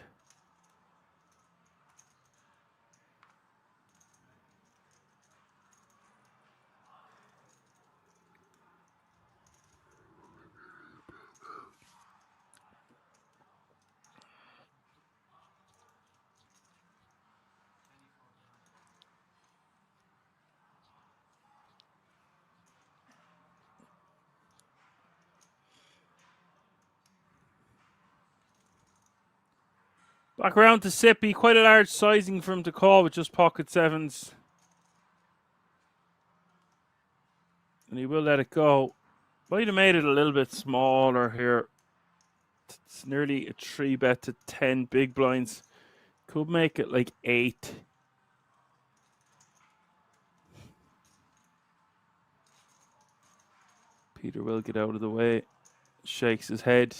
Back around to Sippy. Quite a large sizing for him to call with just pocket sevens. And he will let it go. Might have made it a little bit smaller here. It's nearly a 3-bet to 10 big blinds. Could make it like 8. Peter will get out of the way. Shakes his head.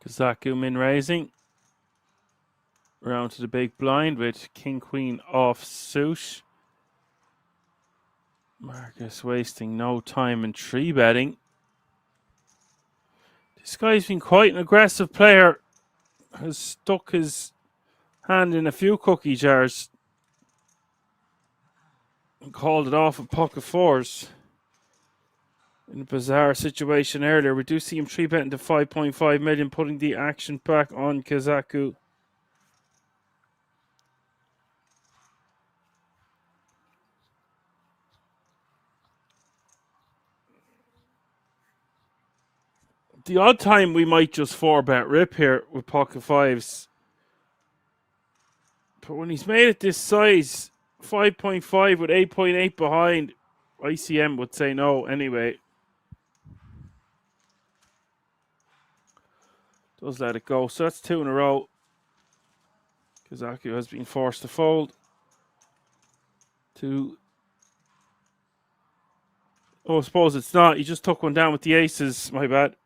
Kazaku min raising. Round to the big blind with King Queen off suit. Marcus wasting no time in 3-betting. This guy's been quite an aggressive player. Has stuck his hand in a few cookie jars and called it off at pocket fours. In a bizarre situation earlier, we do see him 3-betting to 5.5 million, putting the action back on Kazaku. The odd time we might just 4-bet rip here with pocket fives. But when he's made it this size, 5.5 with 8.8 behind, ICM would say no anyway. Does let it go. So that's 2 in a row. Kazaku has been forced to fold. 2. Oh, I suppose it's not. He just took one down with the aces. My bad.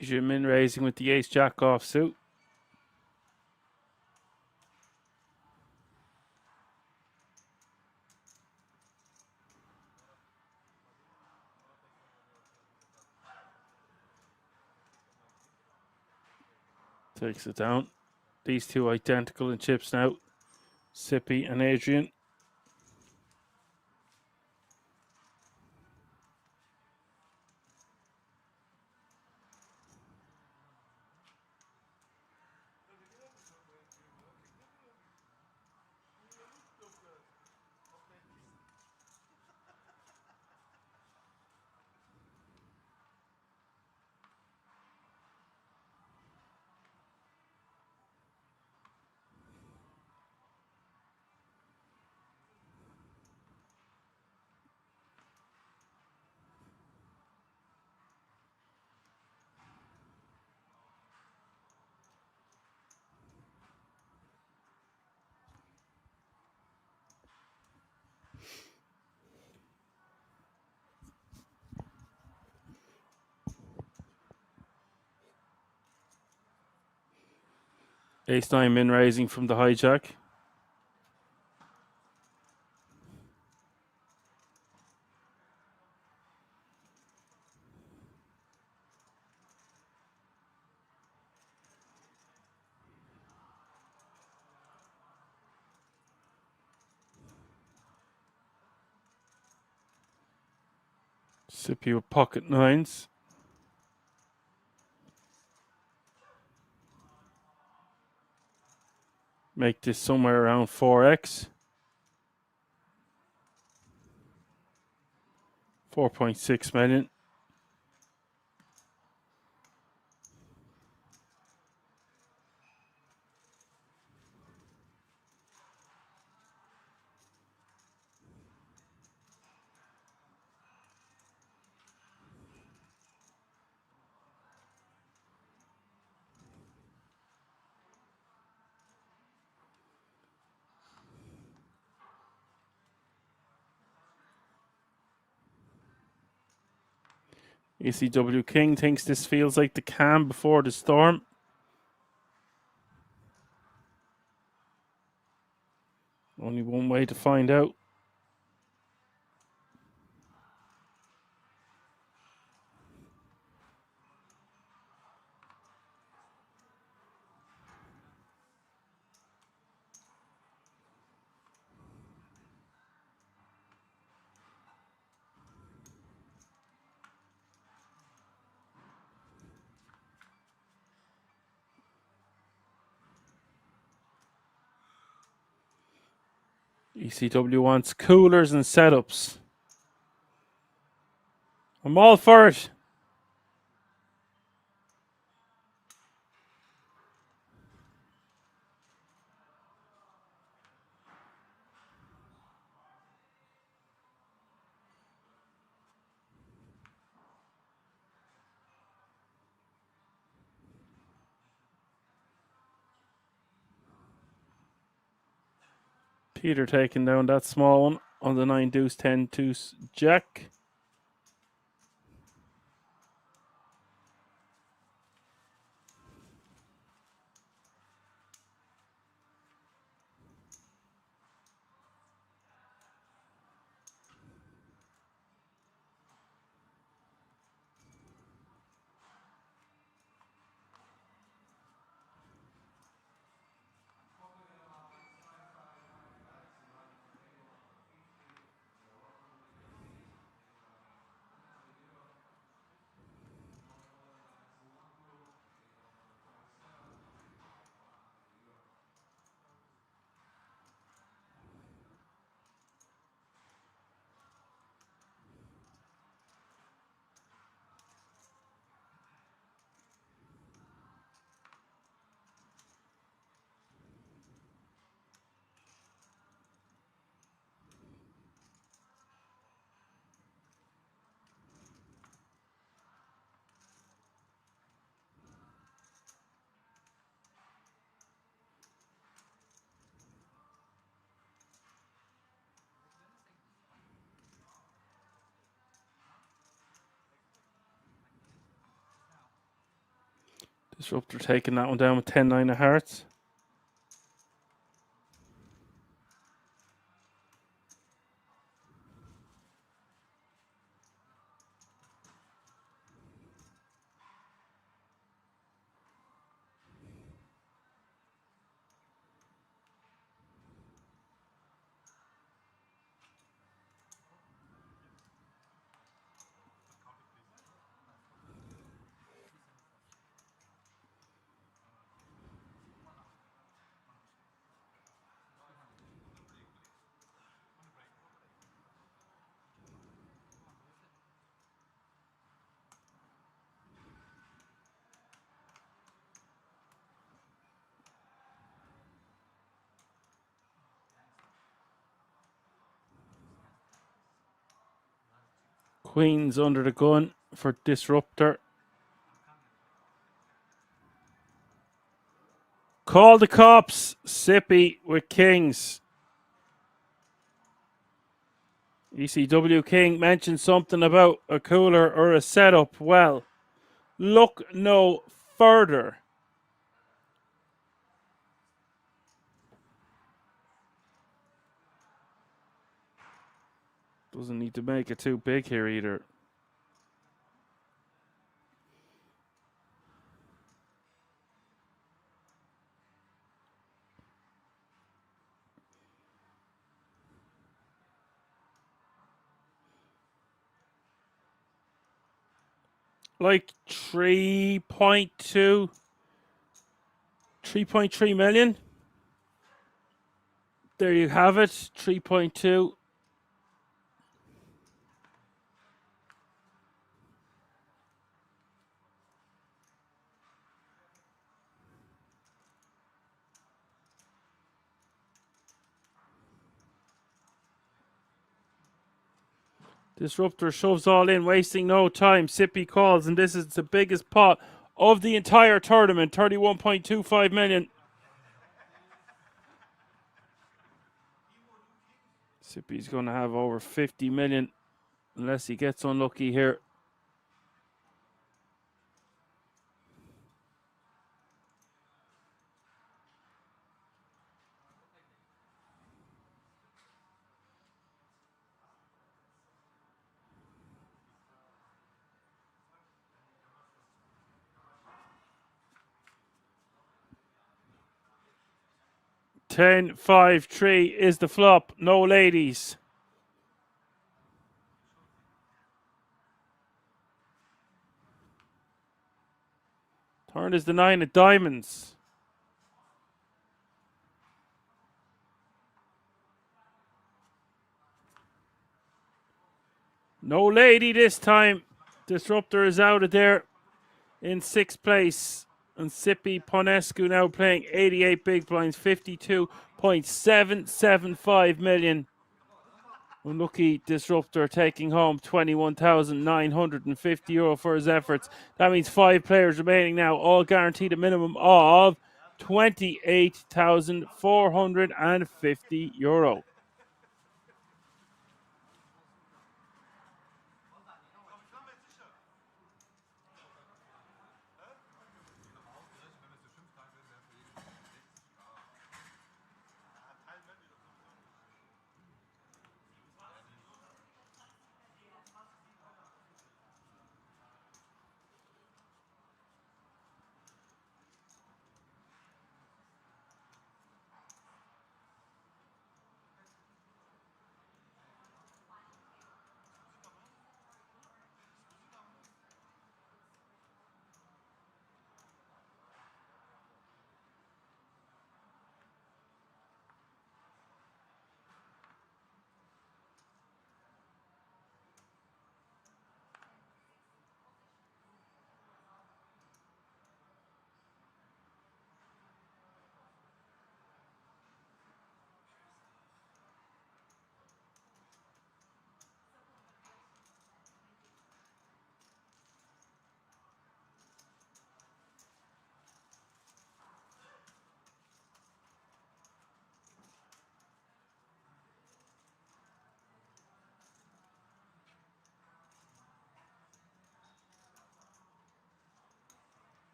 Asian min raising with the ace jack off suit. Takes it down. These two identical in chips now. Sippy and Adrian. Ace 9 min raising from the hijack. Sippy with pocket nines. Make this somewhere around 4x. 4.6 million. ECW King thinks this feels like the calm before the storm. Only one way to find out. ECW wants coolers and setups. I'm all for it. Peter taking down that small one on the 9 deuce 10 deuce jack. Disruptor taking that one down with 10-9 of hearts. Queen's under the gun for Disruptor. Call the cops. Sippy with Kings. ECW King mentioned something about a cooler or a setup. Well, look no further. Doesn't need to make it too big here either. Like 3.3 million. There you have it. 3.2. Disruptor shoves all in, wasting no time. Sippy calls, and this is the biggest pot of the entire tournament. 31.25 million. Sippy's going to have over 50 million unless he gets unlucky here. Ten, 5, 3 is the flop. No ladies. Turn is the 9 of diamonds. No lady this time. Disruptor is out of there in 6th place. And Sippy Ponescu now playing 88 big blinds, 52.775 million. Unlucky Disruptor taking home €21,950 for his efforts. That means 5 players remaining now, all guaranteed a minimum of €28,450.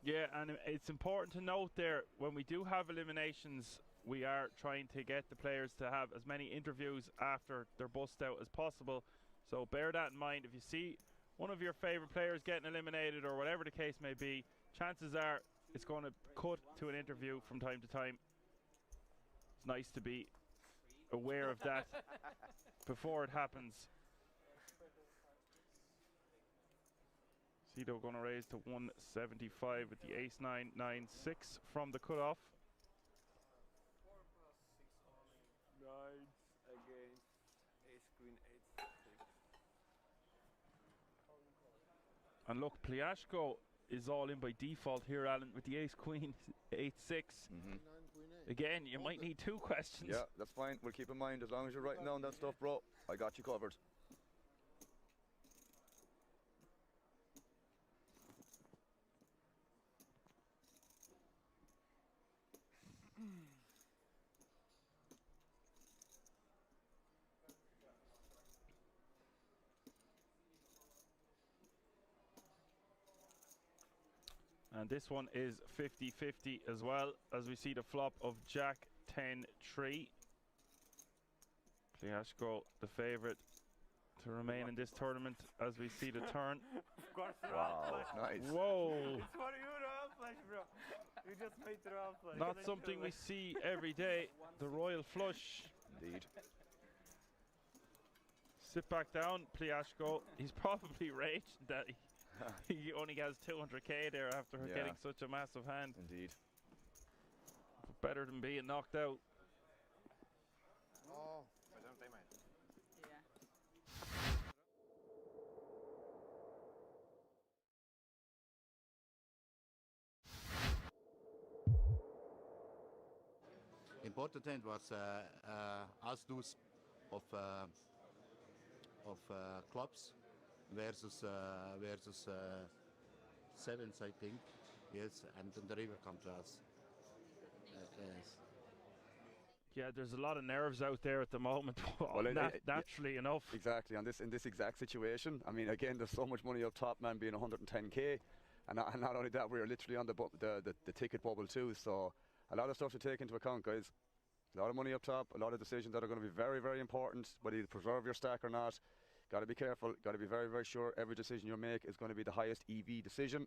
Yeah, and it's important to note there, when we do have eliminations, we are trying to get the players to have as many interviews after their bust out as possible. So bear that in mind. If you see one of your favorite players getting eliminated or whatever the case may be, chances are it's going to cut to an interview from time to time. It's nice to be aware of that before it happens. Cito going to raise to 175 with the ace 9 9 6 from the cutoff. 9 against ace queen 8 6. And look, Pliashko is all in by default here, Alan, with the ace queen 8 6. Again, you might need 2 questions. Yeah, that's fine. We'll keep in mind, as long as you're writing down that stuff, bro, I got you covered. And this one is 50-50 as well, as we see the flop of Jack 10-3. Pliashko, the favourite to remain in this tournament, as we see the turn. Of course, wow, nice. Whoa. It's for you, Royal Flush, bro. You just made the Royal Flush. Not something we see every day, the Royal Flush. Indeed. Sit back down, Pliashko. He's probably raged that he only has 200k there after getting such a massive hand. Indeed. But better than being knocked out. Oh. Important thing was as those of clubs versus sevens, I think. Yes, and then the river comes to us. Yes. Yeah, there's a lot of nerves out there at the moment. Well, naturally enough. Exactly, in this exact situation. I mean, again, there's so much money up top, man, being 110k, and not only that, we're literally on the ticket bubble too. So a lot of stuff to take into account, guys. A lot of money up top, a lot of decisions that are going to be very, very important, whether you preserve your stack or not. Got to be careful, got to be very, very sure every decision you make is going to be the highest EV decision.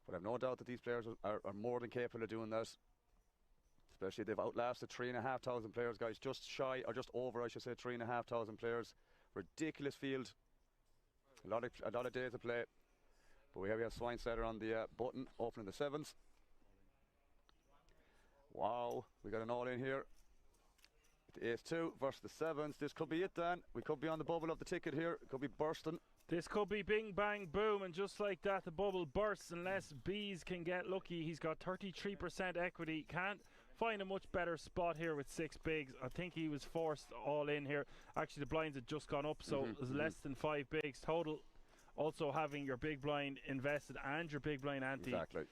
But I've no doubt that these players are more than capable of doing that. Especially they've outlasted 3,500 players, guys. Just shy, or just over, I should say, 3,500 players. Ridiculous field. A lot of days to play. But we have Swinesetter on the button, opening the sevens. Wow, we got an all in here. The ace 2 versus the sevens. This could be it, Dan. We could be on the bubble of the ticket here. It could be bursting. This could be bing, bang, boom, and just like that, the bubble bursts unless Bees can get lucky. He's got 33% equity. Can't find a much better spot here with 6 bigs. I think he was forced all in here. Actually, the blinds had just gone up, so it was less than 5 bigs total. Also having your big blind invested and your big blind ante. Exactly.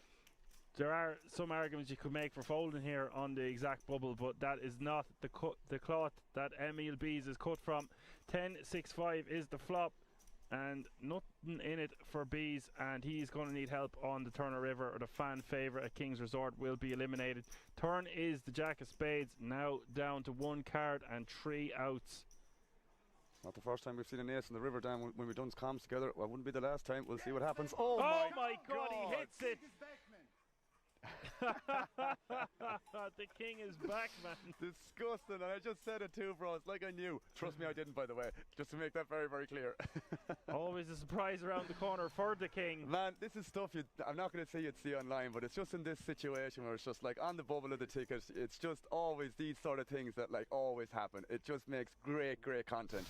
There are some arguments you could make for folding here on the exact bubble, but that is not the cloth that Emil Bees is cut from. 10-6-5 is the flop, and nothing in it for Bees, and he's going to need help on the Turner River, or the fan favourite at King's Resort will be eliminated. Turn is the Jack of Spades, now down to 1 card and 3 outs. Not the first time we've seen an ace in the river, Dan, when we've done comms together. Well, wouldn't be the last time. We'll see what happens. Oh my God, he hits it! The king is back, man. Disgusting, and I just said it too, bro. It's like I knew. Trust me, I didn't, by the way. Just to make that very, very clear. Always a surprise around the corner for the king. Man, this is stuff I'm not going to say you'd see online, but it's just in this situation where it's just like on the bubble of the ticket. It's just always these sort of things that like always happen. It just makes great, great content.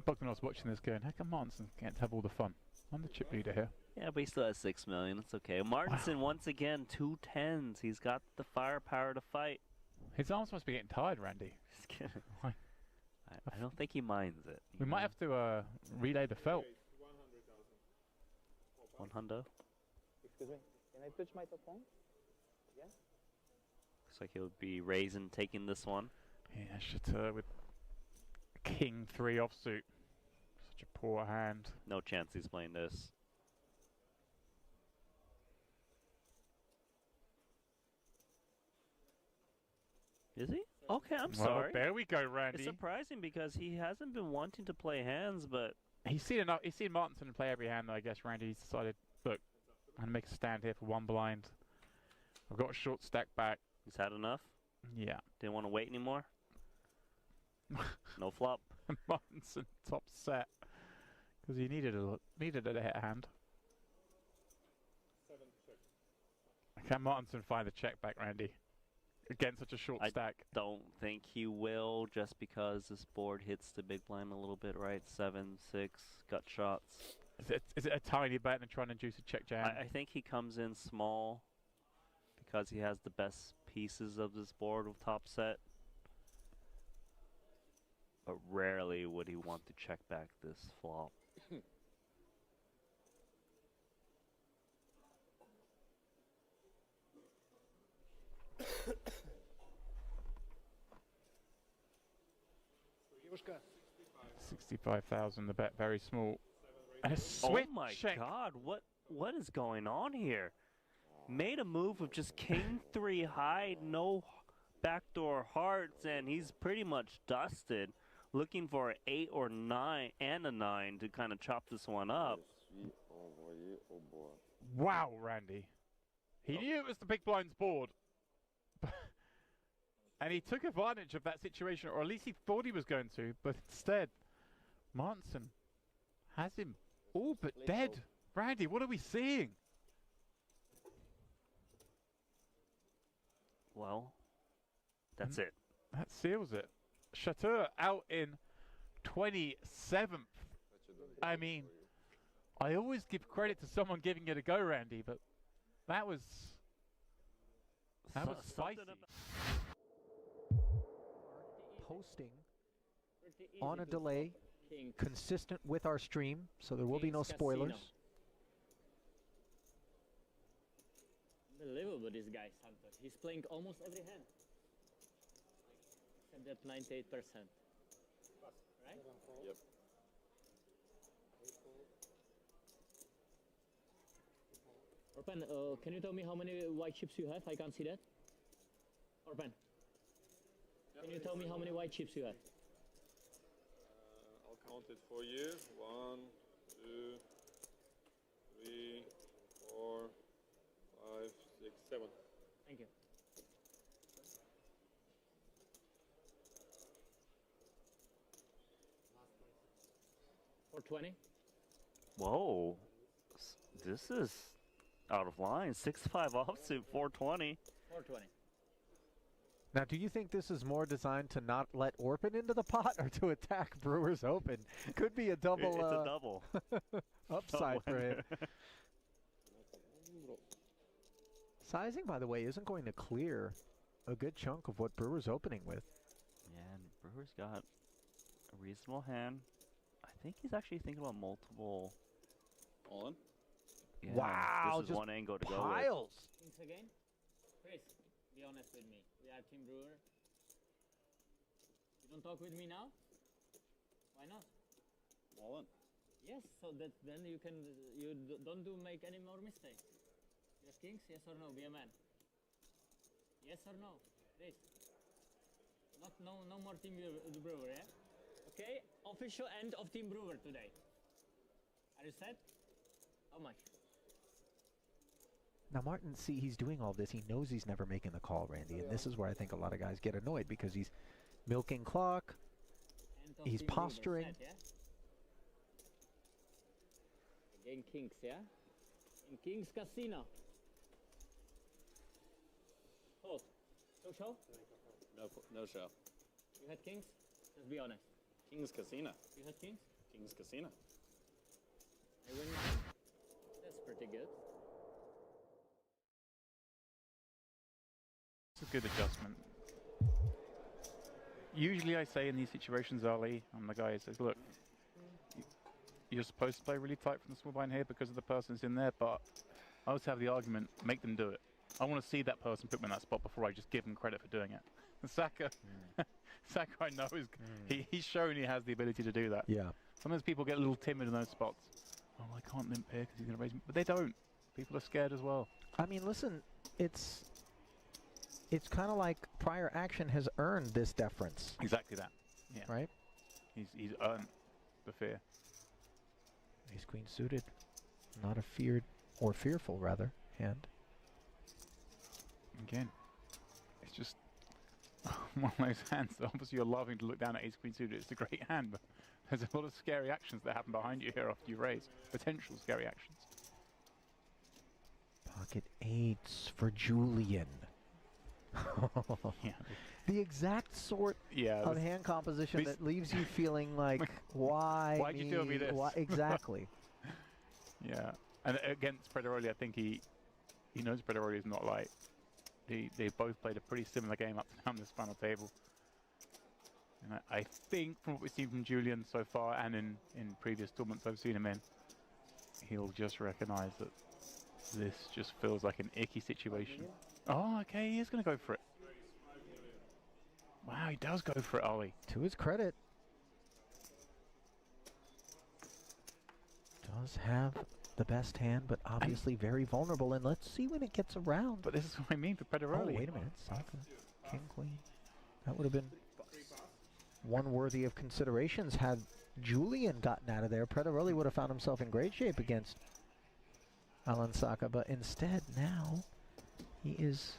Bugman was watching this going, how come Martinson can't have all the fun? I'm the chip leader here. Yeah, but he still has 6 million. It's okay. Martinson, once again, 2 10s. He's got the firepower to fight. His arms must be getting tired, Randy. I don't think he minds it. We might have to relay the felt. 1 hundo. Excuse me, can I touch my top phone? Yeah? Looks like he would be raising, taking this one. Yeah, Chateau with King 3 offsuit. Such a poor hand. No chance he's playing this. Is he? Okay, I'm sorry. There we go, Randy. It's surprising because he hasn't been wanting to play hands, but He's seen enough. He's seen Martinson play every hand, though. I guess Randy's decided, look, I'm gonna make a stand here for 1 blind. I've got a short stack back. he's had enough. Yeah. Didn't want to wait anymore. No flop. Martinson top set because he needed a hit hand. Can Martinson find the check back, Randy? Again, such a short stack. Don't think he will, just because this board hits the big blind a little bit, right? 7, 6, gut shots. Is it a tiny bet and trying to induce a check jam? I think he comes in small because he has the best pieces of this board with top set. But rarely would he want to check back this flop. $65,000. The bet very small. And a switch Oh my check. God! What is going on here? Made a move with just King 3 high, no backdoor hearts, and he's pretty much dusted. Looking for an 8 or 9 and a 9 to kind of chop this one up. Wow, Randy. He knew it was the big blind's board. And he took advantage of that situation, or at least he thought he was going to, but instead, Martinson has him all but dead. Randy, what are we seeing? Well, that's it. That seals it. Chateau out in 27th. I mean, I always give credit to someone giving it a go, Randy, but that was spicy. Posting on a delay, consistent with our stream, so there will be no spoilers. Unbelievable, this guy, Santos. He's playing almost every hand. Except that 98%. Right? Yep. Orpan, can you tell me how many white chips you have? I can't see that. Orpan, can you tell me how many white chips you have? I'll count it for you. 1, 2, 3, 4, 5, 6, 7. Thank you. For 20. Whoa, this is out of line. 6-5 offsuit, 420. 420. Now, do you think this is more designed to not let Orpin into the pot or to attack Brewers Open? Could be a double. It's a double. Upside for him. Sizing, by the way, isn't going to clear a good chunk of what Brewer's opening with. Yeah, and Brewer's got a reasonable hand. I think he's actually thinking about multiple. All in? Yeah, Wow, this is just one angle to go piles. Things again? Chris, be honest with me. We are Team Brewer. You don't talk with me now? Why not? All in. Yes, so that then you can don't make any more mistakes. Yes, Kings, yes or no? Be a man. Yes or no? This. No more Team Brewer, yeah? Okay, official end of Team Brewer today. Are you set? How much? Now, Martin, see, he's doing all this. He knows he's never making the call, Randy, and this is where I think a lot of guys get annoyed because he's milking clock, he's posturing. Set, yeah? Again, Kings, yeah? In Kings Casino. Hold. No show? No show. You had Kings? Just be honest. King's Casino. You had Kings? King's Casino. I win 9. That's pretty good. It's a good adjustment. Usually I say in these situations, Ali, I'm the guy who says, look, you're supposed to play really tight from the small blind here because of the person that's in there, but I always have the argument, make them do it. I want to see that person put me in that spot before I just give them credit for doing it. Saka, Saka, I know, he's shown he has the ability to do that. Yeah. Sometimes people get a little timid in those spots. Oh, I can't limp here because he's going to raise me. But they don't. People are scared as well. I mean, listen, it's kind of like prior action has earned this deference. Exactly that. Yeah. Right? He's earned the fear. Ace queen suited. Not a feared, or fearful rather, hand. Again, it's just one of those hands that obviously you're loving to look down at ace queen suited. It's a great hand, but there's a lot of scary actions that happen behind you here after you raise. Potential scary actions. Pocket eights for Julian. Yeah. The exact sort of hand composition that leaves you feeling like, why'd you do me this? Why, exactly. Yeah, and against Prederoli, I think he knows Prederoli is not light. They both played a pretty similar game up to now on this final table. And I think from what we've seen from Julian so far and in previous tournaments I've seen him in, he'll just recognize that this just feels like an icky situation. Oh, okay, he is going to go for it. Wow, he does go for it, Ollie. To his credit. Does have the best hand, but obviously very vulnerable. And let's see when it gets around. But this is what I mean for Prederoli. Oh, wait a minute. Saka, king, queen. That would have been one worthy of considerations had Julian gotten out of there. Prederoli would have found himself in great shape against Alan Saka, but instead now he is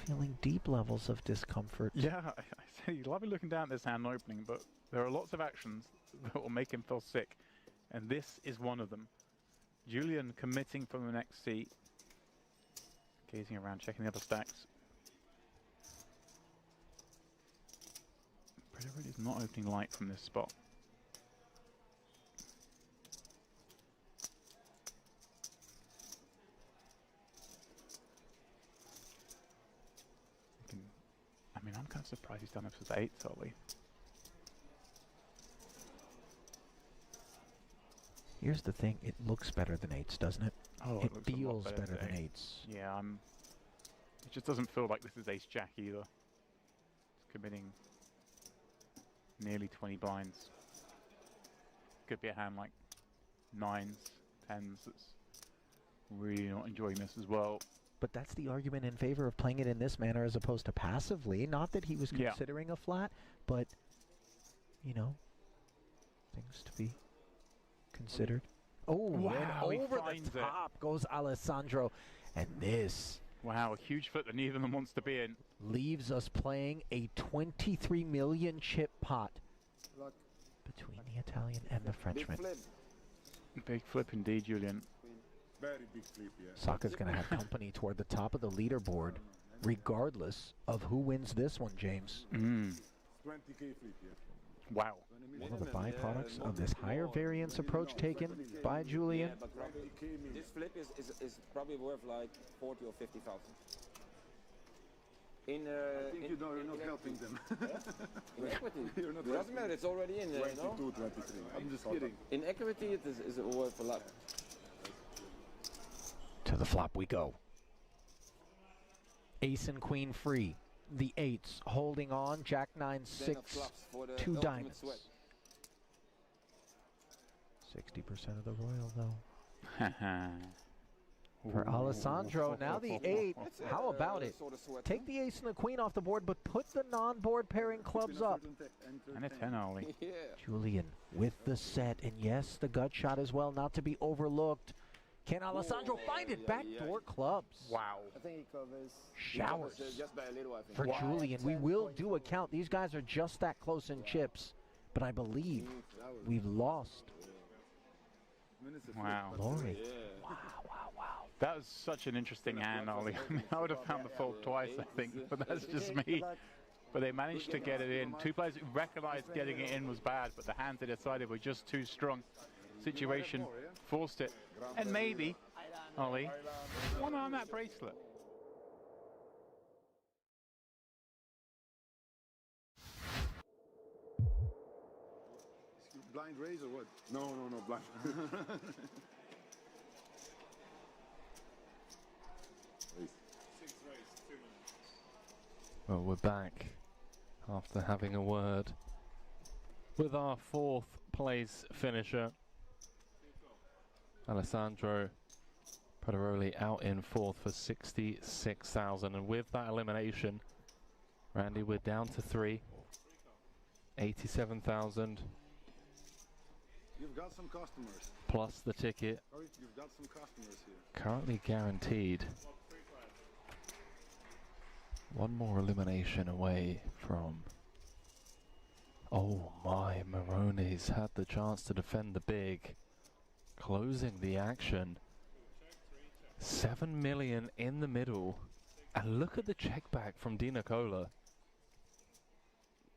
feeling deep levels of discomfort. Yeah, I said he'd love looking down at this hand opening, but there are lots of actions that will make him feel sick, and this is one of them. Julian committing from the next seat, gazing around, checking the other stacks. Prederoli is not opening light from this spot. I mean, I'm kind of surprised he's done this with 8, Ollie. Here's the thing, it looks better than 8s, doesn't it? Oh, it looks a lot feels better than 8s. Yeah, it just doesn't feel like this is ace-jack either. It's committing nearly 20 blinds. Could be a hand like 9s, 10s that's really not enjoying this as well. But that's the argument in favor of playing it in this manner as opposed to passively. Not that he was considering a flat, but, you know, things to be considered. Oh, wow, and over the top goes Alessandro. And this... Wow, a huge flip that neither of them wants to be in. Leaves us playing a 23 million chip pot between the Italian and the Frenchman. Big flip indeed, Julian. Very big flip, yeah. Saka's going to have company toward the top of the leaderboard, regardless of who wins this one, James. 20k flip, yeah. Wow. One of the byproducts of this higher variance approach taken by Julian. Yeah, but this flip is probably worth like 40 or 50,000. I think you're not helping them. In equity. It doesn't matter, it's already in there, 22, 23. I'm just kidding. In equity, it is worth a lot. To the flop we go. Ace and queen free. The 8s holding on. Jack 9, 6, 2 diamonds. 60% of the royal, though. For Alessandro, now the 8. How about it? Take the ace and the queen off the board, but put the non-board pairing clubs up. And a 10, Ollie. Julian with the set, and yes, the gut shot as well, not to be overlooked. Can Alessandro find it? Backdoor clubs. Wow. I think he covers. Showers. Just by a little, I think. For Julian, we will do a count. These guys are just that close in chips, but I believe we've lost. Wow. Lori. Wow. That was such an interesting hand, Ollie. I mean, I would have found the fold twice, I think, but that's just me. But they managed to get it in. Two players who recognized getting it in was bad, but the hands they decided were just too strong. Situation forced it. And maybe, Ollie, one on that bracelet. blind raise or what? No, blind. Six race, 2 minutes. Well, we're back after having a word with our fourth place finisher, Alessandro Pederoli, out in fourth for 66,000. And with that elimination, Randy, we're down to 3. 87,000 You've got some customers. plus the ticket. You've got some customers here. Currently guaranteed. One more elimination away from... Oh my, Maroney's had the chance to defend the big. Closing the action. 7 million in the middle. And look at the check back from Di Nicola.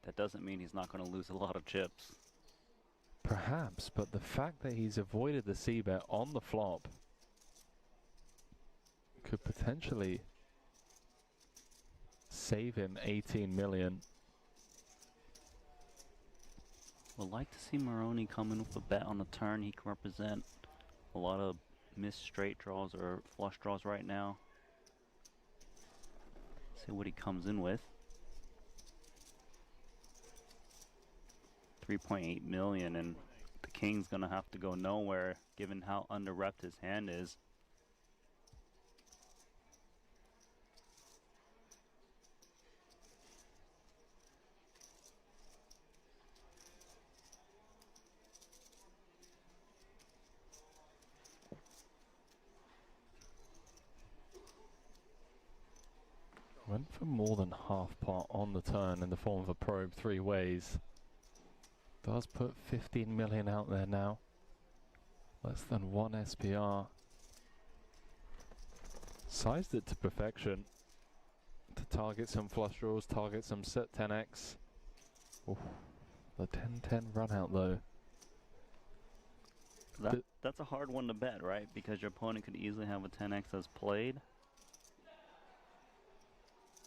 That doesn't mean he's not going to lose a lot of chips. Perhaps, but the fact that he's avoided the c-bet on the flop could potentially save him 18 million. Would like to see Maroney come in with a bet on the turn. He can represent a lot of missed straight draws or flush draws right now. See what he comes in with. 3.8 million, and the king's gonna have to go nowhere given how under-repped his hand is. Went for more than half pot on the turn in the form of a probe 3 ways. Does put 15 million out there now. Less than 1 SPR. Sized it to perfection to target some flush draws, target some set 10x. Oof, the 10-10 run out though. That's a hard one to bet, right? Because your opponent could easily have a 10x as played.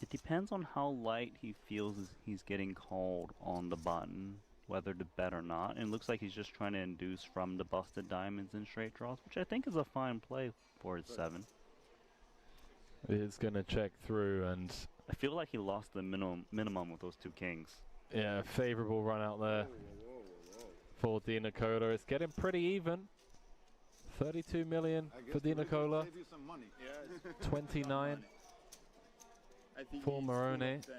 It depends on how light he feels he's getting called on the button, whether to bet or not. And it looks like he's just trying to induce from the busted diamonds and straight draws, which I think is a fine play for his 7. It's going to check through, and I feel like he lost the minimum with those 2 kings. yeah, favorable run out there for Di Nicola. It's getting pretty even. 32 million for Di Nicola. Save you some money. Yeah, 29 I think for he's Maroney. full of 10.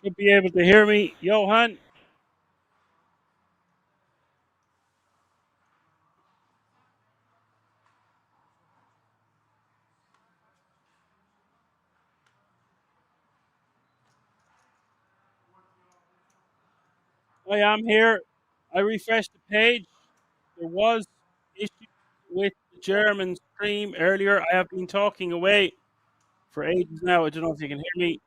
Should be able to hear me, Johan. I am here. I refreshed the page. There was issue with the German stream earlier. I have been talking away for ages now. I don't know if you can hear me.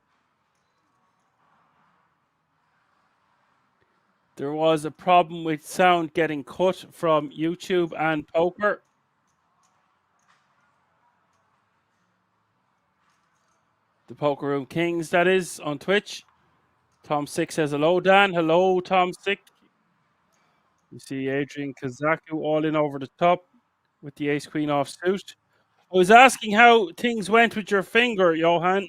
There was a problem with sound getting cut from YouTube and poker. The Poker Room Kings, that is, on Twitch. Tom Sick says hello, Dan. Hello, Tom Sick. You see Adrian Kazaku all in over the top with the ace queen off suit. I was asking how things went with your finger, Johan.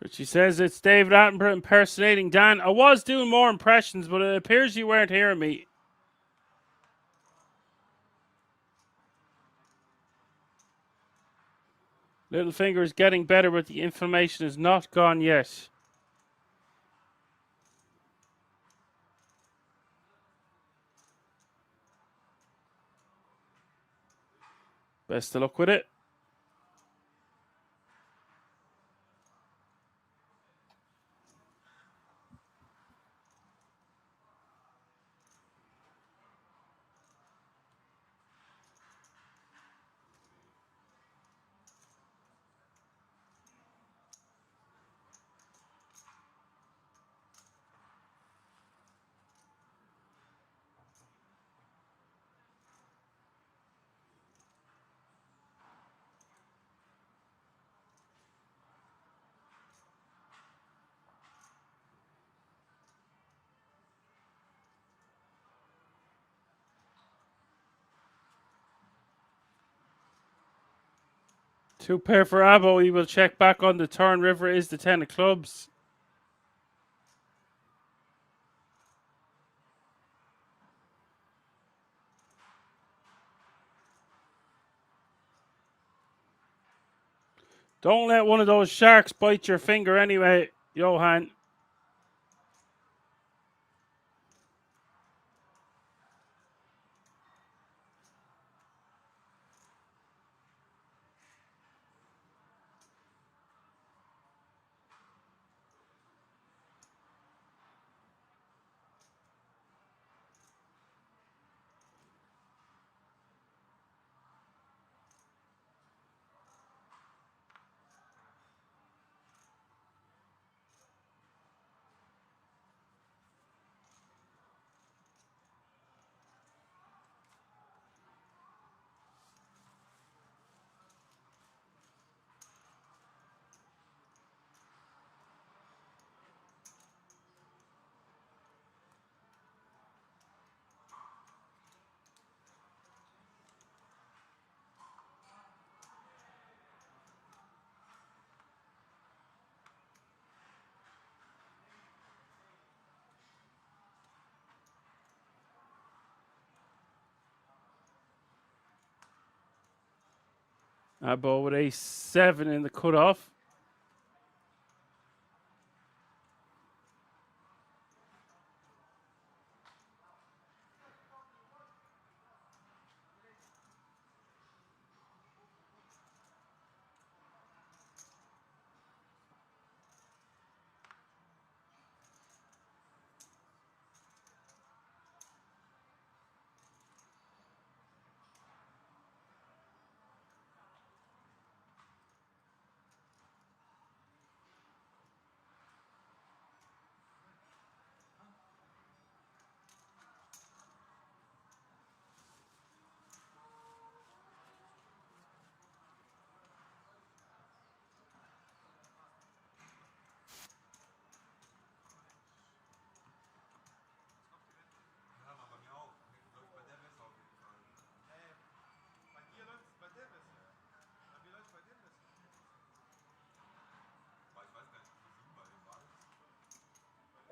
But she says it's David Attenborough impersonating Dan. I was doing more impressions, but it appears you weren't hearing me. Littlefinger is getting better, but the inflammation is not gone yet. Best of luck with it. Two pair for Abo. He will check back on the turn. River is the 10 of clubs. Don't let one of those sharks bite your finger anyway, Johan. Abo with ace-7 in the cutoff.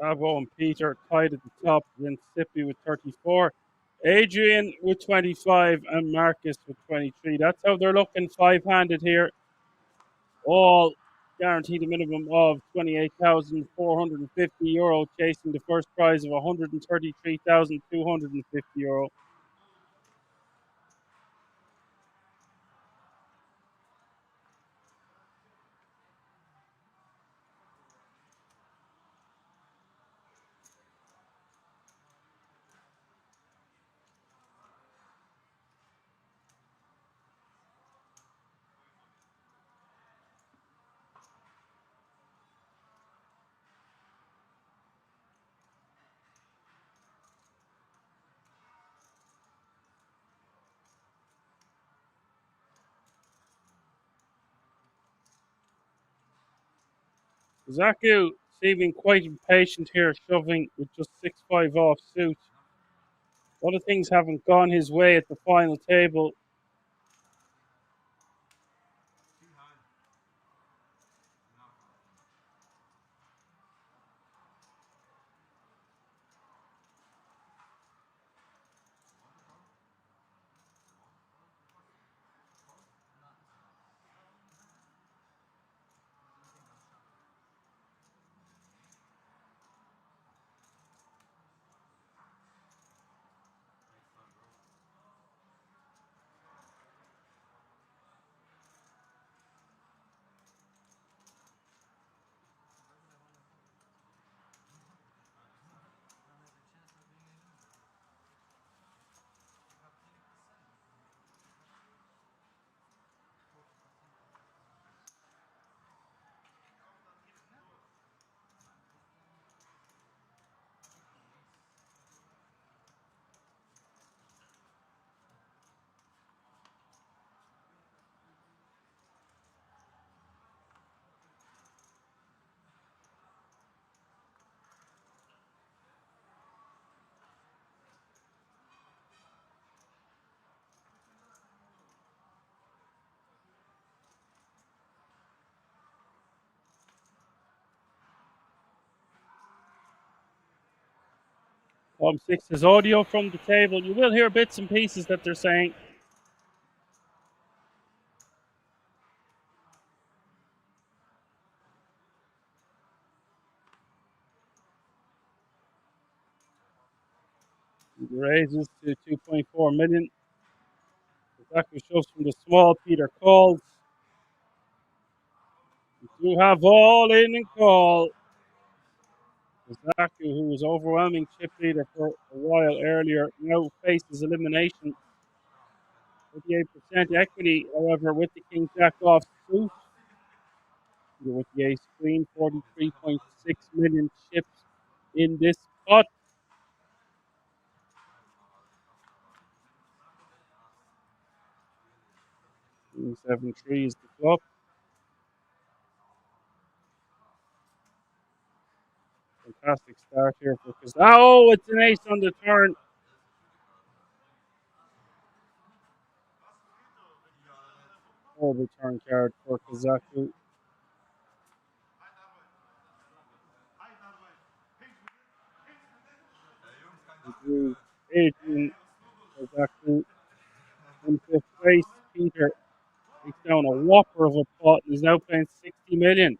Abo and Peter tied at the top, then Sippy with 34. Adrian with 25 and Marcus with 23. That's how they're looking five-handed here. All guaranteed a minimum of €28,450, chasing the first prize of €133,250. Zaku seeming quite impatient here, shoving with just 6-5 off suit. A lot of things haven't gone his way at the final table. Tom Six's audio from the table. You will hear bits and pieces that they're saying. He raises to 2.4 million. Zaku shows from the small. Peter calls. You have all in and call. Zaku, who was overwhelming chip leader for a while earlier, now faces elimination. 38% equity, however, with the King Jack off suit. With the Ace Queen, 43.6 million chips in this pot. 7-3 is the flop. Fantastic start here for Kazaku. Oh, it's an ace on the turn. Horrible turn card for Kazaku. Adrian Kazaku in fifth place. Peter Takes down a whopper of a pot and is now playing 60 million.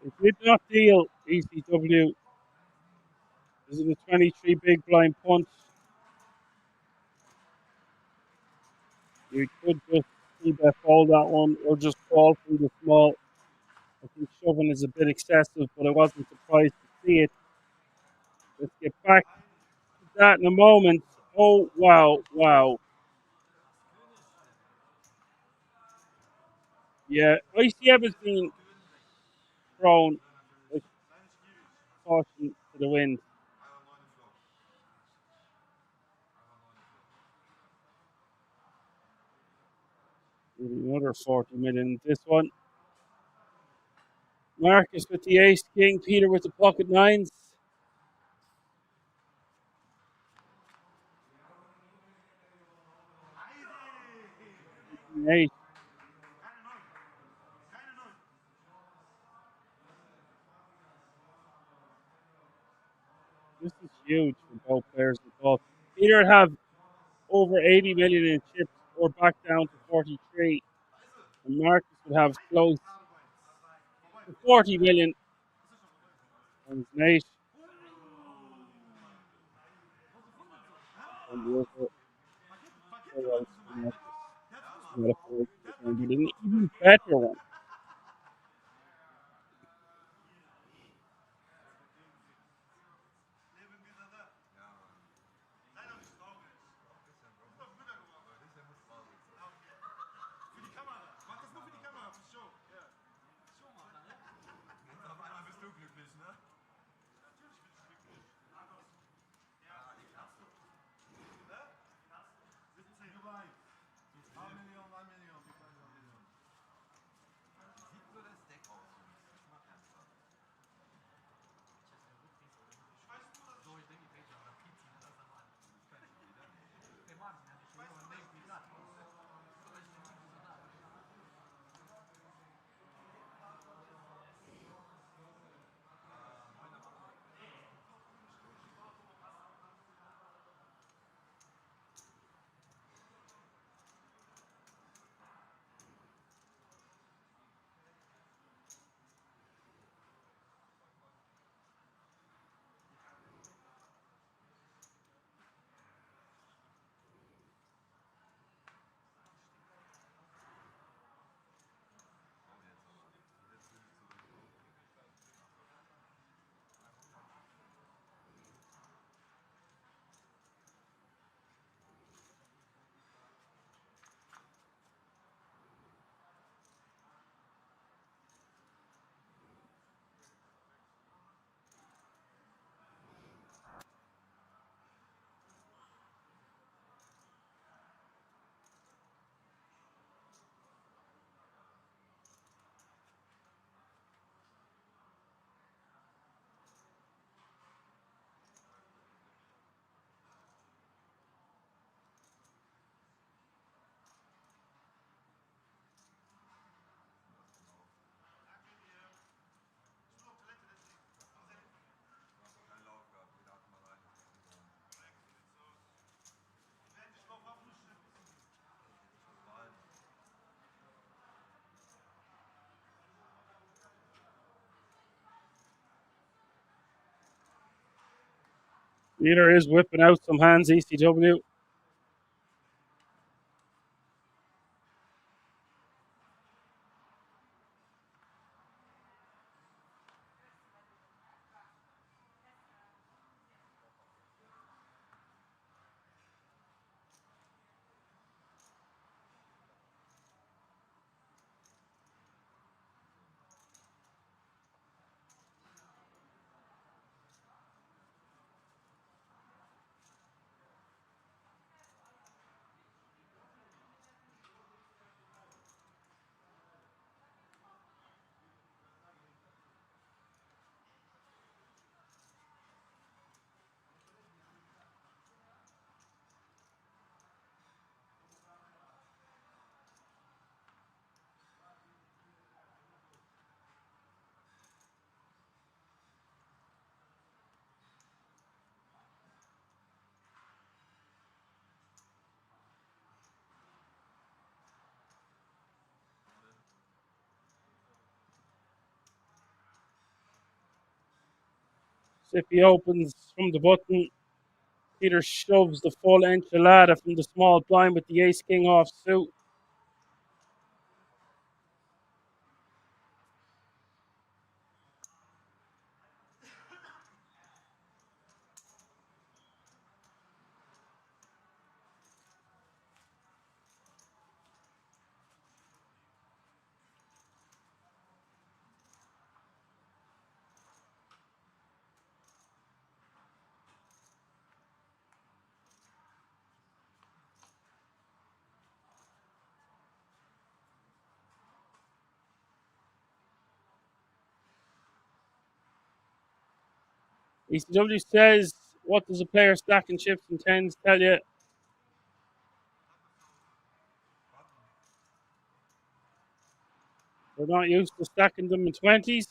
It did not deal ECW. This is a 23 big blind punt. You could just see that fold that one or just call through the small. I think shoving is a bit excessive, but I wasn't surprised to see it. Let's get back to that in a moment. Oh, wow, wow. Yeah, ICM has been thrown like caution to the wind. Another 40 million. This one. Marcus with the ace king, Peter with the pocket nines. Eight. This is huge for both players involved. Peter would have over 80 million in chips or back down to 43. And Marcus would have close to 40 million on his mate. And the other, an even better one. Peter is whipping out some hands, ECW. Sippy opens from the button. Peter shoves the full enchilada from the small blind with the ace-king off suit. ECW says, what does a player stacking chips and tens tell you? They're not used to stacking them in 20s.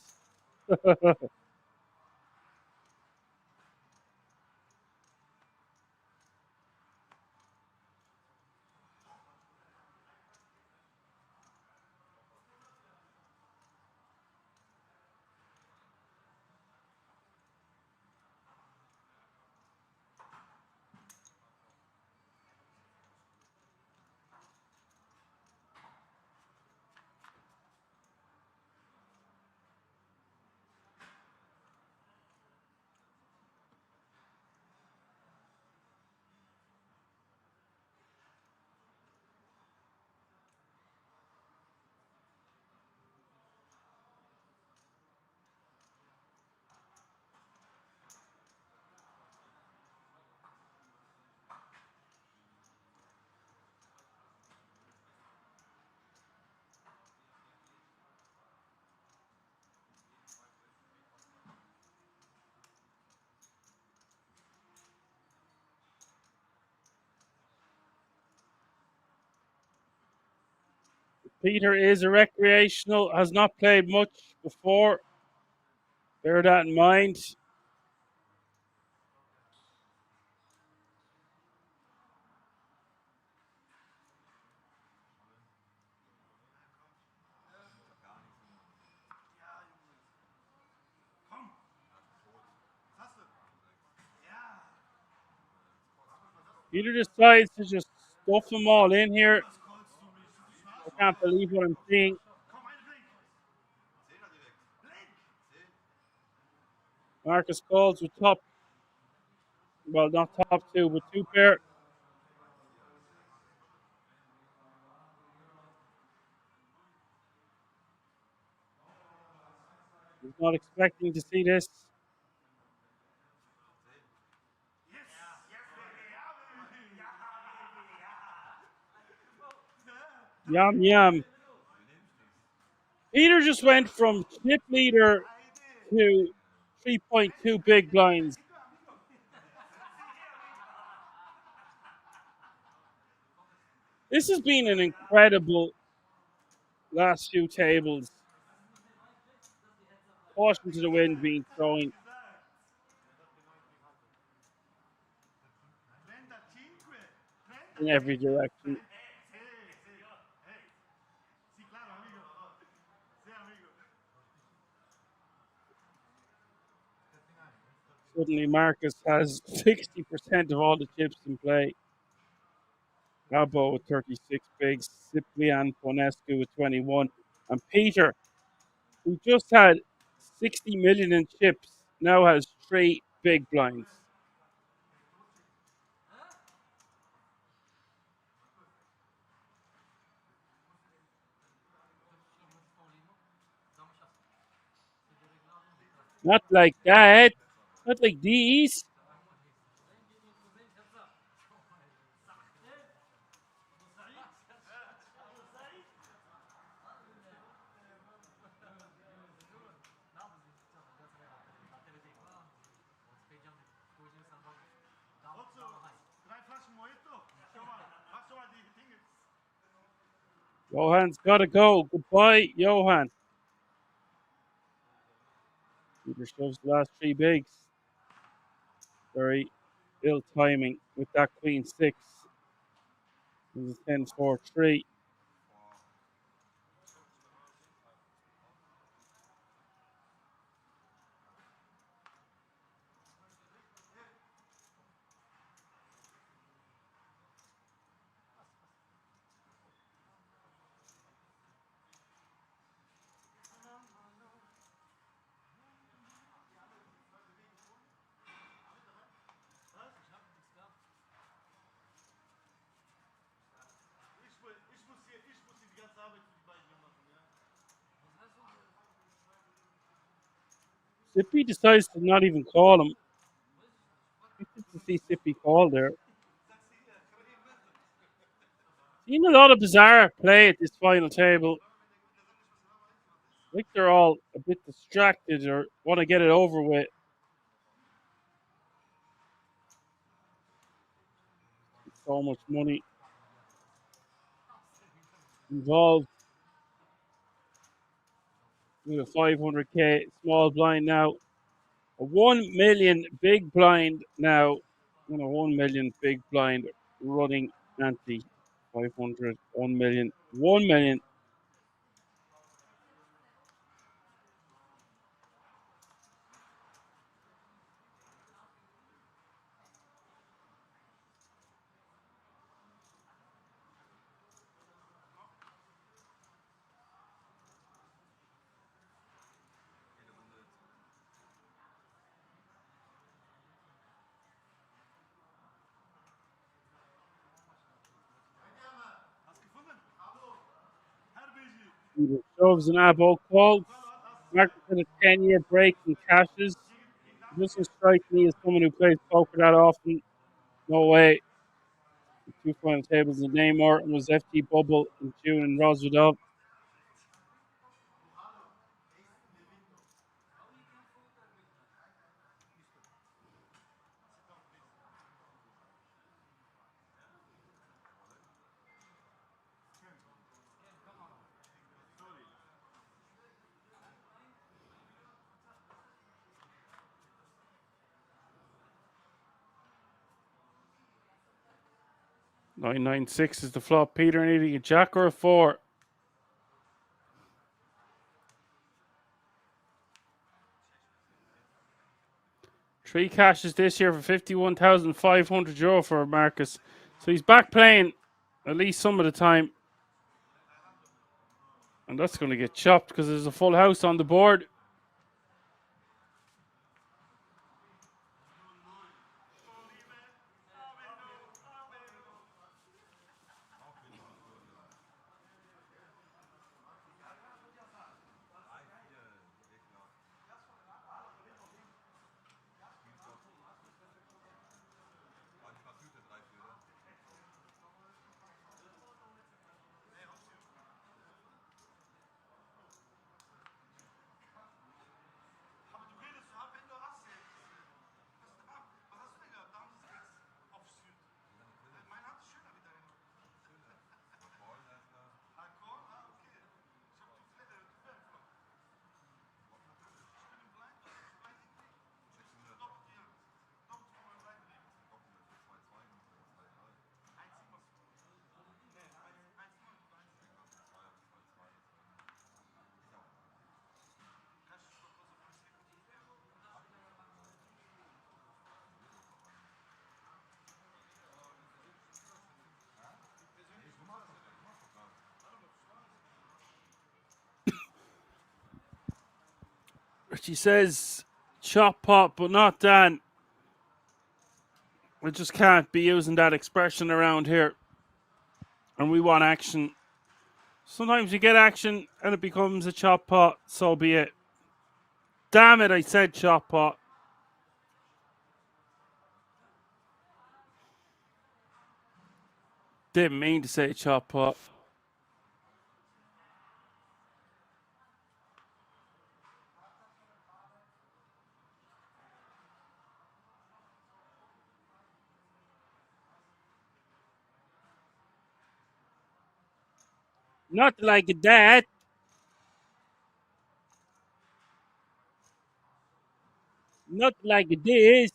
Peter is a recreational, has not played much before. Bear that in mind. Peter decides to just stuff them all in here. I can't believe what I'm seeing. Marcus calls with top, well, not top two, but two pair. He's not expecting to see this. Yum, yum. Peter just went from chip leader to 3.2 big blinds. This has been an incredible last few tables. Caution to the wind being thrown in every direction. Suddenly Marcus has 60% of all the chips in play. Gabo with 36 bigs, Ciprian Ponescu with 21, and Peter, who just had 60 million in chips, now has 3 big blinds. Not like that. Not like these. Johan's got to go. Goodbye, Johan. Peter shows the last 3 bigs. Very ill timing with that queen 6. This is 10-4-3. Sippy decides to not even call him. I think to see Sippy call there. Seen a lot of bizarre play at this final table. I think they're all a bit distracted or want to get it over with. So much money involved with a 500k small blind now. A 1 million big blind now. And a 1 million big blind running ante. 500, 1 million, 1 million. Either shoves an abo calls. Marcus had a 10-year break in cashes. It doesn't strike me as someone who plays poker that often. No way. The two final tables in Neymar and was FT Bubble in June and Rosvedov. Nine nine six is the flop. Peter needing a jack or a 4. Three cashes this year for €51,500 for Marcus. So he's back playing at least some of the time. And that's going to get chopped because there's a full house on the board. Richie says chop pot, but not Dan. We just can't be using that expression around here. And we want action. Sometimes you get action and it becomes a chop pot, so be it. Damn it, I said chop pot. Didn't mean to say chop pot. Not like that. Not like this.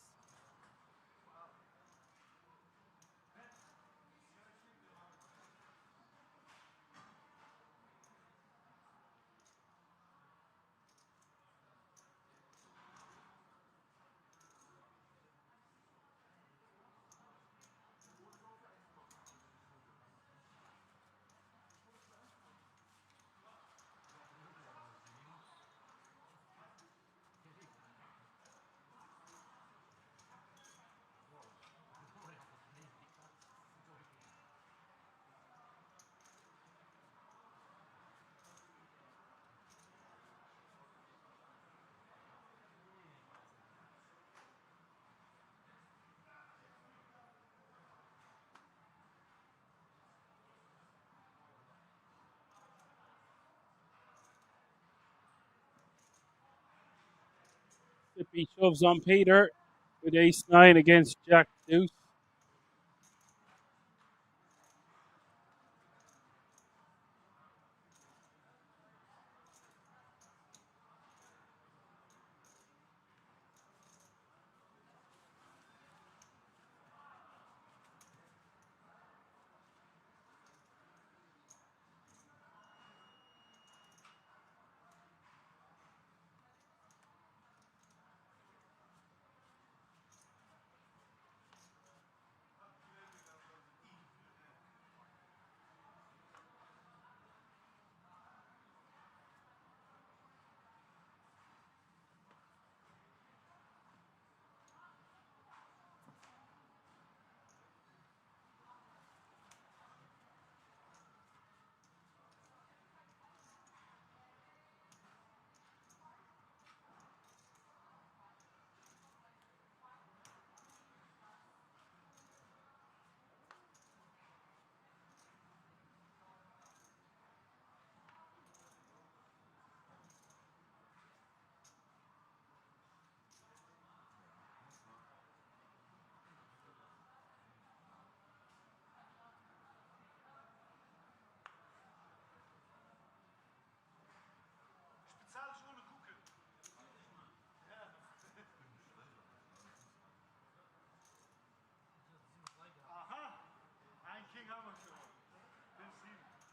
Chippy shoves on Peter with ace-9 against Jack-deuce.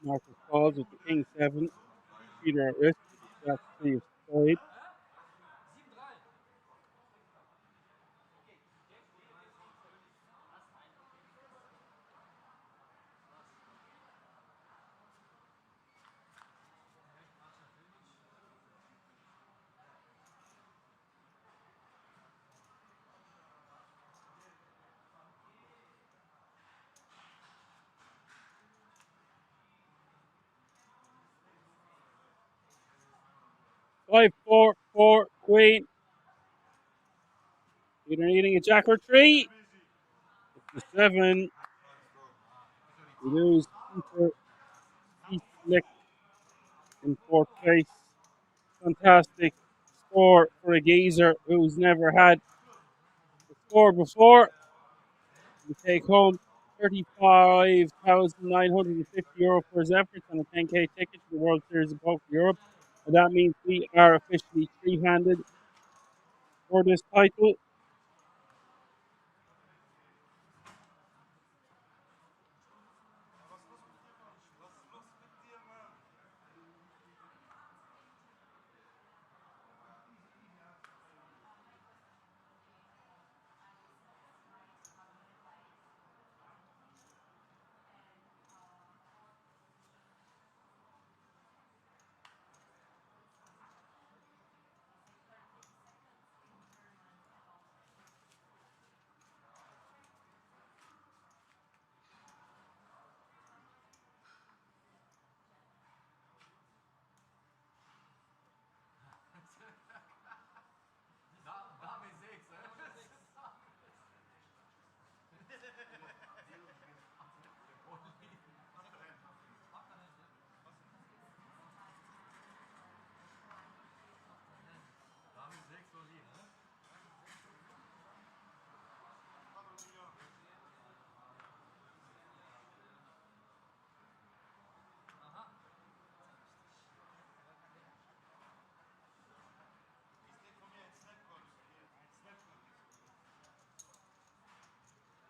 Marcus calls with the king-7. Peter at risk. Jack-3 is played. Five, four, four, queen. Peter needing a jack or 3. It's a 7. We lose Peter. He's slick in 4th place. Fantastic score for a geezer who's never had a score before. We take home €35,950 for his efforts and a 10k ticket to the World Series of Poker Europe. And that means we are officially three-handed for this title.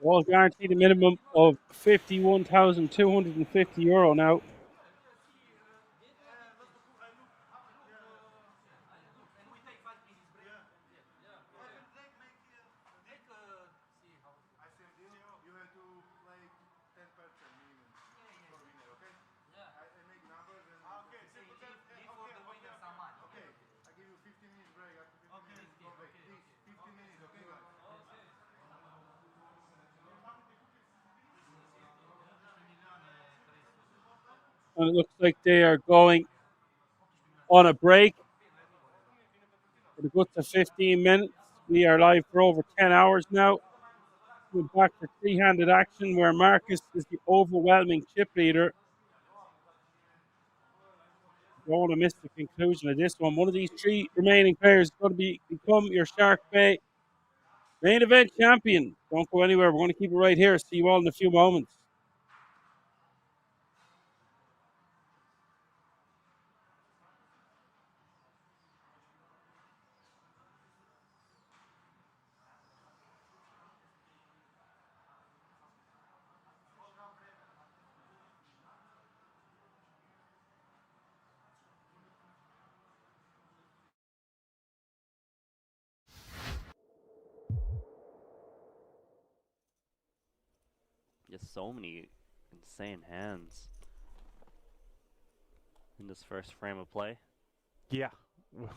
All guaranteed a minimum of €51,250 now. And it looks like they are going on a break for the good to 15 minutes. We are live for over 10 hours now. We're back for three-handed action where Marcus is the overwhelming chip leader. don't want to miss the conclusion of this one. One of these three remaining players is going to become your SharkBay main event champion. Don't go anywhere. We're going to keep it right here. See you all in a few moments. Just so many insane hands in this first frame of play. Yeah,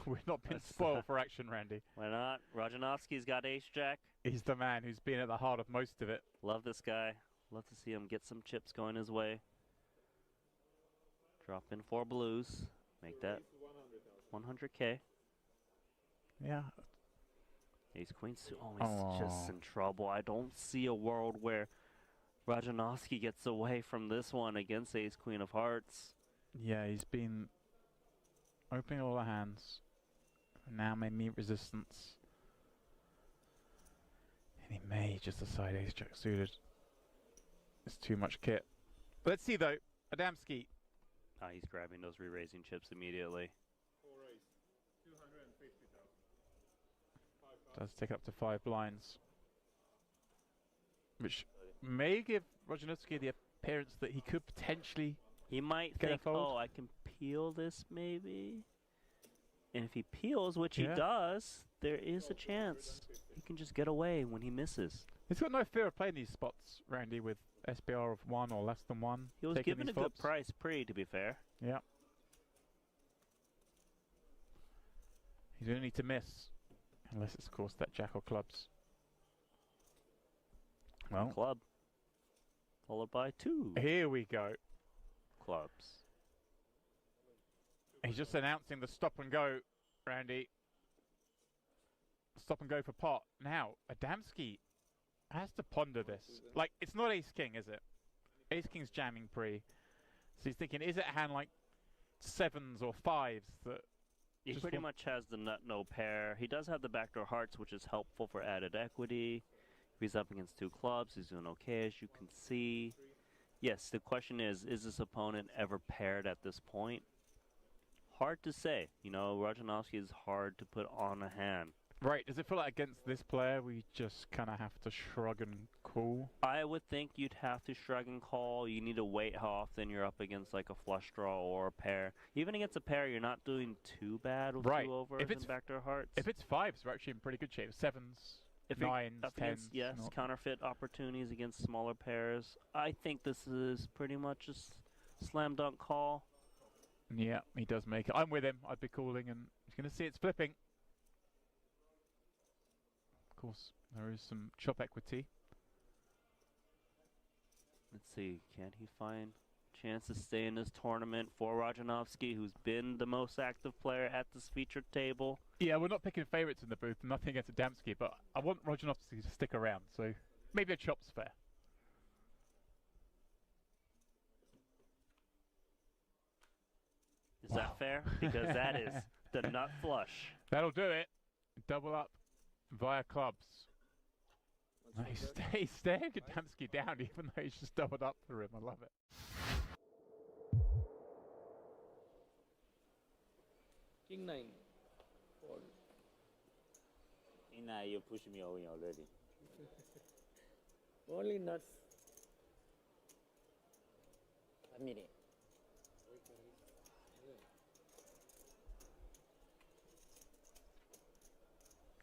we've not been spoiled for action, Randy. Why not? Rajanovski's got ace-jack. He's the man who's been at the heart of most of it. Love this guy. Love to see him get some chips going his way. Drop in 4 blues. Make that 100K. Yeah. Ace queen. Oh, he's just in trouble. I don't see a world where Rajanovski gets away from this one against ace queen of hearts. Yeah, he's been opening all the hands. Now may meet resistance. And he may just decide ace-jack suited. It's too much kit. Let's see though. Adamski. He's grabbing those re-raising chips immediately. Does take up to 5 blinds. Which may give Rajanovski the appearance that he could potentially He might get think, a fold. oh, I can peel this maybe. And if he peels, which Yeah. he does, there is a chance he can just get away when he misses. He's got no fear of playing these spots, Randy, with SBR of 1 or less than 1. He was taking given these a good flops. price pre, to be fair. Yeah. He's going to need to miss. Unless it's, of course, that jack or clubs. Well. Club. Followed by 2. Here we go. Clubs. He's just announcing the stop and go, Randy. Stop and go for pot. Now, Adamski has to ponder this. Like, it's not ace-king, is it? Ace-king's jamming pre. So he's thinking, is it a hand like 7s or 5s that... He pretty much has the nut no pair. He does have the backdoor hearts, which is helpful for added equity. If he's up against 2 clubs, he's doing okay, as you can see. Yes, the question is this opponent ever paired at this point? Hard to say. You know, Rajanovski is hard to put on a hand. Right, does it feel like against this player we just kind of have to shrug and call? I would think you'd have to shrug and call. You need to wait how often you're up against like a flush draw or a pair. Even against a pair, you're not doing too bad with 2 overs and backdoor hearts. If it's 5s, we're actually in pretty good shape. 7s, If 9s, up 10s. against, yes, not. counterfeit opportunities against smaller pairs. I think this is pretty much a slam dunk call. Yeah, he does make it. I'm with him. I'd be calling, and he's going to see it's flipping. Of course, there is some chop equity. Let's see, can he find a chance to stay in this tournament for Rajanovski, who's been the most active player at this featured table? Yeah, we're not picking favourites in the booth. Nothing against Adamski, but I want Rajanovski to stick around, so maybe a chop's fair. Is that fair? Because that is the nut flush. That'll do it. Double up via clubs. He's staring Adamski down even though he's just doubled up for him. I love it. King 9. Fold. Nah, you push me away already. Only nuts. A minute.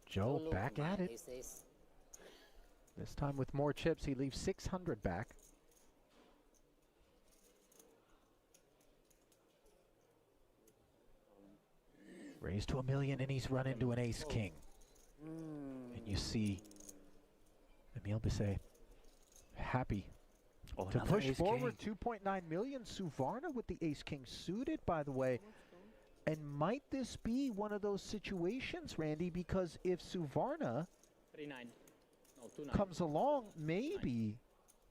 Joe back at it. This time with more chips, he leaves 600 back. Raised to $1 million, and he's run into an ace-king. And you see Emile Bisset happy to push forward 2.9 million. Suvarna with the ace-king suited, by the way. And might this be one of those situations, Randy? Because if Suvarna 3-9. No, 2-9. comes along, maybe,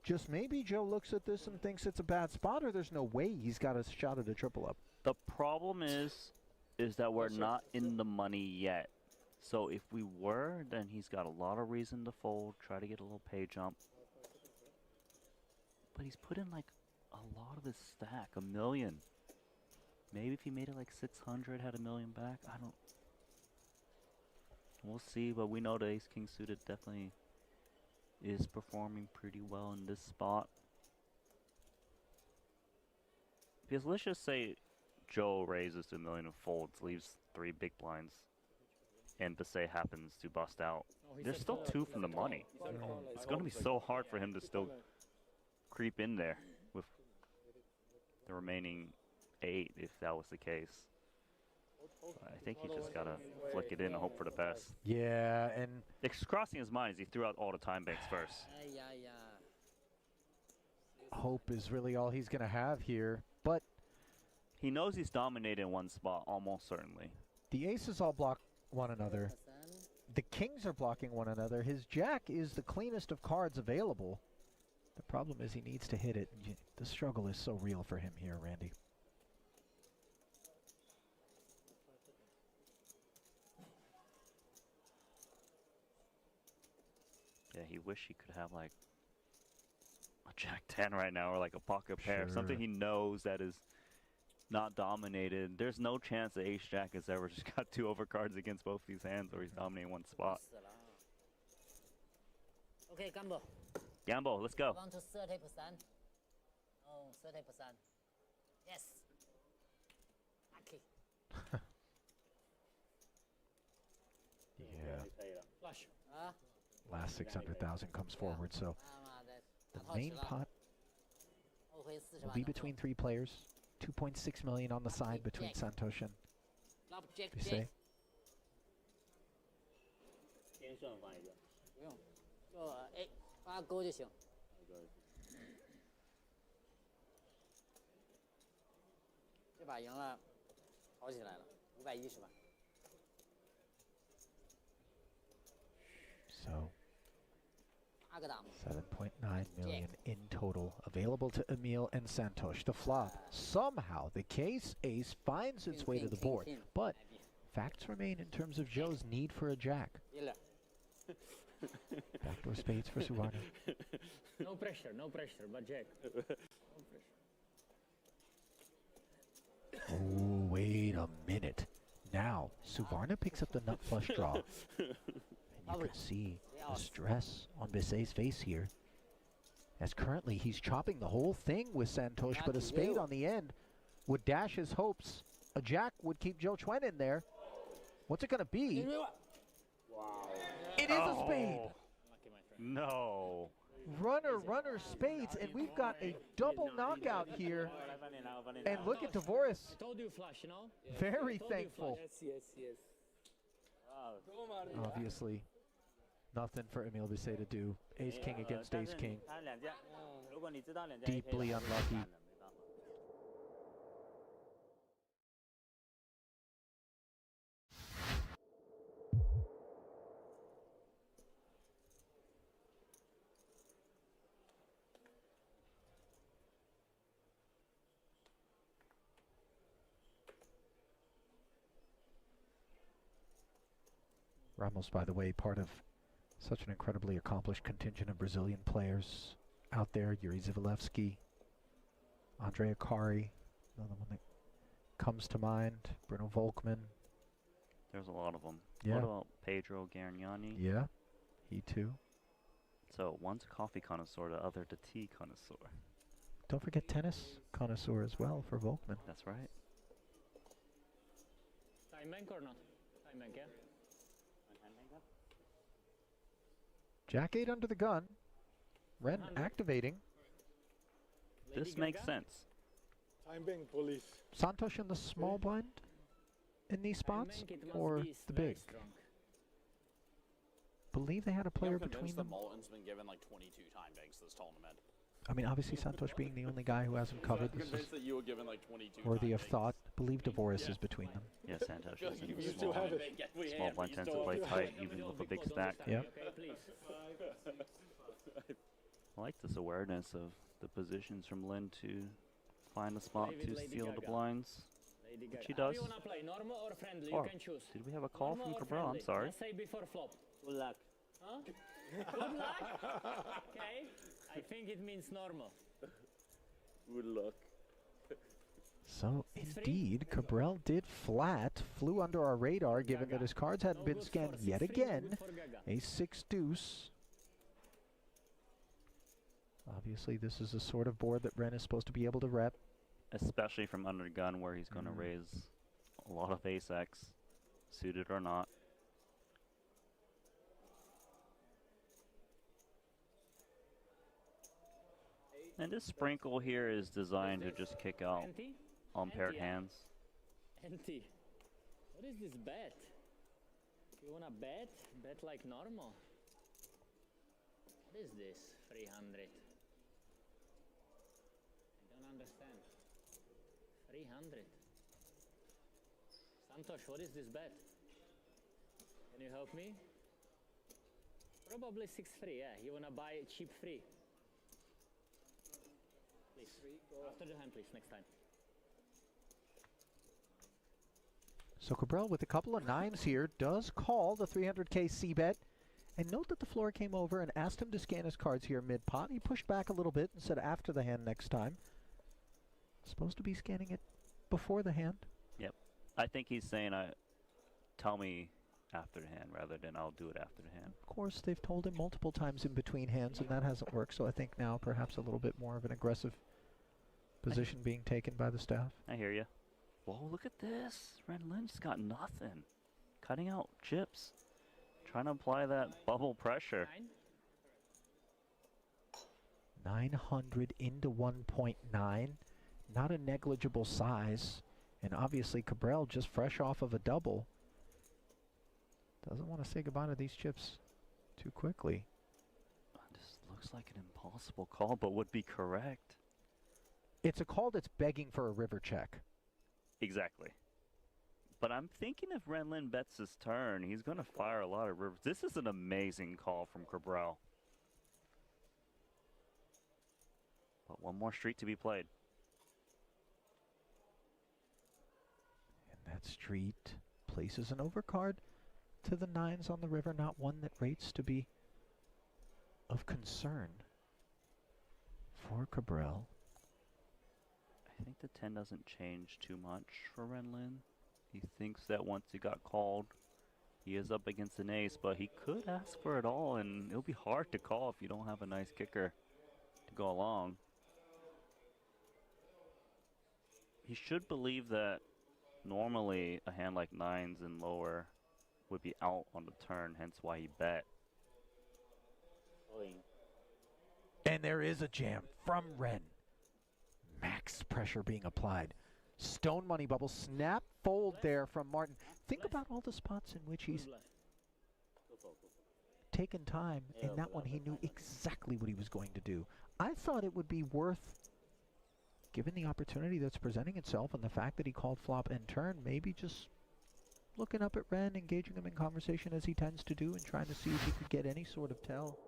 just maybe, Joe looks at this and thinks it's a bad spot, or there's no way he's got a shot at a triple up. The problem is that we're not in the money yet. So if we were, then he's got a lot of reason to fold, try to get a little pay jump. But he's put in like a lot of his stack, 1 million. Maybe if he made it like 600, had 1 million back, I don't. We'll see, but we know the ace king suited definitely is performing pretty well in this spot. Because let's just say Joe raises to 1 million and folds, leaves 3 big blinds, and Bisset happens to bust out. There's still 2 from the money. It's going to be so hard for him to still creep in there with the remaining 8 if that was the case. I think he just got to flick it in and hope for the best. Yeah, and crossing his mind is he threw out all the time banks first. Hope is really all he's going to have here, but he knows he's dominated in one spot, almost certainly. The aces all block one another. The kings are blocking one another. His jack is the cleanest of cards available. The problem is he needs to hit it. The struggle is so real for him here, Randy. Yeah, he wish he could have like a jack 10 right now or like a pocket pair, something he knows that is not dominated. There's no chance that ace jack has ever just got 2 overcards against both these hands or he's dominating one spot. Okay, gamble. Gamble, let's go. Want to 30%? Oh, 30%. Yes. Lucky. Yeah. Flush. Last 600,000 comes forward, so the main pot will be between 3 players. 2.6 million on the side between Santosh and Bisset. 先算放一个。不用，就哎发勾就行。这把赢了，好起来了，510是吧？ So 7.9 million in total available to Emil and Santosh. The flop, somehow the case ace finds its way to the board, but facts remain in terms of Joe's need for a jack. Backdoor spades for Suvarna. No pressure, but jack. No pressure. Oh, wait a minute. Now, Suvarna picks up the nut flush draw. And you can see the stress on Bisset's face here. As currently he's chopping the whole thing with Santosh, but a spade on the end would dash his hopes. A jack would keep Joe Chuen in there. What's it going to be? Wow. It is a spade. No. Runner, spades, and we've got a double knockout here. And look at Dvoris. I told you flush, you know? Very thankful. Yes. Obviously, nothing for Emil Bisset to do. Ace king against ace king. Deeply unlucky. Ramos, by the way, part of such an incredibly accomplished contingent of Brazilian players out there. Yuri Zivalevsky, Andrea Kari, another one that comes to mind. Bruno Volkmann. There's a lot of them. Yeah. What about Pedro Gargnani? Yeah, he too. So one's a coffee connoisseur, the other the tea connoisseur. Don't forget tennis connoisseur as well for Volkmann. That's right. Time bank or not? Time bank, yeah? Jack 8 under the gun. Ren activating. This makes sense. Time bank police. Santosh in the small blind in these spots, or the big? Believe they had a player between them. Moulton's been given like 22 time banks this tournament. I mean, obviously Santosh being the only guy who hasn't covered. I'm convinced that you were given like 22 worthy time of thought. Believe Dvoris is between them. Yeah, Santosh is in the small blind tends to play tight, even with a big stack. Yep. I like this awareness of the positions from Lin to find a spot to steal the blinds. Lady Which Gaga. he How do does. you wanna play, normal or friendly? Oh, You can choose. did we have a call Normal from or Cabral? I'm friendly? sorry. Let's say before flop. Good luck. Huh? Good luck? Okay. I think it means normal. Good luck. So, indeed, Cabral did flat, flew under our radar, given that his cards hadn't been scanned yet again. A 6 deuce. Obviously, this is a sort of board that Ren is supposed to be able to rep. Especially from under gun where he's going to raise a lot of ace-x, suited or not. And this sprinkle here is designed to just kick out unpaired hands. Empty. What is this bet? You wanna bet? Bet like normal. What is this? 300. I don't understand. 300. Santosh, what is this bet? Can you help me? Probably 6-3, yeah. You wanna buy a cheap free? Please. After the hand, please, next time. So Cabral, with a couple of 9s here, does call the 300k c-bet. And note that the floor came over and asked him to scan his cards here mid-pot. He pushed back a little bit and said after the hand next time. Supposed to be scanning it before the hand. Yep. I think he's saying, tell me after the hand rather than I'll do it after the hand. Of course, they've told him multiple times in between hands, and that hasn't worked. So I think now perhaps a little bit more of an aggressive position being taken by the staff. I hear you. Whoa, look at this. Ren Lynch's got nothing. Cutting out chips. Trying to apply that bubble pressure. 900 into 1.9. Not a negligible size. And obviously Cabral just fresh off of a double. Doesn't want to say goodbye to these chips too quickly. This looks like an impossible call, but would be correct. It's a call that's begging for a river check. Exactly. But I'm thinking if Renlin bets his turn, he's going to fire a lot of rivers. This is an amazing call from Cabral. But one more street to be played. And that street places an overcard to the 9s on the river, not one that rates to be of concern for Cabral. I think the 10 doesn't change too much for Renlin. He thinks that once he got called, he is up against an ace, but he could ask for it all, and it'll be hard to call if you don't have a nice kicker to go along. He should believe that normally a hand like 9s and lower would be out on the turn, hence why he bet. And there is a jam from Ren. Max pressure being applied. Stone money bubble, snap fold there from Martin. Think about all the spots in which he's taken time. In that one, he knew exactly what he was going to do. I thought it would be worth, given the opportunity that's presenting itself and the fact that he called flop and turn, maybe just looking up at Ren, engaging him in conversation as he tends to do, and trying to see if he could get any sort of tell.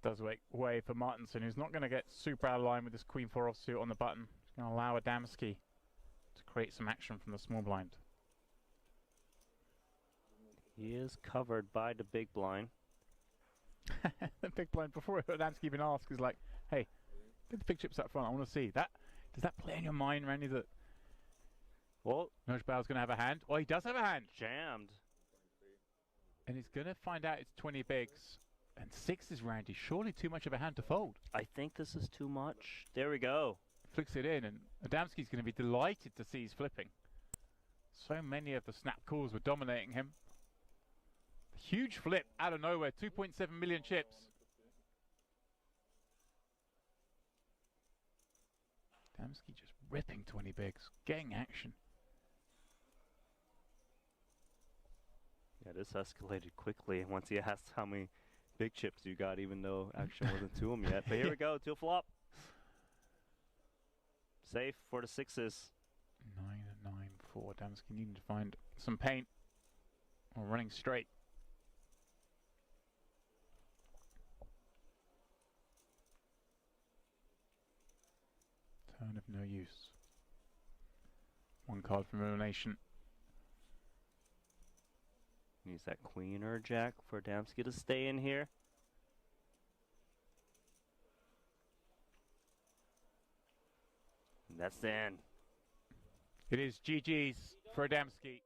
Does make way for Martinson, who's not going to get super out of line with this Queen 4 offsuit on the button. He's going to allow Adamski to create some action from the small blind. He is covered by the big blind. The big blind before Adamski been asked is like, hey, get the big chips up front, I want to see. That does that play in your mind, Randy, that well, Nojbal's going to have a hand? Oh, he does have a hand. Jammed. And he's going to find out it's 20 bigs. And 6 is Randy. Surely too much of a hand to fold. I think this is too much. There we go. Flicks it in, and Adamski's going to be delighted to see he's flipping. So many of the snap calls were dominating him. Huge flip out of nowhere. 2.7 million chips. Adamski just ripping 20 bigs. Getting action. Yeah, this escalated quickly once he asked how many big chips you got, even though action wasn't to him yet. But here we go, to a flop. Safe for the 6s. 9-9-4. Adamski needing to find some paint. Or running straight. Turn of no use. One card from elimination. Use that queen or jack for Adamski to stay in here. And that's the end. It is GG's for Adamski.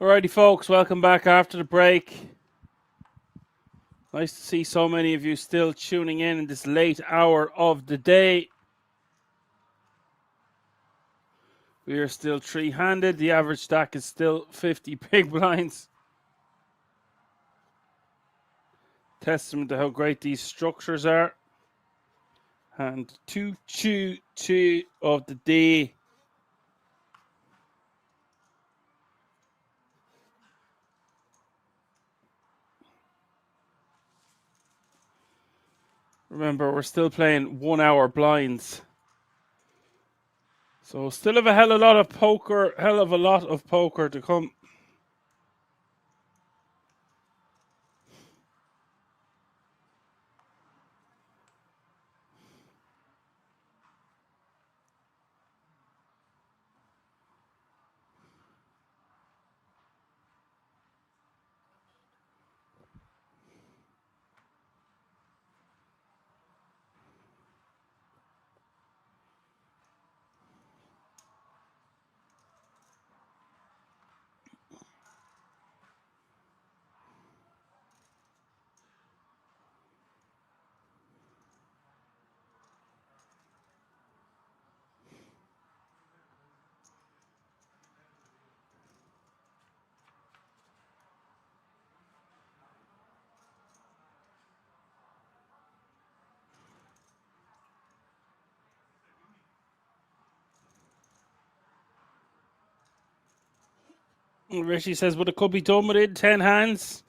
Alrighty, folks, welcome back after the break. Nice to see so many of you still tuning in this late hour of the day. We are still three-handed. The average stack is still 50 big blinds. Testament to how great these structures are. And 2-2-2 of the day. Remember, we're still playing 1 hour blinds. So still have a hell of a lot of poker to come. Rishi says, but it could be done within 10 hands.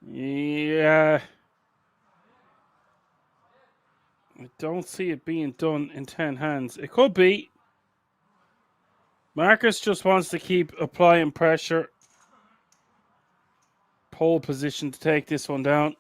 Yeah. I don't see it being done in 10 hands. It could be. Marcus just wants to keep applying pressure. Pole position to take this one down.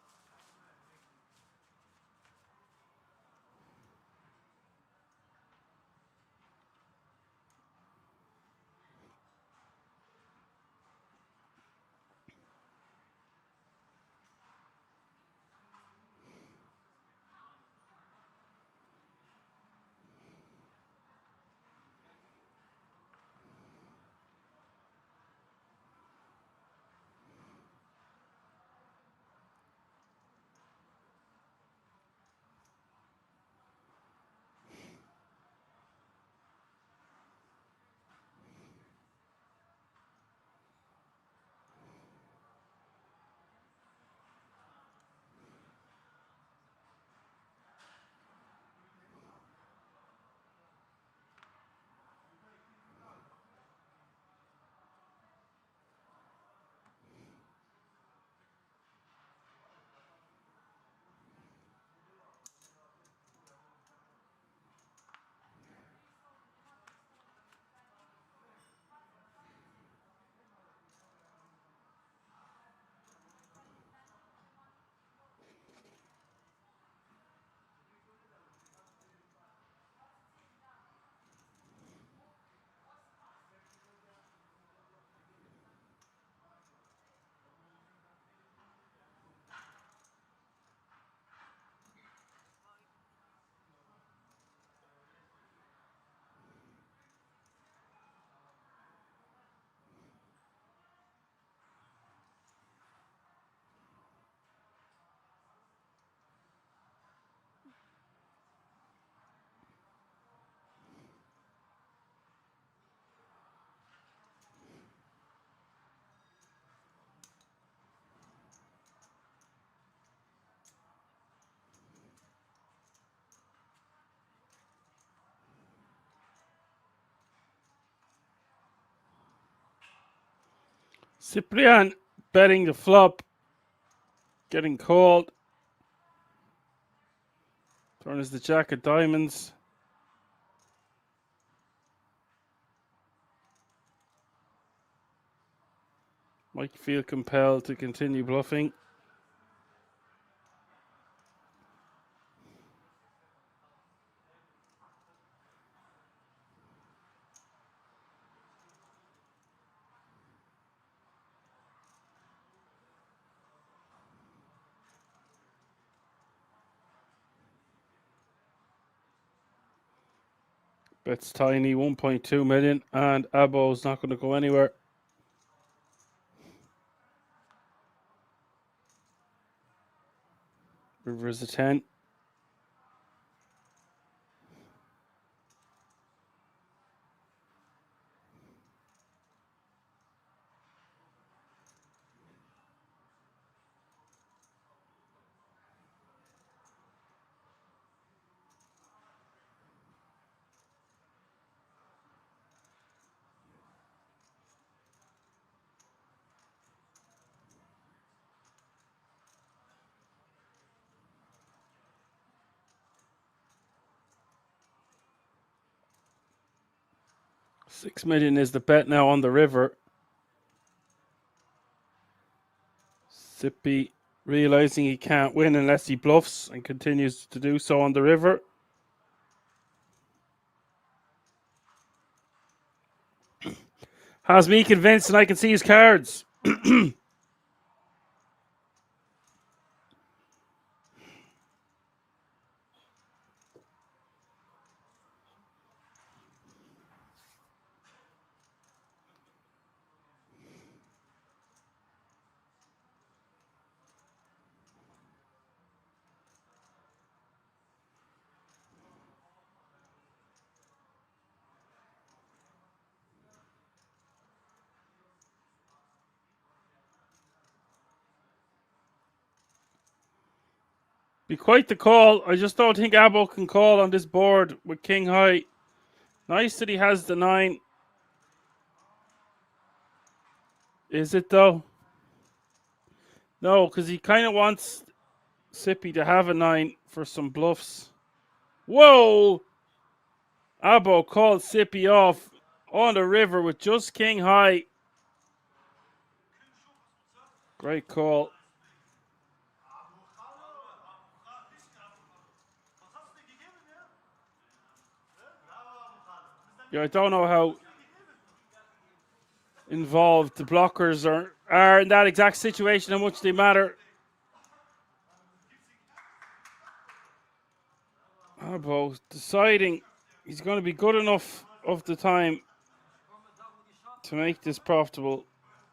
Cyprian betting the flop. Getting called. Turn is the jack of diamonds. Might feel compelled to continue bluffing. Bet's tiny, 1.2 million, and Abo's not going to go anywhere. River is a 10. $6 million is the bet now on the river. Sippy realizing he can't win unless he bluffs and continues to do so on the river. Has me convinced and I can see his cards. Be quite the call. I just don't think Abo can call on this board with King High. Nice that he has the 9. Is it though? No, because he kind of wants Sippy to have a 9 for some bluffs. Whoa! Abo called Sippy off on the river with just king high. Great call. Yeah, I don't know how involved the blockers are in that exact situation, how much they matter. Abo deciding he's going to be good enough of the time to make this profitable,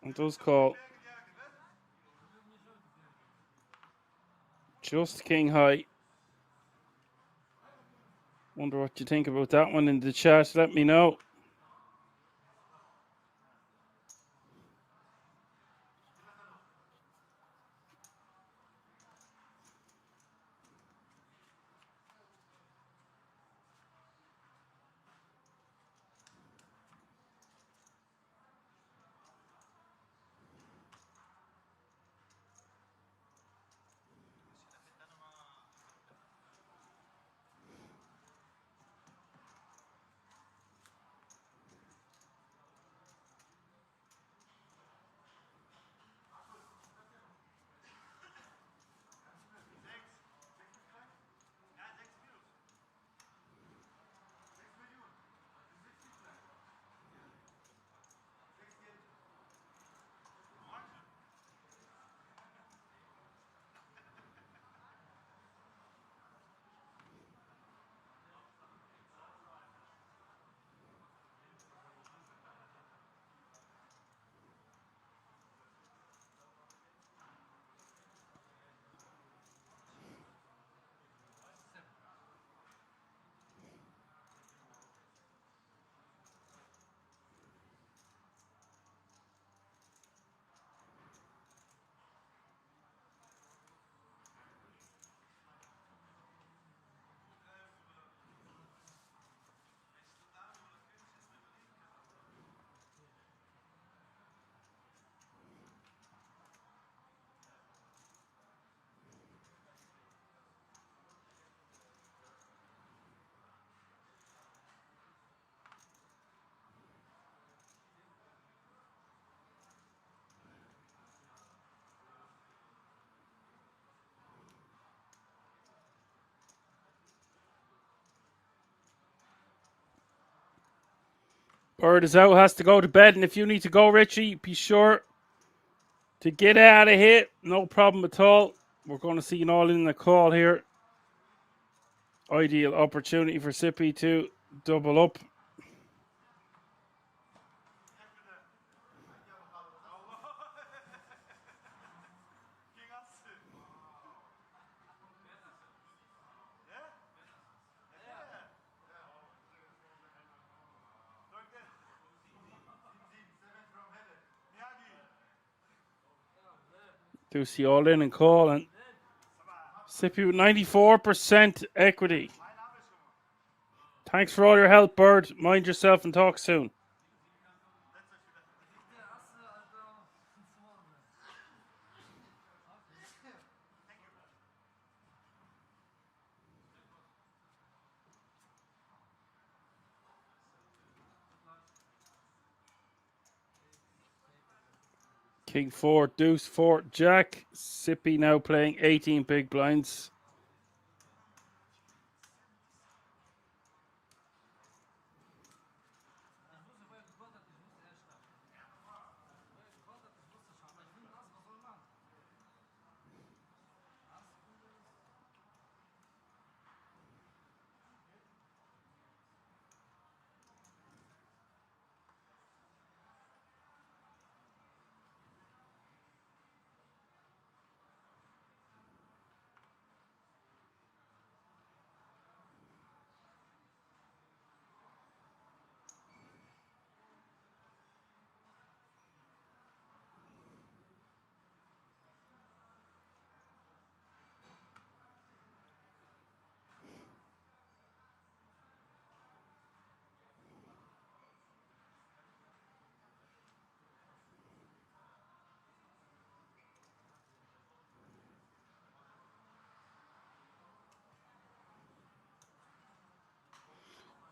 and does call. Just king high. Wonder what you think about that one in the chat. Let me know. Bird is out, has to go to bed, and if you need to go, Richie, be sure to get out of here. No problem at all. We're going to see you all in the call here. Ideal opportunity for Sippy to double up. Do see all in and call, and Sippy with 94% equity. Thanks for all your help, Bird. Mind yourself and talk soon. King 4, Deuce 4, Jack. Sippy now playing 18 big blinds.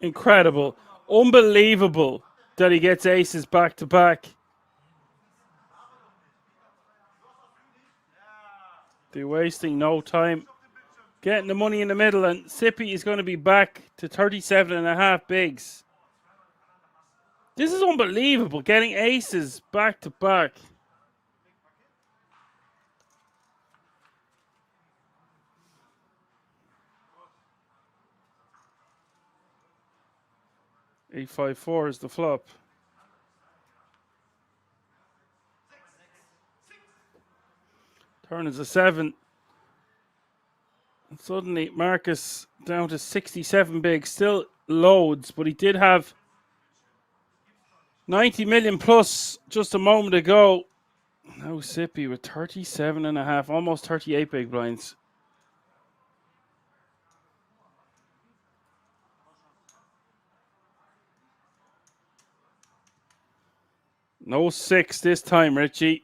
Incredible. Unbelievable that he gets aces back to back. They're wasting no time. Getting the money in the middle, and Sippy is going to be back to 37.5 bigs. This is unbelievable, getting aces back to back. Eight, 5, 4 is the flop. Turn is a 7. And suddenly, Marcus down to 67 big. Still loads, but he did have 90 million plus just a moment ago. Now Sippy with 37.5, almost 38 big blinds. No 6 this time, Richie.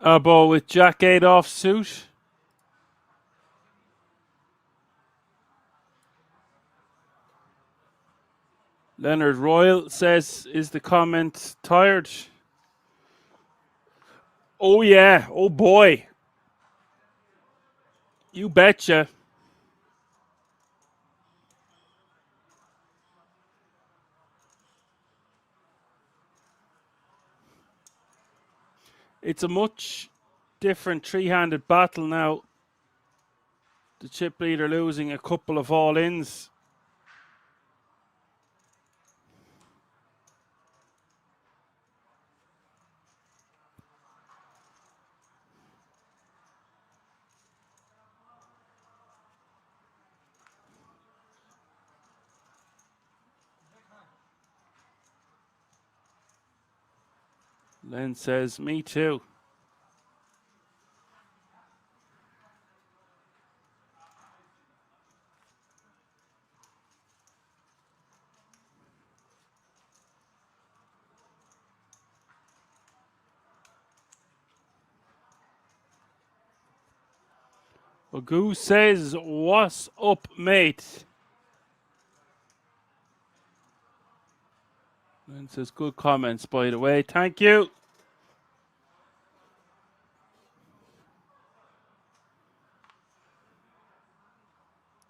Ball with Jack 8 off suit. Leonard Royal says, is the comment tired? Oh yeah, oh boy. You betcha. It's a much different three-handed battle now. The chip leader losing a couple of all-ins. Len says, me too. Agu says, what's up, mate? Len says, good comments, by the way. Thank you.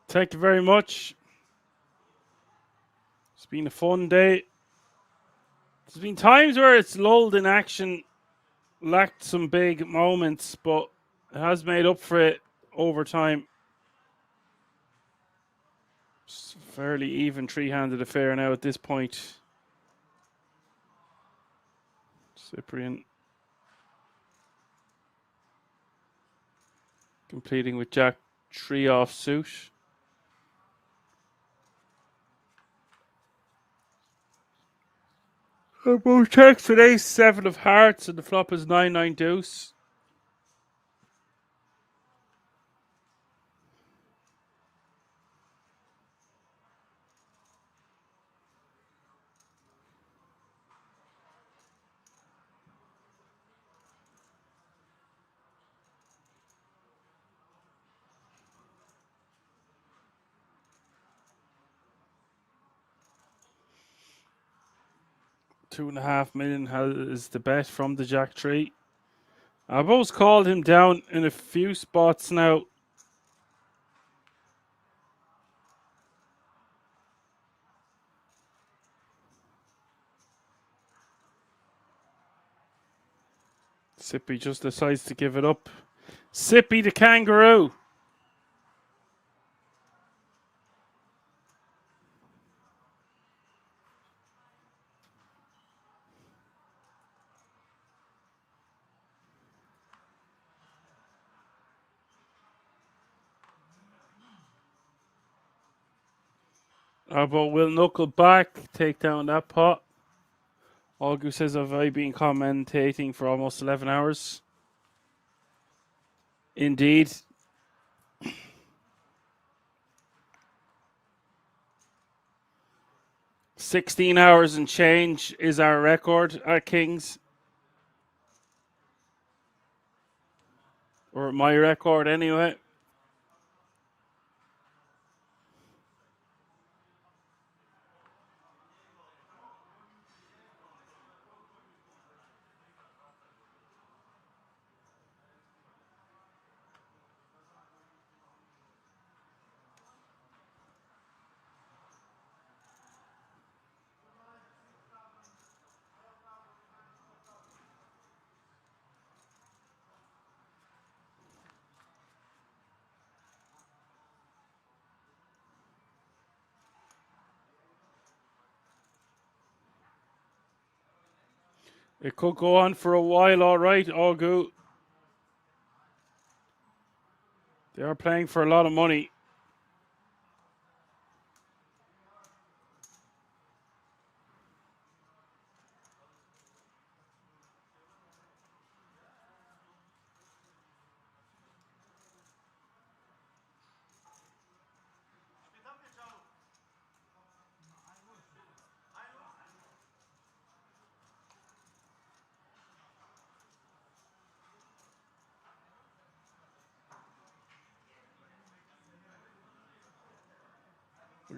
Thank you very much. It's been a fun day. There's been times where it's lulled in action, lacked some big moments, but it has made up for it over time. It's a fairly even three-handed affair now at this point. Cyprian completing with Jack 3 off suit. Both checks with ace 7 of hearts and the flop is 9-9 deuce. $2.5 million is the bet from the Jack 3. I've always called him down in a few spots now. Sippy just decides to give it up. Sippy the kangaroo. But will knuckle back, take down that pot. Augu says, have I been commentating for almost 11 hours? Indeed. $16 hours and change is our record at Kings. Or my record anyway. It could go on for a while, all right, Augu. They are playing for a lot of money.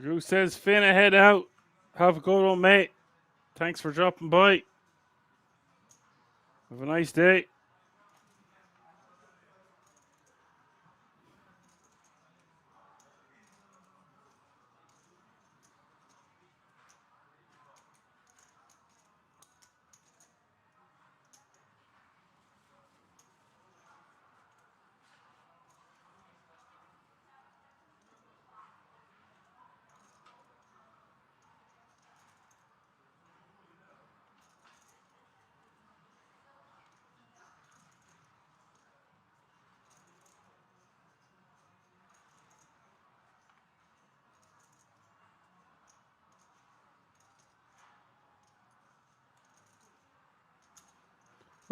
Drew says, Finn, head out. Have a good one, mate. Thanks for dropping by. Have a nice day.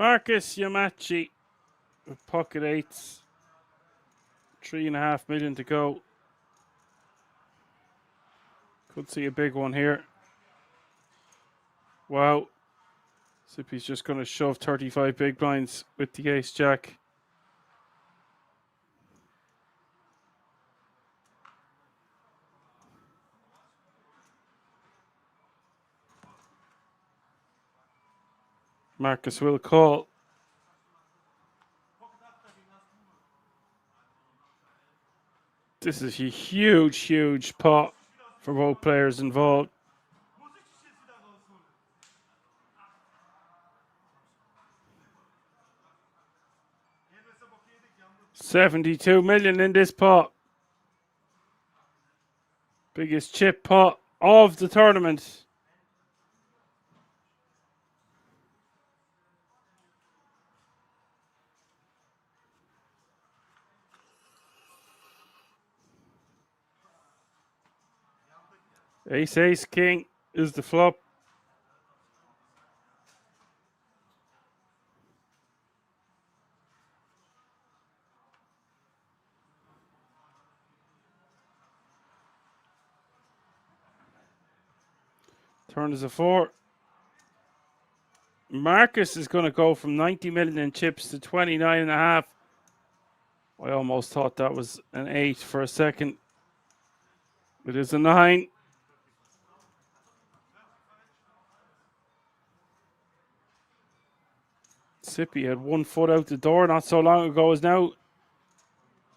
Marcus Yamachi with pocket eights. 3.5 million to go. Could see a big one here. Wow. Sippy's just going to shove 35 big blinds with the ace jack. Marcus will call. This is a huge, huge pot for both players involved. $72 million in this pot. Biggest chip pot of the tournament. Ace, ace, king is the flop. Turn is a 4. Marcus is going to go from 90 million in chips to 29.5. I almost thought that was an 8 for a second. It is a 9. Sippy had 1 foot out the door not so long ago. Is now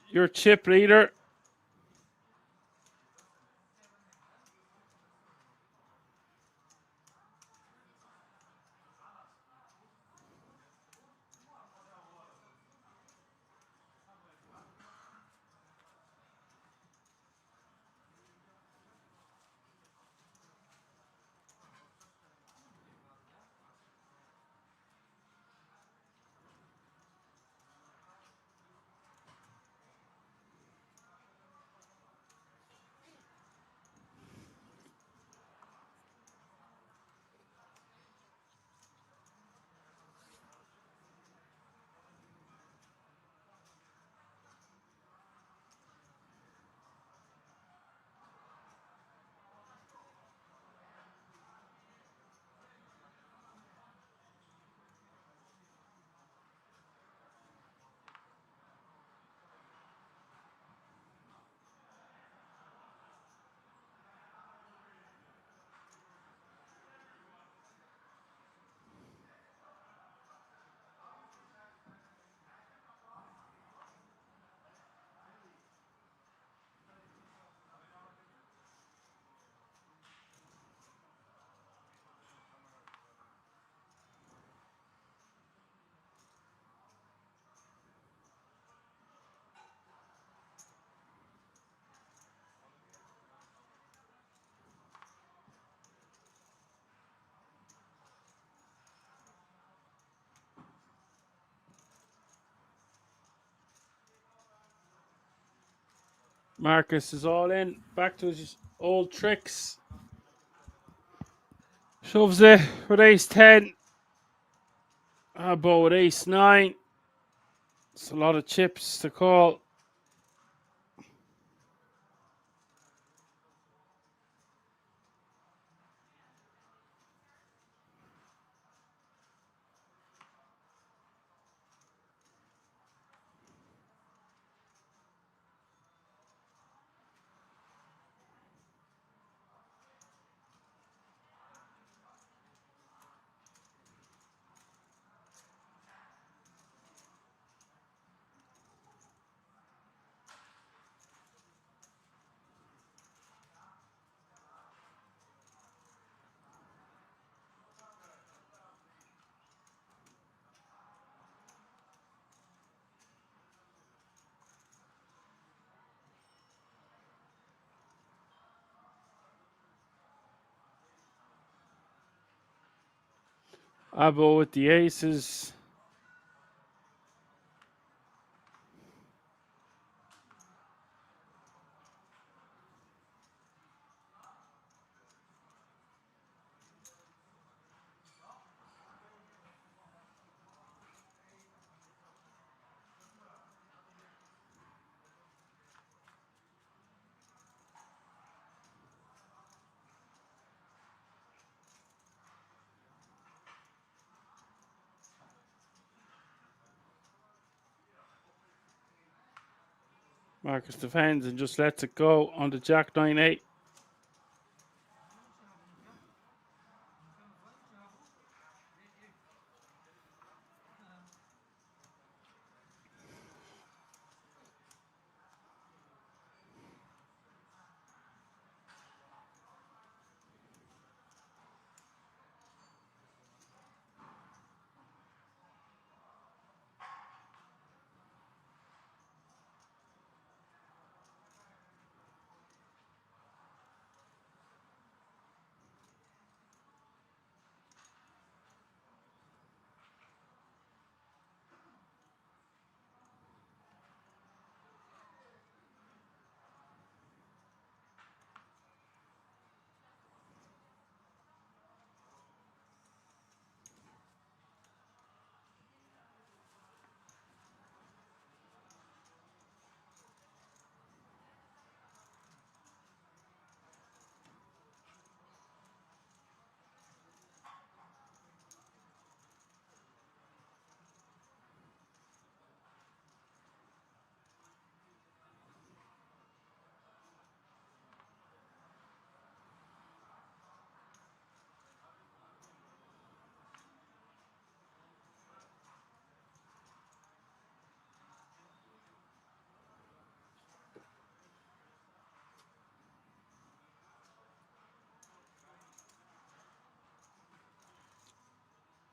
your chip leader. Marcus is all in. Back to his old tricks. Shoves it with ace 10. Bow with ace 9. It's a lot of chips to call. Abo with the aces. Marcus defends and just lets it go on the Jack 9-8.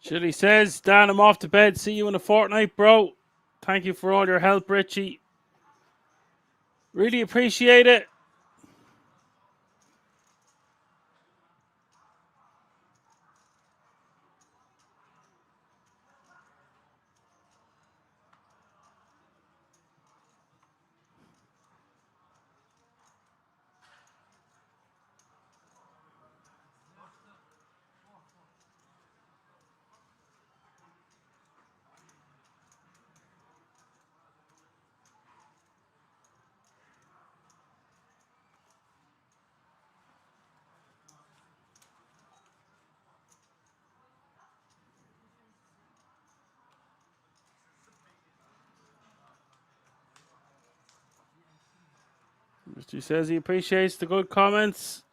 Chili says, Dan, I'm off to bed. See you in a fortnight, bro. Thank you for all your help, Richie. Really appreciate it. Richie says he appreciates the good comments.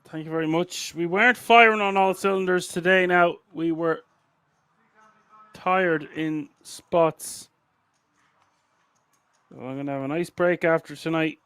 Thank you very much. We weren't firing on all cylinders today now. We were tired in spots. So I'm going to have a nice break after tonight.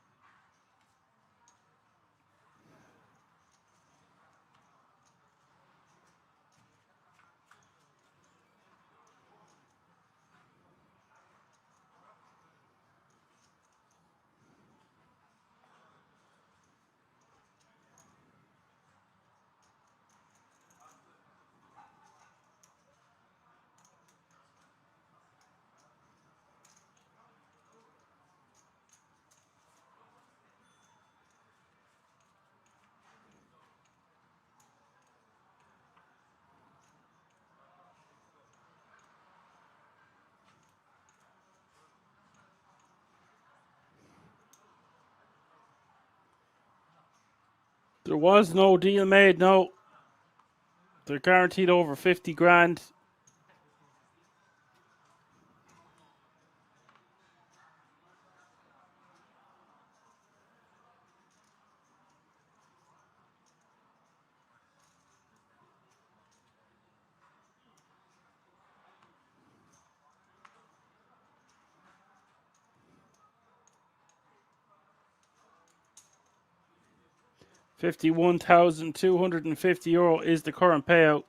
There was no deal made, no. They're guaranteed over 50 grand. €51,250 is the current payout.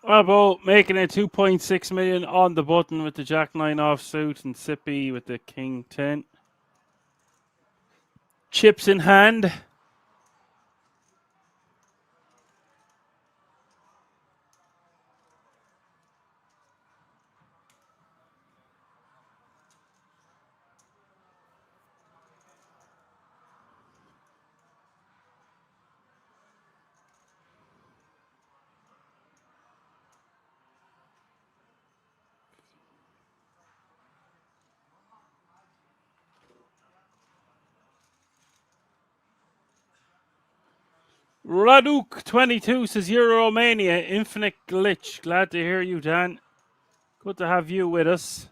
Abo making it 2.6 million on the button with the Jack 9 offsuit and Sippy with the King 10. Chips in hand. Raduk 22 says Euro Romania, Infinite Glitch. Glad to hear you, Dan. Good to have you with us.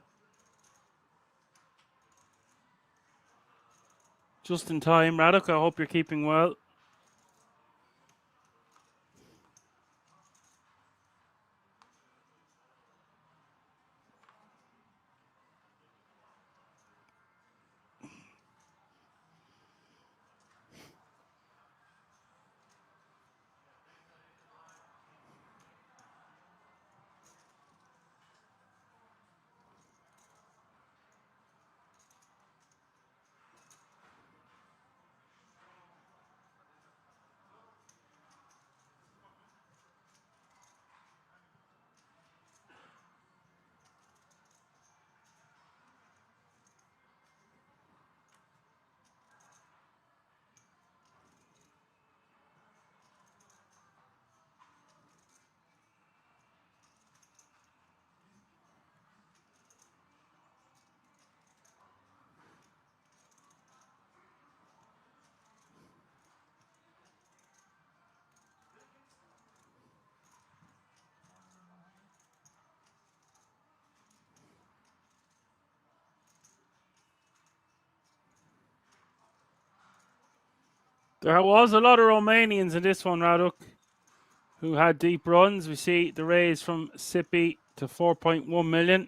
Just in time, Raduk. I hope you're keeping well. There was a lot of Romanians in this one, Raduk, who had deep runs. We see the raise from Sippy to 4.1 million.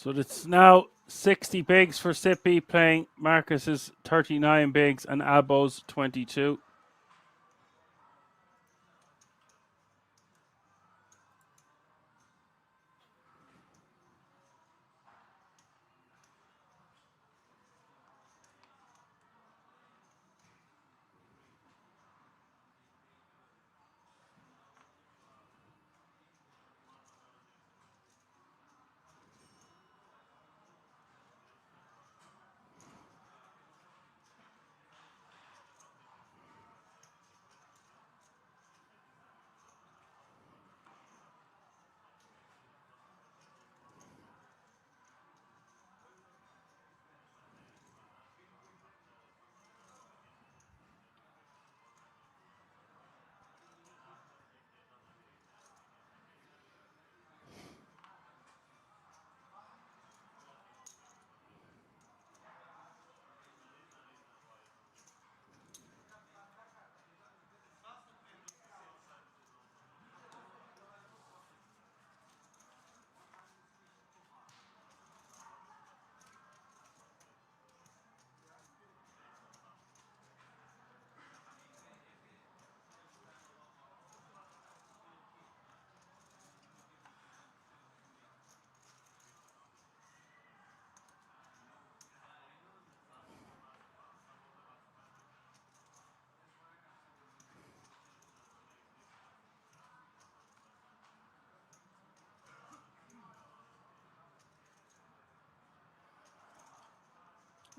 So it's now 60 bigs for Sippy, playing Marcus's 39 bigs and Abo's 22.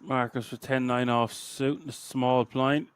Marcus with 10-9 off suit in the small blind.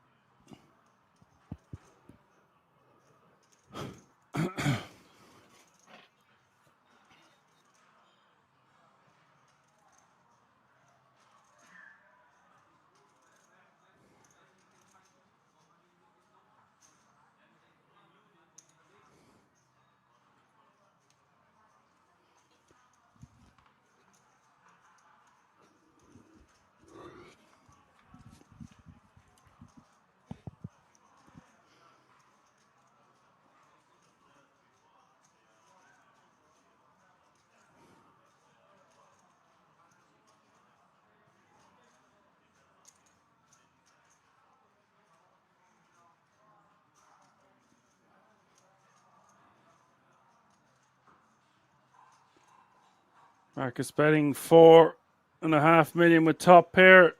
Marcus betting 4.5 million with top pair.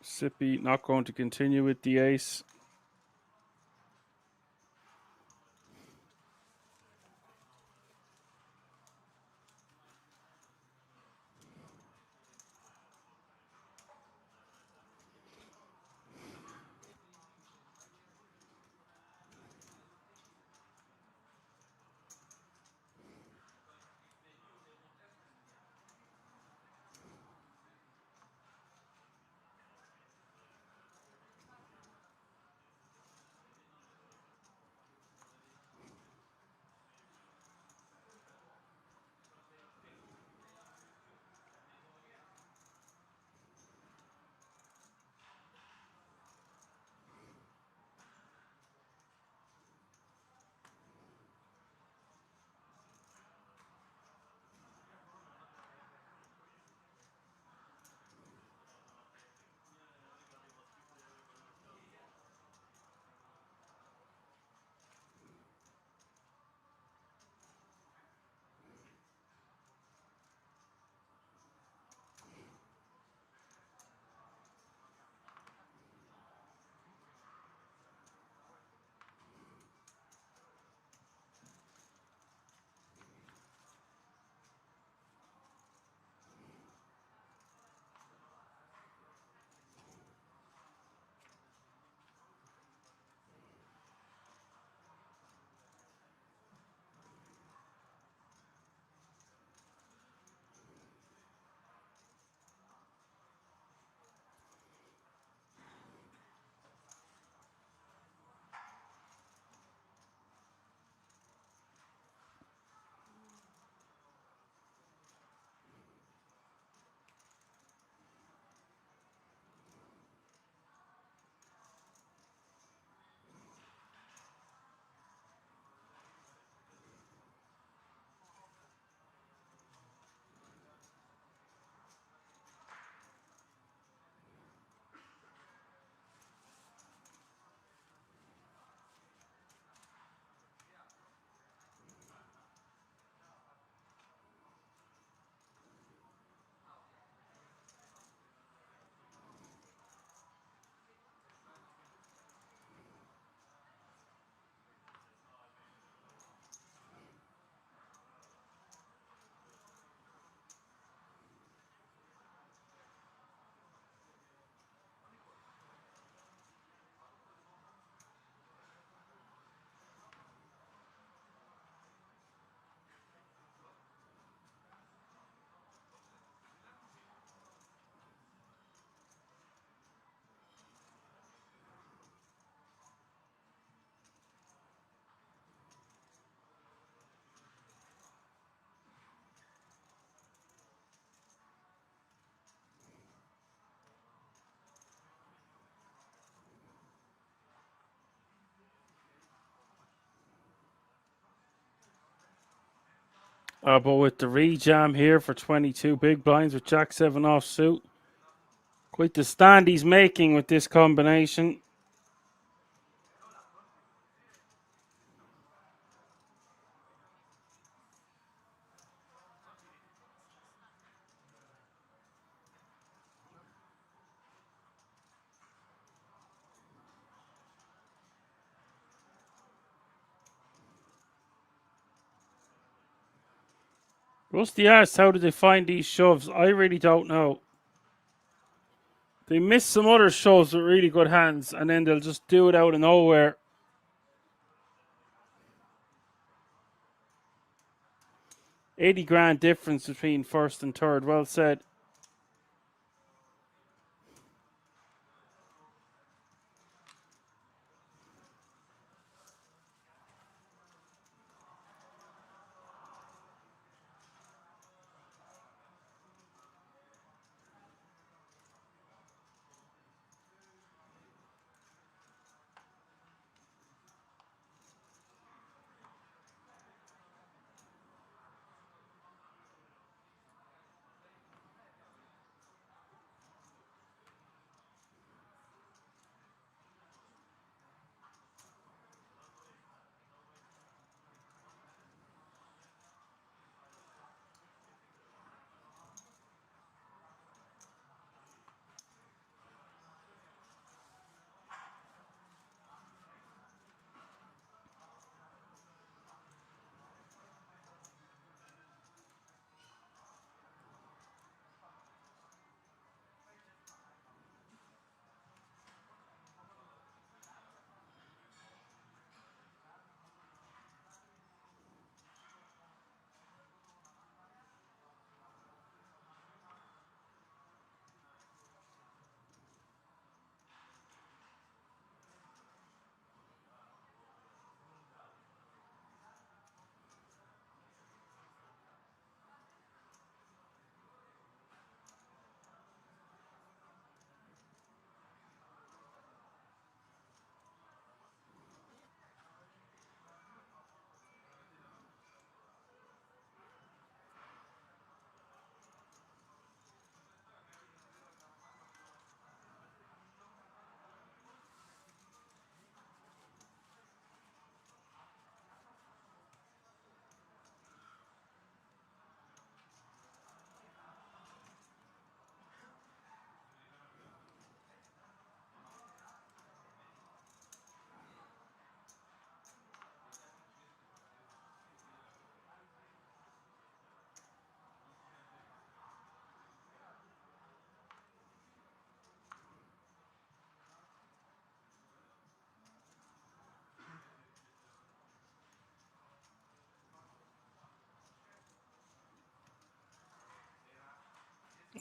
Sippy not going to continue with the ace. But with the rejam here for 22 big blinds with Jack 7 off suit. Quite the stand he's making with this combination. Rusty asked, how did they find these shoves? I really don't know. They miss some other shows with really good hands, and then they'll just do it out of nowhere. $80,000 difference between first and third. Well said.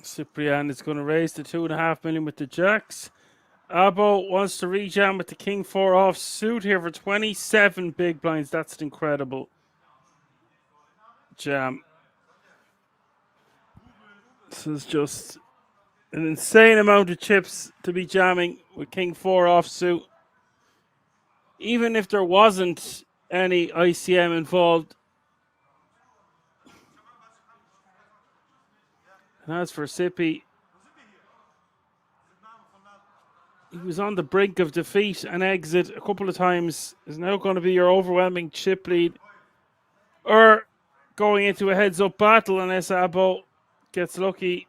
Ciprian is going to raise the 2.5 million with the jacks. Abo wants to rejam with the king 4 off suit here for 27 big blinds. That's an incredible jam. This is just an insane amount of chips to be jamming with king 4 off suit. Even if there wasn't any ICM involved. And as for Sippy, he was on the brink of defeat and exit a couple of times. Is now going to be your overwhelming chip lead. Or going into a heads-up battle unless Abo gets lucky.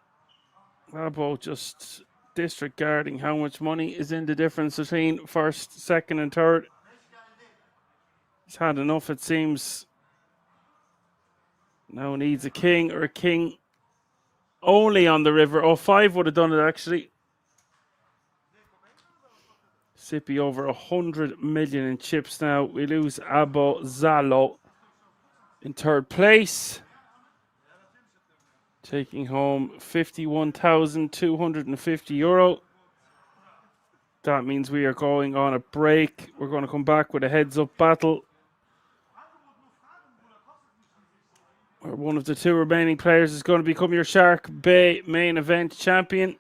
Abo just disregarding how much money is in the difference between first, second and third. He's had enough, it seems. Now needs a king or a king only on the river. Oh, 5 would have done it actually. Sippy over 100 million in chips now. We lose Abo Zalo in third place, taking home €51,250. That means we are going on a break. We're going to come back with a heads-up battle where one of the 2 remaining players is going to become your SharkBay main event champion.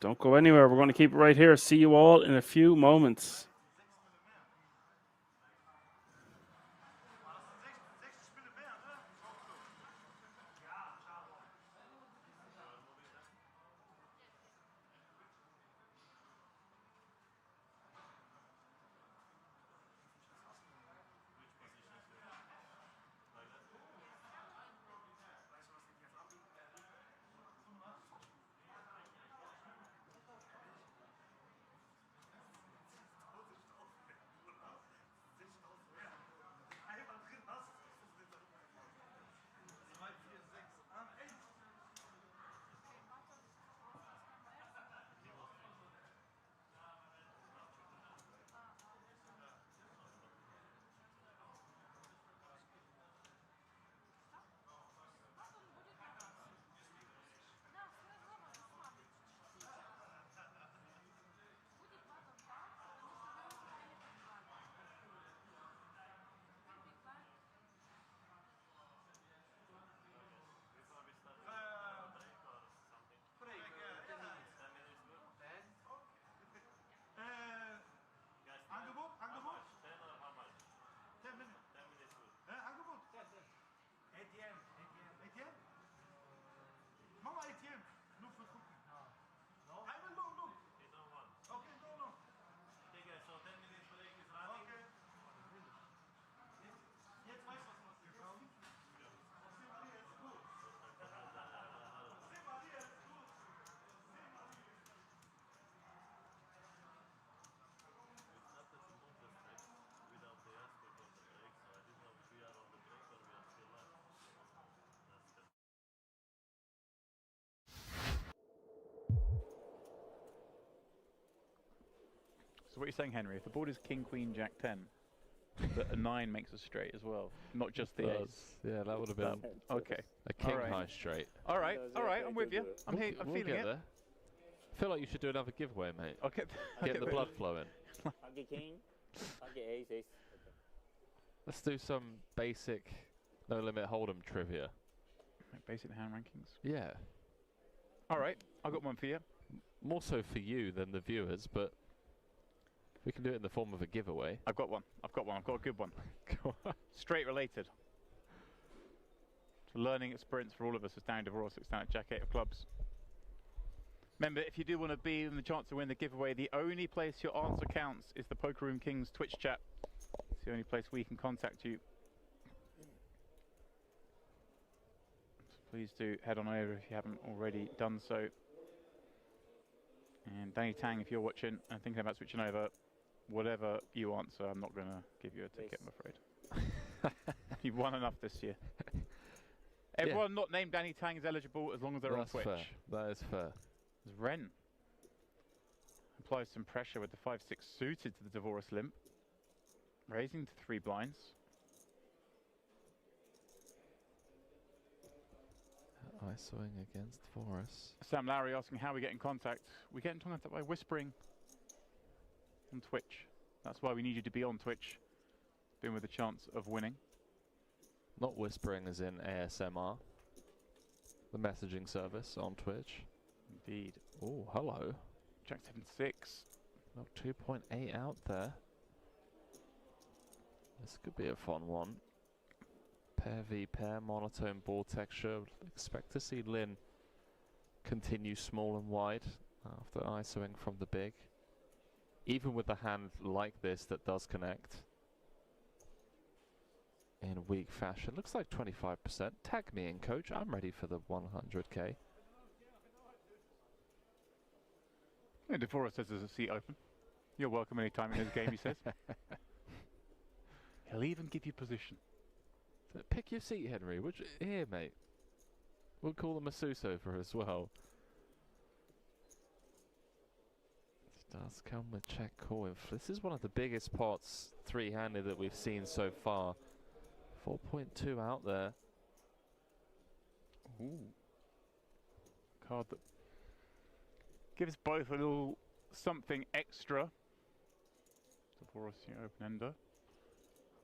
Don't go anywhere. We're going to keep it right here. See you all in a few moments. So what you're saying, Henry, if the board is king, queen, jack, 10, that a 9 makes a straight as well, not just the ace. Yeah, that would have been okay. a king Alright. high straight. All right, I'm with you. I'm We'll feeling get it. there. I feel like you should do another giveaway, mate. Okay. Get the blood flowing. I'll get king. I'll get ace, ace. Okay. Let's do some basic no limit hold'em trivia. Basic hand rankings. Yeah. All right, I've got one for you. More so for you than the viewers, but we can do it in the form of a giveaway. I've got one. I've got a good one. Straight related. It's a learning experience for all of us as down Divorce. It's down at Jack 8 of clubs. Remember, if you do want to be in the chance to win the giveaway, the only place your answer counts is the Poker Room Kings Twitch chat. It's the only place we can contact you. So please do head on over if you haven't already done so. And Danny Tang, if you're watching and thinking about switching over, whatever you answer, I'm not going to give you a ticket, I'm afraid. You've won enough this year. Everyone not named Danny Tang is eligible as long as they're on Twitch. Fair. That is fair. There's Ren. Applies some pressure with the 5-6 suited to the Divorce limp. Raising to 3 blinds. ISOing against Forest. Sam Lowry asking how we get in contact. We get in contact by whispering on Twitch. That's why we need you to be on Twitch. Been with a chance of winning. Not whispering as in ASMR. The messaging service on Twitch. Indeed. Oh, hello. Jack 7-6. Not 2.8 out there. This could be a fun one. Pair v pair, monotone board texture. Expect to see Lynn continue small and wide after ISOing from the big. Even with a hand like this that does connect in weak fashion. Looks like 25%. Tag me in, coach. I'm ready for the 100k. And DeForest says there's a seat open. You're welcome anytime in this game, he says. He'll even give you position. So pick your seat, Henry. Here, mate. We'll call the masseuse over as well. This does come with check call. This is one of the biggest pots three-handed that we've seen so far. 4.2 out there. Ooh. Card that gives both a little something extra. Divorce, open-ender.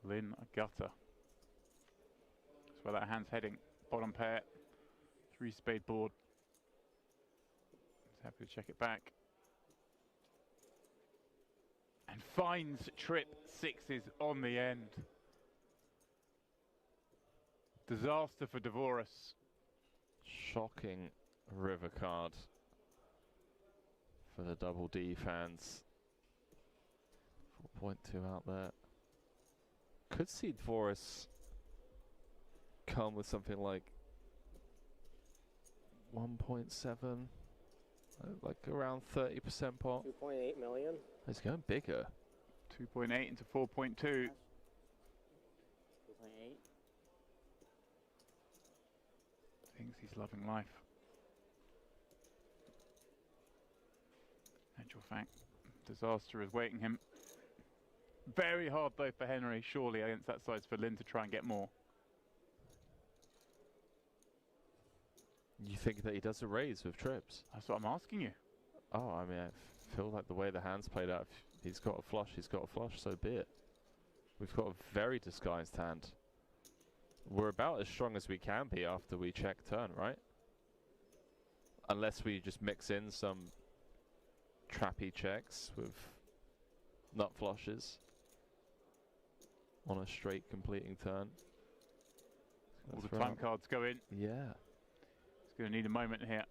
Lynn, a gutter. That's where that hand's heading. Bottom pair. 3-spade board. He's happy to check it back. And finds trip 6s on the end. Disaster for Divorce. Shocking river card for the double D fans. 4.2 out there. Could see Divorce come with something like 1.7, like around 30% pot. 2.8 million. He's going bigger. 2.8 into 4.2. 2.8. Thinks he's loving life. Actual fact, disaster is waiting him. Very hard though for Henry, surely against that size for Lynn to try and get more. You think that he does a raise with trips? That's what I'm asking you. Oh, I mean, I feel like the way the hand's played out, if he's got a flush, he's got a flush, so be it. We've got a very disguised hand. We're about as strong as we can be after we check turn, right? Unless we just mix in some trappy checks with nut flushes on a straight completing turn. All the time cards go in. Yeah. He's going to need a moment here.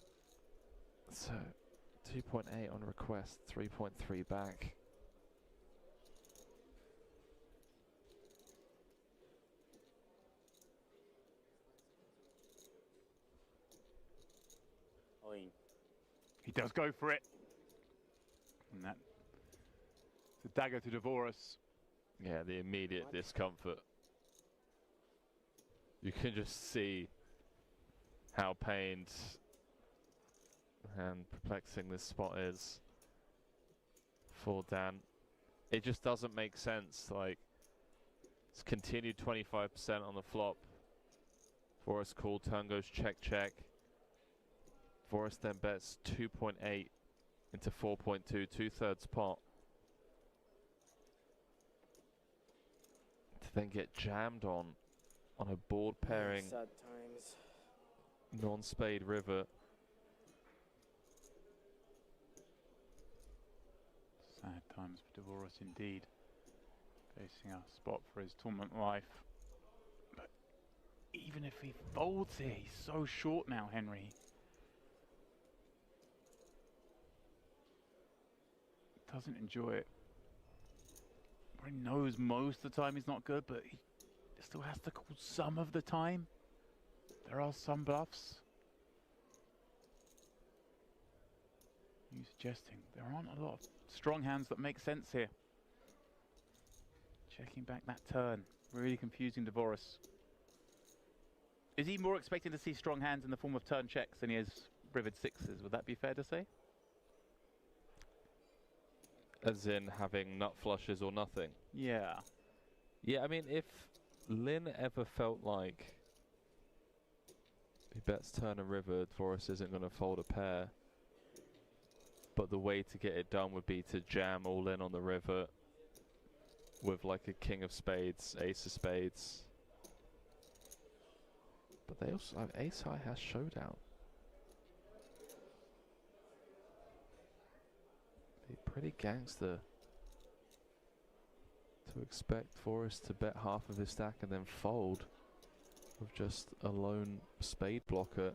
So, 2.8 on request, 3.3 back. He does go for it. And that's a dagger to Divorce. Yeah, the immediate discomfort. You can just see how pained and perplexing this spot is for Dan. It just doesn't make sense. Like, it's continued 25% on the flop. Forrest call, turn goes check, check. Forrest then bets 2.8 into 4.2, 2/3 pot. To then get jammed on a board pairing Sad times. non-spade river. Sad times for Dvorak indeed. Facing a spot for his tournament life. But even if he folds here, he's so short now, Henry. Doesn't enjoy it. He knows most of the time he's not good, but he still has to call some of the time. There are some bluffs. You suggesting there aren't a lot of strong hands that make sense here. Checking back that turn. Really confusing Dvorak. Is he more expecting to see strong hands in the form of turn checks than he is rivered sixes? Would that be fair to say? As in having nut flushes or nothing? Yeah. Yeah, I mean, if Lynn ever felt like he bets turn and river, Dvorak isn't going to fold a pair. But the way to get it done would be to jam all in on the river with like a king of spades, ace of spades. But they also have ace high has showdown. Be pretty gangster to expect Forrest to bet half of his stack and then fold with just a lone spade blocker.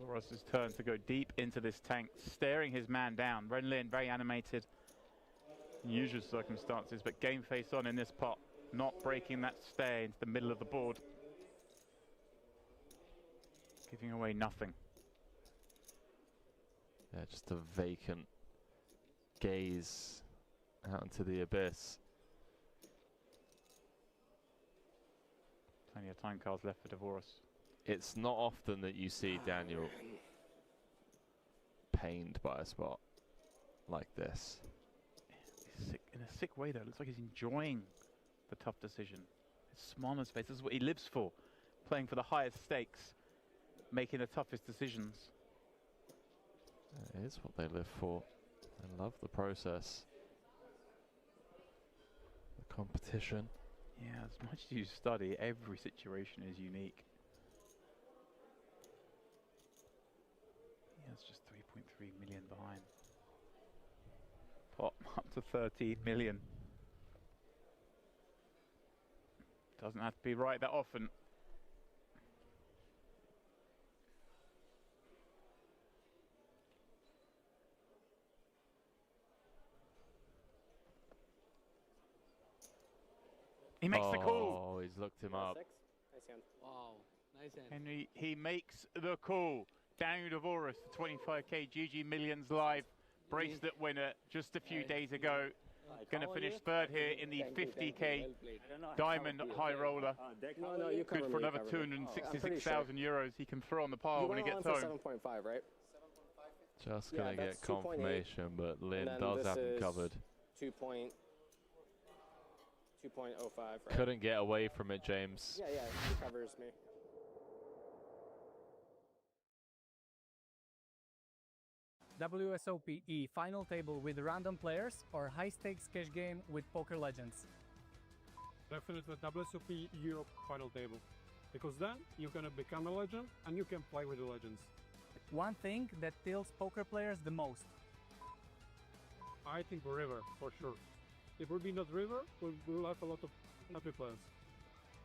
Dvorak's turn to go deep into this tank, staring his man down. Ren Lin very animated. Unusual circumstances, but game face on in this pot, not breaking that stay into the middle of the board. Giving away nothing. Yeah, just a vacant gaze out into the abyss. Plenty of time cards left for Dvorak. It's not often that you see Daniel pained by a spot like this. In a sick way though, it looks like he's enjoying the tough decision. His smile on his face, this is what he lives for. Playing for the highest stakes, making the toughest decisions. It is what they live for. They love the process. The competition. Yeah, as much as you study, every situation is unique. Yeah, it's just 3.3 million behind. Pot up to 13 million. Doesn't have to be right that often. He makes the call. Oh, he's looked him up. Nice hand. Wow, nice hand. Henry, he makes the call. Daniel Dvorak, the 25k GG Millions Live bracelet winner just a few days ago. Going to finish third here in the 50k diamond high roller. Good for another 266,000 euros he can throw on the pile when he gets home. 7.5, right? Just going to get confirmation, but Lynn does have him covered. 2.05, right? Couldn't get away from it, James. Yeah, he covers me. WSOP final table with random players or high stakes cash game with poker legends? Definitely WSOP Europe final table, because then you're gonna become a legend and you can play with the legends. One thing that tilts poker players the most? I think river for sure. If it would be not river, we'll have a lot of happy players.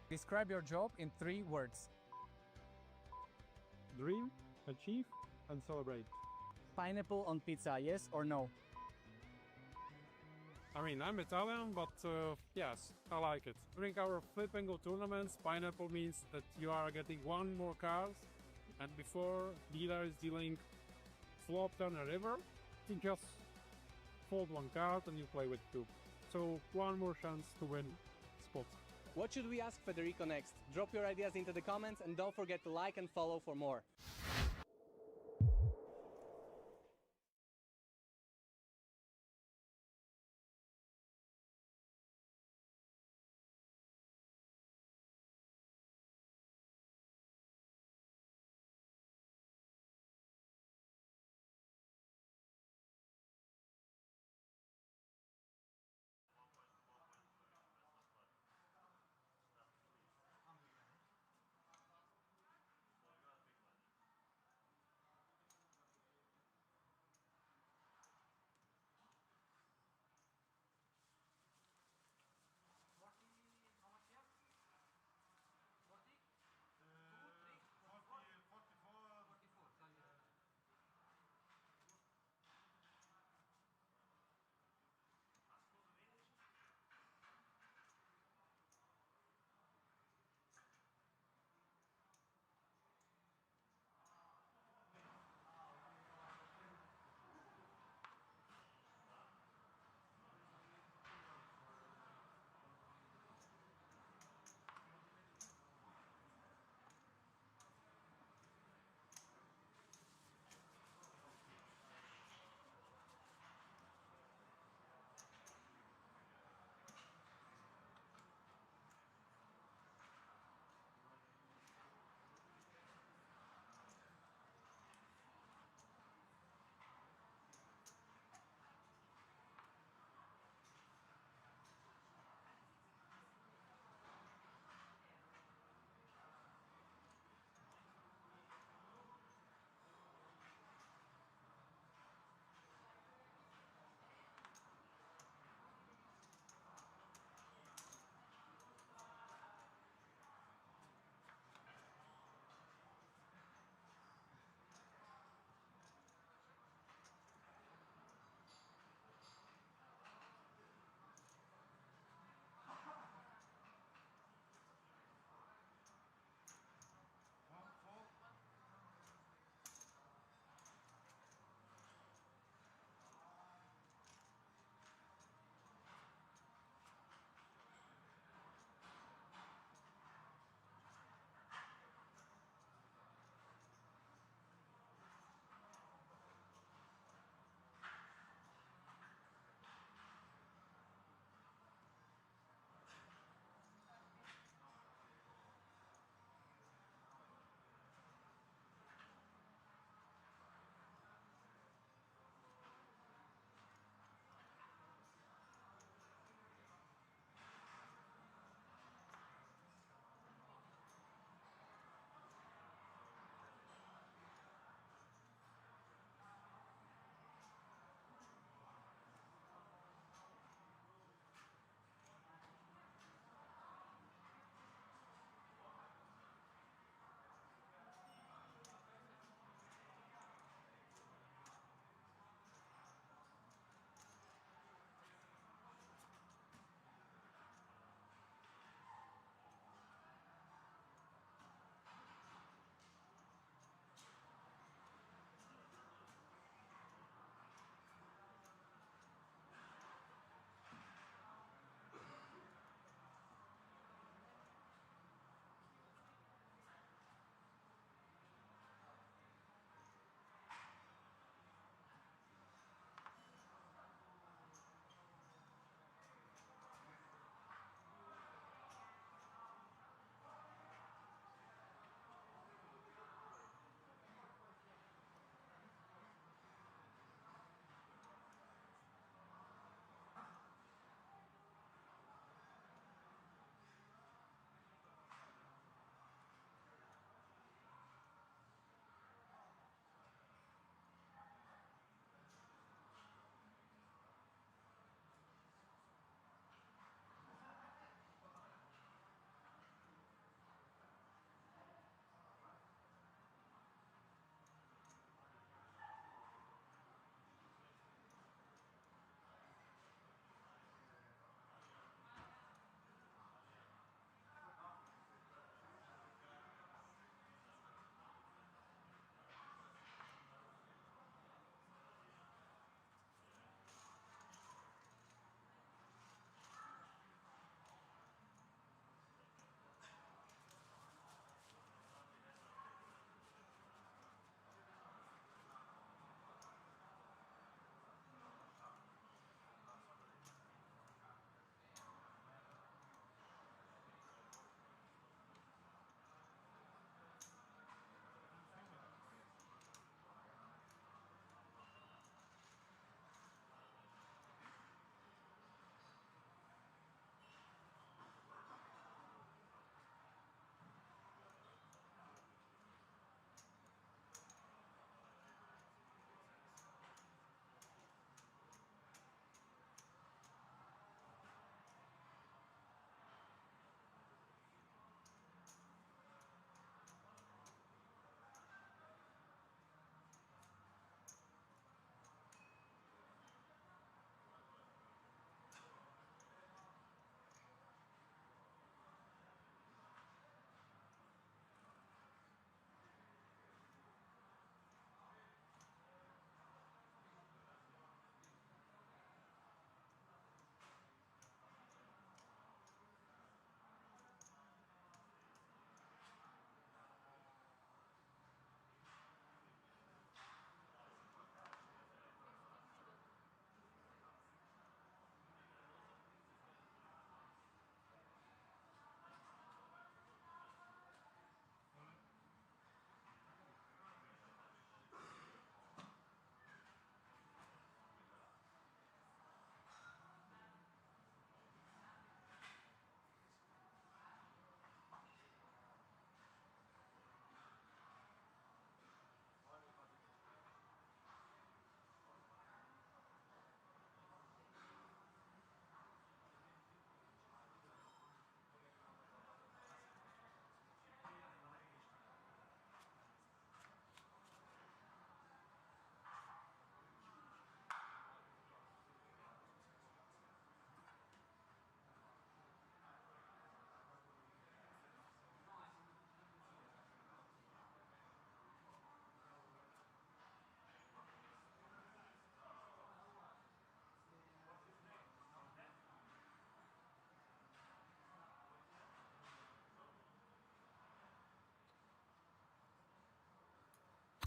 Describe your job in 3 words. Dream, achieve, and celebrate. Pineapple on pizza, yes or no? I mean, I'm Italian, but yes, I like it. During our flip and go tournaments, pineapple means that you are getting 1 more card, and before dealer is dealing flop, turn, a river, you just fold 1 card and you play with 2. So 1 more chance to win spot. What should we ask Federico next? Drop your ideas into the comments and don't forget to like and follow for more.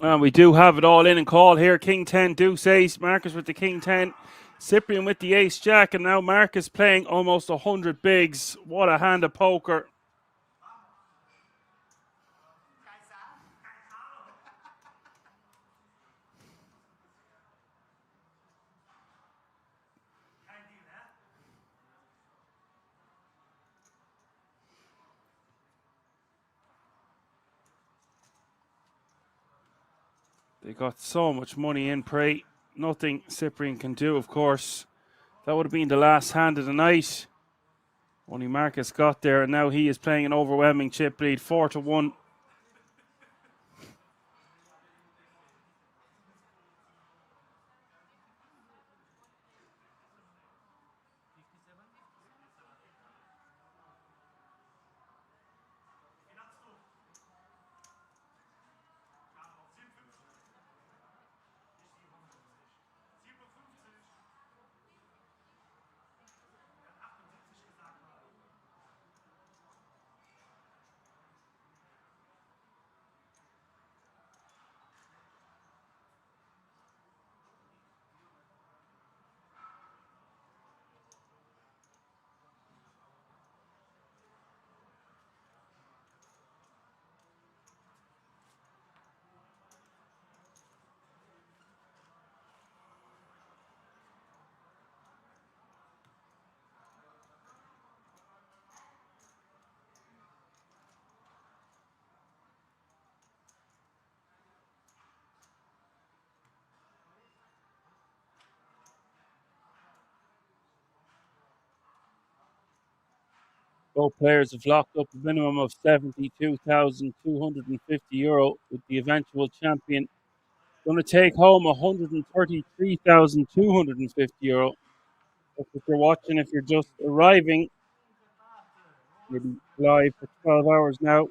And we do have it all in and call here. King 10, deuce ace. Marcus with the King 10. Cyprian with the ace jack. And now Marcus playing almost 100 bigs. What a hand of poker. They got so much money in play. Nothing Cyprian can do, of course. That would have been the last hand of the night. Only Marcus got there, and now he is playing an overwhelming chip lead, 4-1. Both players have locked up a minimum of €72,250 with the eventual champion going to take home €133,250. That's what you're watching if you're just arriving. Maybe live for 12 hours now.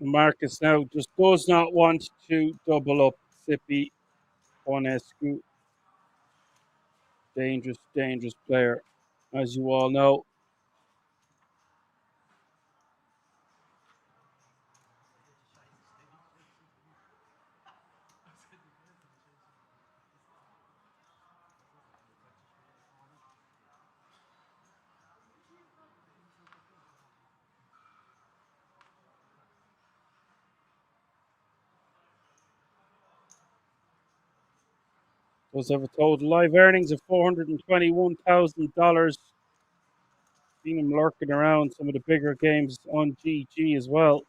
Marcus now just does not want to double up Sippy Onescu. Dangerous, dangerous player, as you all know. Those have a total live earnings of $421,000. Seen them lurking around some of the bigger games on GG as well.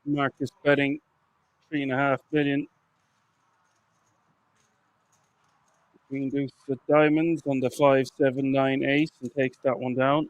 Marcus betting 3.5 million. Queen deuce of diamonds on the 5, 7, 9 ace and takes that one down.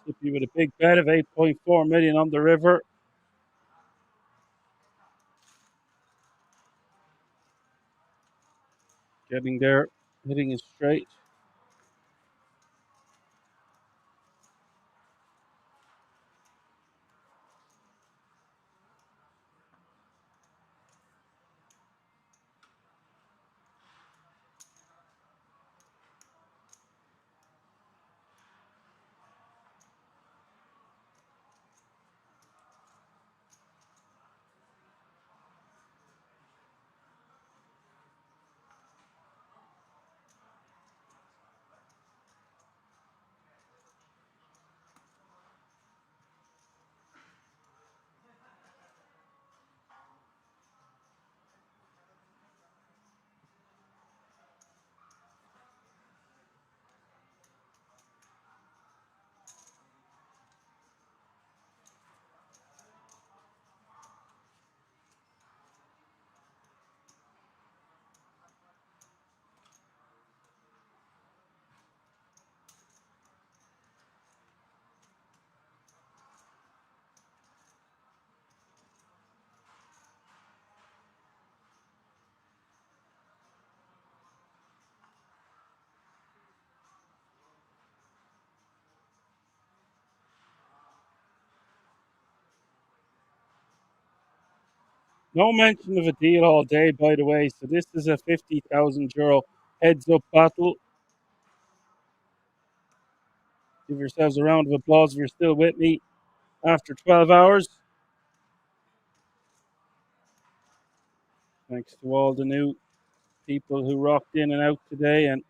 Sippy with a big bet of 8.4 million on the river. Getting there, hitting it straight. No mention of a deal all day, by the way. So this is a 50,000 euro heads-up battle. Give yourselves a round of applause if you're still with me after 12 hours. Thanks to all the new people who rocked in and out today, and